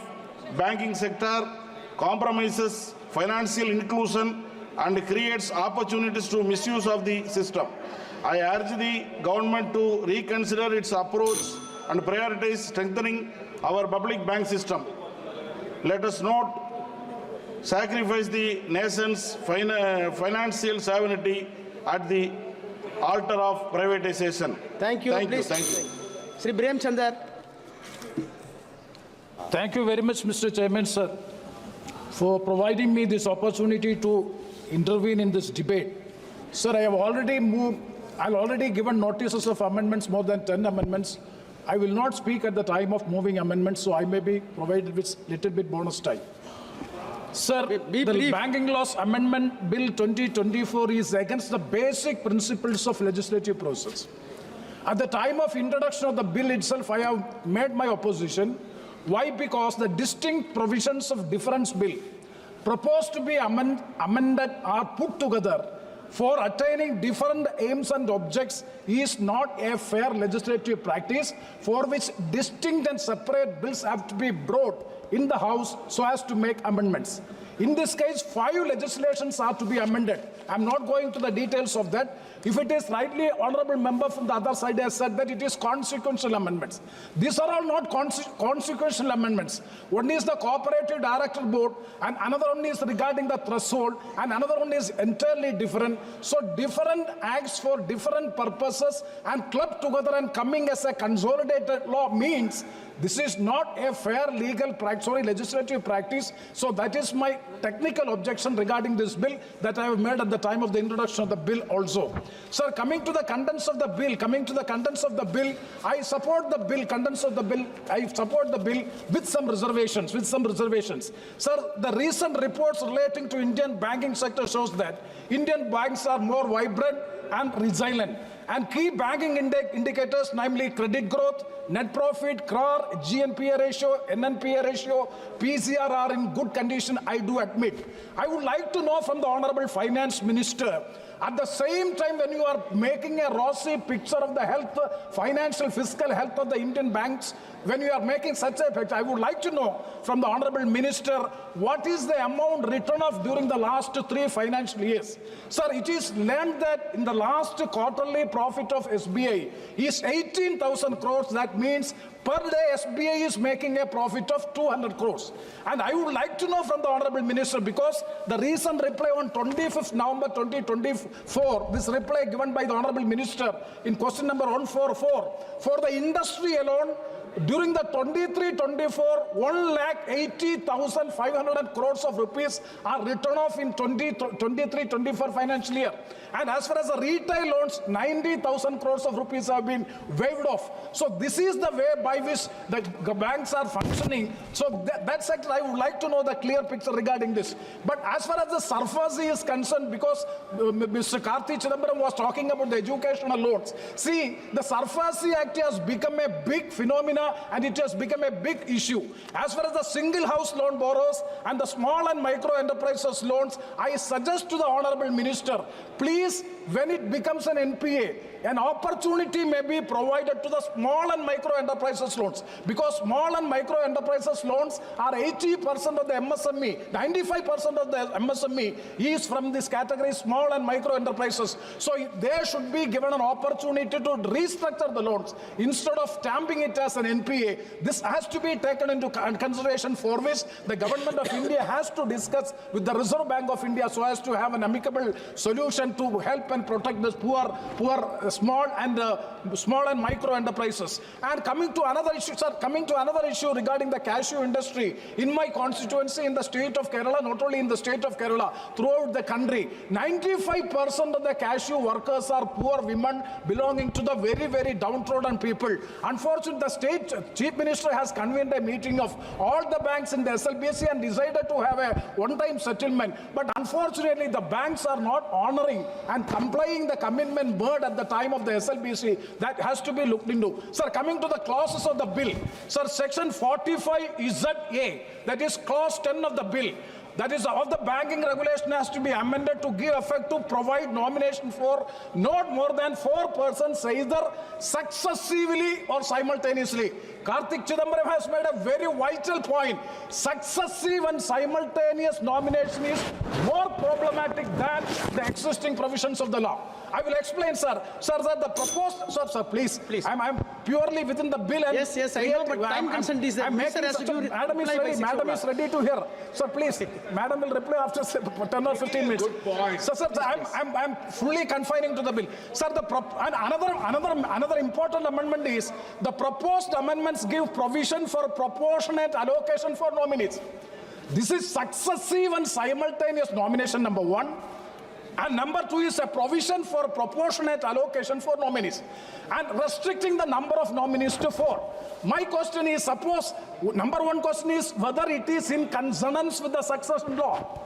banking sector, compromises financial inclusion, and creates opportunities to misuse of the system. I urge the government to reconsider its approach and prioritize strengthening our public bank system. Let us not sacrifice the nation's financial sovereignty at the altar of privatization. Thank you. Thank you. Please. Thank you. Sri Brem Chandar. Thank you very much, Mr. Chairman, sir, for providing me this opportunity to intervene in this debate. Sir, I've already given notices of amendments, more than 10 amendments. I will not speak at the time of moving amendments, so I may be provided with little bit bonus time. Sir, the Banking Laws Amendment Bill 2024 is against the basic principles of legislative process. At the time of introduction of the bill itself, I have made my opposition. Why? Because the distinct provisions of difference bill proposed to be amended or put together for attaining different aims and objects is not a fair legislative practice, for which distinct and separate bills have to be brought in the House so as to make amendments. In this case, 5 legislations are to be amended. I'm not going to the details of that. If it is rightly, honorable member from the other side has said that it is consequential amendments. These are all not consequential amendments. One is the Cooperative Director Board, and another one is regarding the threshold, and another one is entirely different. So different acts for different purposes and clubbed together and coming as a consolidated law means this is not a fair legislative practice. So that is my technical objection regarding this bill that I have made at the time of the introduction of the bill also. Sir, coming to the contents of the bill, I support the bill, I support the bill with some reservations, Sir, the recent reports relating to Indian banking sector shows that Indian banks are more vibrant and resilient. And key banking indicators, namely credit growth, net profit, CRAR, GNPA ratio, NNPA ratio, PCR are in good condition, I do admit. I would like to know from the Honorable Finance Minister, at the same time when you are making a rosy picture of the health, financial, fiscal health of the Indian banks, when you are making such a picture, I would like to know from the Honorable Minister, what is the amount written off during the last 3 financial years? Sir, it is learned that in the last quarterly profit of SBI is 18,000 crores. That means per day SBI is making a profit of 200 crores. And I would like to know from the Honorable Minister, because the recent reply on 25th November 2024, this reply given by the Honorable Minister in question number 144, for the industry alone, during the 23-24, 1,80,500 crores of rupees are written off in 23-24 financial year. And as far as the retail loans, 90,000 crores of rupees have been waived off. So this is the way by which the banks are functioning. So that sector, I would like to know the clear picture regarding this. But as far as the SARFAESI is concerned, because Mr. Karthi Chidambaram was talking about the educational loans. See, the SARFAESI Act has become a big phenomenon and it has become a big issue. As far as the single house loan borrowers and the small and micro enterprises loans, I suggest to the Honorable Minister, please, when it becomes an NPA, an opportunity may be provided to the small and micro enterprises loans, because small and micro enterprises loans are 80% of the MSME, 95% of the MSME is from this category, small and micro enterprises. So they should be given an opportunity to restructure the loans instead of stamping it as an NPA. This has to be taken into consideration, for which the government of India has to discuss with the Reserve Bank of India so as to have an amicable solution to help and protect this poor small and micro enterprises. And coming to another issue, sir, regarding the cashew industry in my constituency in the state of Kerala, not only in the state of Kerala, throughout the country, 95% of the cashew workers are poor women belonging to the very, very downtrodden people. Unfortunately, the state chief minister has convened a meeting of all the banks in the SLBC and decided to have a one-time settlement. But unfortunately, the banks are not honoring and complying the commitment made at the time of the SLBC. That has to be looked into. Sir, coming to the clauses of the bill, sir, section 45ZA, that is clause 10 of the bill, that is of the banking regulation, has to be amended to give effect to provide nomination for not more than 4 persons either successively or simultaneously. Karthik Chidambaram has made a very vital point. Successive and simultaneous nomination is more problematic than the existing provisions of the law. I will explain, sir. Sir, that the proposed... Sir, please. I'm purely within the bill. And yes, I know, but time consent is there. Madam is ready to hear. Sir, please. Madam will reply after 10 or 15 minutes. Good point. Sir, I'm fully confining to the bill. Sir, another important amendment is the proposed amendments give provision for proportionate allocation for nominees. This is successive and simultaneous nomination, number one. And number two is a provision for proportionate allocation for nominees and restricting the number of nominees to 4. My question is, suppose, number one question is whether it is in consonance with the succession law.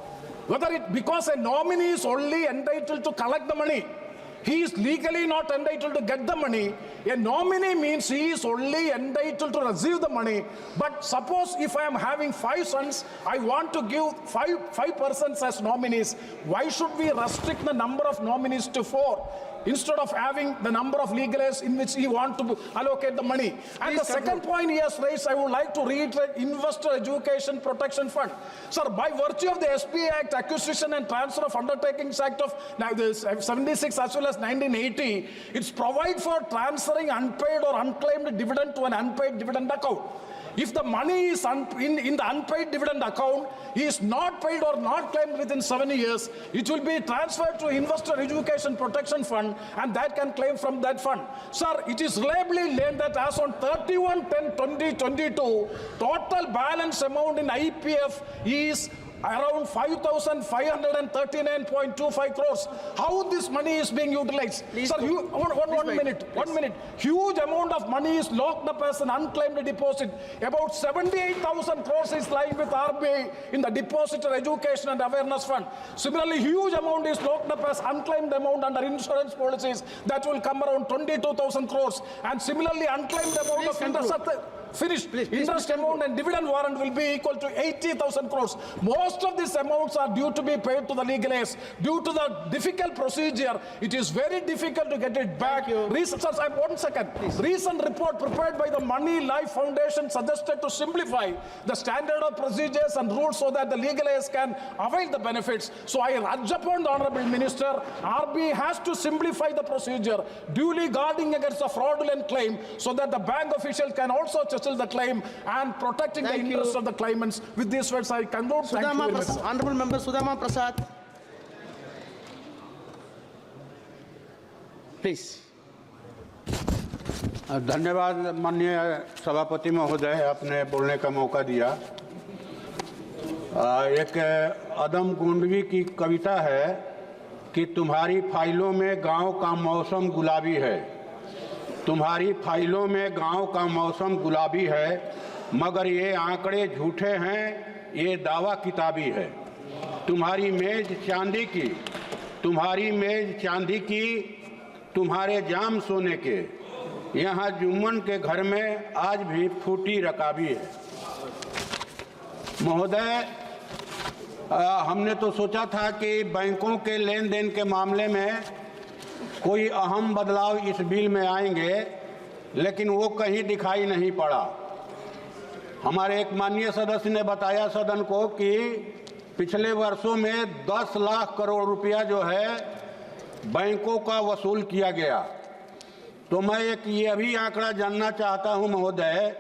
Because a nominee is only entitled to collect the money. He is legally not entitled to get the money. A nominee means he is only entitled to receive the money. But suppose if I am having 5 sons, I want to give five persons as nominees. Why should we restrict the number of nominees to 4? Instead of having the number of legal aids in which he wants to allocate the money. And the second point he has raised, I would like to reiterate, Investor Education Protection Fund. Sir, by virtue of the SBI Act, Acquisition and Transfer of Undertakings Act of 76 as well as 1980, it's provide for transferring unpaid or unclaimed dividend to an unpaid dividend account. If the money is in the unpaid dividend account, he is not paid or not claimed within 7 years, it will be transferred to Investor Education Protection Fund and that can claim from that fund. Sir, it is reliably laid that as on 31/10/2022, total balance amount in IPF is around 5,539.25 crores. How this money is being utilized? Sir, one minute. Huge amount of money is locked up as an unclaimed deposit. About 78,000 crores is lying with RBI in the Depositor Education and Awareness Fund. Similarly, huge amount is locked up as unclaimed amount under insurance policies. That will come around 22,000 crores. And similarly, unclaimed amount of interest interest amount and dividend warrant will be equal to 80,000 crores. Most of these amounts are due to be paid to the legal aids. Due to the difficult procedure, it is very difficult to get it back. Recent report prepared by the Money Life Foundation suggested to simplify the standard of procedures and rules so that the legal aids can avail the benefits. So I urge upon the Honorable Minister, RBI has to simplify the procedure, duly guarding against the fraudulent claim so that the bank official can also settle the claim and protecting the interests of the claimants. With these words, I conclude. Thank you very much. Honorable Member Sudama Prasad. Please. धन्यवाद माननीय सभापति महोदय, आपने बोलने का मौका दिया। एक अदम गोंडवी की कविता है कि तुम्हारी फाइलों में गांव का मौसम गुलाबी है, तुम्हारी फाइलों में गांव का मौसम गुलाबी है, मगर ये आंकड़े झूठे हैं, ये दावा किताबी है। तुम्हारी मेज चांदी की, तुम्हारी मेज चांदी की, तुम्हारे जाम सोने के, यहाँ जुम्मन के घर में आज भी फूटी रकाबी है। महोदय, हमने तो सोचा था कि बैंकों के लेन देन के मामले में कोई अहम बदलाव इस बिल में आएंगे, लेकिन वो कहीं दिखाई नहीं पड़ा। हमारे एक माननीय सदस्य ने बताया सदन को कि पिछले वर्षों में 10 लाख करोड़ रुपया जो है बैंकों का वसूल किया गया। तो मैं ये भी आंकड़ा जानना चाहता हूं महोदय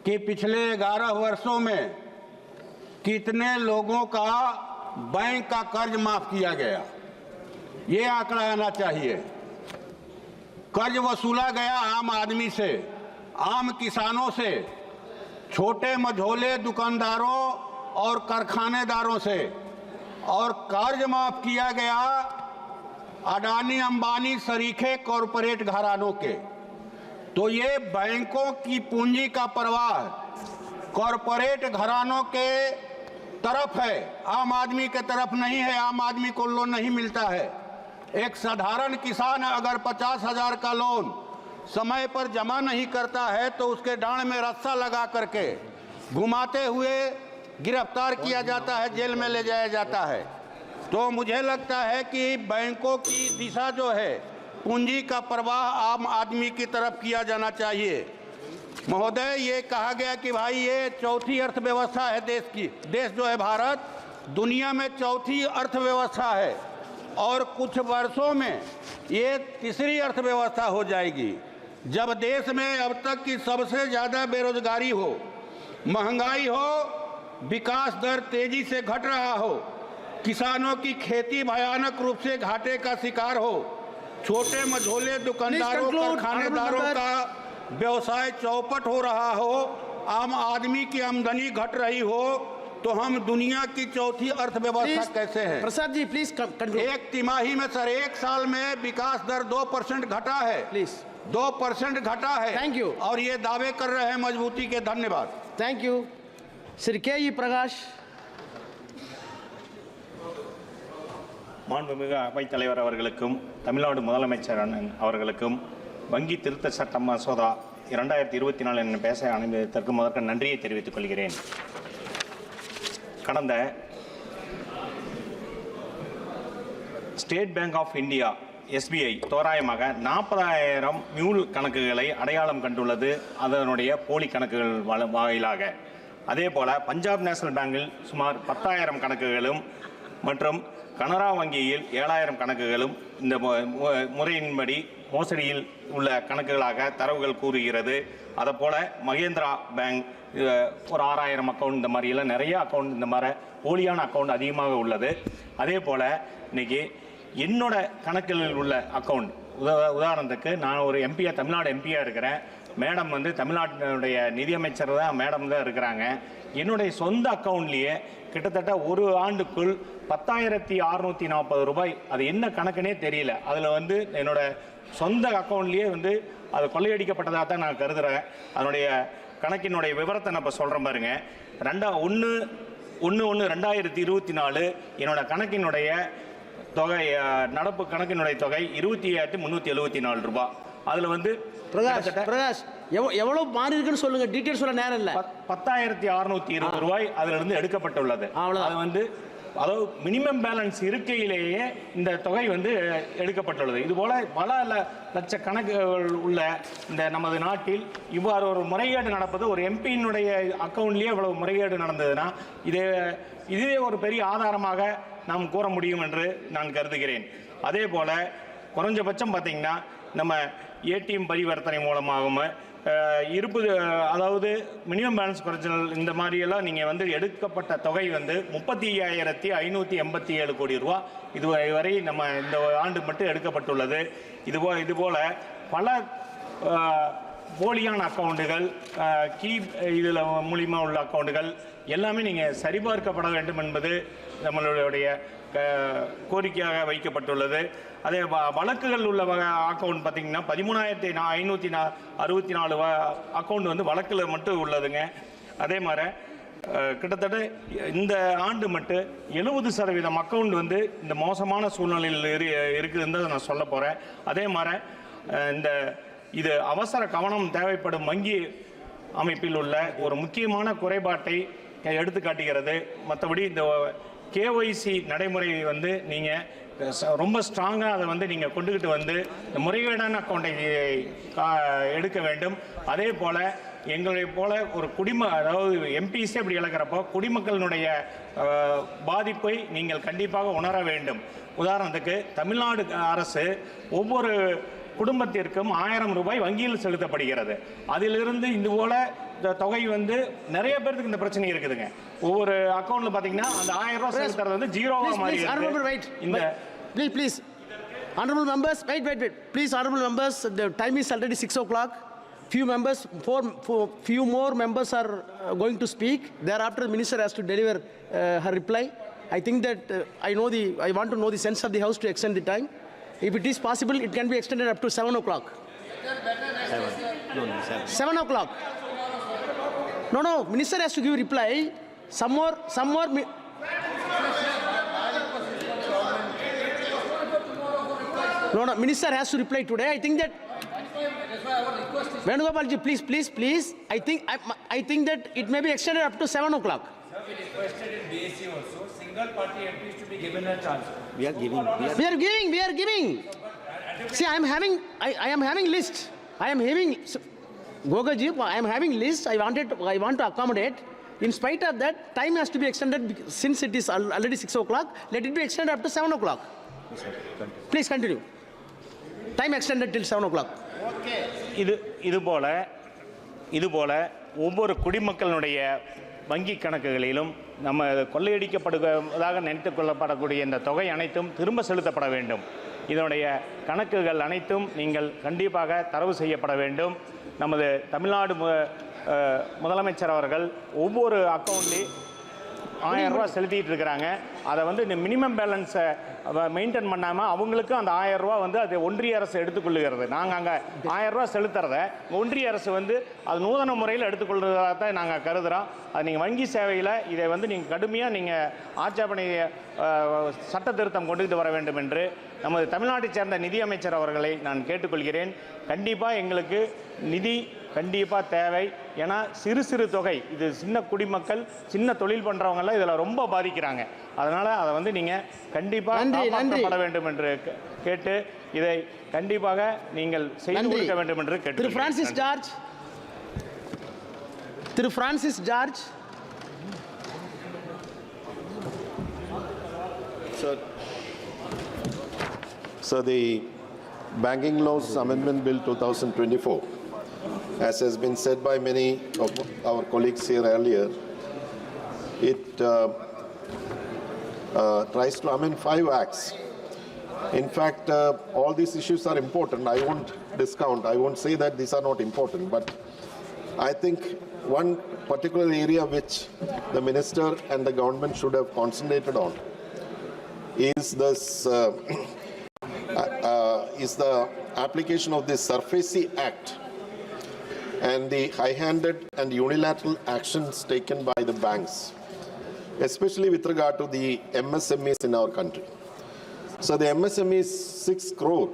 कि पिछले 11 वर्षों में कितने लोगों का बैंक का कर्ज माफ किया गया, ये आंकड़ा आना चाहिए। कर्ज वसूला गया आम आदमी से, आम किसानों से, छोटे मझोले दुकानदारों और कारखानेदारों से, और कर्ज माफ किया गया अडानी अंबानी सरीखे कॉरपोरेट घरानों के। तो ये बैंकों की पूंजी का प्रवाह कॉरपोरेट घरानों के तरफ है, आम आदमी के तरफ नहीं है। आम आदमी को लोन नहीं मिलता है। एक साधारण किसान अगर 50,000 का लोन समय पर जमा नहीं करता है तो उसके डांड में रस्सा लगा करके घुमाते हुए गिरफ्तार किया जाता है, जेल में ले जाया जाता है। तो मुझे लगता है कि बैंकों की दिशा जो है, पूंजी का प्रवाह आम आदमी की तरफ किया जाना चाहिए। महोदय, ये कहा गया कि भाई ये चौथी अर्थव्यवस्था है देश की। देश जो है भारत दुनिया में चौथी अर्थव्यवस्था है और कुछ वर्षों में ये तीसरी अर्थव्यवस्था हो जाएगी। जब देश में अब तक की सबसे ज़्यादा बेरोजगारी हो, महंगाई हो, विकास दर तेजी से घट रहा हो, किसानों की खेती भयानक रूप से घाटे का शिकार हो, छोटे मझोले दुकानदारों कारखानेदारों का व्यवसाय चौपट हो रहा हो, आम आदमी की आमदनी घट रही हो, तो हम दुनिया की चौथी अर्थव्यवस्था कैसे हैं? Prasad ji please conclude. एक तिमाही में सर, एक साल में विकास दर 2% घटा है। प्लीज 2% घटा है। Thank you. और ये दावे कर रहे हैं मजबूती के। धन्यवाद। Thank you. श्री के ई प्रकाश। மாண்புமிகு அவைத் தலைவர் அவர்களுக்கும் தமிழ்நாடு முதலமைச்சர் அவர்களுக்கும் வங்கி திருத்த சட்ட மசோதா 2024 என பேச அனுமதித்ததற்கு முதற்க நன்றியை தெரிவித்துக் கொள்கிறேன். கடந்த state bank of India SBI தோராயமாக 40,000 மியூல் கணக்குகளை அடையாளம் கண்டுள்ளது, அதனுடைய போலி கணக்குகள் வாயிலாக. அதே போல பஞ்சாப் நேஷனல் பேங்கில் சுமார் 10,000 கணக்குகளும் மற்றும் கனரா வங்கியில் 7,000 கணக்குகளும் இந்த முறையின்படி மோசடியில் உள்ள கணக்குகளாக தரவுகள் கூறுகிறது. அதேபோல் மகேந்திரா பேங்க் ஒரு 6,000 அக்கௌண்ட், இந்த மாதிரியெல்லாம் நிறைய அக்கௌண்ட், இந்த மாதிரி போலியான அக்கௌண்ட் அதிகமாக உள்ளது. அதே போல் இன்றைக்கி என்னோட கணக்குகளில் உள்ள அக்கௌண்ட், உதாரணத்துக்கு நான் ஒரு எம்பியாக, தமிழ்நாடு எம்பியாக இருக்கிறேன். மேடம் வந்து தமிழ்நாட்டினுடைய நிதியமைச்சர் தான், மேடம் தான் இருக்கிறாங்க. என்னுடைய சொந்த அக்கௌண்ட்லேயே கிட்டத்தட்ட ஒரு ஆண்டுக்குள் 10,640 ரூபாய், அது என்ன கணக்குனே தெரியல. அதில் வந்து என்னோட சொந்த அக்கௌண்ட்லேயே வந்து அது கொள்ளையடிக்கப்பட்டதாக தான் நான் கருதுகிறேன். அதனுடைய கணக்கினுடைய விவரத்தை நான் இப்போ சொல்கிறேன் பாருங்க. 1/1/2024 என்னோட கணக்கினுடைய தொகை, நடப்பு கணக்கினுடைய தொகை 27,374 ரூபாய். அதில் வந்து பிரகாஷ் எவ்வளவு மாறி இருக்குன்னு சொல்லுங்க, டீடைல் சொல்ல நேரம் இல்லை. 10,620 ரூபாய் அதிலிருந்து எடுக்கப்பட்டுள்ளது. அது வந்து அதாவது மினிமம் பேலன்ஸ் இருக்கையிலேயே இந்த தொகை வந்து எடுக்கப்பட்டுள்ளது. இதுபோல பல லட்ச கணக்குகள் உள்ள இந்த நமது நாட்டில் இவ்வாறு ஒரு முறைகேடு நடப்பது, ஒரு எம்பியினுடைய அக்கௌண்ட்லேயே இவ்வளவு முறைகேடு நடந்ததுன்னா இதுவே ஒரு பெரிய ஆதாரமாக நாம் கூற முடியும் என்று நான் கருதுகிறேன். அதே போல் குறைஞ்சபட்சம் பார்த்திங்கன்னா நம்ம ஏடிஎம் பரிவர்த்தனை மூலமாகவும் இருப்பு, அதாவது மினிமம் பேலன்ஸ் குறைச்சல், இந்த மாதிரியெல்லாம் நீங்கள் வந்து எடுக்கப்பட்ட தொகை வந்து 35,587 கோடி ரூபா இதுவரை நம்ம இந்த ஆண்டு மட்டும் எடுக்கப்பட்டுள்ளது. இதுபோல் பல போலியான அக்கௌண்ட்டுகள், இதில் மூலிமா உள்ள அக்கௌண்ட்டுகள் எல்லாமே நீங்கள் சரிபார்க்கப்பட வேண்டும் என்பது நம்மளுடைய கோரிக்கையாக வைக்கப்பட்டுள்ளது. அதே வழக்குகள் உள்ள அக்கௌண்ட் பார்த்திங்கன்னா 13,564 அக்கௌண்ட் வந்து வழக்கில் மட்டும் உள்ளதுங்க. அதே மாதிரி கிட்டத்தட்ட இந்த ஆண்டு மட்டும் 70% அக்கௌண்ட் வந்து இந்த மோசமான சூழ்நிலையில் இருக்குதுன்னு தான் நான் சொல்ல போகிறேன். அதே மாதிரி இது அவசர கவனம் தேவைப்படும் வங்கி அமைப்பில் உள்ள ஒரு முக்கியமான குறைபாட்டை எடுத்து காட்டுகிறது. மற்றபடி இந்த KYC நடைமுறை வந்து நீங்கள் ரொம்ப ஸ்ட்ராங்காக அதை வந்து நீங்கள் கொண்டுக்கிட்டு வந்து இந்த முறைகேடான அக்கௌண்ட்டை எடுக்க வேண்டும். அதே போல் எங்களை போல ஒரு அதாவது எம்பிஸே இப்படி இழக்கிறப்போ குடிமக்களினுடைய பாதிப்பை நீங்கள் கண்டிப்பாக உணர வேண்டும். உதாரணத்துக்கு தமிழ்நாடு அரசு ஒவ்வொரு குடும்பத்திற்கும் 1000 ரூபாய் வங்கியில் செலுத்தப்படுகிறது. அதிலிருந்து இது போல இந்த தொகை வந்து நிறைய பேருக்கு இந்த பிரச்சனை இருக்குதுங்க. ஒவ்வொரு அக்கௌண்ட்ல பாத்தீங்கன்னா அந்த 1000 ரூபாய் செலுத்துறது வந்து ஜீரோவா மாறி இருக்கு. இந்த please Honorable members, wait. Please, honorable members, the time is already 6 o'clock. Few more members are going to speak. Thereafter, the minister has to deliver her reply. I think that I want to know the sense of the House to extend the time. If it is possible, it can be extended up to 7 o'clock. 7 o'clock. No, minister has to give reply. Some more. No, minister has to reply today. I think that. Venugopalji, please. I think that it may be extended up to 7 o'clock. We requested in BSc also, single party MPs to be given a chance. We are giving. See, I am having list. Gogaji, I am having list. I want to accommodate. In spite of that, time has to be extended since it is already 6 o'clock. Let it be extended up to 7 o'clock. Please continue. Time extended till 7 o'clock. இதுபோல ஒவ்வொரு குடிமக்களுடைய வங்கி கணக்குகளிலும் நம்ம கொள்ளையடிக்கப்படுவதாக நினைத்துக் கொள்ளப்படக்கூடிய இந்த தொகை அனைத்தும் திரும்ப செலுத்தப்பட வேண்டும். இதனுடைய கணக்குகள் அனைத்தும் நீங்கள் கண்டிப்பாக தரவு செய்யப்பட வேண்டும். நமது தமிழ்நாடு முதலமைச்சர் அவர்கள் ஒவ்வொரு அக்கௌண்ட்லேயும் 1000 ரூபாய் செலுத்திட்டு இருக்காங்க. அதை வந்து மினிமம் பேலன்ஸை மெயின்டைன் பண்ணாமல் அவங்களுக்கு அந்த 1000 ரூபாய் வந்து அது ஒன்றிய அரசு எடுத்துக்கொள்ளுகிறது. நாங்கள் அங்கே 1000 ரூபாய் செலுத்துறத ஒன்றிய அரசு வந்து அது நூதன முறையில் எடுத்துக்கொள்கிறதாக தான் நாங்கள் கருதுகிறோம். அது நீங்கள் வங்கி சேவையில் இதை வந்து நீங்கள் கடுமையாக நீங்கள் ஆட்சேபனை சட்ட திருத்தம் கொண்டுகிட்டு வர வேண்டும் என்று நமது தமிழ்நாட்டைச் சேர்ந்த நிதியமைச்சர் அவர்களை நான் கேட்டுக்கொள்கிறேன். கண்டிப்பாக எங்களுக்கு நிதி கண்டிப்பாக தேவை. ஏன்னா சிறு தொகை, இது சின்ன குடிமக்கள் சின்ன தொழில் பண்ணுறவங்கெல்லாம் இதில் ரொம்ப பாதிக்கிறாங்க. அதனால் அதை வந்து நீங்கள் கண்டிப்பாக காப்பாற்றப்பட வேண்டும் என்று கேட்டு இதை கண்டிப்பாக நீங்கள் செய்து கொடுக்க வேண்டும் என்று கேட்டு. Thiru Francis George. So the Banking Laws Amendment Bill 2024, as has been said by many of our colleagues here earlier, it tries to amend 5 acts. In fact, all these issues are important. I won't discount. I won't say that these are not important. But I think one particular area which the minister and the government should have concentrated on is this. Is the application of the SURFACE Act and the high-handed and unilateral actions taken by the banks, especially with regard to the MSMEs in our country. So the MSMEs 6 crore.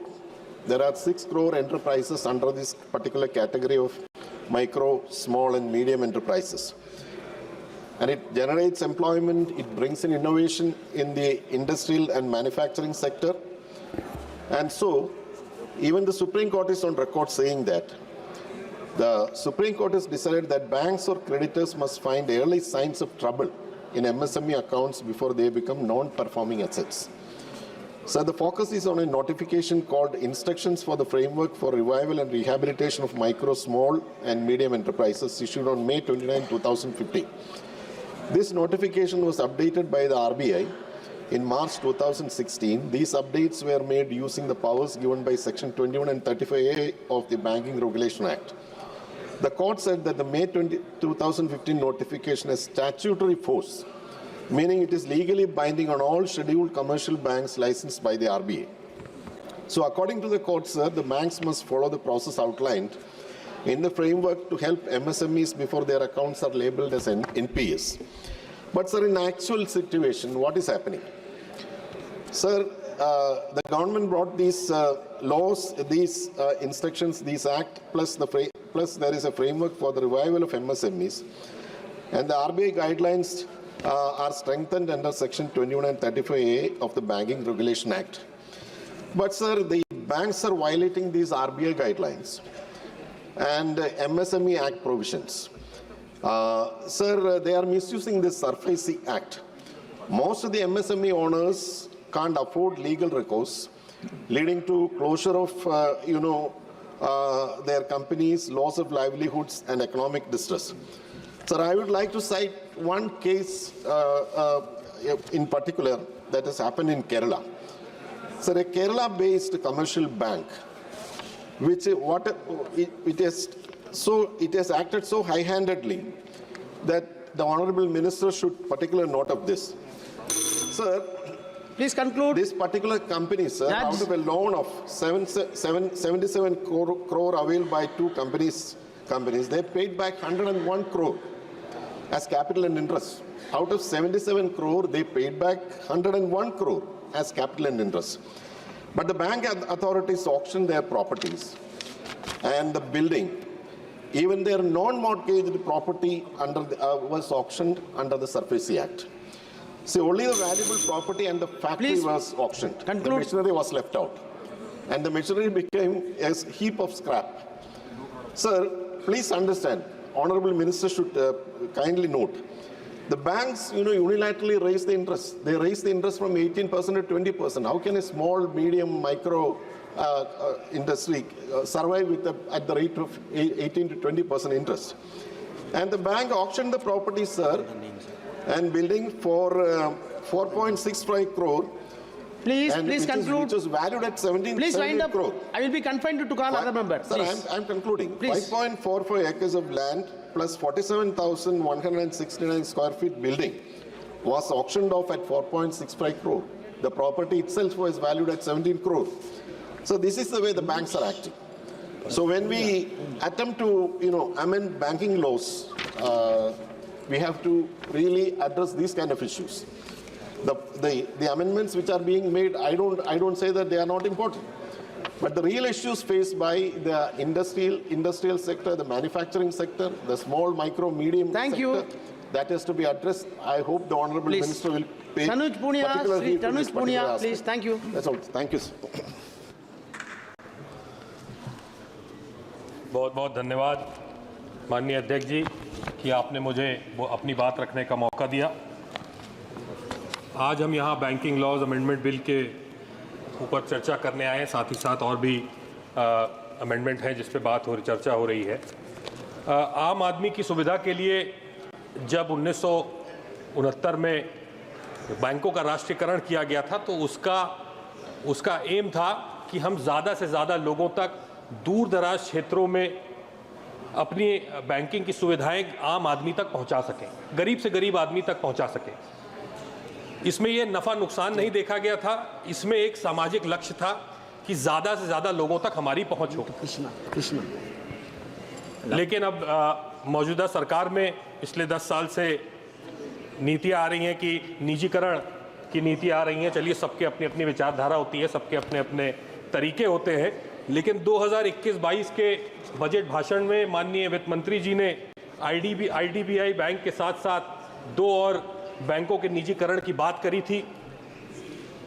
There are 6 crore enterprises under this particular category of micro, small and medium enterprises. And it generates employment, it brings in innovation in the industrial and manufacturing sector. And so, even the Supreme Court is on record saying that the Supreme Court has decided that banks or creditors must find early signs of trouble in MSME accounts before they become non-performing assets. So the focus is on a notification called Instructions for the Framework for Revival and Rehabilitation of Micro, Small and Medium Enterprises, issued on May 29, 2015. This notification was updated by the RBI in March 2016. These updates were made using the powers given by Section 21 and 35A of the Banking Regulation Act. The court said that the May 2015 notification has statutory force, meaning it is legally binding on all scheduled commercial banks licensed by the RBI. So according to the court, sir, the banks must follow the process outlined in the framework to help MSMEs before their accounts are labeled as NPS. But sir, in actual situation, what is happening? Sir, the government brought these laws, these instructions, these act, plus there is a framework for the revival of MSMEs. And the RBI guidelines are strengthened under Section 21 and 35A of the Banking Regulation Act. But sir, the banks are violating these RBI guidelines and MSME Act provisions. Sir, they are misusing this SURFACE Act. Most of the MSME owners can't afford legal recourse, leading to closure of, their companies, loss of livelihoods, and economic distress. Sir, I would like to cite one case in particular that has happened in Kerala. Sir, a Kerala-based commercial bank, which it has acted so high-handedly that the Honourable Minister should particular note of this. Sir, please conclude. This particular company, sir, out of a loan of 77 crore availed by two companies, they paid back 101 crore as capital and interest. Out of 77 crore, they paid back 101 crore as capital and interest. But the bank authorities auctioned their properties and the building. Even their non-mortgaged property was auctioned under the SARFAESI Act. See, only the valuable property and the factory was auctioned. Conclude. The machinery was left out. And the machinery became a heap of scrap. Sir, please understand, Honorable Minister should kindly note, the banks, unilaterally raise the interest. They raise the interest from 18% to 20%. How can a small, medium, micro industry survive at the rate of 18 to 20% interest? And the bank auctioned the property, sir, and building for 4.65 crore. Please conclude. Which was valued at 17 Please wind up. crore. I will be confined to call other members. Sir, I'm concluding. Please. 5.45 acres of land plus 47,169 square feet building was auctioned off at 4.65 crore. The property itself was valued at 17 crore. So this is the way the banks are acting. So when we attempt to, amend banking laws, we have to really address these kind of issues. The amendments which are being made, I don't say that they are not important. But the real issues faced by the industrial sector, the manufacturing sector, the small, micro, medium sector, that has to be addressed. I hope the Honourable Minister will pay particular heed to this particular aspect. Please, thank you. That's all. Thank you, sir. बहुत बहुत धन्यवाद माननीय अध्यक्ष जी कि आपने मुझे वो अपनी बात रखने का मौका दिया। आज हम यहाँ बैंकिंग लॉज अमेंडमेंट बिल के ऊपर चर्चा करने आए हैं, साथ ही साथ और भी अमेंडमेंट हैं जिस पे चर्चा हो रही है। आम आदमी की सुविधा के लिए जब 1969 में बैंकों का राष्ट्रीयकरण किया गया था तो उसका एम था कि हम ज़्यादा से ज़्यादा लोगों तक दूर दराज क्षेत्रों में अपनी बैंकिंग की सुविधाएं आम आदमी तक पहुंचा सकें, गरीब से गरीब आदमी तक पहुंचा सकें। इसमें यह नफ़ा नुकसान नहीं देखा गया था, इसमें एक सामाजिक लक्ष्य था कि ज़्यादा से ज़्यादा लोगों तक हमारी पहुंच हो। लेकिन अब मौजूदा सरकार में पिछले 10 साल से नीतियाँ आ रही हैं कि निजीकरण की नीतियाँ आ रही हैं। चलिए, सबके अपनी अपनी विचारधारा होती है, सबके अपने अपने तरीके होते हैं, लेकिन 2021-22 के बजट भाषण में माननीय वित्त मंत्री जी ने आईडीबीआई बैंक के साथ साथ 2 और बैंकों के निजीकरण की बात करी थी,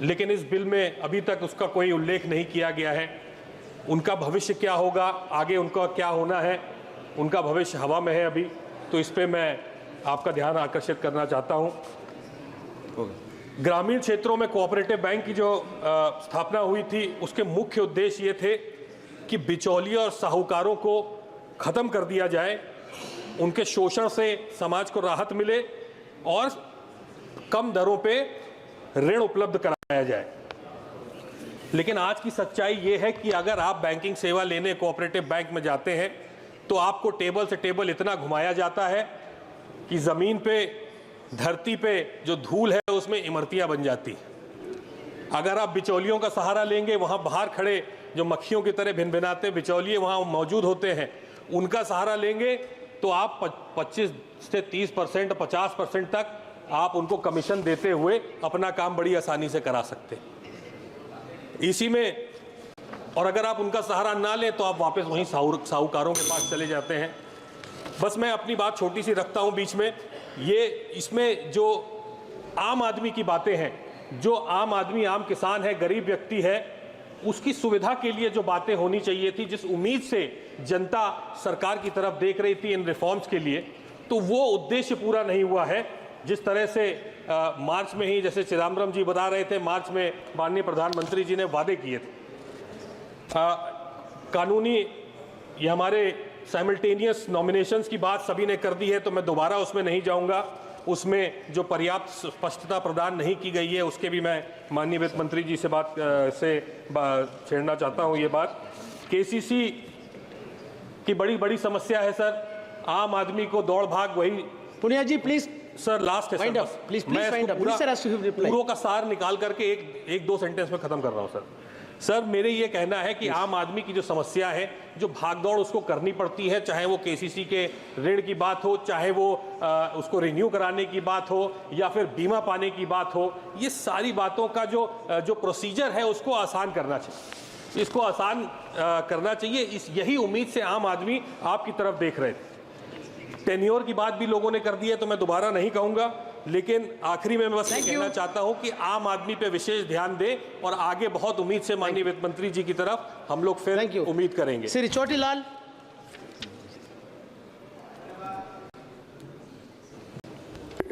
लेकिन इस बिल में अभी तक उसका कोई उल्लेख नहीं किया गया है। उनका भविष्य क्या होगा, आगे उनका क्या होना है, उनका भविष्य हवा में है अभी। तो इस पे मैं आपका ध्यान आकर्षित करना चाहता हूँ। ग्रामीण क्षेत्रों में कोऑपरेटिव बैंक की जो स्थापना हुई थी, उसके मुख्य उद्देश्य ये थे कि बिचौलियों और साहूकारों को ख़त्म कर दिया जाए, उनके शोषण से समाज को राहत मिले और कम दरों पे ऋण उपलब्ध कराया जाए। लेकिन आज की सच्चाई ये है कि अगर आप बैंकिंग सेवा लेने कोऑपरेटिव बैंक में जाते हैं तो आपको टेबल से टेबल इतना घुमाया जाता है कि ज़मीन पे, धरती पे जो धूल है उसमें इमरतियां बन जाती। अगर आप बिचौलियों का सहारा लेंगे, वहाँ बाहर खड़े जो मक्खियों की तरह भिनभिनाते बिचौलिए वहाँ मौजूद होते हैं, उनका सहारा लेंगे तो आप 25 से 30% 50% तक आप उनको कमीशन देते हुए अपना काम बड़ी आसानी से करा सकते। इसी में और अगर आप उनका सहारा ना लें तो आप वापस वहीं साहूकारों के पास चले जाते हैं। बस मैं अपनी बात छोटी सी रखता हूं बीच में। ये इसमें जो आम आदमी की बातें हैं, जो आम आदमी, आम किसान है, गरीब व्यक्ति है, उसकी सुविधा के लिए जो बातें होनी चाहिए थी, जिस उम्मीद से जनता सरकार की तरफ देख रही थी इन रिफॉर्म्स के लिए, तो वो उद्देश्य पूरा नहीं हुआ है। जिस तरह से मार्च में ही, जैसे चिदम्बरम जी बता रहे थे, मार्च में माननीय प्रधानमंत्री जी ने वादे किए थे। कानूनी ये हमारे साइमल्टेनियस नॉमिनेशंस की बात सभी ने कर दी है, तो मैं दोबारा उसमें नहीं जाऊंगा। उसमें जो पर्याप्त स्पष्टता प्रदान नहीं की गई है, उसके भी मैं माननीय वित्त मंत्री जी से छेड़ना चाहता हूं। ये बात केसीसी की बड़ी समस्या है सर। आम आदमी को दौड़ भाग वही। पुनिया जी प्लीज सर, लास्ट है सर, प्लीज पूरों का सार निकाल करके एक दो सेंटेंस में खत्म कर रहा हूं सर। सर, मेरे ये कहना है कि आम आदमी की जो समस्या है, जो भागदौड़ उसको करनी पड़ती है, चाहे वो केसीसी के ऋण की बात हो, चाहे वो उसको रिन्यू कराने की बात हो, या फिर बीमा पाने की बात हो, ये सारी बातों का जो प्रोसीजर है उसको आसान करना चाहिए। इसको आसान करना चाहिए। यही उम्मीद से आम आदमी आपकी तरफ देख रहे थे। टेन्योर की बात भी लोगों ने कर दी है, तो मैं दोबारा नहीं कहूंगा, लेकिन आखिरी में मैं बस ये कहना चाहता हूं कि आम आदमी पे विशेष ध्यान दें और आगे बहुत उम्मीद से माननीय वित्त मंत्री जी की तरफ हम लोग फिर उम्मीद करेंगे। श्री चोटीलाल।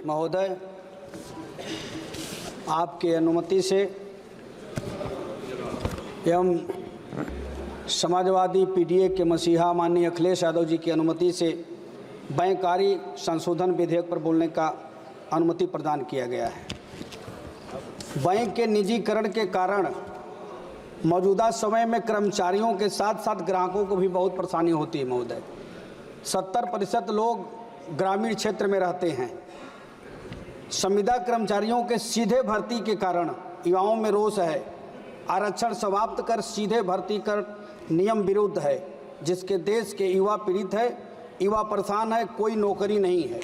महोदय, आपकी अनुमति से एवं समाजवादी पीडीए के मसीहा माननीय अखिलेश यादव जी की अनुमति से बैंककारी संशोधन विधेयक पर बोलने का अनुमति प्रदान किया गया है। बैंक के निजीकरण के कारण मौजूदा समय में कर्मचारियों के साथ साथ ग्राहकों को भी बहुत परेशानी होती है महोदय। 70% लोग ग्रामीण क्षेत्र में रहते हैं। संविदा कर्मचारियों के सीधे भर्ती के कारण युवाओं में रोष है। आरक्षण समाप्त कर सीधे भर्ती कर नियम विरुद्ध है, जिसके देश के युवा पीड़ित है, युवा परेशान है, कोई नौकरी नहीं है,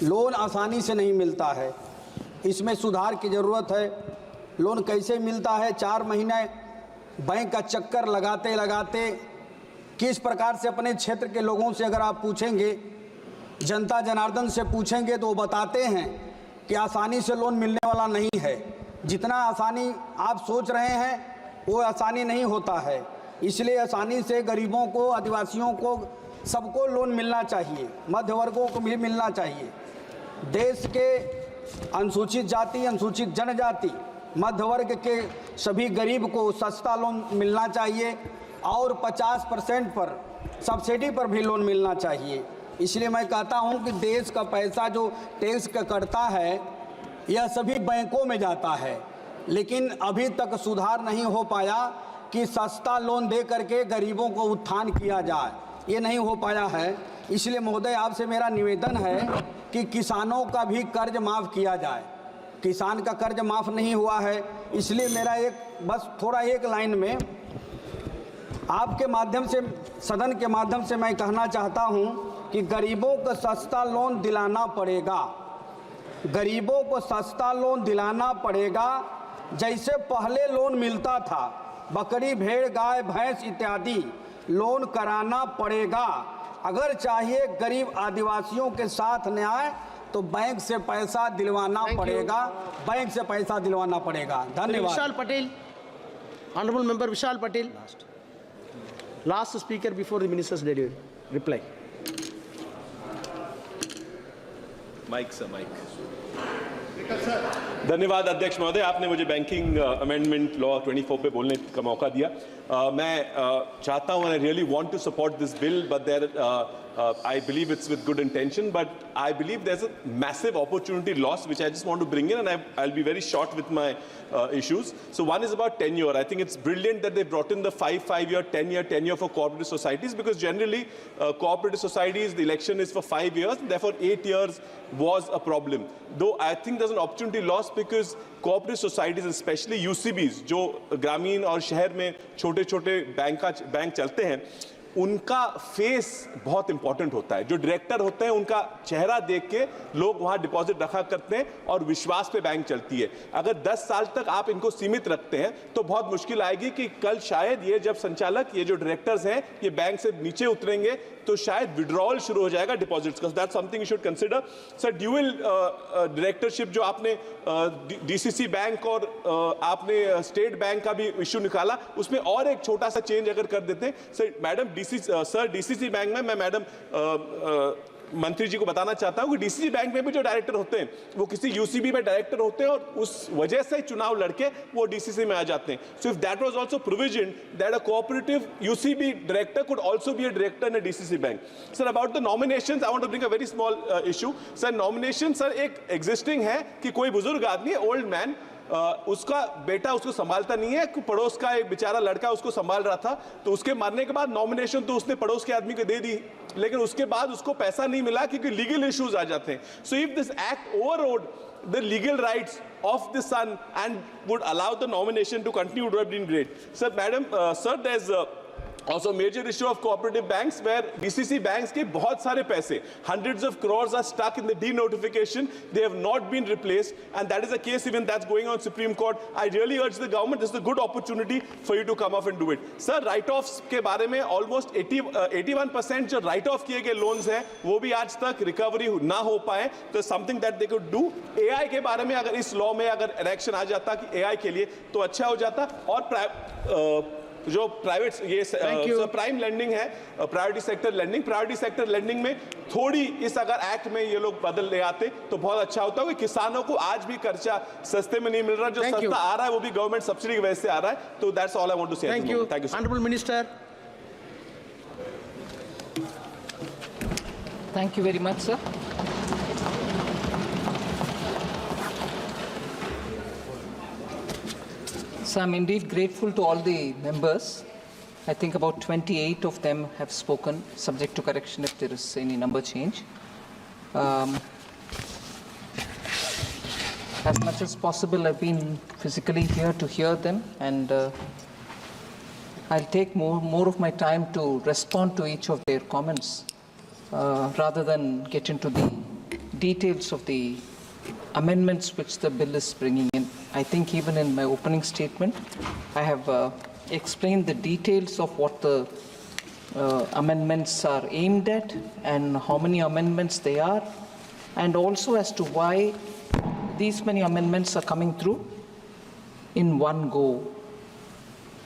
लोन आसानी से नहीं मिलता है। इसमें सुधार की ज़रूरत है। लोन कैसे मिलता है? 4 महीने बैंक का चक्कर लगाते लगाते किस प्रकार से अपने क्षेत्र के लोगों से अगर आप पूछेंगे, जनता जनार्दन से पूछेंगे, तो वो बताते हैं कि आसानी से लोन मिलने वाला नहीं है। जितना आसानी आप सोच रहे हैं वो आसानी नहीं होता है। इसलिए आसानी से गरीबों को, आदिवासियों को, सबको लोन मिलना चाहिए, मध्य वर्गों को भी मिलना चाहिए। देश के अनुसूचित जाति, अनुसूचित जनजाति, मध्य वर्ग के सभी गरीब को सस्ता लोन मिलना चाहिए और 50% पर सब्सिडी पर भी लोन मिलना चाहिए। इसलिए मैं कहता हूं कि देश का पैसा जो टैक्स का कटता है यह सभी बैंकों में जाता है, लेकिन अभी तक सुधार नहीं हो पाया कि सस्ता लोन दे करके गरीबों को उत्थान किया जाए। ये नहीं हो पाया है। इसलिए महोदय आपसे मेरा निवेदन है कि किसानों का भी कर्ज माफ़ किया जाए। किसान का कर्ज माफ़ नहीं हुआ है, इसलिए मेरा बस थोड़ा एक लाइन में आपके माध्यम से, सदन के माध्यम से मैं कहना चाहता हूं कि गरीबों को सस्ता लोन दिलाना पड़ेगा। गरीबों को सस्ता लोन दिलाना पड़ेगा। जैसे पहले लोन मिलता था, बकरी, भेड़, गाय, भैंस इत्यादि लोन कराना पड़ेगा। अगर चाहिए गरीब आदिवासियों के साथ न्याय, तो बैंक से पैसा दिलवाना पड़ेगा, बैंक से पैसा दिलवाना पड़ेगा। धन्यवाद। Vishal Patel, honourable member Vishal Patel, last speaker before the minister's reply. Mike sir, mike. धन्यवाद अध्यक्ष महोदय, आपने मुझे बैंकिंग अमेंडमेंट लॉ 24 पे बोलने का मौका दिया। मैं चाहता हूं, I really want to support this bill, but there I believe it's with good intention, but I believe there's a massive opportunity loss which I just want to bring in, and I'll be very short with my issues. So one is about tenure. I think it's brilliant that they brought in the 5-year, 10-year tenure for cooperative societies, because generally cooperative societies, the election is for 5 years, and therefore 8 years was a problem. Though I think there's an opportunity loss because cooperative societies, especially UCBs, जो ग्रामीण और शहर में छोटे-छोटे bank चलते हैं, उनका face बहुत इंपॉर्टेंट होता है। जो डायरेक्टर होते हैं उनका चेहरा देख के लोग वहां डिपॉजिट रखा करते हैं और विश्वास पे बैंक चलती है। अगर 10 साल तक आप इनको सीमित रखते हैं तो बहुत मुश्किल आएगी कि कल शायद ये जब संचालक, ये जो डायरेक्टर्स हैं, ये बैंक से नीचे उतरेंगे तो शायद विड्रॉल शुरू हो जाएगा डिपॉजिट्स का। That's something you should consider. Sir, dual directorship जो आपने डीसीसी बैंक और आपने स्टेट बैंक का भी इश्यू निकाला, उसमें और एक छोटा सा चेंज अगर कर देते। सर, मैडम डीसीसी बैंक में मैं मैडम मंत्री जी को बताना चाहता हूं कि डीसीसी बैंक में भी जो डायरेक्टर होते हैं वो किसी यूसीबी में डायरेक्टर होते हैं और उस वजह से चुनाव लड़के वो डीसीसी में आ जाते हैं. So if that was also provision that a cooperative UCB director could also be a director in a DCC bank. Sir about the nominations I want to bring a very small issue. Sir nomination sir एक existing है कि कोई बुजुर्ग आदमी old man उसका बेटा उसको संभालता नहीं है, पड़ोस का एक बेचारा लड़का उसको संभाल रहा था, तो उसके मरने के बाद नॉमिनेशन तो उसने पड़ोस के आदमी को दे दी, लेकिन उसके बाद उसको पैसा नहीं मिला क्योंकि लीगल इश्यूज आ जाते हैं. So if this act overrode the legal rights of the son and would allow the nomination to continue, would have been great. Sir, madam, sir, there's also major issue of cooperative banks where DCC banks के बहुत सारे पैसे, hundreds of crores are stuck in the denotification. They have not been replaced, and that is a case even that's going on Supreme Court. I really urge the government, this is a good opportunity for you to come off and do it. Sir, write-offs के बारे में almost 81% जो write-off किए गए loans हैं, वो भी आज तक recovery ना हो पाए, तो something that they could do. AI के बारे में अगर इस law में अगर election आ जाता कि AI के लिए तो अच्छा हो जाता, और जो प्राइवेट ये प्राइम लेंडिंग है, प्रायोरिटी सेक्टर लेंडिंग में थोड़ी इस अगर एक्ट में ये लोग बदल ले आते तो बहुत अच्छा होता है. किसानों को आज भी कर्जा सस्ते में नहीं मिल रहा, जो सस्ता आ रहा है वो भी गवर्नमेंट सब्सिडी की वजह से आ रहा है. तो that's all I want to say. Thank you. Honourable minister. Thank you very much, sir. So I'm indeed grateful to all the members. I think about 28 of them have spoken, subject to correction if there is any number change. As much as possible, I've been physically here to hear them, and I'll take more of my time to respond to each of their comments rather than get into the details of the amendments which the bill is bringing in. I think even in my opening statement, I have explained the details of what the amendments are aimed at and how many amendments they are, and also as to why these many amendments are coming through in one go.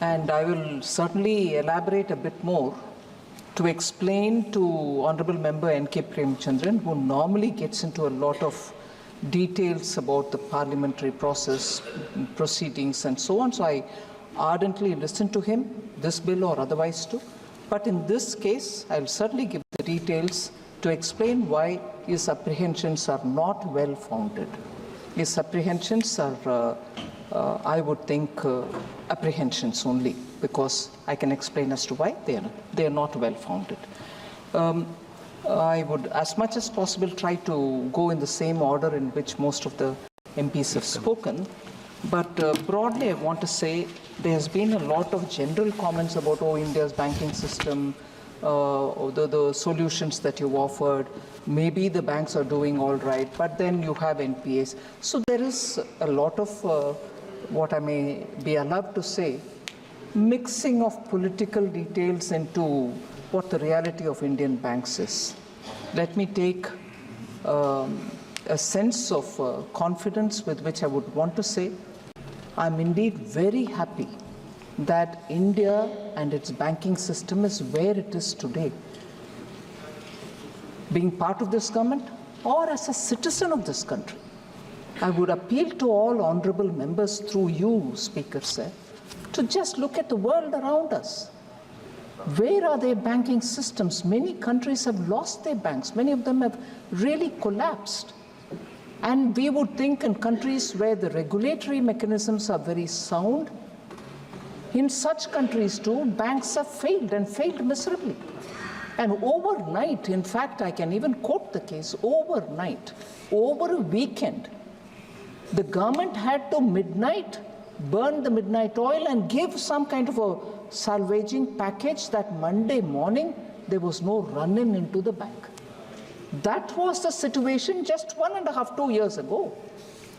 And I will certainly elaborate a bit more to explain to Honorable Member N.K. Premchandran, who normally gets into a lot of details about the parliamentary process, proceedings, and so on. So I ardently listen to him, this bill or otherwise too. But in this case, I'll certainly give the details to explain why his apprehensions are not well founded. His apprehensions are, I would think, apprehensions only, because I can explain as to why they are not well founded. I would, as much as possible, try to go in the same order in which most of the MPs have spoken. But broadly, I want to say there has been a lot of general comments about, India's banking system, the solutions that you've offered. Maybe the banks are doing all right, but then you have NPAs. So there is a lot of, what I may be allowed to say, mixing of political details into what the reality of Indian banks is. Let me take a sense of confidence with which I would want to say I'm indeed very happy that India and its banking system is where it is today. Being part of this government or as a citizen of this country, I would appeal to all honorable members through you, Speaker Sir, to just look at the world around us. Where are their banking systems? Many countries have lost their banks. Many of them have really collapsed. And we would think in countries where the regulatory mechanisms are very sound, in such countries too, banks have failed and failed miserably. And overnight, in fact, I can even quote the case, overnight, over a weekend, the government had to burn the midnight oil and give some kind of a salvaging package that Monday morning there was no run-in into the bank. That was the situation just 1.5, 2 years ago,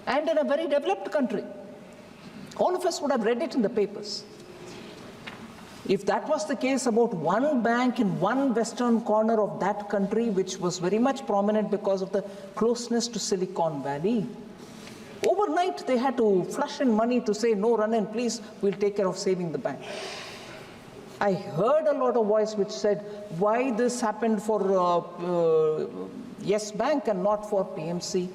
and in a very developed country. All of us would have read it in the papers. If that was the case about one bank in one western corner of that country, which was very much prominent because of the closeness to Silicon Valley, overnight they had to flush in money to say, no, run in, please, we'll take care of saving the bank. I heard a lot of voice which said, why this happened for Yes Bank and not for PMC?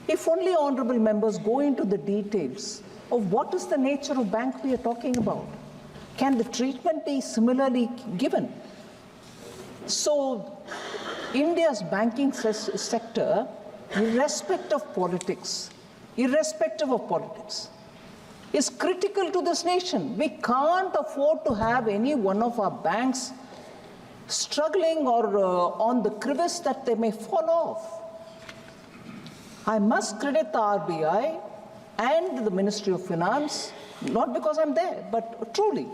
If only honorable members go into the details of what is the nature of bank we are talking about. Can the treatment be similarly given? So, India's banking sector, irrespective of politics, is critical to this nation. We can't afford to have any one of our banks struggling or on the crevice that they may fall off. I must credit the RBI and the Ministry of Finance, not because I'm there, but truly.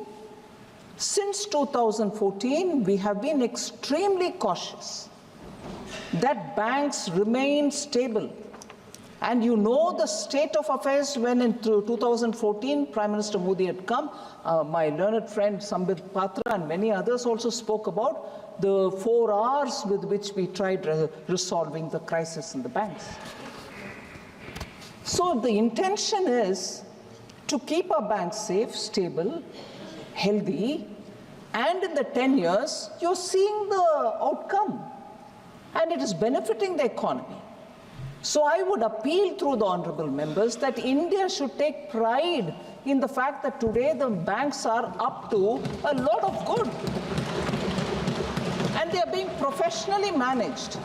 Since 2014, we have been extremely cautious that banks remain stable. And you know the state of affairs when in 2014, Prime Minister Modi had come. My learned friend Sambit Patra and many others also spoke about the 4 Rs with which we tried resolving the crisis in the banks. So the intention is to keep our banks safe, stable, healthy, and in the 10 years, you're seeing the outcome, and it is benefiting the economy. So I would appeal through the honorable members that India should take pride in the fact that today the banks are up to a lot of good, and they are being professionally managed.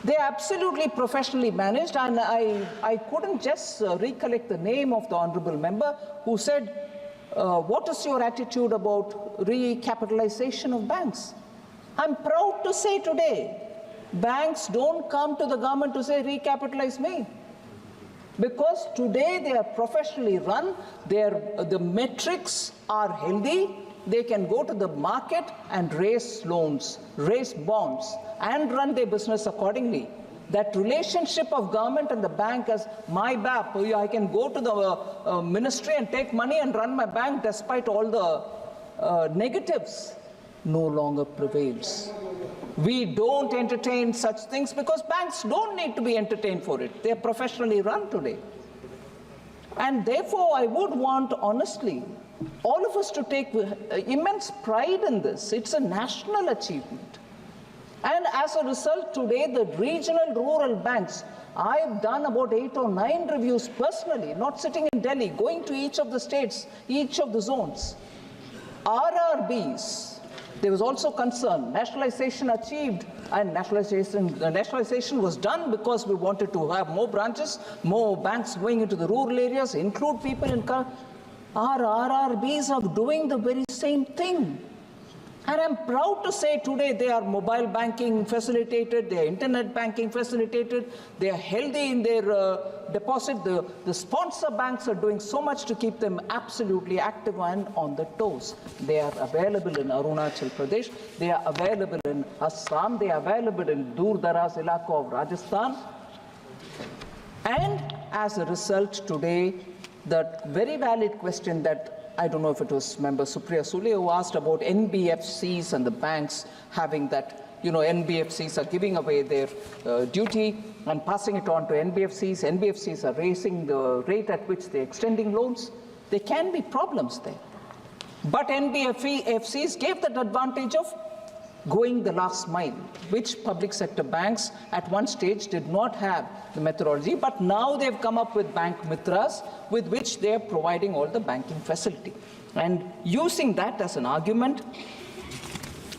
They are absolutely professionally managed, and I couldn't just recollect the name of the honorable member who said, what is your attitude about recapitalization of banks? I'm proud to say today, banks don't come to the government to say, recapitalize me. Because today they are professionally run, the metrics are healthy, they can go to the market and raise loans, raise bonds, and run their business accordingly. That relationship of government and the bank as my BAP, I can go to the ministry and take money and run my bank despite all the negatives, no longer prevails. We don't entertain such things because banks don't need to be entertained for it. They're professionally run today. And therefore, I would want, honestly, all of us to take immense pride in this. It's a national achievement. And as a result, today, the regional rural banks, I've done about 8 or 9 reviews personally, not sitting in Delhi, going to each of the states, each of the zones. RRBs, there was also concern, nationalization achieved, and nationalization was done because we wanted to have more branches, more banks going into the rural areas, include people in our RRBs are doing the very same thing. And I'm proud to say today they are mobile banking facilitated, they are internet banking facilitated, they are healthy in their deposit. The sponsor banks are doing so much to keep them absolutely active and on the toes. They are available in Arunachal Pradesh, they are available in Assam, they are available in Dur Daraz Ilaka of Rajasthan. And as a result today, that very valid question that I don't know if it was Member Supriya Sule who asked about NBFCs and the banks having that, NBFCs are giving away their duty and passing it on to NBFCs. NBFCs are raising the rate at which they're extending loans. There can be problems there. But NBFCs gave that advantage of going the last mile, which public sector banks at one stage did not have the methodology, but now they've come up with bank mitras with which they're providing all the banking facility. And using that as an argument,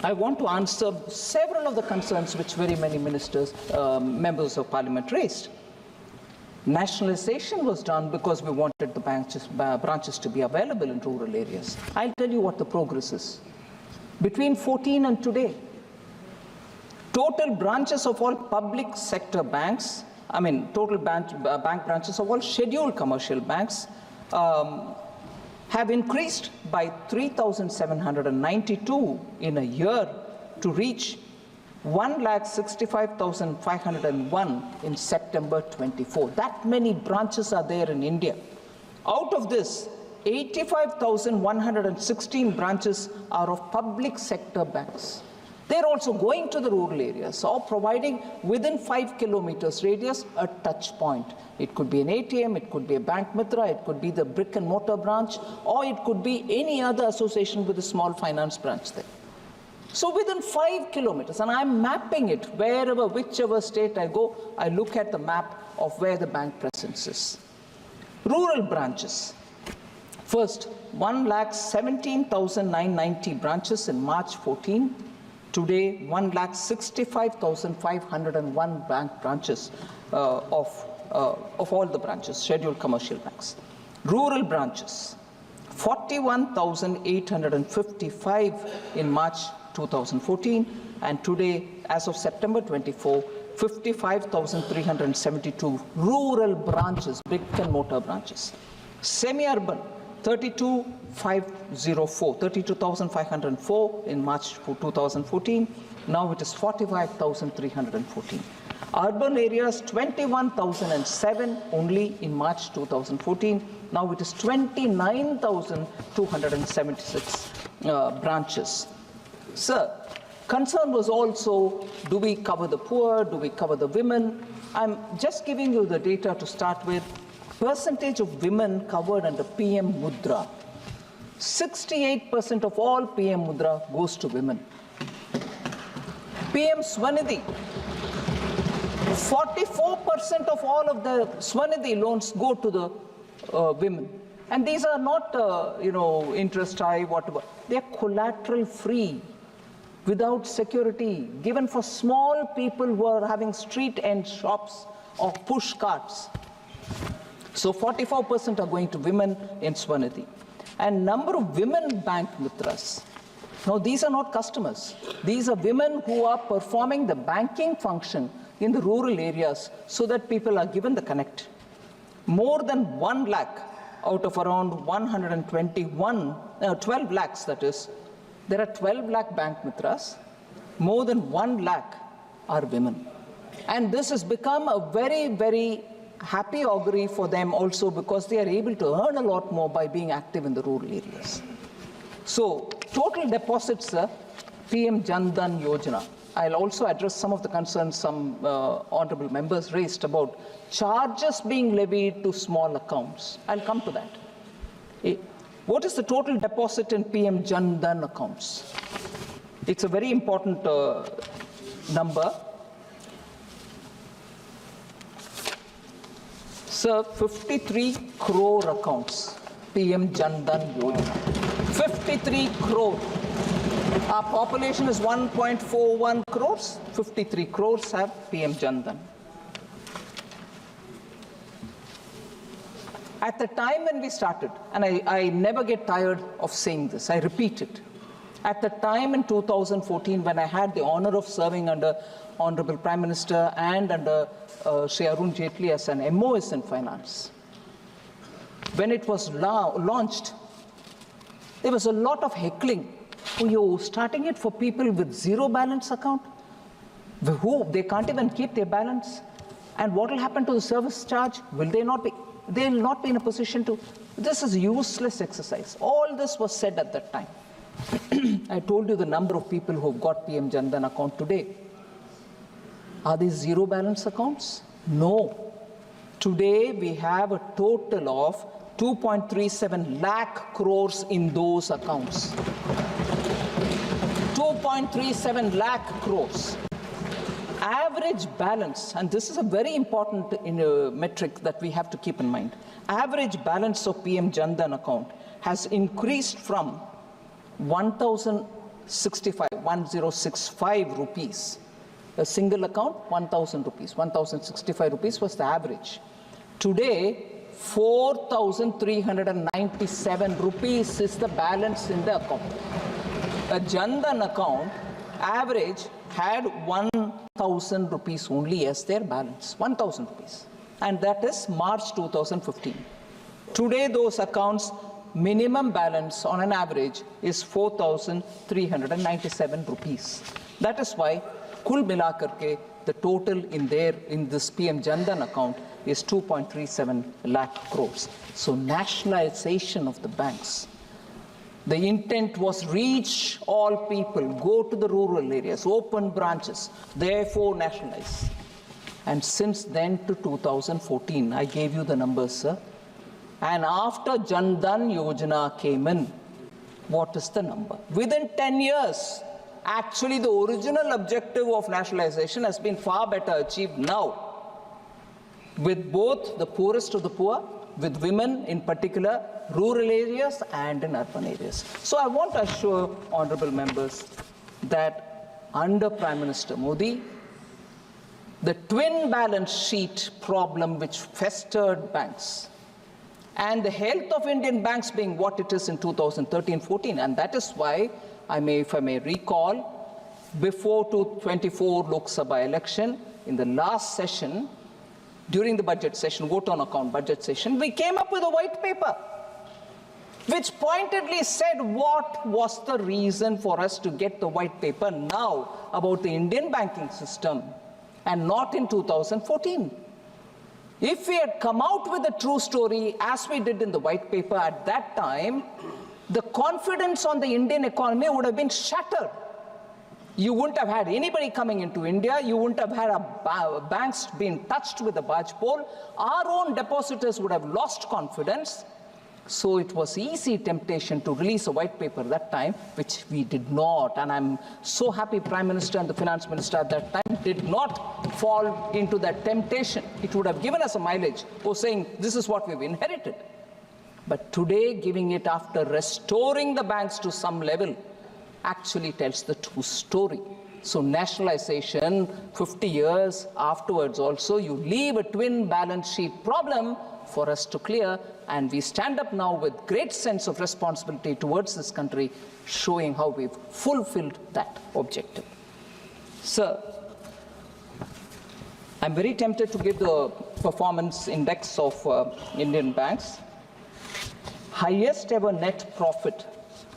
I want to answer several of the concerns which very many ministers, members of parliament raised. Nationalization was done because we wanted the branches to be available in rural areas. I'll tell you what the progress is. Between 14 and today, total branches of all public sector banks, total bank branches of all scheduled commercial banks have increased by 3,792 in a year to reach 1,65,501 in September 24. That many branches are there in India. Out of this, 85,116 branches are of public sector banks. They're also going to the rural areas or providing within 5 kilometers radius a touch point. It could be an ATM, it could be a bank mitra, it could be the brick and mortar branch, or it could be any other association with a small finance branch there. So within 5 kilometers, and I'm mapping it wherever, whichever state I go, I look at the map of where the bank presence is. Rural branches. First, 1,17,990 branches in March 14. Today, 1,65,501 bank branches of all the branches, scheduled commercial banks. Rural branches, 41,855 in March 2014, and today, as of September 24, 55,372 rural branches, brick and mortar branches. Semi-urban, 32,504 in March 2014. Now it is 45,314. Urban areas, 21,007 only in March 2014. Now it is 29,276 branches. Sir, concern was also, do we cover the poor? Do we cover the women? I'm just giving you the data to start with. Percentage of women covered under PM Mudra. 68% of all PM Mudra goes to women. PM Swanidhi. 44% of all of the Swanidhi loans go to the women. And these are not, interest high, whatever. They are collateral free, without security, given for small people who are having street end shops or push carts. So 44% are going to women in Swanidhi. And number of women bank mitras. Now these are not customers. These are women who are performing the banking function in the rural areas so that people are given the connect. More than 1 lakh out of around 12 lakhs that is, there are 12 lakh bank mitras. More than 1 lakh are women. And this has become a very, very happy augury for them also, because they are able to earn a lot more by being active in the rural areas. So total deposits, sir, PM Jan Dhan Yojana. I'll also address some of the concerns some honorable members raised about charges being levied to small accounts. I'll come to that. What is the total deposit in PM Jan Dhan accounts? It's a very important number. Sir, 53 crore accounts, PM Jan Dhan Yojana. 53 crore. Our population is 1.41 crores. 53 crores have PM Jan Dhan. At the time when we started, and I never get tired of saying this, I repeat it. At the time in 2014, when I had the honor of serving under Honorable Prime Minister and under Shri Arun Jaitley as an MOS in finance, when it was launched, there was a lot of heckling. Oh, you're starting it for people with zero balance account? Who? They can't even keep their balance. And what will happen to the service charge? Will they not be? They will not be in a position to. This is a useless exercise. All this was said at that time. I told you the number of people who have got PM Jan Dhan account today. Are these zero balance accounts? No. Today we have a total of 2.37 lakh crores in those accounts. 2.37 lakh crores. Average balance, and this is a very important metric that we have to keep in mind. Average balance of PM Jan Dhan account has increased from 1065 rupees. A single account, 1,000 rupees. 1,065 rupees was the average. Today, 4,397 rupees is the balance in the account. A Jan Dhan account, average, had 1,000 rupees only as their balance. 1,000 rupees. And that is March 2015. Today, those accounts, minimum balance on an average is 4,397 rupees. That is why Kul milakar ke, the total in this PM Jan Dhan account is 2.37 lakh crores. So nationalization of the banks The intent was reach all people, go to the rural areas, open branches, therefore nationalize. And since then to 2014, I gave you the numbers, sir. And after Jan Dhan Yojana came in, what is the number? Within 10 years, actually the original objective of nationalization has been far better achieved now, with both the poorest of the poor, with women in particular, rural areas and in urban areas. So I want to assure honorable members that under Prime Minister Modi, the twin balance sheet problem which festered banks and the health of Indian banks being what it is in 2013-14, and that is why if I may recall, before 2024 Lok Sabha election, in the last session, during the budget session, vote on account budget session, we came up with a white paper which pointedly said what was the reason for us to get the white paper now about the Indian banking system and not in 2014. If we had come out with a true story as we did in the white paper at that time, the confidence on the Indian economy would have been shattered. You wouldn't have had anybody coming into India. You wouldn't have had banks being touched with a barge pole. Our own depositors would have lost confidence. So it was easy temptation to release a white paper that time, which we did not. And I'm so happy Prime Minister and the Finance Minister at that time did not fall into that temptation. It would have given us a mileage for saying this is what we've inherited. But today, giving it after restoring the banks to some level actually tells the true story. So nationalization, 50 years afterwards also, you leave a twin balance sheet problem for us to clear, and we stand up now with great sense of responsibility towards this country, showing how we've fulfilled that objective. Sir, I'm very tempted to give the performance index of Indian banks. Highest ever net profit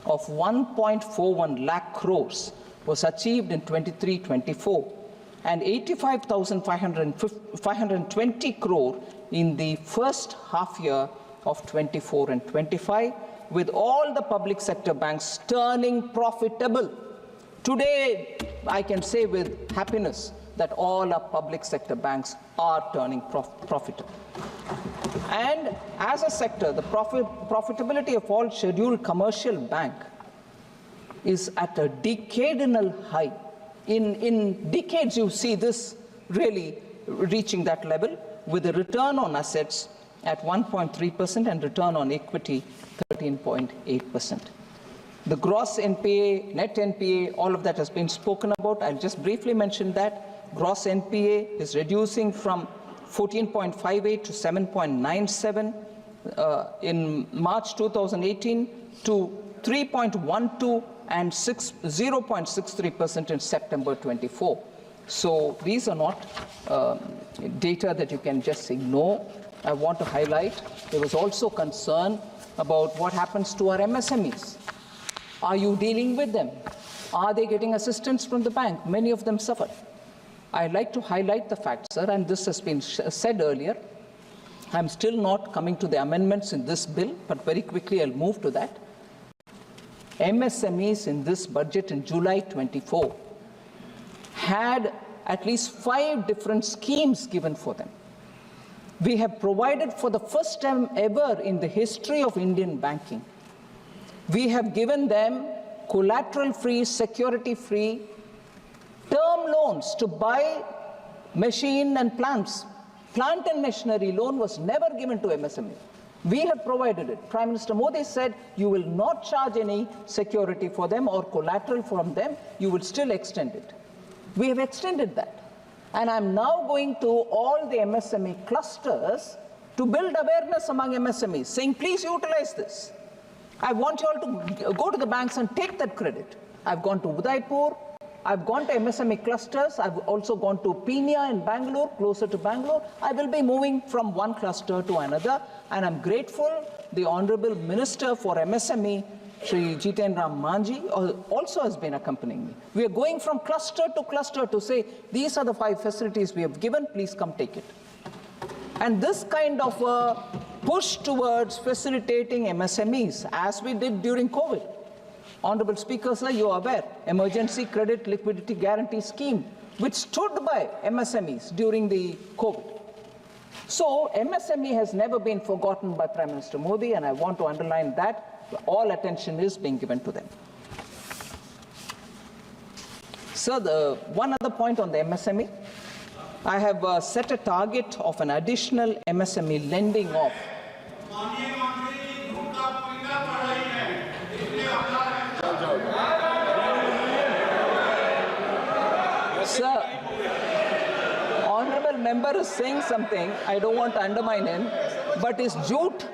of 1.41 lakh crores was achieved in 23-24, and 85,520 crore in the first half year of 24 and 25, with all the public sector banks turning profitable. Today, I can say with happiness that all our public sector banks are turning profitable. And as a sector, the profitability of all scheduled commercial bank is at a decadal high. In decades, you see this really reaching that level, with a return on assets at 1.3% and return on equity 13.8%. The gross NPA, net NPA, all of that has been spoken about. I'll just briefly mention that. Gross NPA is reducing from 14.58 to 7.97 in March 2018 to 3.12 and 0.63% in September 24. So these are not data that you can just ignore. I want to highlight there was also concern about what happens to our MSMEs. Are you dealing with them? Are they getting assistance from the bank? Many of them suffer. I'd like to highlight the fact, sir, and this has been said earlier. I'm still not coming to the amendments in this bill, but very quickly I'll move to that. MSMEs in this budget in July 24 had at least 5 different schemes given for them. We have provided for the first time ever in the history of Indian banking. We have given them collateral-free, security-free term loans to buy machine and plants. Plant and machinery loan was never given to MSME. We have provided it. Prime Minister Modi said you will not charge any security for them or collateral from them. You will still extend it. We have extended that. And I'm now going to all the MSME clusters to build awareness among MSMEs, saying, please utilize this. I want you all to go to the banks and take that credit. I've gone to Udaipur. I've gone to MSME clusters. I've also gone to Peenya in Bangalore, closer to Bangalore. I will be moving from one cluster to another. And I'm grateful the Honorable Minister for MSME, Shri Jiten Ram Manji, also has been accompanying me. We are going from cluster to say, these are the 5 facilities we have given, please come take it. And this kind of a push towards facilitating MSMEs, as we did during COVID, Honorable Speaker, sir, you are aware, Emergency Credit Liquidity Guarantee Scheme, which stood by MSMEs during the COVID. So MSME has never been forgotten by Prime Minister Modi, and I want to underline that all attention is being given to them. Sir, one other point on the MSME. I have set a target of an additional MSME lending of Sir, honorable member is saying something, I don't want to undermine him, but is jute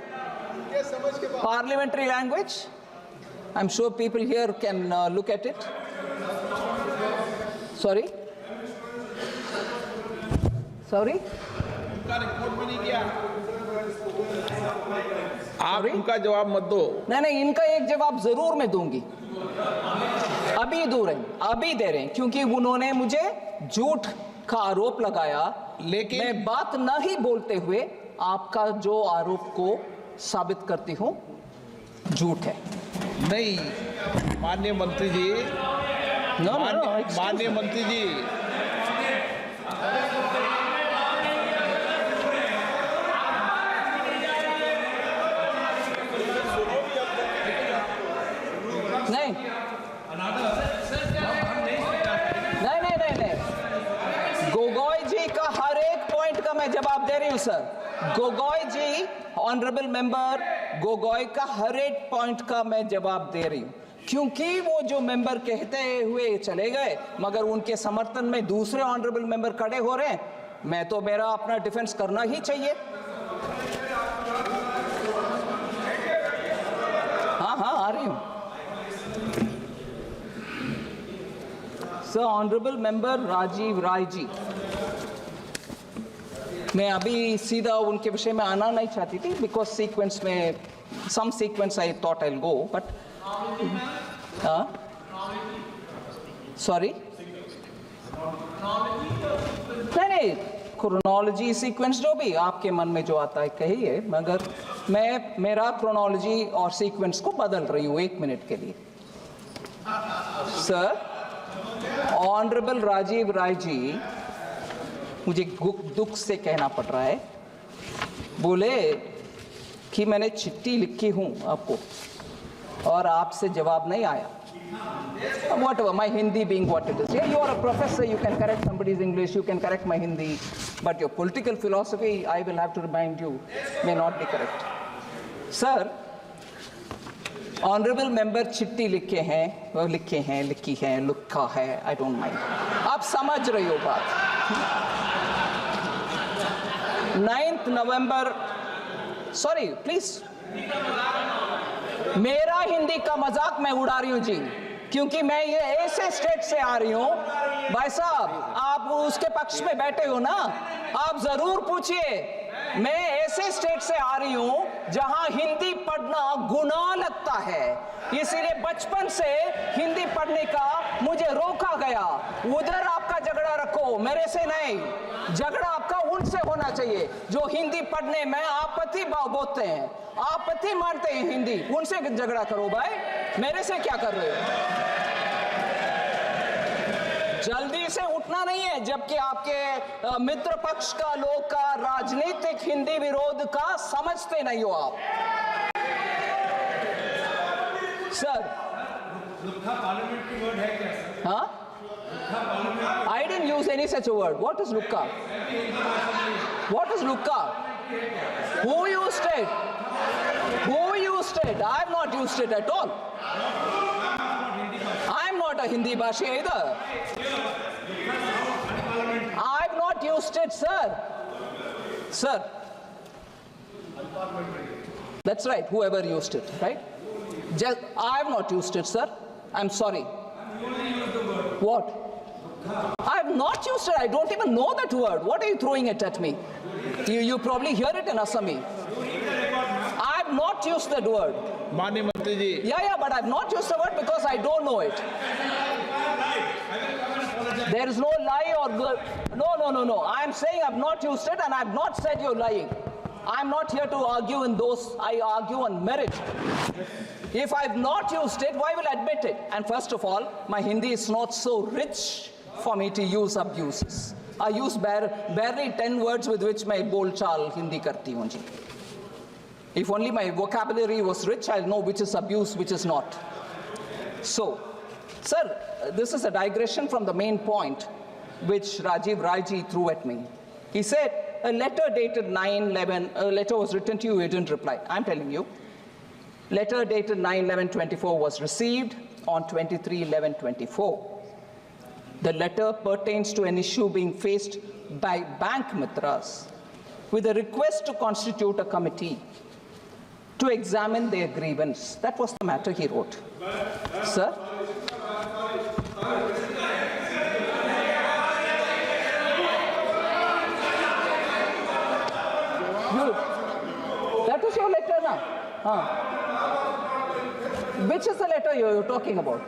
parliamentary language? I'm sure people here can look at it. Sorry? Sorry? आप उनका जवाब मत दो। नहीं, इनका एक जवाब जरूर मैं दूंगी। अभी दे रहे हैं, क्योंकि उन्होंने मुझे झूठ का आरोप लगाया, लेकिन मैं बात नहीं बोलते हुए आपका जो आरोप को साबित करती हूं झूठ है। नहीं, माननीय मंत्री जी, माननीय मंत्री जी, नहीं, गोगोई जी का हर एक पॉइंट का मैं जवाब दे रही हूं सर। गोगोई जी, ऑनरेबल मेंबर गोगोई का हर एक पॉइंट का मैं जवाब दे रही हूं, क्योंकि वो जो मेंबर कहते हुए चले गए मगर उनके समर्थन में दूसरे ऑनरेबल मेंबर खड़े हो रहे हैं, मैं तो मेरा अपना डिफेंस करना ही चाहिए। हाँ, आ रही हूं। Sir, honourable member Rajiv Rai जी, मैं अभी सीधा उनके विषय में आना नहीं चाहती थी, बिकॉज सीक्वेंस में some sequence I thought I will go, but sorry, नहीं, क्रोनोलॉजी सीक्वेंस जो भी आपके मन में जो आता है कहिए, मगर मैं मेरा क्रोनोलॉजी और सीक्वेंस को बदल रही हूँ 1 मिनट के लिए। सर, ऑनरेबल राजीव राय जी, मुझे दुख से कहना पड़ रहा है, बोले कि मैंने चिट्ठी लिखी हूं आपको और आपसे जवाब नहीं आया। Whatever, my Hindi being what it is. Yeah, you are a professor, you can correct somebody's English, you can correct my Hindi, but your political philosophy, I will have to remind you, may not be correct. Sir, honourable member चिट्ठी लिखी है, लिखा है, I don't mind, आप समझ रही हो बात। 9 नवंबर, सॉरी प्लीज, मेरा हिंदी का मजाक मैं उड़ा रही हूं जी, क्योंकि मैं ये ऐसे स्टेट से आ रही हूं। भाई साहब, आप उसके पक्ष में बैठे हो ना, आप जरूर पूछिए। मैं ऐसे स्टेट से आ रही हूं जहां हिंदी पढ़ना गुनाह लगता है, इसीलिए बचपन से हिंदी पढ़ने का मुझे रोका गया। उधर आपका झगड़ा रखो, मेरे से नहीं। झगड़ा आपका उनसे होना चाहिए जो हिंदी पढ़ने में आपत्ति बोलते हैं, आपत्ति मानते हैं हिंदी, उनसे झगड़ा करो भाई, मेरे से क्या कर रहे हो। जल्दी से उठना नहीं है, जबकि आपके मित्र पक्ष का लोग का राजनीतिक हिंदी विरोध का समझते नहीं हो आप। सर, हाँ, I didn't use any such a word. What is lukka? What is lukka? Who used it? Who used it? I have not used it at all. I am not a Hindi bhashi either. I have not used it, sir. Sir. That's right, whoever used it, right? I have not used it, sir. I'm sorry. What? I have not used it. I don't even know that word. What are you throwing it at me? You probably hear it in Assami. I have not used that word. माननीय मंत्री जी, Yeah, but I have not used the word because I don't know it. There is no lie or good. No. I am saying I have not used it and I have not said you're lying. I'm not here to argue in those, I argue on merit. If I've not used it, why will I admit it? And first of all, my Hindi is not so rich for me to use abuses. I use barely 10 words with which my bol chal Hindi karti hoon ji. If only my vocabulary was rich, I'll know which is abuse, which is not. So, sir, this is a digression from the main point which Rajiv Raiji threw at me. He said, a letter dated 9/11, a letter was written to you, you didn't reply. I'm telling you, letter dated 9/11/24 was received on 23/11/24. The letter pertains to an issue being faced by bank mitras with a request to constitute a committee to examine their grievance. That was the matter he wrote. Sir? That was your letter now? Which is the letter you're talking about?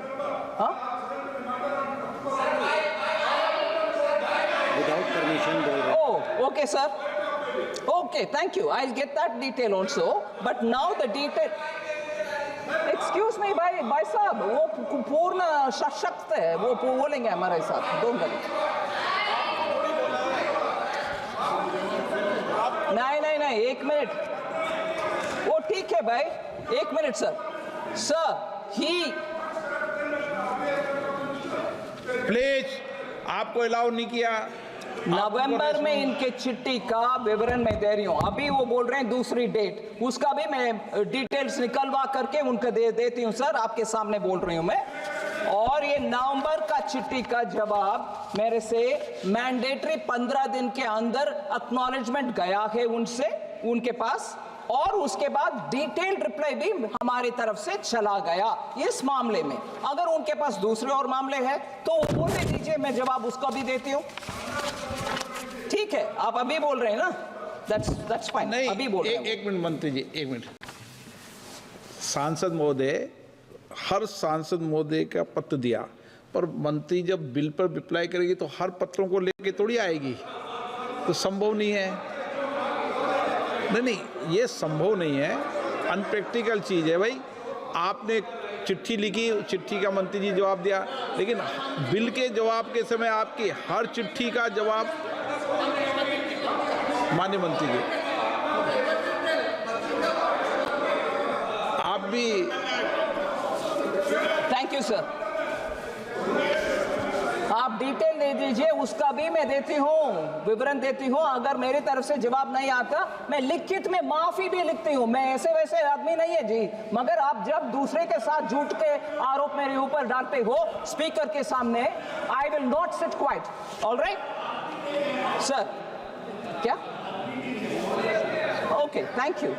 Without permission. Oh, okay, sir. Okay, thank you. I'll get that detail also. But now the detail. Excuse me, bhai sahab, वो पूर्ण सशक्त है, वो बोलेंगे हमारे साथ. Don't worry. नहीं, 1 minute. वो ठीक है भाई, 1 minute sir. Sir, he. Please, आपको अलाउ नहीं किया. नवंबर में इनके चिट्ठी का विवरण मैं दे रही हूँ. अभी वो बोल रहे हैं दूसरी डेट, उसका भी मैं डिटेल्स निकलवा करके उनको दे देती हूँ सर. आपके सामने बोल रही हूँ मैं. और ये नवंबर का चिट्ठी का जवाब मेरे से मैंडेटरी 15 दिन के अंदर एक्नॉलेजमेंट गया है उनसे, उनके पास, और उसके बाद डिटेल्ड रिप्लाई भी हमारी तरफ से चला गया इस मामले में. अगर उनके पास दूसरे और मामले हैं तो बोलने दीजिए, मैं जवाब उसका भी देती हूँ. ठीक है, आप अभी बोल रहे हैं ना, that's fine. नहीं, अभी बोल रहे हैं. एक मिनट मंत्री जी, 1 मिनट. सांसद महोदय, हर सांसद महोदय का पत्र दिया, पर मंत्री जब बिल पर रिप्लाई करेगी तो हर पत्रों को लेके थोड़ी आएगी, तो संभव नहीं है. नहीं, ये संभव नहीं है, अनप्रैक्टिकल चीज़ है भाई. आपने चिट्ठी लिखी, चिट्ठी का मंत्री जी जवाब दिया, लेकिन बिल के जवाब के समय आपकी हर चिट्ठी का जवाब माननीय मंत्री जी आप भी. Thank you sir. आप डिटेल दे दीजिए, उसका भी मैं देती हूँ, विवरण देती हूँ. अगर मेरी तरफ से जवाब नहीं आता, मैं लिखित में माफी भी लिखती हूँ. मैं ऐसे वैसे आदमी नहीं है जी. मगर आप जब दूसरे के साथ झूठ के आरोप मेरे ऊपर डालते हो स्पीकर के सामने, I will not sit quite. Alright sir? क्या? Okay, thank you.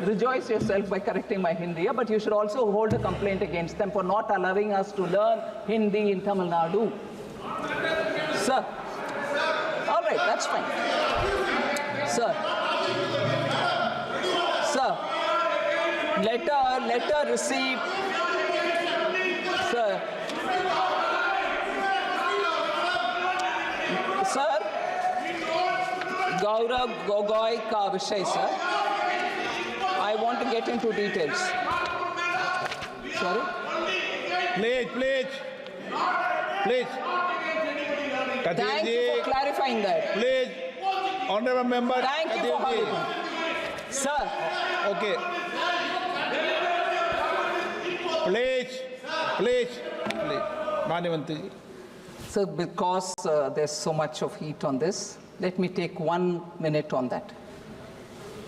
Rejoice yourself by correcting my Hindi, but you should also hold a complaint against them for not allowing us to learn Hindi in Tamil Nadu. Sir. All right, that's fine. Sir. Sir. Letter received. Sir. Sir. Gaurav Gogoi ka vishay, sir. I want to get into details. Sorry? Please. Thank you for clarifying that. Please, honorable member. Thank you for holding. Sir. Okay. Please. माननीय मंत्री जी. So because there's so much of heat on this, let me take 1 minute on that.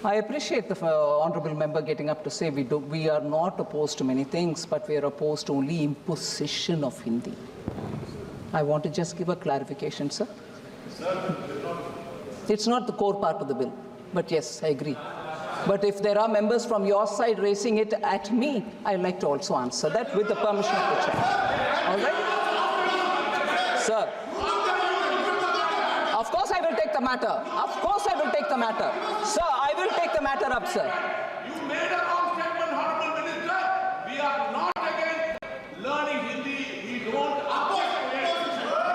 I appreciate the honorable member getting up to say we are not opposed to many things, but we are opposed to only imposition of Hindi. I want to just give a clarification, sir. It's not the core part of the bill, but yes, I agree. But if there are members from your side raising it at me, I'd like to also answer that with the permission of the chair. All right? Sir. Of course I will take the matter. Sir, I will take the matter up, sir. You made a wrong statement, Honorable Minister. We are not against learning Hindi. We don't oppose it.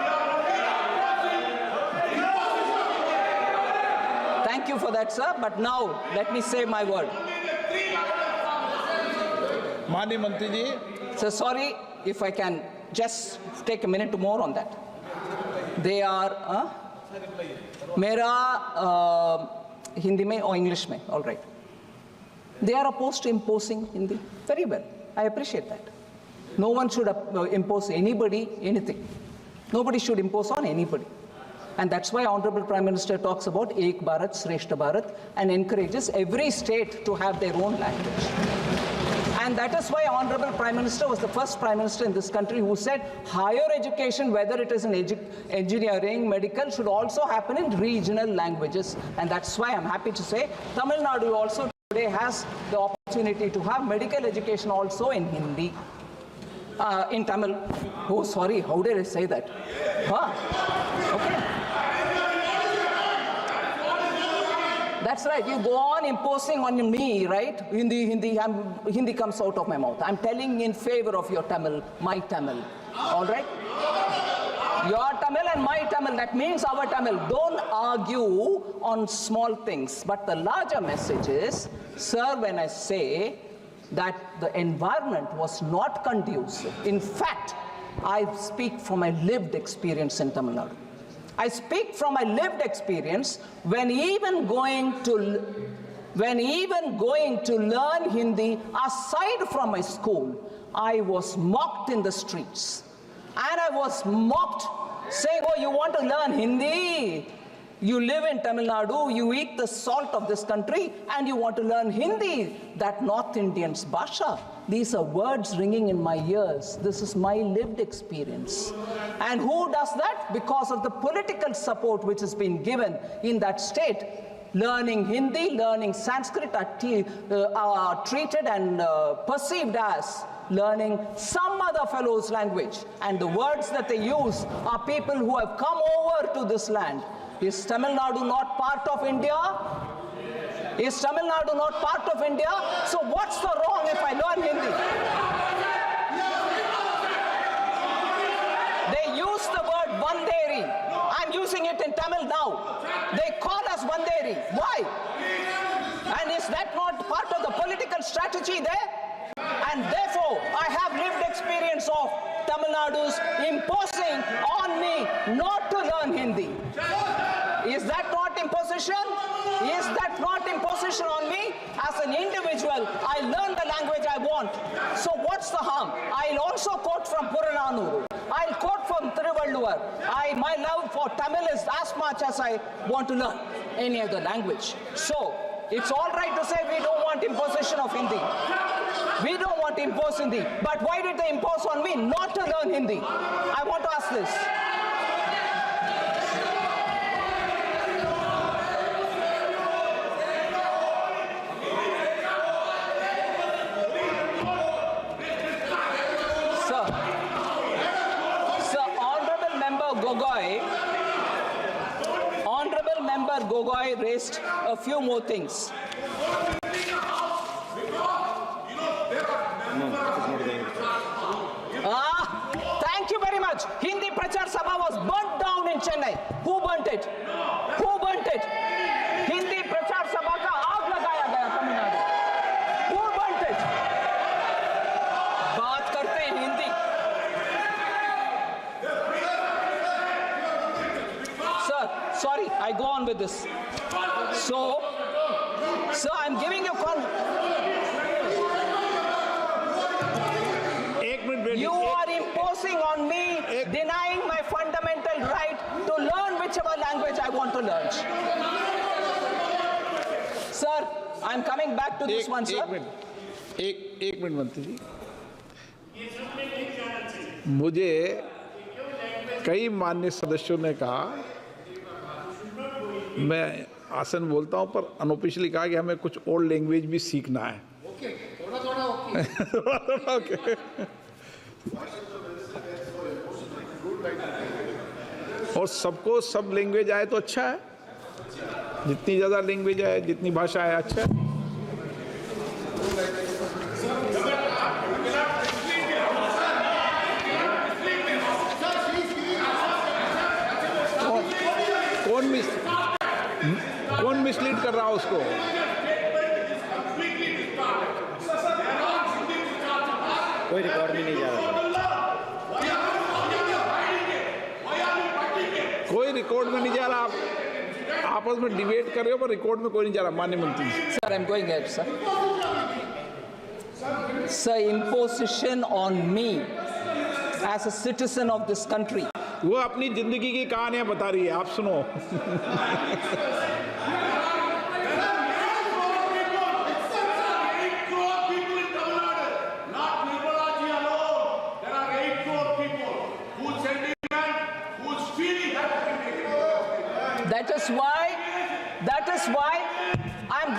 We are only opposing. Thank you for that, sir, but now let me say my word. माननीय मंत्री जी, So sorry if I can just take a minute more on that. They are, मेरा Hindi में or English में, all right. They are opposed to imposing Hindi. Very well, I appreciate that. No one should impose anybody anything. Nobody should impose on anybody. And that's why Honorable Prime Minister talks about Ek Bharat, Shreshta Bharat and encourages every state to have their own language. And that is why Honorable Prime Minister was the first Prime Minister in this country who said higher education, whether it is in engineering, medical, should also happen in regional languages. And that's why I'm happy to say Tamil Nadu also today has the opportunity to have medical education also in Hindi. In Tamil. Oh, sorry, how did I say that? Huh? Okay. That's right, you go on imposing on me, right? Hindi comes out of my mouth. I'm telling in favor of your Tamil, my Tamil. All right? Your Tamil and my Tamil, that means our Tamil. Don't argue on small things. But the larger message is, sir, when I say that the environment was not conducive. In fact, I speak from my lived experience in Tamil Nadu. I speak from my lived experience when even going to learn Hindi aside from my school, I was mocked in the streets. And I was mocked saying, oh, you want to learn Hindi? You live in Tamil Nadu, you eat the salt of this country, and you want to learn Hindi, that North Indian's Bhasha. These are words ringing in my ears. This is my lived experience. And who does that? Because of the political support which has been given in that state. Learning Hindi, learning Sanskrit are treated and perceived as learning some other fellow's language. And the words that they use are people who have come over to this land. Is Tamil Nadu not part of India? Is Tamil Nadu not part of India? So what's the wrong if I learn Hindi? They use the word Banderi. I'm using it in Tamil now. They call us Banderi. Why? And is that not part of the political strategy there? And therefore, I have lived experience of Tamil Nadu's imposing on me not to learn Hindi. Is that not imposition? Is that not imposition on me? As an individual, I learn the language I want. So what's the harm? I'll also quote from Purananuru. I'll quote from Thiruvalluvar. My love for Tamil is as much as I want to learn any other language. So it's all right to say we don't want imposition of Hindi. We don't want to impose Hindi. But why did they impose on me not to learn Hindi? I want to ask this. Honorable Member Gogoi raised a few more things. Thank you very much. Hindi Prachar Sabha was burnt down in Chennai. Who burnt it? Who burnt it? Hindi Prachar Sabha ka aag lagaya gaya Tamil Nadu. Who burnt it? बात करते हैं Hindi. Sir, sorry, I go on with this. So, I'm giving you You are imposing on me, denying my fundamental right to learn whichever language I want to learn. Sir, I'm coming back to this one, sir. एक minute मंत्री जी, मुझे कई माननीय सदस्यों ने कहा, मैं आसन बोलता हूं पर अनऑफिशियली कहा कि हमें कुछ और लैंग्वेज भी सीखना है. ओके. और सबको सब लैंग्वेज आए तो अच्छा है. जितनी ज़्यादा लैंग्वेज है, जितनी भाषा है, अच्छा है. कौन मिसलीड कर रहा कोई रिकॉर्ड में नहीं जा रहा। कोई रिकॉर्ड में नहीं जा रहा। आप आपस में डिबेट कर रहे हो पर रिकॉर्ड में कोई नहीं जा रहा। माननीय मंत्री Sir, I'm going ahead, sir. Sir, imposition on me as a citizen of this country. वो अपनी जिंदगी की कहानियां बता रही है, आप सुनो। That is why I'm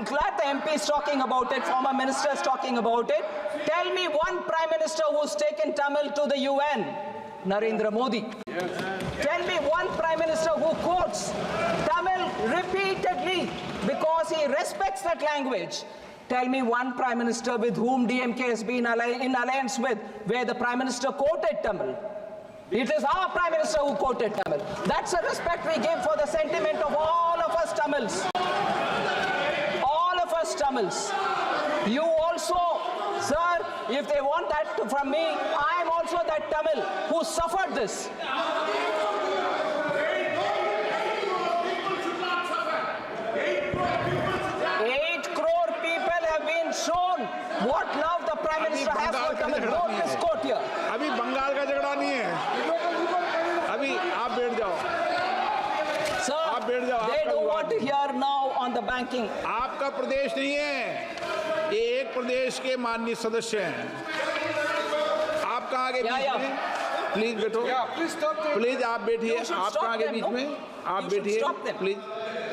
glad the MP is talking about it, former minister is talking about it. Tell me one prime minister who's taken Tamil to the UN. Narendra Modi. Tell me one prime minister who quotes Tamil repeatedly because he respects that language. Tell me one prime minister with whom DMK has been in alliance with, where the prime minister quoted Tamil. It is our prime minister who quoted Tamil. That's a respect we give for the sentiment of all of us Tamils. All of us Tamils. You also, sir, if they want that from me, I am also that Tamil who suffered this. 8 crore people have been shown what love the Prime Minister has for Tamil. Don't misquote here. अभी बंगाल का झगड़ा नहीं है। अभी आप बैठ जाओ। Sir, आप बैठ जाओ। they don't want to hear now on the banking. आपका प्रदेश नहीं है, ये एक प्रदेश के माननीय सदस्य हैं। आप कहाँ के बीच में? प्लीज बैठो। प्लीज आप बैठिए। आप कहाँ के बीच में? आप बैठिए। प्लीज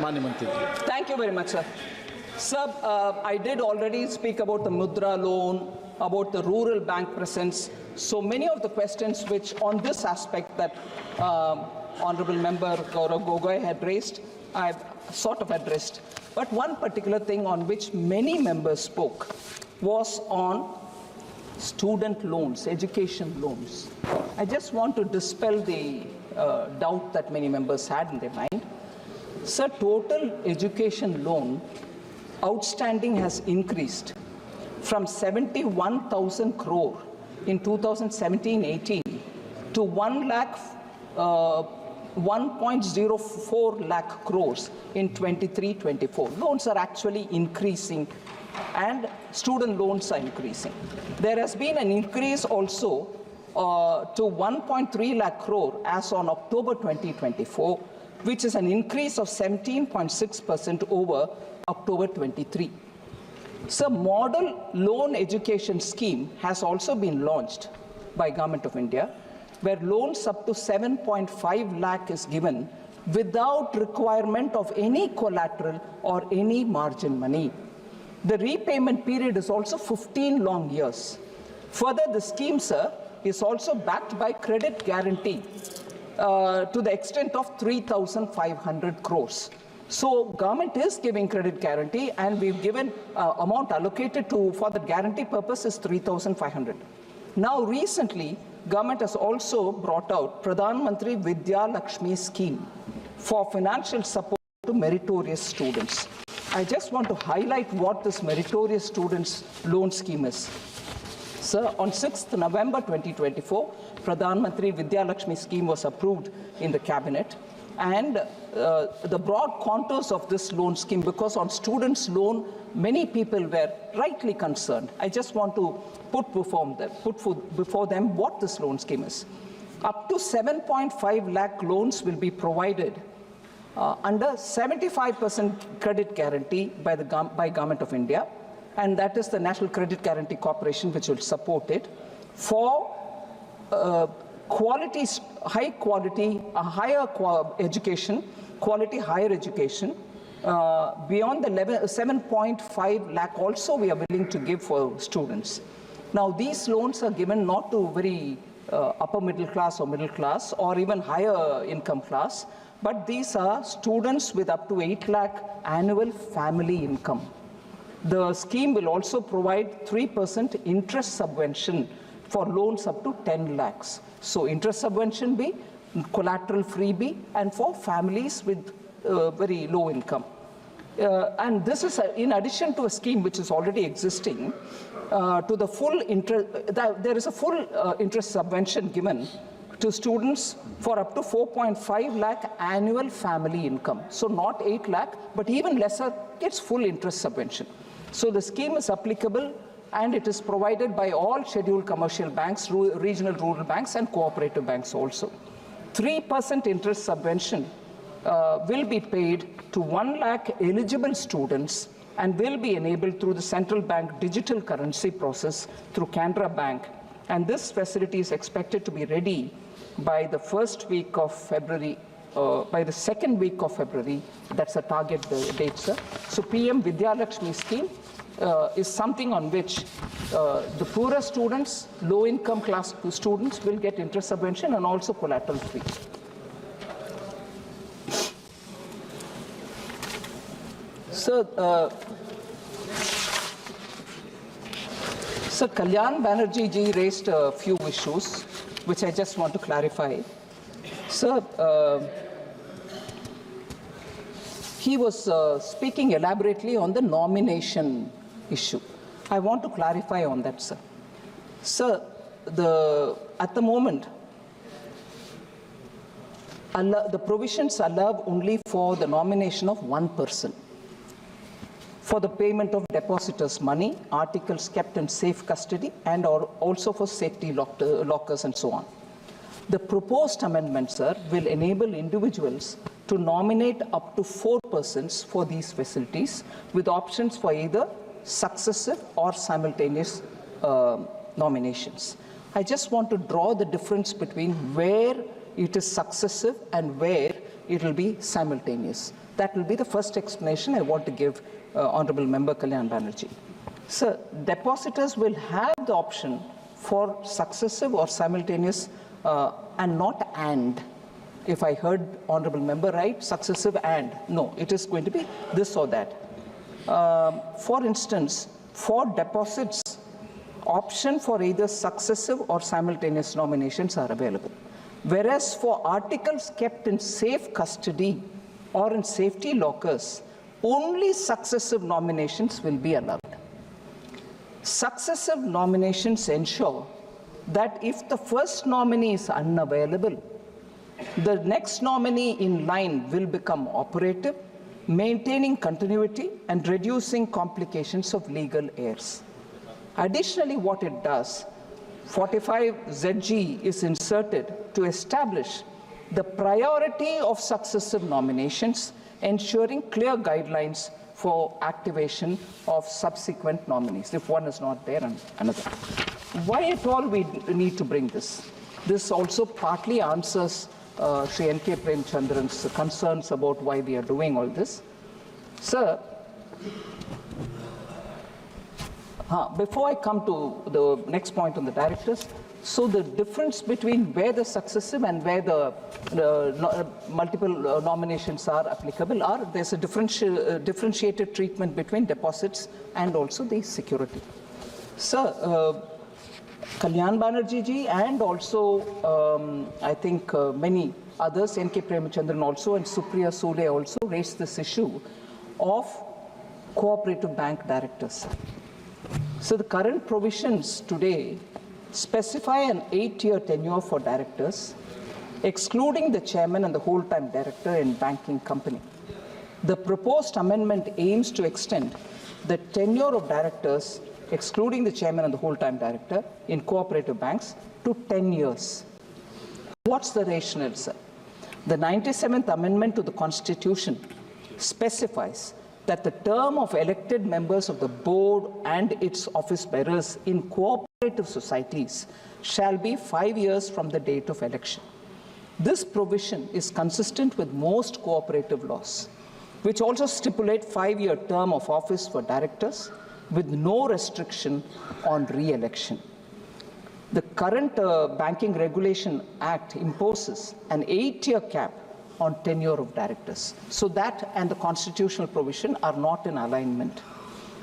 माननीय मंत्री जी। Thank you very much, sir. Sir, I did already speak about the Mudra loan, about the rural bank presence. So many of the questions which on this aspect that Honorable Member Gaurav Gogoi had raised, I've sort of addressed. But one particular thing on which many members spoke was on student loans, education loans. I just want to dispel the doubt that many members had in their mind. Sir, total education loan outstanding has increased from 71,000 crore in 2017-18 to 1.04 lakh crores in 23-24. Loans are actually increasing and student loans are increasing. There has been an increase also to 1.3 lakh crore as on October 2024, which is an increase of 17.6% over October 23. So, model loan education scheme has also been launched by Government of India, where loans up to 7.5 lakh is given without requirement of any collateral or any margin money. The repayment period is also 15 long years. Further, the scheme, sir, is also backed by credit guarantee to the extent of 3,500 crores. So government is giving credit guarantee, and we've given amount allocated for the guarantee purpose is 3,500. Now recently, government has also brought out Parliamentary Vidya Lakshmi scheme for financial support to meritorious students. I just want to highlight what this meritorious students loan scheme is. Sir, on 6th November 2024, Parliamentary Vidya Lakshmi scheme was approved in the cabinet. And the broad contours of this loan scheme, because on students' loan, many people were rightly concerned. I just want to put before them what this loan scheme is. Up to 7.5 lakh loans will be provided under 75% credit guarantee by Government of India, and that is the National Credit Guarantee Corporation, which will support it for high quality, higher education, quality higher education, beyond the level 7.5 lakh also we are willing to give for students. Now these loans are given not to very upper middle class or even higher income class, but these are students with up to 8 lakh annual family income. The scheme will also provide 3% interest subvention for loans up to 10 lakhs. So interest subvention be, collateral free be, and for families with very low income. And this is in addition to a scheme which is already existing, to the full interest, there is a full interest subvention given to students for up to 4.5 lakh annual family income. So not 8 lakh, but even lesser gets full interest subvention. So the scheme is applicable and it is provided by all scheduled commercial banks, regional rural banks and cooperative banks also. 3% interest subvention will be paid to 1 lakh eligible students and will be enabled through the central bank digital currency process through Canara Bank. And this facility is expected to be ready by the first week of February, by the second week of February. That's a target date, sir. So PM Vidya Lakshmi scheme is something on which the poorer students, low-income class students will get interest subvention and also collateral free. So, Kalyan Banerjee ji raised a few issues, which I just want to clarify. Sir, he was speaking elaborately on the nomination issue. I want to clarify on that, sir. Sir, at the moment, the provisions allow only for the nomination of one person for the payment of depositors' money, articles kept in safe custody, and also for safety lockers and so on. The proposed amendment, sir, will enable individuals to nominate up to 4 persons for these facilities with options for either successive or simultaneous nominations. I just want to draw the difference between where it is successive and where it will be simultaneous. That will be the first explanation I want to give Honorable Member Kalyan Banerjee. Sir, depositors will have the option for successive or simultaneous and not and. If I heard Honorable Member right, successive and. No, it is going to be this or that. For instance, for deposits, option for either successive or simultaneous nominations are available. Whereas for articles kept in safe custody or in safety lockers, only successive nominations will be allowed. Successive nominations ensure that if the first nominee is unavailable, the next nominee in line will become operative, maintaining continuity and reducing complications of legal heirs. Additionally, what it does, 45ZG is inserted to establish the priority of successive nominations, ensuring clear guidelines for activation of subsequent nominees, if one is not there and another. Why at all we need to bring this? This also partly answers Sri N.K. Premchandran's concerns about why we are doing all this. Sir, before I come to the next point on the directors, so the difference between where the successive and where the multiple nominations are applicable are, there's a differentiated treatment between deposits and also the security. Sir, Kalyan Banerjee ji and also I think many others, N.K. Premchandran also and Supriya Sule also raised this issue of cooperative bank directors. So the current provisions today specify an 8-year tenure for directors, excluding the chairman and the whole-time director in banking company. The proposed amendment aims to extend the tenure of directors, excluding the chairman and the whole-time director in cooperative banks, to 10 years. What's the rationale, sir? The 97th Amendment to the Constitution specifies that the term of elected members of the board and its office bearers in cooperative societies shall be 5 years from the date of election. This provision is consistent with most cooperative laws, which also stipulate 5-year term of office for directors with no restriction on re-election. The current Banking Regulation Act imposes an 8-year cap on tenure of directors. So that and the constitutional provision are not in alignment.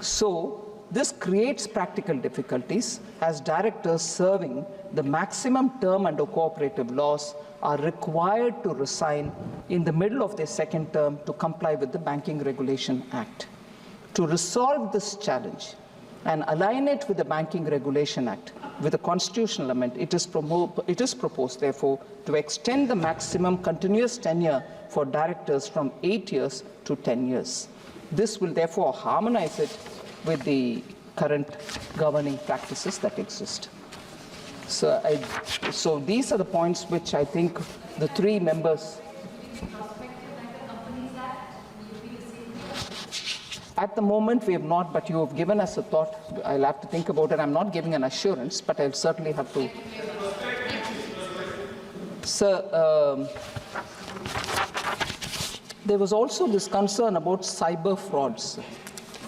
So This creates practical difficulties as directors serving the maximum term under cooperative laws are required to resign in the middle of their second term to comply with the Banking Regulation Act. To resolve this challenge and align it with the Banking Regulation Act with a constitutional amendment, it is proposed, therefore, to extend the maximum continuous tenure for directors from 8 years to 10 years. This will therefore harmonize it with the current governing practices that exist. So these are the points which I think the three members. At the moment, we have not, but you have given us a thought. I'll have to think about it. I'm not giving an assurance, but I'll certainly have to. Sir, there was also this concern about cyber frauds.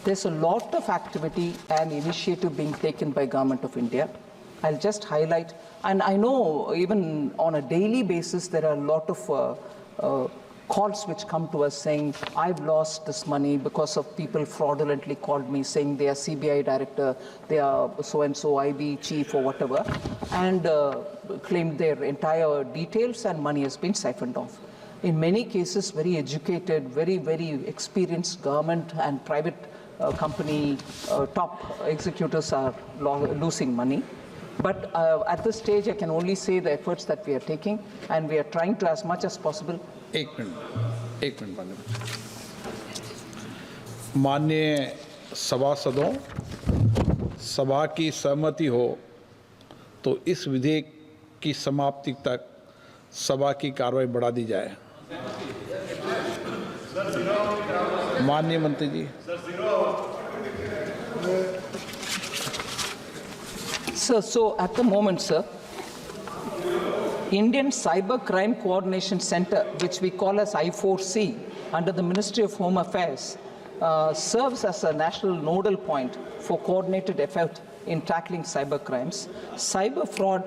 There's a lot of activity and initiative being taken by Government of India. I'll just highlight, and I know even on a daily basis there are a lot of calls which come to us saying, I've lost this money because of people fraudulently called me saying they are CBI director, they are so-and-so IB chief or whatever, and claimed their entire details and money has been siphoned off. In many cases, very educated, very, very experienced government and private company top executives are losing money. But at this stage, I can only say the efforts that we are taking, and we are trying to, as much as possible. एक minute माननीय सभासदों, सभा की सहमति हो तो इस विधेयक की समाप्ति तक सभा की कार्रवाई बढ़ा दी जाए। माननीय मंत्री जी। Sir, so at the moment, sir, Indian Cyber Crime Coordination Center, which we call as I4C, under the Ministry of Home Affairs, serves as a national nodal point for coordinated effort in tackling cyber crimes. Cyber Fraud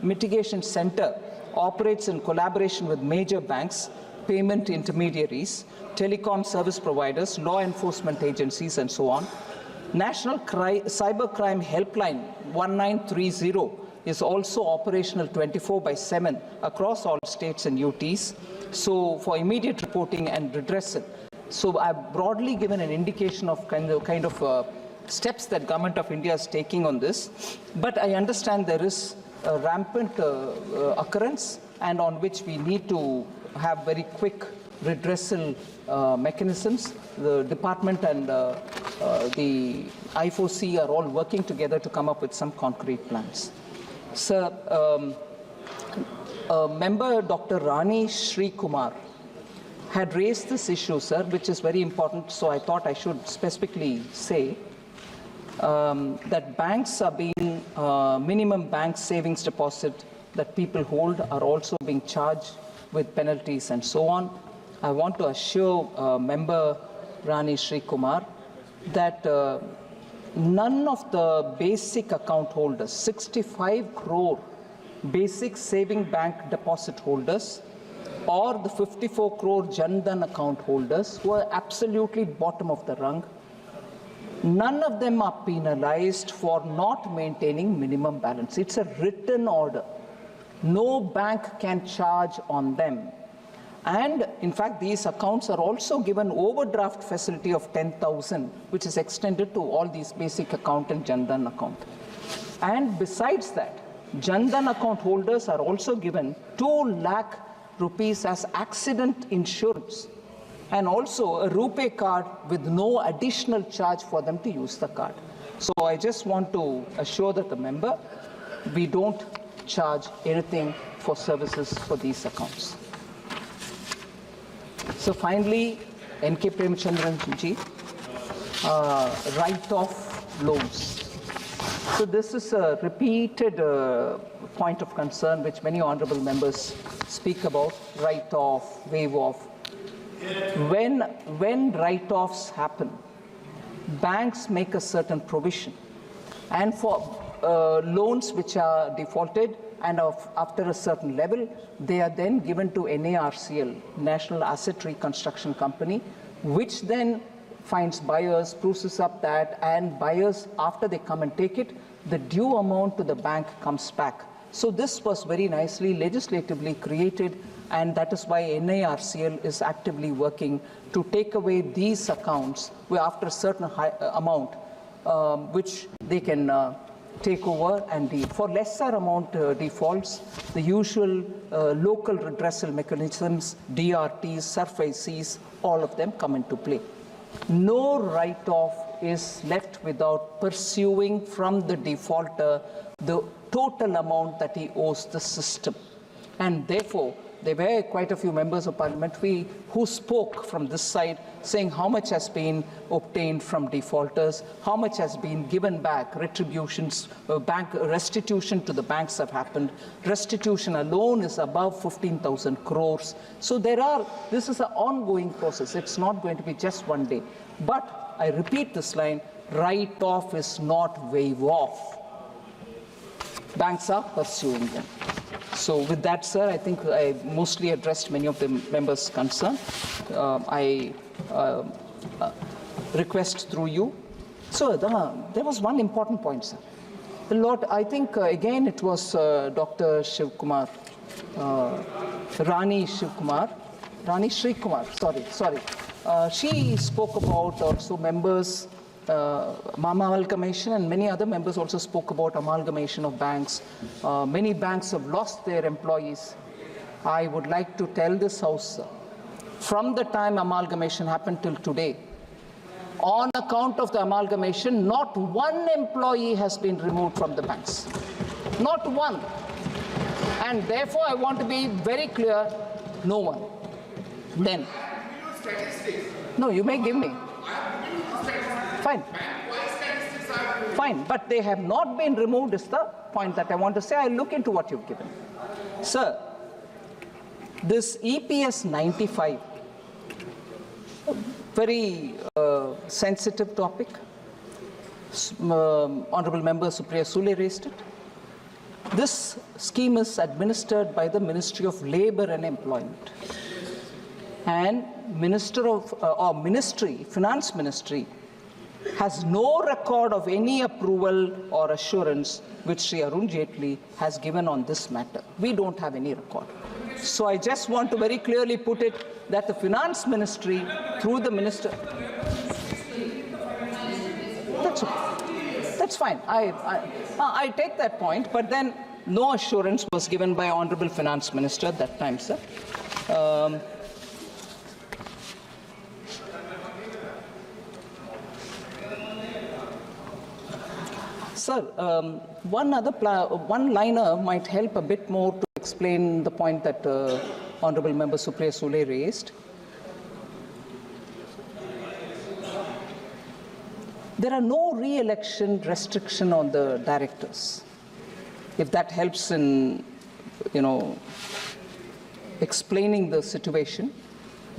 Mitigation Center operates in collaboration with major banks, payment intermediaries, telecom service providers, law enforcement agencies, and so on. National Cybercrime Helpline 1930 is also operational 24/7 across all states and UTs, so for immediate reporting and redressal. So I've broadly given an indication of kind of steps that Government of India is taking on this, but I understand there is a rampant occurrence and on which we need to have very quick redressal mechanisms. The department and the I4C are all working together to come up with some concrete plans. Sir, member Dr. Rani Sri Kumar had raised this issue, sir, which is very important, so I thought I should specifically say that banks are being, minimum bank savings deposit that people hold are also being charged with penalties and so on. I want to assure member Rani Sri Kumar that none of the basic account holders, 65 crore basic saving bank deposit holders, or the 54 crore Jan Dhan account holders who are absolutely bottom of the rung, none of them are penalized for not maintaining minimum balance. It's a written order. No bank can charge on them. And in fact, these accounts are also given overdraft facility of 10,000, which is extended to all these basic account and Jan Dhan account. And besides that, Jan Dhan account holders are also given 2 lakh rupees as accident insurance, and also a RuPay card with no additional charge for them to use the card. So I just want to assure that the member, we don't charge anything for services for these accounts. So finally, N.K. Premchandran ji, write-off loans. So this is a repeated point of concern which many honorable members speak about, write-off, waive-off. When write-offs happen, banks make a certain provision, and for loans which are defaulted and after a certain level, they are then given to NARCL, National Asset Reconstruction Company, which then finds buyers, proves up that, and buyers, after they come and take it, the due amount to the bank comes back. So this was very nicely legislatively created, and that is why NIRCL is actively working to take away these accounts where after a certain amount, which they can take over, and for lesser amount defaults, the usual local redressal mechanisms, DRTs, SURFACs, all of them come into play. No write-off is left without pursuing from the defaulter the total amount that he owes the system. And therefore, there were quite a few members of Parliamentary who spoke from this side, saying how much has been obtained from defaulters, how much has been given back, retributions, bank restitution to the banks have happened. Restitution alone is above 15,000 crores. So this is an ongoing process. It's not going to be just one day. But I repeat this line, write-off is not waive off. Banks are pursuing them. So with that, sir, I think I mostly addressed many of the members' concern. I request through you. So there was one important point, sir. I think, again, it was Dr. Shiv Kumar, Rani Shri Kumar, sorry. She spoke about also members' amalgamation, and many other members also spoke about amalgamation of banks. Many banks have lost their employees. I would like to tell this House, from the time amalgamation happened till today, on account of the amalgamation, not one employee has been removed from the banks. Not one. And therefore, I want to be very clear, no one. Then. No, you may give me. Fine. Fine, but they have not been removed is the point that I want to say. I'll look into what you've given. Sir, this EPS 95, very sensitive topic. Honorable Member Supriya Sule raised it. This scheme is administered by the Ministry of Labour and Employment. And Finance Ministry has no record of any approval or assurance which Sri Arun Jaitley has given on this matter. We don't have any record. So I just want to very clearly put it that the Finance Ministry, through the Minister... That's okay. That's fine. I take that point, but then no assurance was given by Honorable Finance Minister at that time, sir. Sir, one liner might help a bit more to explain the point that Honorable Member Supriya Sule raised. There are no re-election restriction on the directors. If that helps in, explaining the situation,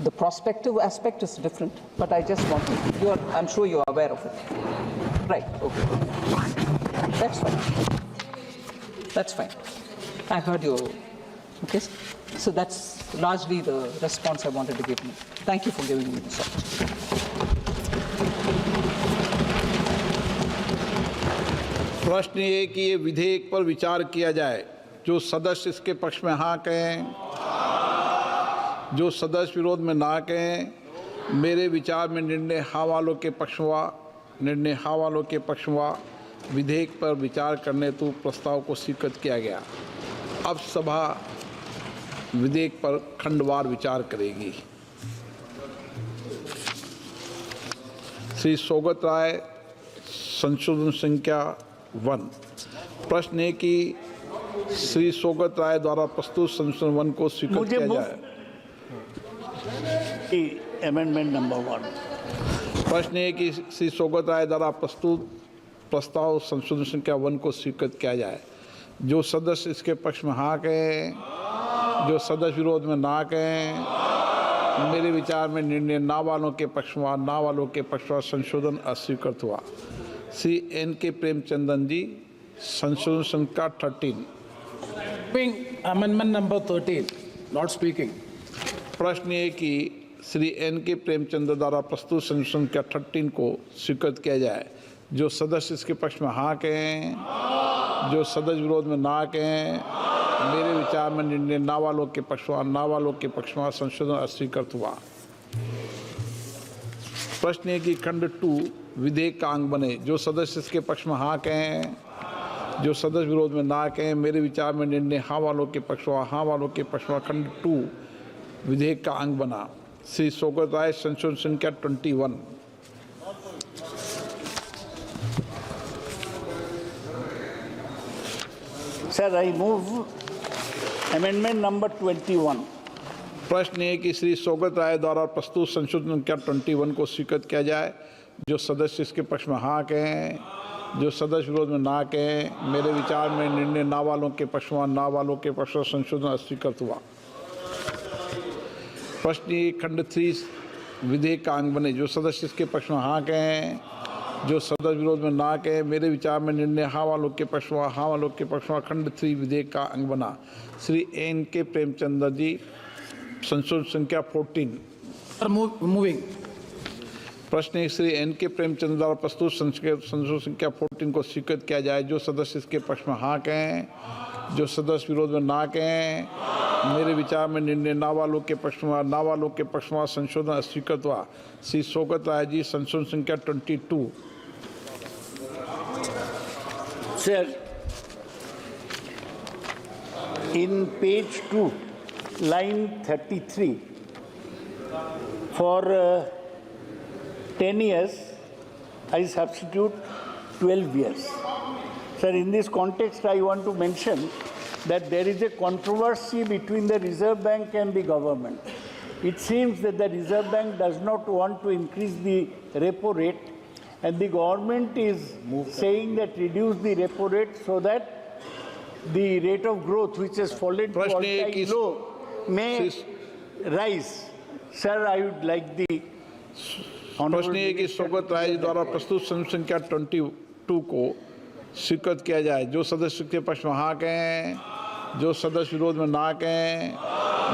the prospective aspect is different. But I just want to. I'm sure you are aware of it. Right. Okay. That's fine. That's fine. I heard you. Okay. So that's largely the response I wanted to give you. Thank you for giving me this opportunity. प्रश्न ये कि ये विधेयक पर विचार किया जाए। जो सदस्य इसके पक्ष में हाँ कहें, जो सदस्य विरोध में ना कहें। मेरे विचार में निर्णय हाँ वालों के पक्ष हुआ, निर्णय हाँ वालों के पक्ष हुआ। विधेयक पर विचार करने हेतु प्रस्ताव को स्वीकृत किया गया। अब सभा विधेयक पर खंडवार विचार करेगी। श्री सौगत राय, संशोधन संख्या 1। प्रश्न है कि श्री सौगत राय द्वारा प्रस्तुत संशोधन 1 को स्वीकृत किया जाए। Amendment number 1। प्रश्न है कि श्री सौगत राय द्वारा प्रस्तुत प्रस्ताव संशोधन संख्या 1 को स्वीकृत किया जाए। जो सदस्य इसके पक्ष में हाँ कहें, जो सदस्य विरोध में ना कहें। मेरे विचार में निर्णय ना वालों के पक्ष हुआ, ना वालों के पक्ष हुआ। संशोधन अस्वीकृत हुआ। श्री N.K. प्रेमचंदन जी, संशोधन संख्या 13। Amendment number 13, not speaking. प्रश्न है कि श्री N.K. प्रेमचंद द्वारा प्रस्तुत संशोधन संख्या 13 को स्वीकृत किया जाए। जो सदस्य इसके पक्ष में हाँ कहें, जो सदस्य विरोध में ना कहें, मेरे विचार में निर्णय ना वालों के पक्ष में संशोधन अस्वीकृत हुआ। प्रश्न है कि खंड 2 विधेयक का अंग बने। जो सदस्य इसके पक्ष में हाँ कहें, जो सदस्य विरोध में ना कहें, मेरे विचार में निर्णय हाँ वालों के पक्ष में खंड 2 विधेयक का अंग बना। श्री शौकत राय संशोधन संख्या 21। Sir, I move amendment number 21. प्रश्न है कि श्री शौकत राय द्वारा प्रस्तुत संशोधन संख्या 21 को स्वीकृत किया जाए। जो सदस्य इसके पक्ष में हाँ कहें, जो सदस्य विरोध में ना कहें, मेरे विचार में निर्णय ना वालों के पक्ष में संशोधन अस्वीकृत हुआ। प्रश्न खंड 3 विधेयक का अंग बने। जो सदस्य इसके पक्ष में हाँ कहें, जो सदस्य विरोध में ना कहें, मेरे विचार में निर्णय हाँ वालों के पक्ष में खंड 3 विधेयक का अंग बना। श्री N.K. प्रेमचंद जी संशोधन संख्या 14। मूविंग। प्रश्न है श्री N.K. प्रेमचंद द्वारा प्रस्तुत संशोधन संख्या 14 को स्वीकृत किया जाए। जो सदस्य इसके पक्ष में हाँ कहें, जो सदस्य विरोध में ना कहें, मेरे विचार में निर्णय ना वालों के पक्ष में संशोधन अस्वीकृत हुआ। श्री शौकत राय जी संशोधन संख्या 22। Sir, in page 2, line 33, for 10 years, I substitute 12 years. Sir, in this context, I want to mention that there is a controversy between the Reserve Bank and the government. It seems that the Reserve Bank does not want to increase the repo rate, and the government is saying that reduce the repo rate so that the rate of growth, which has fallen to all-time low, may rise. Sir, I would like the प्रश्न है कि शौकत राय जी द्वारा प्रस्तुत संख्या 22 को स्वीकृत किया जाए। जो सदस्य के पक्ष में हाँ कहें, जो सदस्य विरोध में ना कहें,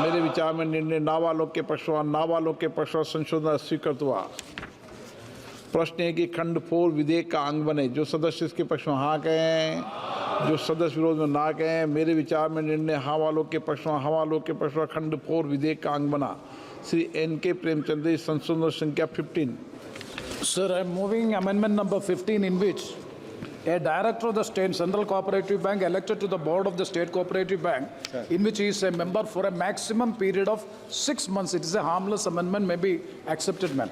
मेरे विचार में निर्णय ना वालों के पक्ष में संशोधन अस्वीकृत हुआ। प्रश्न है कि खंड 4 विधेयक का अंग बने। जो सदस्य इसके पक्ष में हाँ कहें, जो सदस्य विरोध में ना कहें, मेरे विचार में निर्णय हाँ वालों के पक्ष में खंड 4 विधेयक का अंग बना। श्री N.K. प्रेमचंद जी संशोधन संख्या 15। Sir, I am moving amendment number 15 in which a director of the state central cooperative bank elected to the board of the state cooperative bank, in which he is a member for a maximum period of 6 months. It is a harmless amendment, may be accepted, ma'am.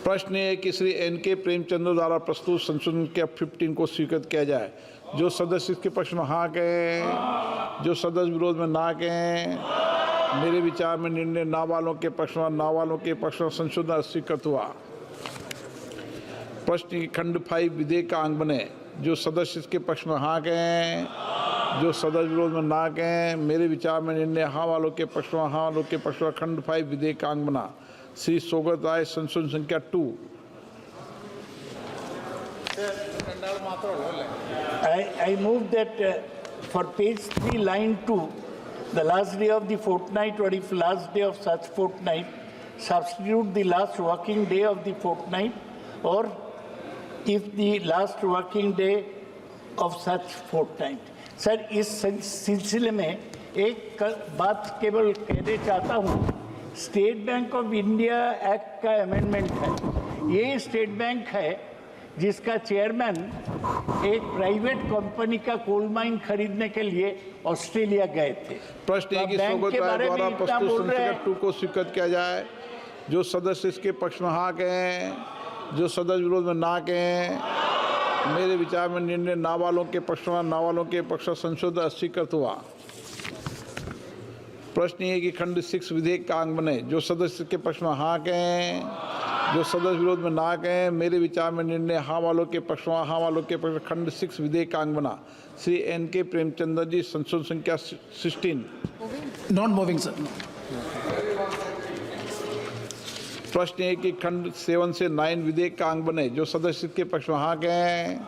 प्रश्न है कि Shri N.K. Premchand द्वारा प्रस्तुत संशोधन संख्या 15 को स्वीकृत किया जाए। जो सदस्य इसके पक्ष में हाँ कहें, जो सदस्य विरोध में ना कहें, मेरे विचार में निर्णय ना वालों के पक्ष में संशोधन अस्वीकृत हुआ। प्रश्न खंड 5 विधेयक का अंग बने। जो सदस्य इसके पक्ष में हाँ कहें, जो सदस्य विरोध में ना कहें, मेरे विचार में निर्णय हाँ वालों के पक्ष में खंड 5 विधेयक का अंग बना। श्री शौकत राय संशोधन संख्या 2। I move that for page 3, line 2, the last day of the fortnight or if last day of such fortnight, substitute the last working day of the fortnight or if the last working day of such fortnight. Sir, इस सिलसिले में एक बात केवल कहना चाहता हूँ, state bank of India act का अमेंडमेंट है। ये स्टेट बैंक है जिसका चेयरमैन एक प्राइवेट कंपनी का कोल माइन खरीदने के लिए ऑस्ट्रेलिया गए थे। प्रश्न है कि शौकत राय द्वारा प्रस्तुत संख्या 2 को स्वीकृत किया जाए। जो सदस्य इसके पक्ष में हाँ कहें, जो सदस्य विरोध में ना कहें, मेरे विचार में निर्णय ना वालों के पक्ष में संशोधन अस्वीकृत हुआ। प्रश्न है कि खंड 6 विधेयक का अंग बने। जो सदस्य के पक्ष में हाँ कहें, जो सदस्य विरोध में ना कहें, मेरे विचार में निर्णय हाँ वालों के पक्ष में खंड 6 विधेयक का अंग बना। श्री N.K. प्रेमचंद जी संशोधन संख्या 16। Not moving sir. प्रश्न है कि खंड 7 से 9 विधेयक का अंग बने। जो सदस्य के पक्ष में हाँ कहें,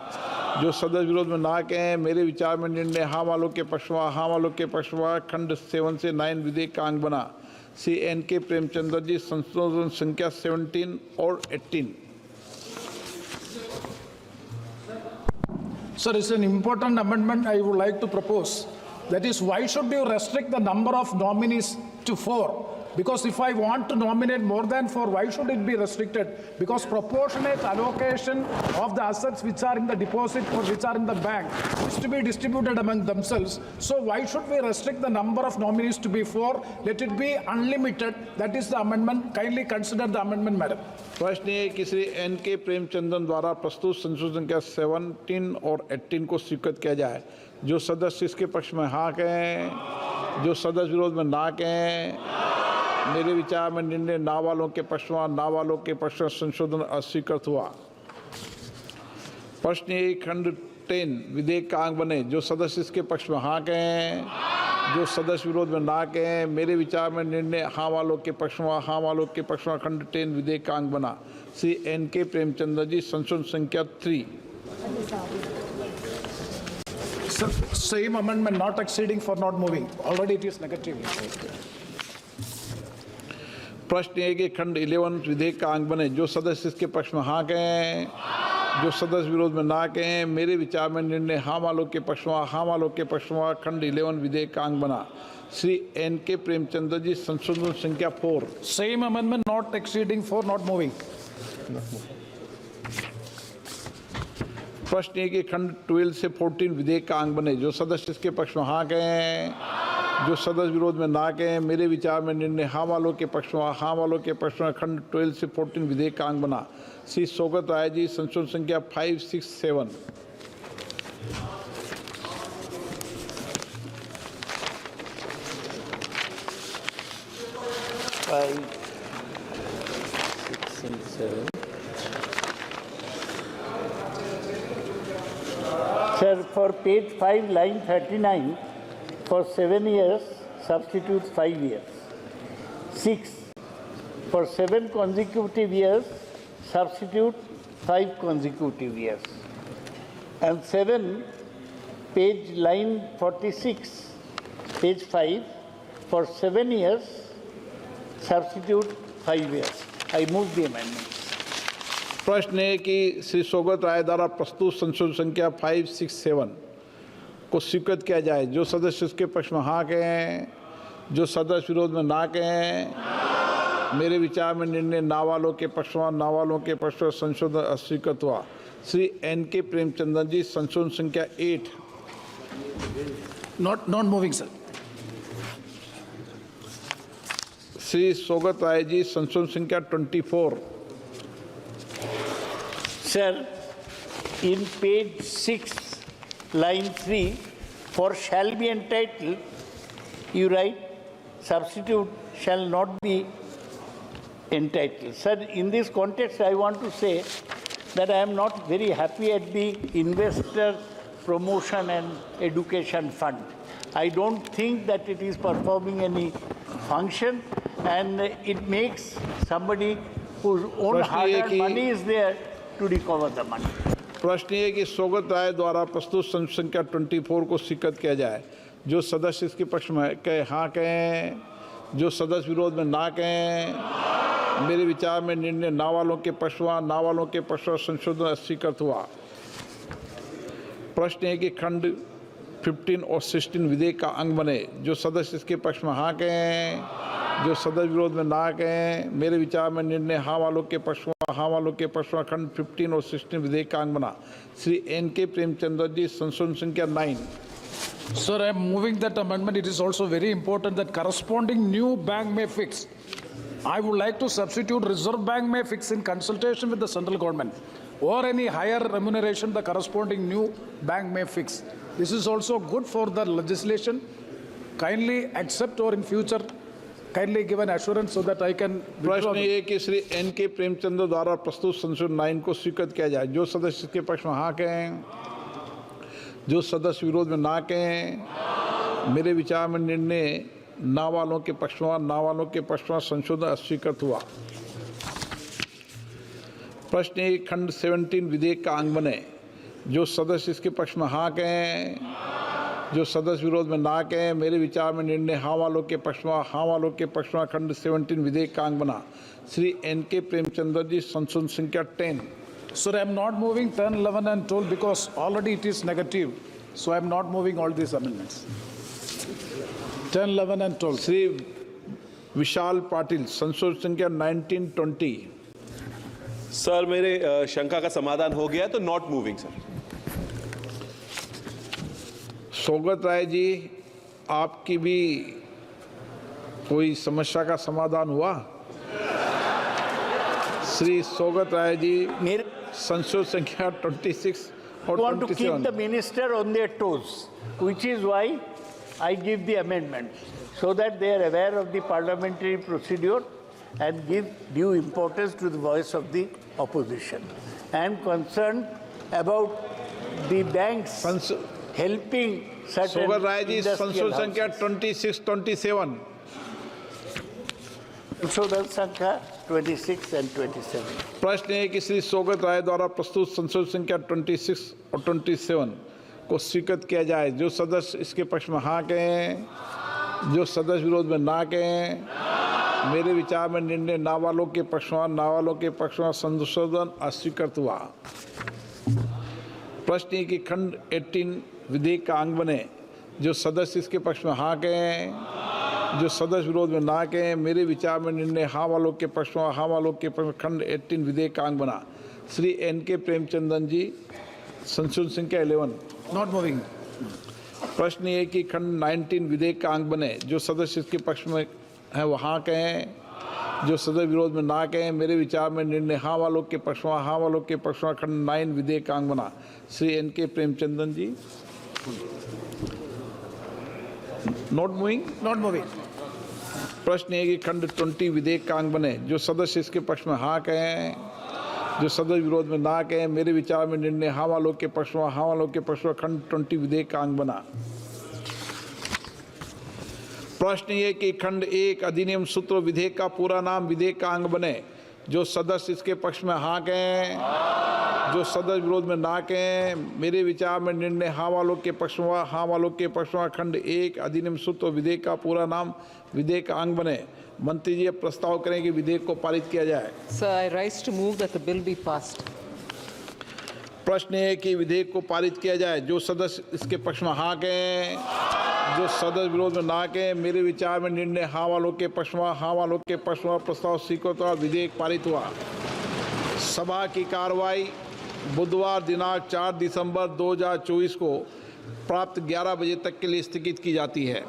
जो सदस्य विरोध में ना कहें, मेरे विचार में निर्णय हाँ वालों के पक्ष में खंड 7 से 9 विधेयक का अंग बना। श्री N.K. प्रेमचंद्र जी, संशोधन संख्या 17 और 18। Sir, it's an important amendment I would like to propose. That is, why should you restrict the number of nominees to 4? Because if I want to nominate more than 4, why should it be restricted? Because proportionate allocation of the assets which are in the deposit or which are in the bank is to be distributed among themselves. So why should we restrict the number of nominees to be 4? Let it be unlimited. That is the amendment. Kindly consider the amendment, madam. प्रश्न ये कि Shri N.K. Premachandran द्वारा प्रस्तुत संशोधन संख्या 17 और 18 को स्वीकृत किया जाए। जो सदस्य इसके पक्ष में हाँ कहें, जो सदस्य विरोध में ना कहें। मेरे विचार में निर्णय ना वालों के पक्ष में, ना वालों के पक्ष में संशोधन अस्वीकृत हुआ। प्रश्न ये खंड 10 विधेयक का अंग बने। जो सदस्य इसके पक्ष में हाँ कहें, जो सदस्य विरोध में ना कहें। मेरे विचार में निर्णय हाँ वालों के पक्ष में, हाँ वालों के पक्ष में खंड 10 विधेयक का अंग बना। श्री N.K. प्रेमचंद्र जी, संशोधन संख्या 3। Same amendment, not exceeding for not moving. Already it is negative. प्रश्न है कि खंड 11 विधेयक का अंग बने। जो सदस्य इसके पक्ष में हाँ कहें, जो सदस्य विरोध में ना कहें। मेरे विचार में निर्णय हाँ वालों के पक्ष में, हाँ वालों के पक्ष में खंड 11 विधेयक का अंग बना। श्री N.K. प्रेमचंद्र जी, संशोधन संख्या 4। Same amendment, not exceeding for not moving. प्रश्न है कि खंड 12 से 14 विधेयक का अंग बने। जो सदस्य इसके पक्ष में हाँ कहें, जो सदस्य विरोध में ना कहें। मेरे विचार में निर्णय हाँ वालों के पक्ष में, हाँ वालों के पक्ष में खंड 12 से 14 विधेयक का अंग बना। श्री सौगत राय जी, संशोधन संख्या 5, 6, 7। Sir, for page 5, line 39, for 7 years, substitute 5 years. 6, for 7 consecutive years, substitute 5 consecutive years. And 7, page line 46, page 5, for 7 years, substitute 5 years. I move the amendment. प्रश्न है कि श्री सौगत राय द्वारा प्रस्तुत संशोधन संख्या 5, 6, 7 को स्वीकृत किया जाए। जो सदस्य इसके पक्ष में हाँ कहें, जो सदस्य विरोध में ना कहें। मेरे विचार में निर्णय ना वालों के पक्ष में, ना वालों के पक्ष में संशोधन अस्वीकृत हुआ। श्री N.K. प्रेमचंद्र जी, संशोधन संख्या 8। Not moving, sir. Shri Saugata Rai ji, संशोधन संख्या 24। Sir, in page 6, line 3, for shall be entitled, you write, substitute shall not be entitled. Sir, in this context, I want to say that I am not very happy at the Investor Promotion and Education Fund. I don't think that it is performing any function, and it makes somebody whose own hard-earned money is there to recover the money. प्रश्न ये कि सौगत राय द्वारा प्रस्तुत संख्या 24 को स्वीकृत किया जाए। जो सदस्य इसके पक्ष में कहे हाँ कहें, जो सदस्य विरोध में ना कहें। मेरे विचार में निर्णय ना वालों के पक्ष में, ना वालों के पक्ष में संशोधन अस्वीकृत हुआ। प्रश्न है कि खंड 15 और 16 विधेयक का अंग बने। जो सदस्य इसके पक्ष में हाँ कहें, जो सदस्य विरोध में ना कहें। मेरे विचार में निर्णय हाँ वालों के पक्ष में, हाँ वालों के पक्ष में खंड 15 और 16 विधेयक का अंग बना। श्री N.K. प्रेमचंद्र जी, संशोधन संख्या 9। Sir, I am moving that amendment. It is also very important that corresponding new bank may fix. I would like to substitute Reserve Bank may fix in consultation with the central government, or any higher remuneration the corresponding new bank may fix. This is also good for the legislation. Kindly accept, or in future kindly give an assurance so that I can. प्रश्न ये कि Shri N.K. Premchandra द्वारा प्रस्तुत संशोधन 9 को स्वीकृत किया जाए। जो सदस्य के पक्ष में हाँ कहें, जो सदस्य विरोध में ना कहें। मेरे विचार में निर्णय ना वालों के पक्ष में, ना वालों के पक्ष में संशोधन अस्वीकृत हुआ। प्रश्न एक खंड 17 विधेयक का अंग बने। जो सदस्य इसके पक्ष में हाँ कहें, जो सदस्य विरोध में ना कहें, मेरे विचार में निर्णय हाँ वालों के पक्ष में, हाँ वालों के पक्ष में खंड 17 विधेयक का अंग बना। श्री N.K. प्रेमचंद्र जी, संशोधन संख्या 10। Sir, I am not moving 10, 11 and 12 because already it is negative. So I am not moving all these amendments. 10, 11 and 12. Shri Vishal Patil, संशोधन संख्या 19, 20। सर मेरे शंका का समाधान हो गया तो not moving sir. Saugata Rai ji, आपकी भी कोई समस्या का समाधान हुआ? श्री सौगत राय जी, संशोधन संख्या 26 और 27। want to keep the minister on their toes, which is why I give the amendment, so that they are aware of the parliamentary procedure and give due importance to the voice of the opposition. I am concerned about the banks helping certain Saugata Rai ji, industrial संशोधन संख्या houses. 26, 27। संशोधन संख्या 26 and 27। प्रश्न है कि श्री सौगत राय द्वारा प्रस्तुत संशोधन संख्या 26 और 27 को स्वीकृत किया जाए। जो सदस्य इसके पक्ष में हाँ कहें, जो सदस्य विरोध में ना कहें, मेरे विचार में निर्णय ना वालों के पक्ष में, ना वालों के पक्ष में संशोधन अस्वीकृत हुआ। प्रश्न है कि खंड 18 विधेयक का अंग बने। जो सदस्य इसके पक्ष में हाँ कहें, जो सदस्य विरोध में ना कहें, मेरे विचार में निर्णय हाँ वालों के पक्ष में, हाँ वालों के पक्ष में खंड 18 विधेयक का अंग बना। श्री N.K. प्रेमचंद्रन जी, संशोधन संख्या 11। Not moving. प्रश्न ये कि खंड 19 विधेयक का अंग बने। जो सदस्य इसके पक्ष में है वो हाँ कहें, जो सदस्य विरोध में ना कहें, मेरे विचार में निर्णय हाँ वालों के पक्ष में, हाँ वालों के पक्ष में खंड 9 विधेयक का अंग बना। Shri N.K. Premachandran ji, not moving. Not moving. प्रश्न है कि खंड 20 विधेयक का अंग बने। जो सदस्य इसके पक्ष में हाँ कहें, जो सदस्य विरोध में ना कहें, मेरे विचार में निर्णय हाँ वालों के पक्ष में, हाँ वालों के पक्ष में खंड 20 विधेयक का अंग बना। प्रश्न ये कि खंड 1 अधिनियम सूत्र विधेयक का पूरा नाम विधेयक का अंग बने। जो सदस्य इसके पक्ष में हाँ कहें, जो सदस्य विरोध में ना कहें, मेरे विचार में निर्णय हाँ वालों के पक्ष में, हाँ वालों के पक्ष में खंड 1 अधिनियम सूत्र विधेयक का पूरा नाम विधेयक का अंग बने। मंत्री जी अब प्रस्ताव करें कि विधेयक को पारित किया जाए। Sir, I rise to move that the bill be passed. प्रश्न है कि विधेयक को पारित किया जाए। जो सदस्य इसके पक्ष में हाँ कहें, जो सदस्य विरोध में ना कहें, मेरे विचार में निर्णय हाँ वालों के पक्ष में, हाँ वालों के पक्ष में प्रस्ताव स्वीकृत हुआ, विधेयक पारित हुआ। सभा की कार्रवाई बुधवार दिनांक 4 दिसंबर 2024 को प्राप्त 11 बजे तक के लिए स्थगित की जाती है।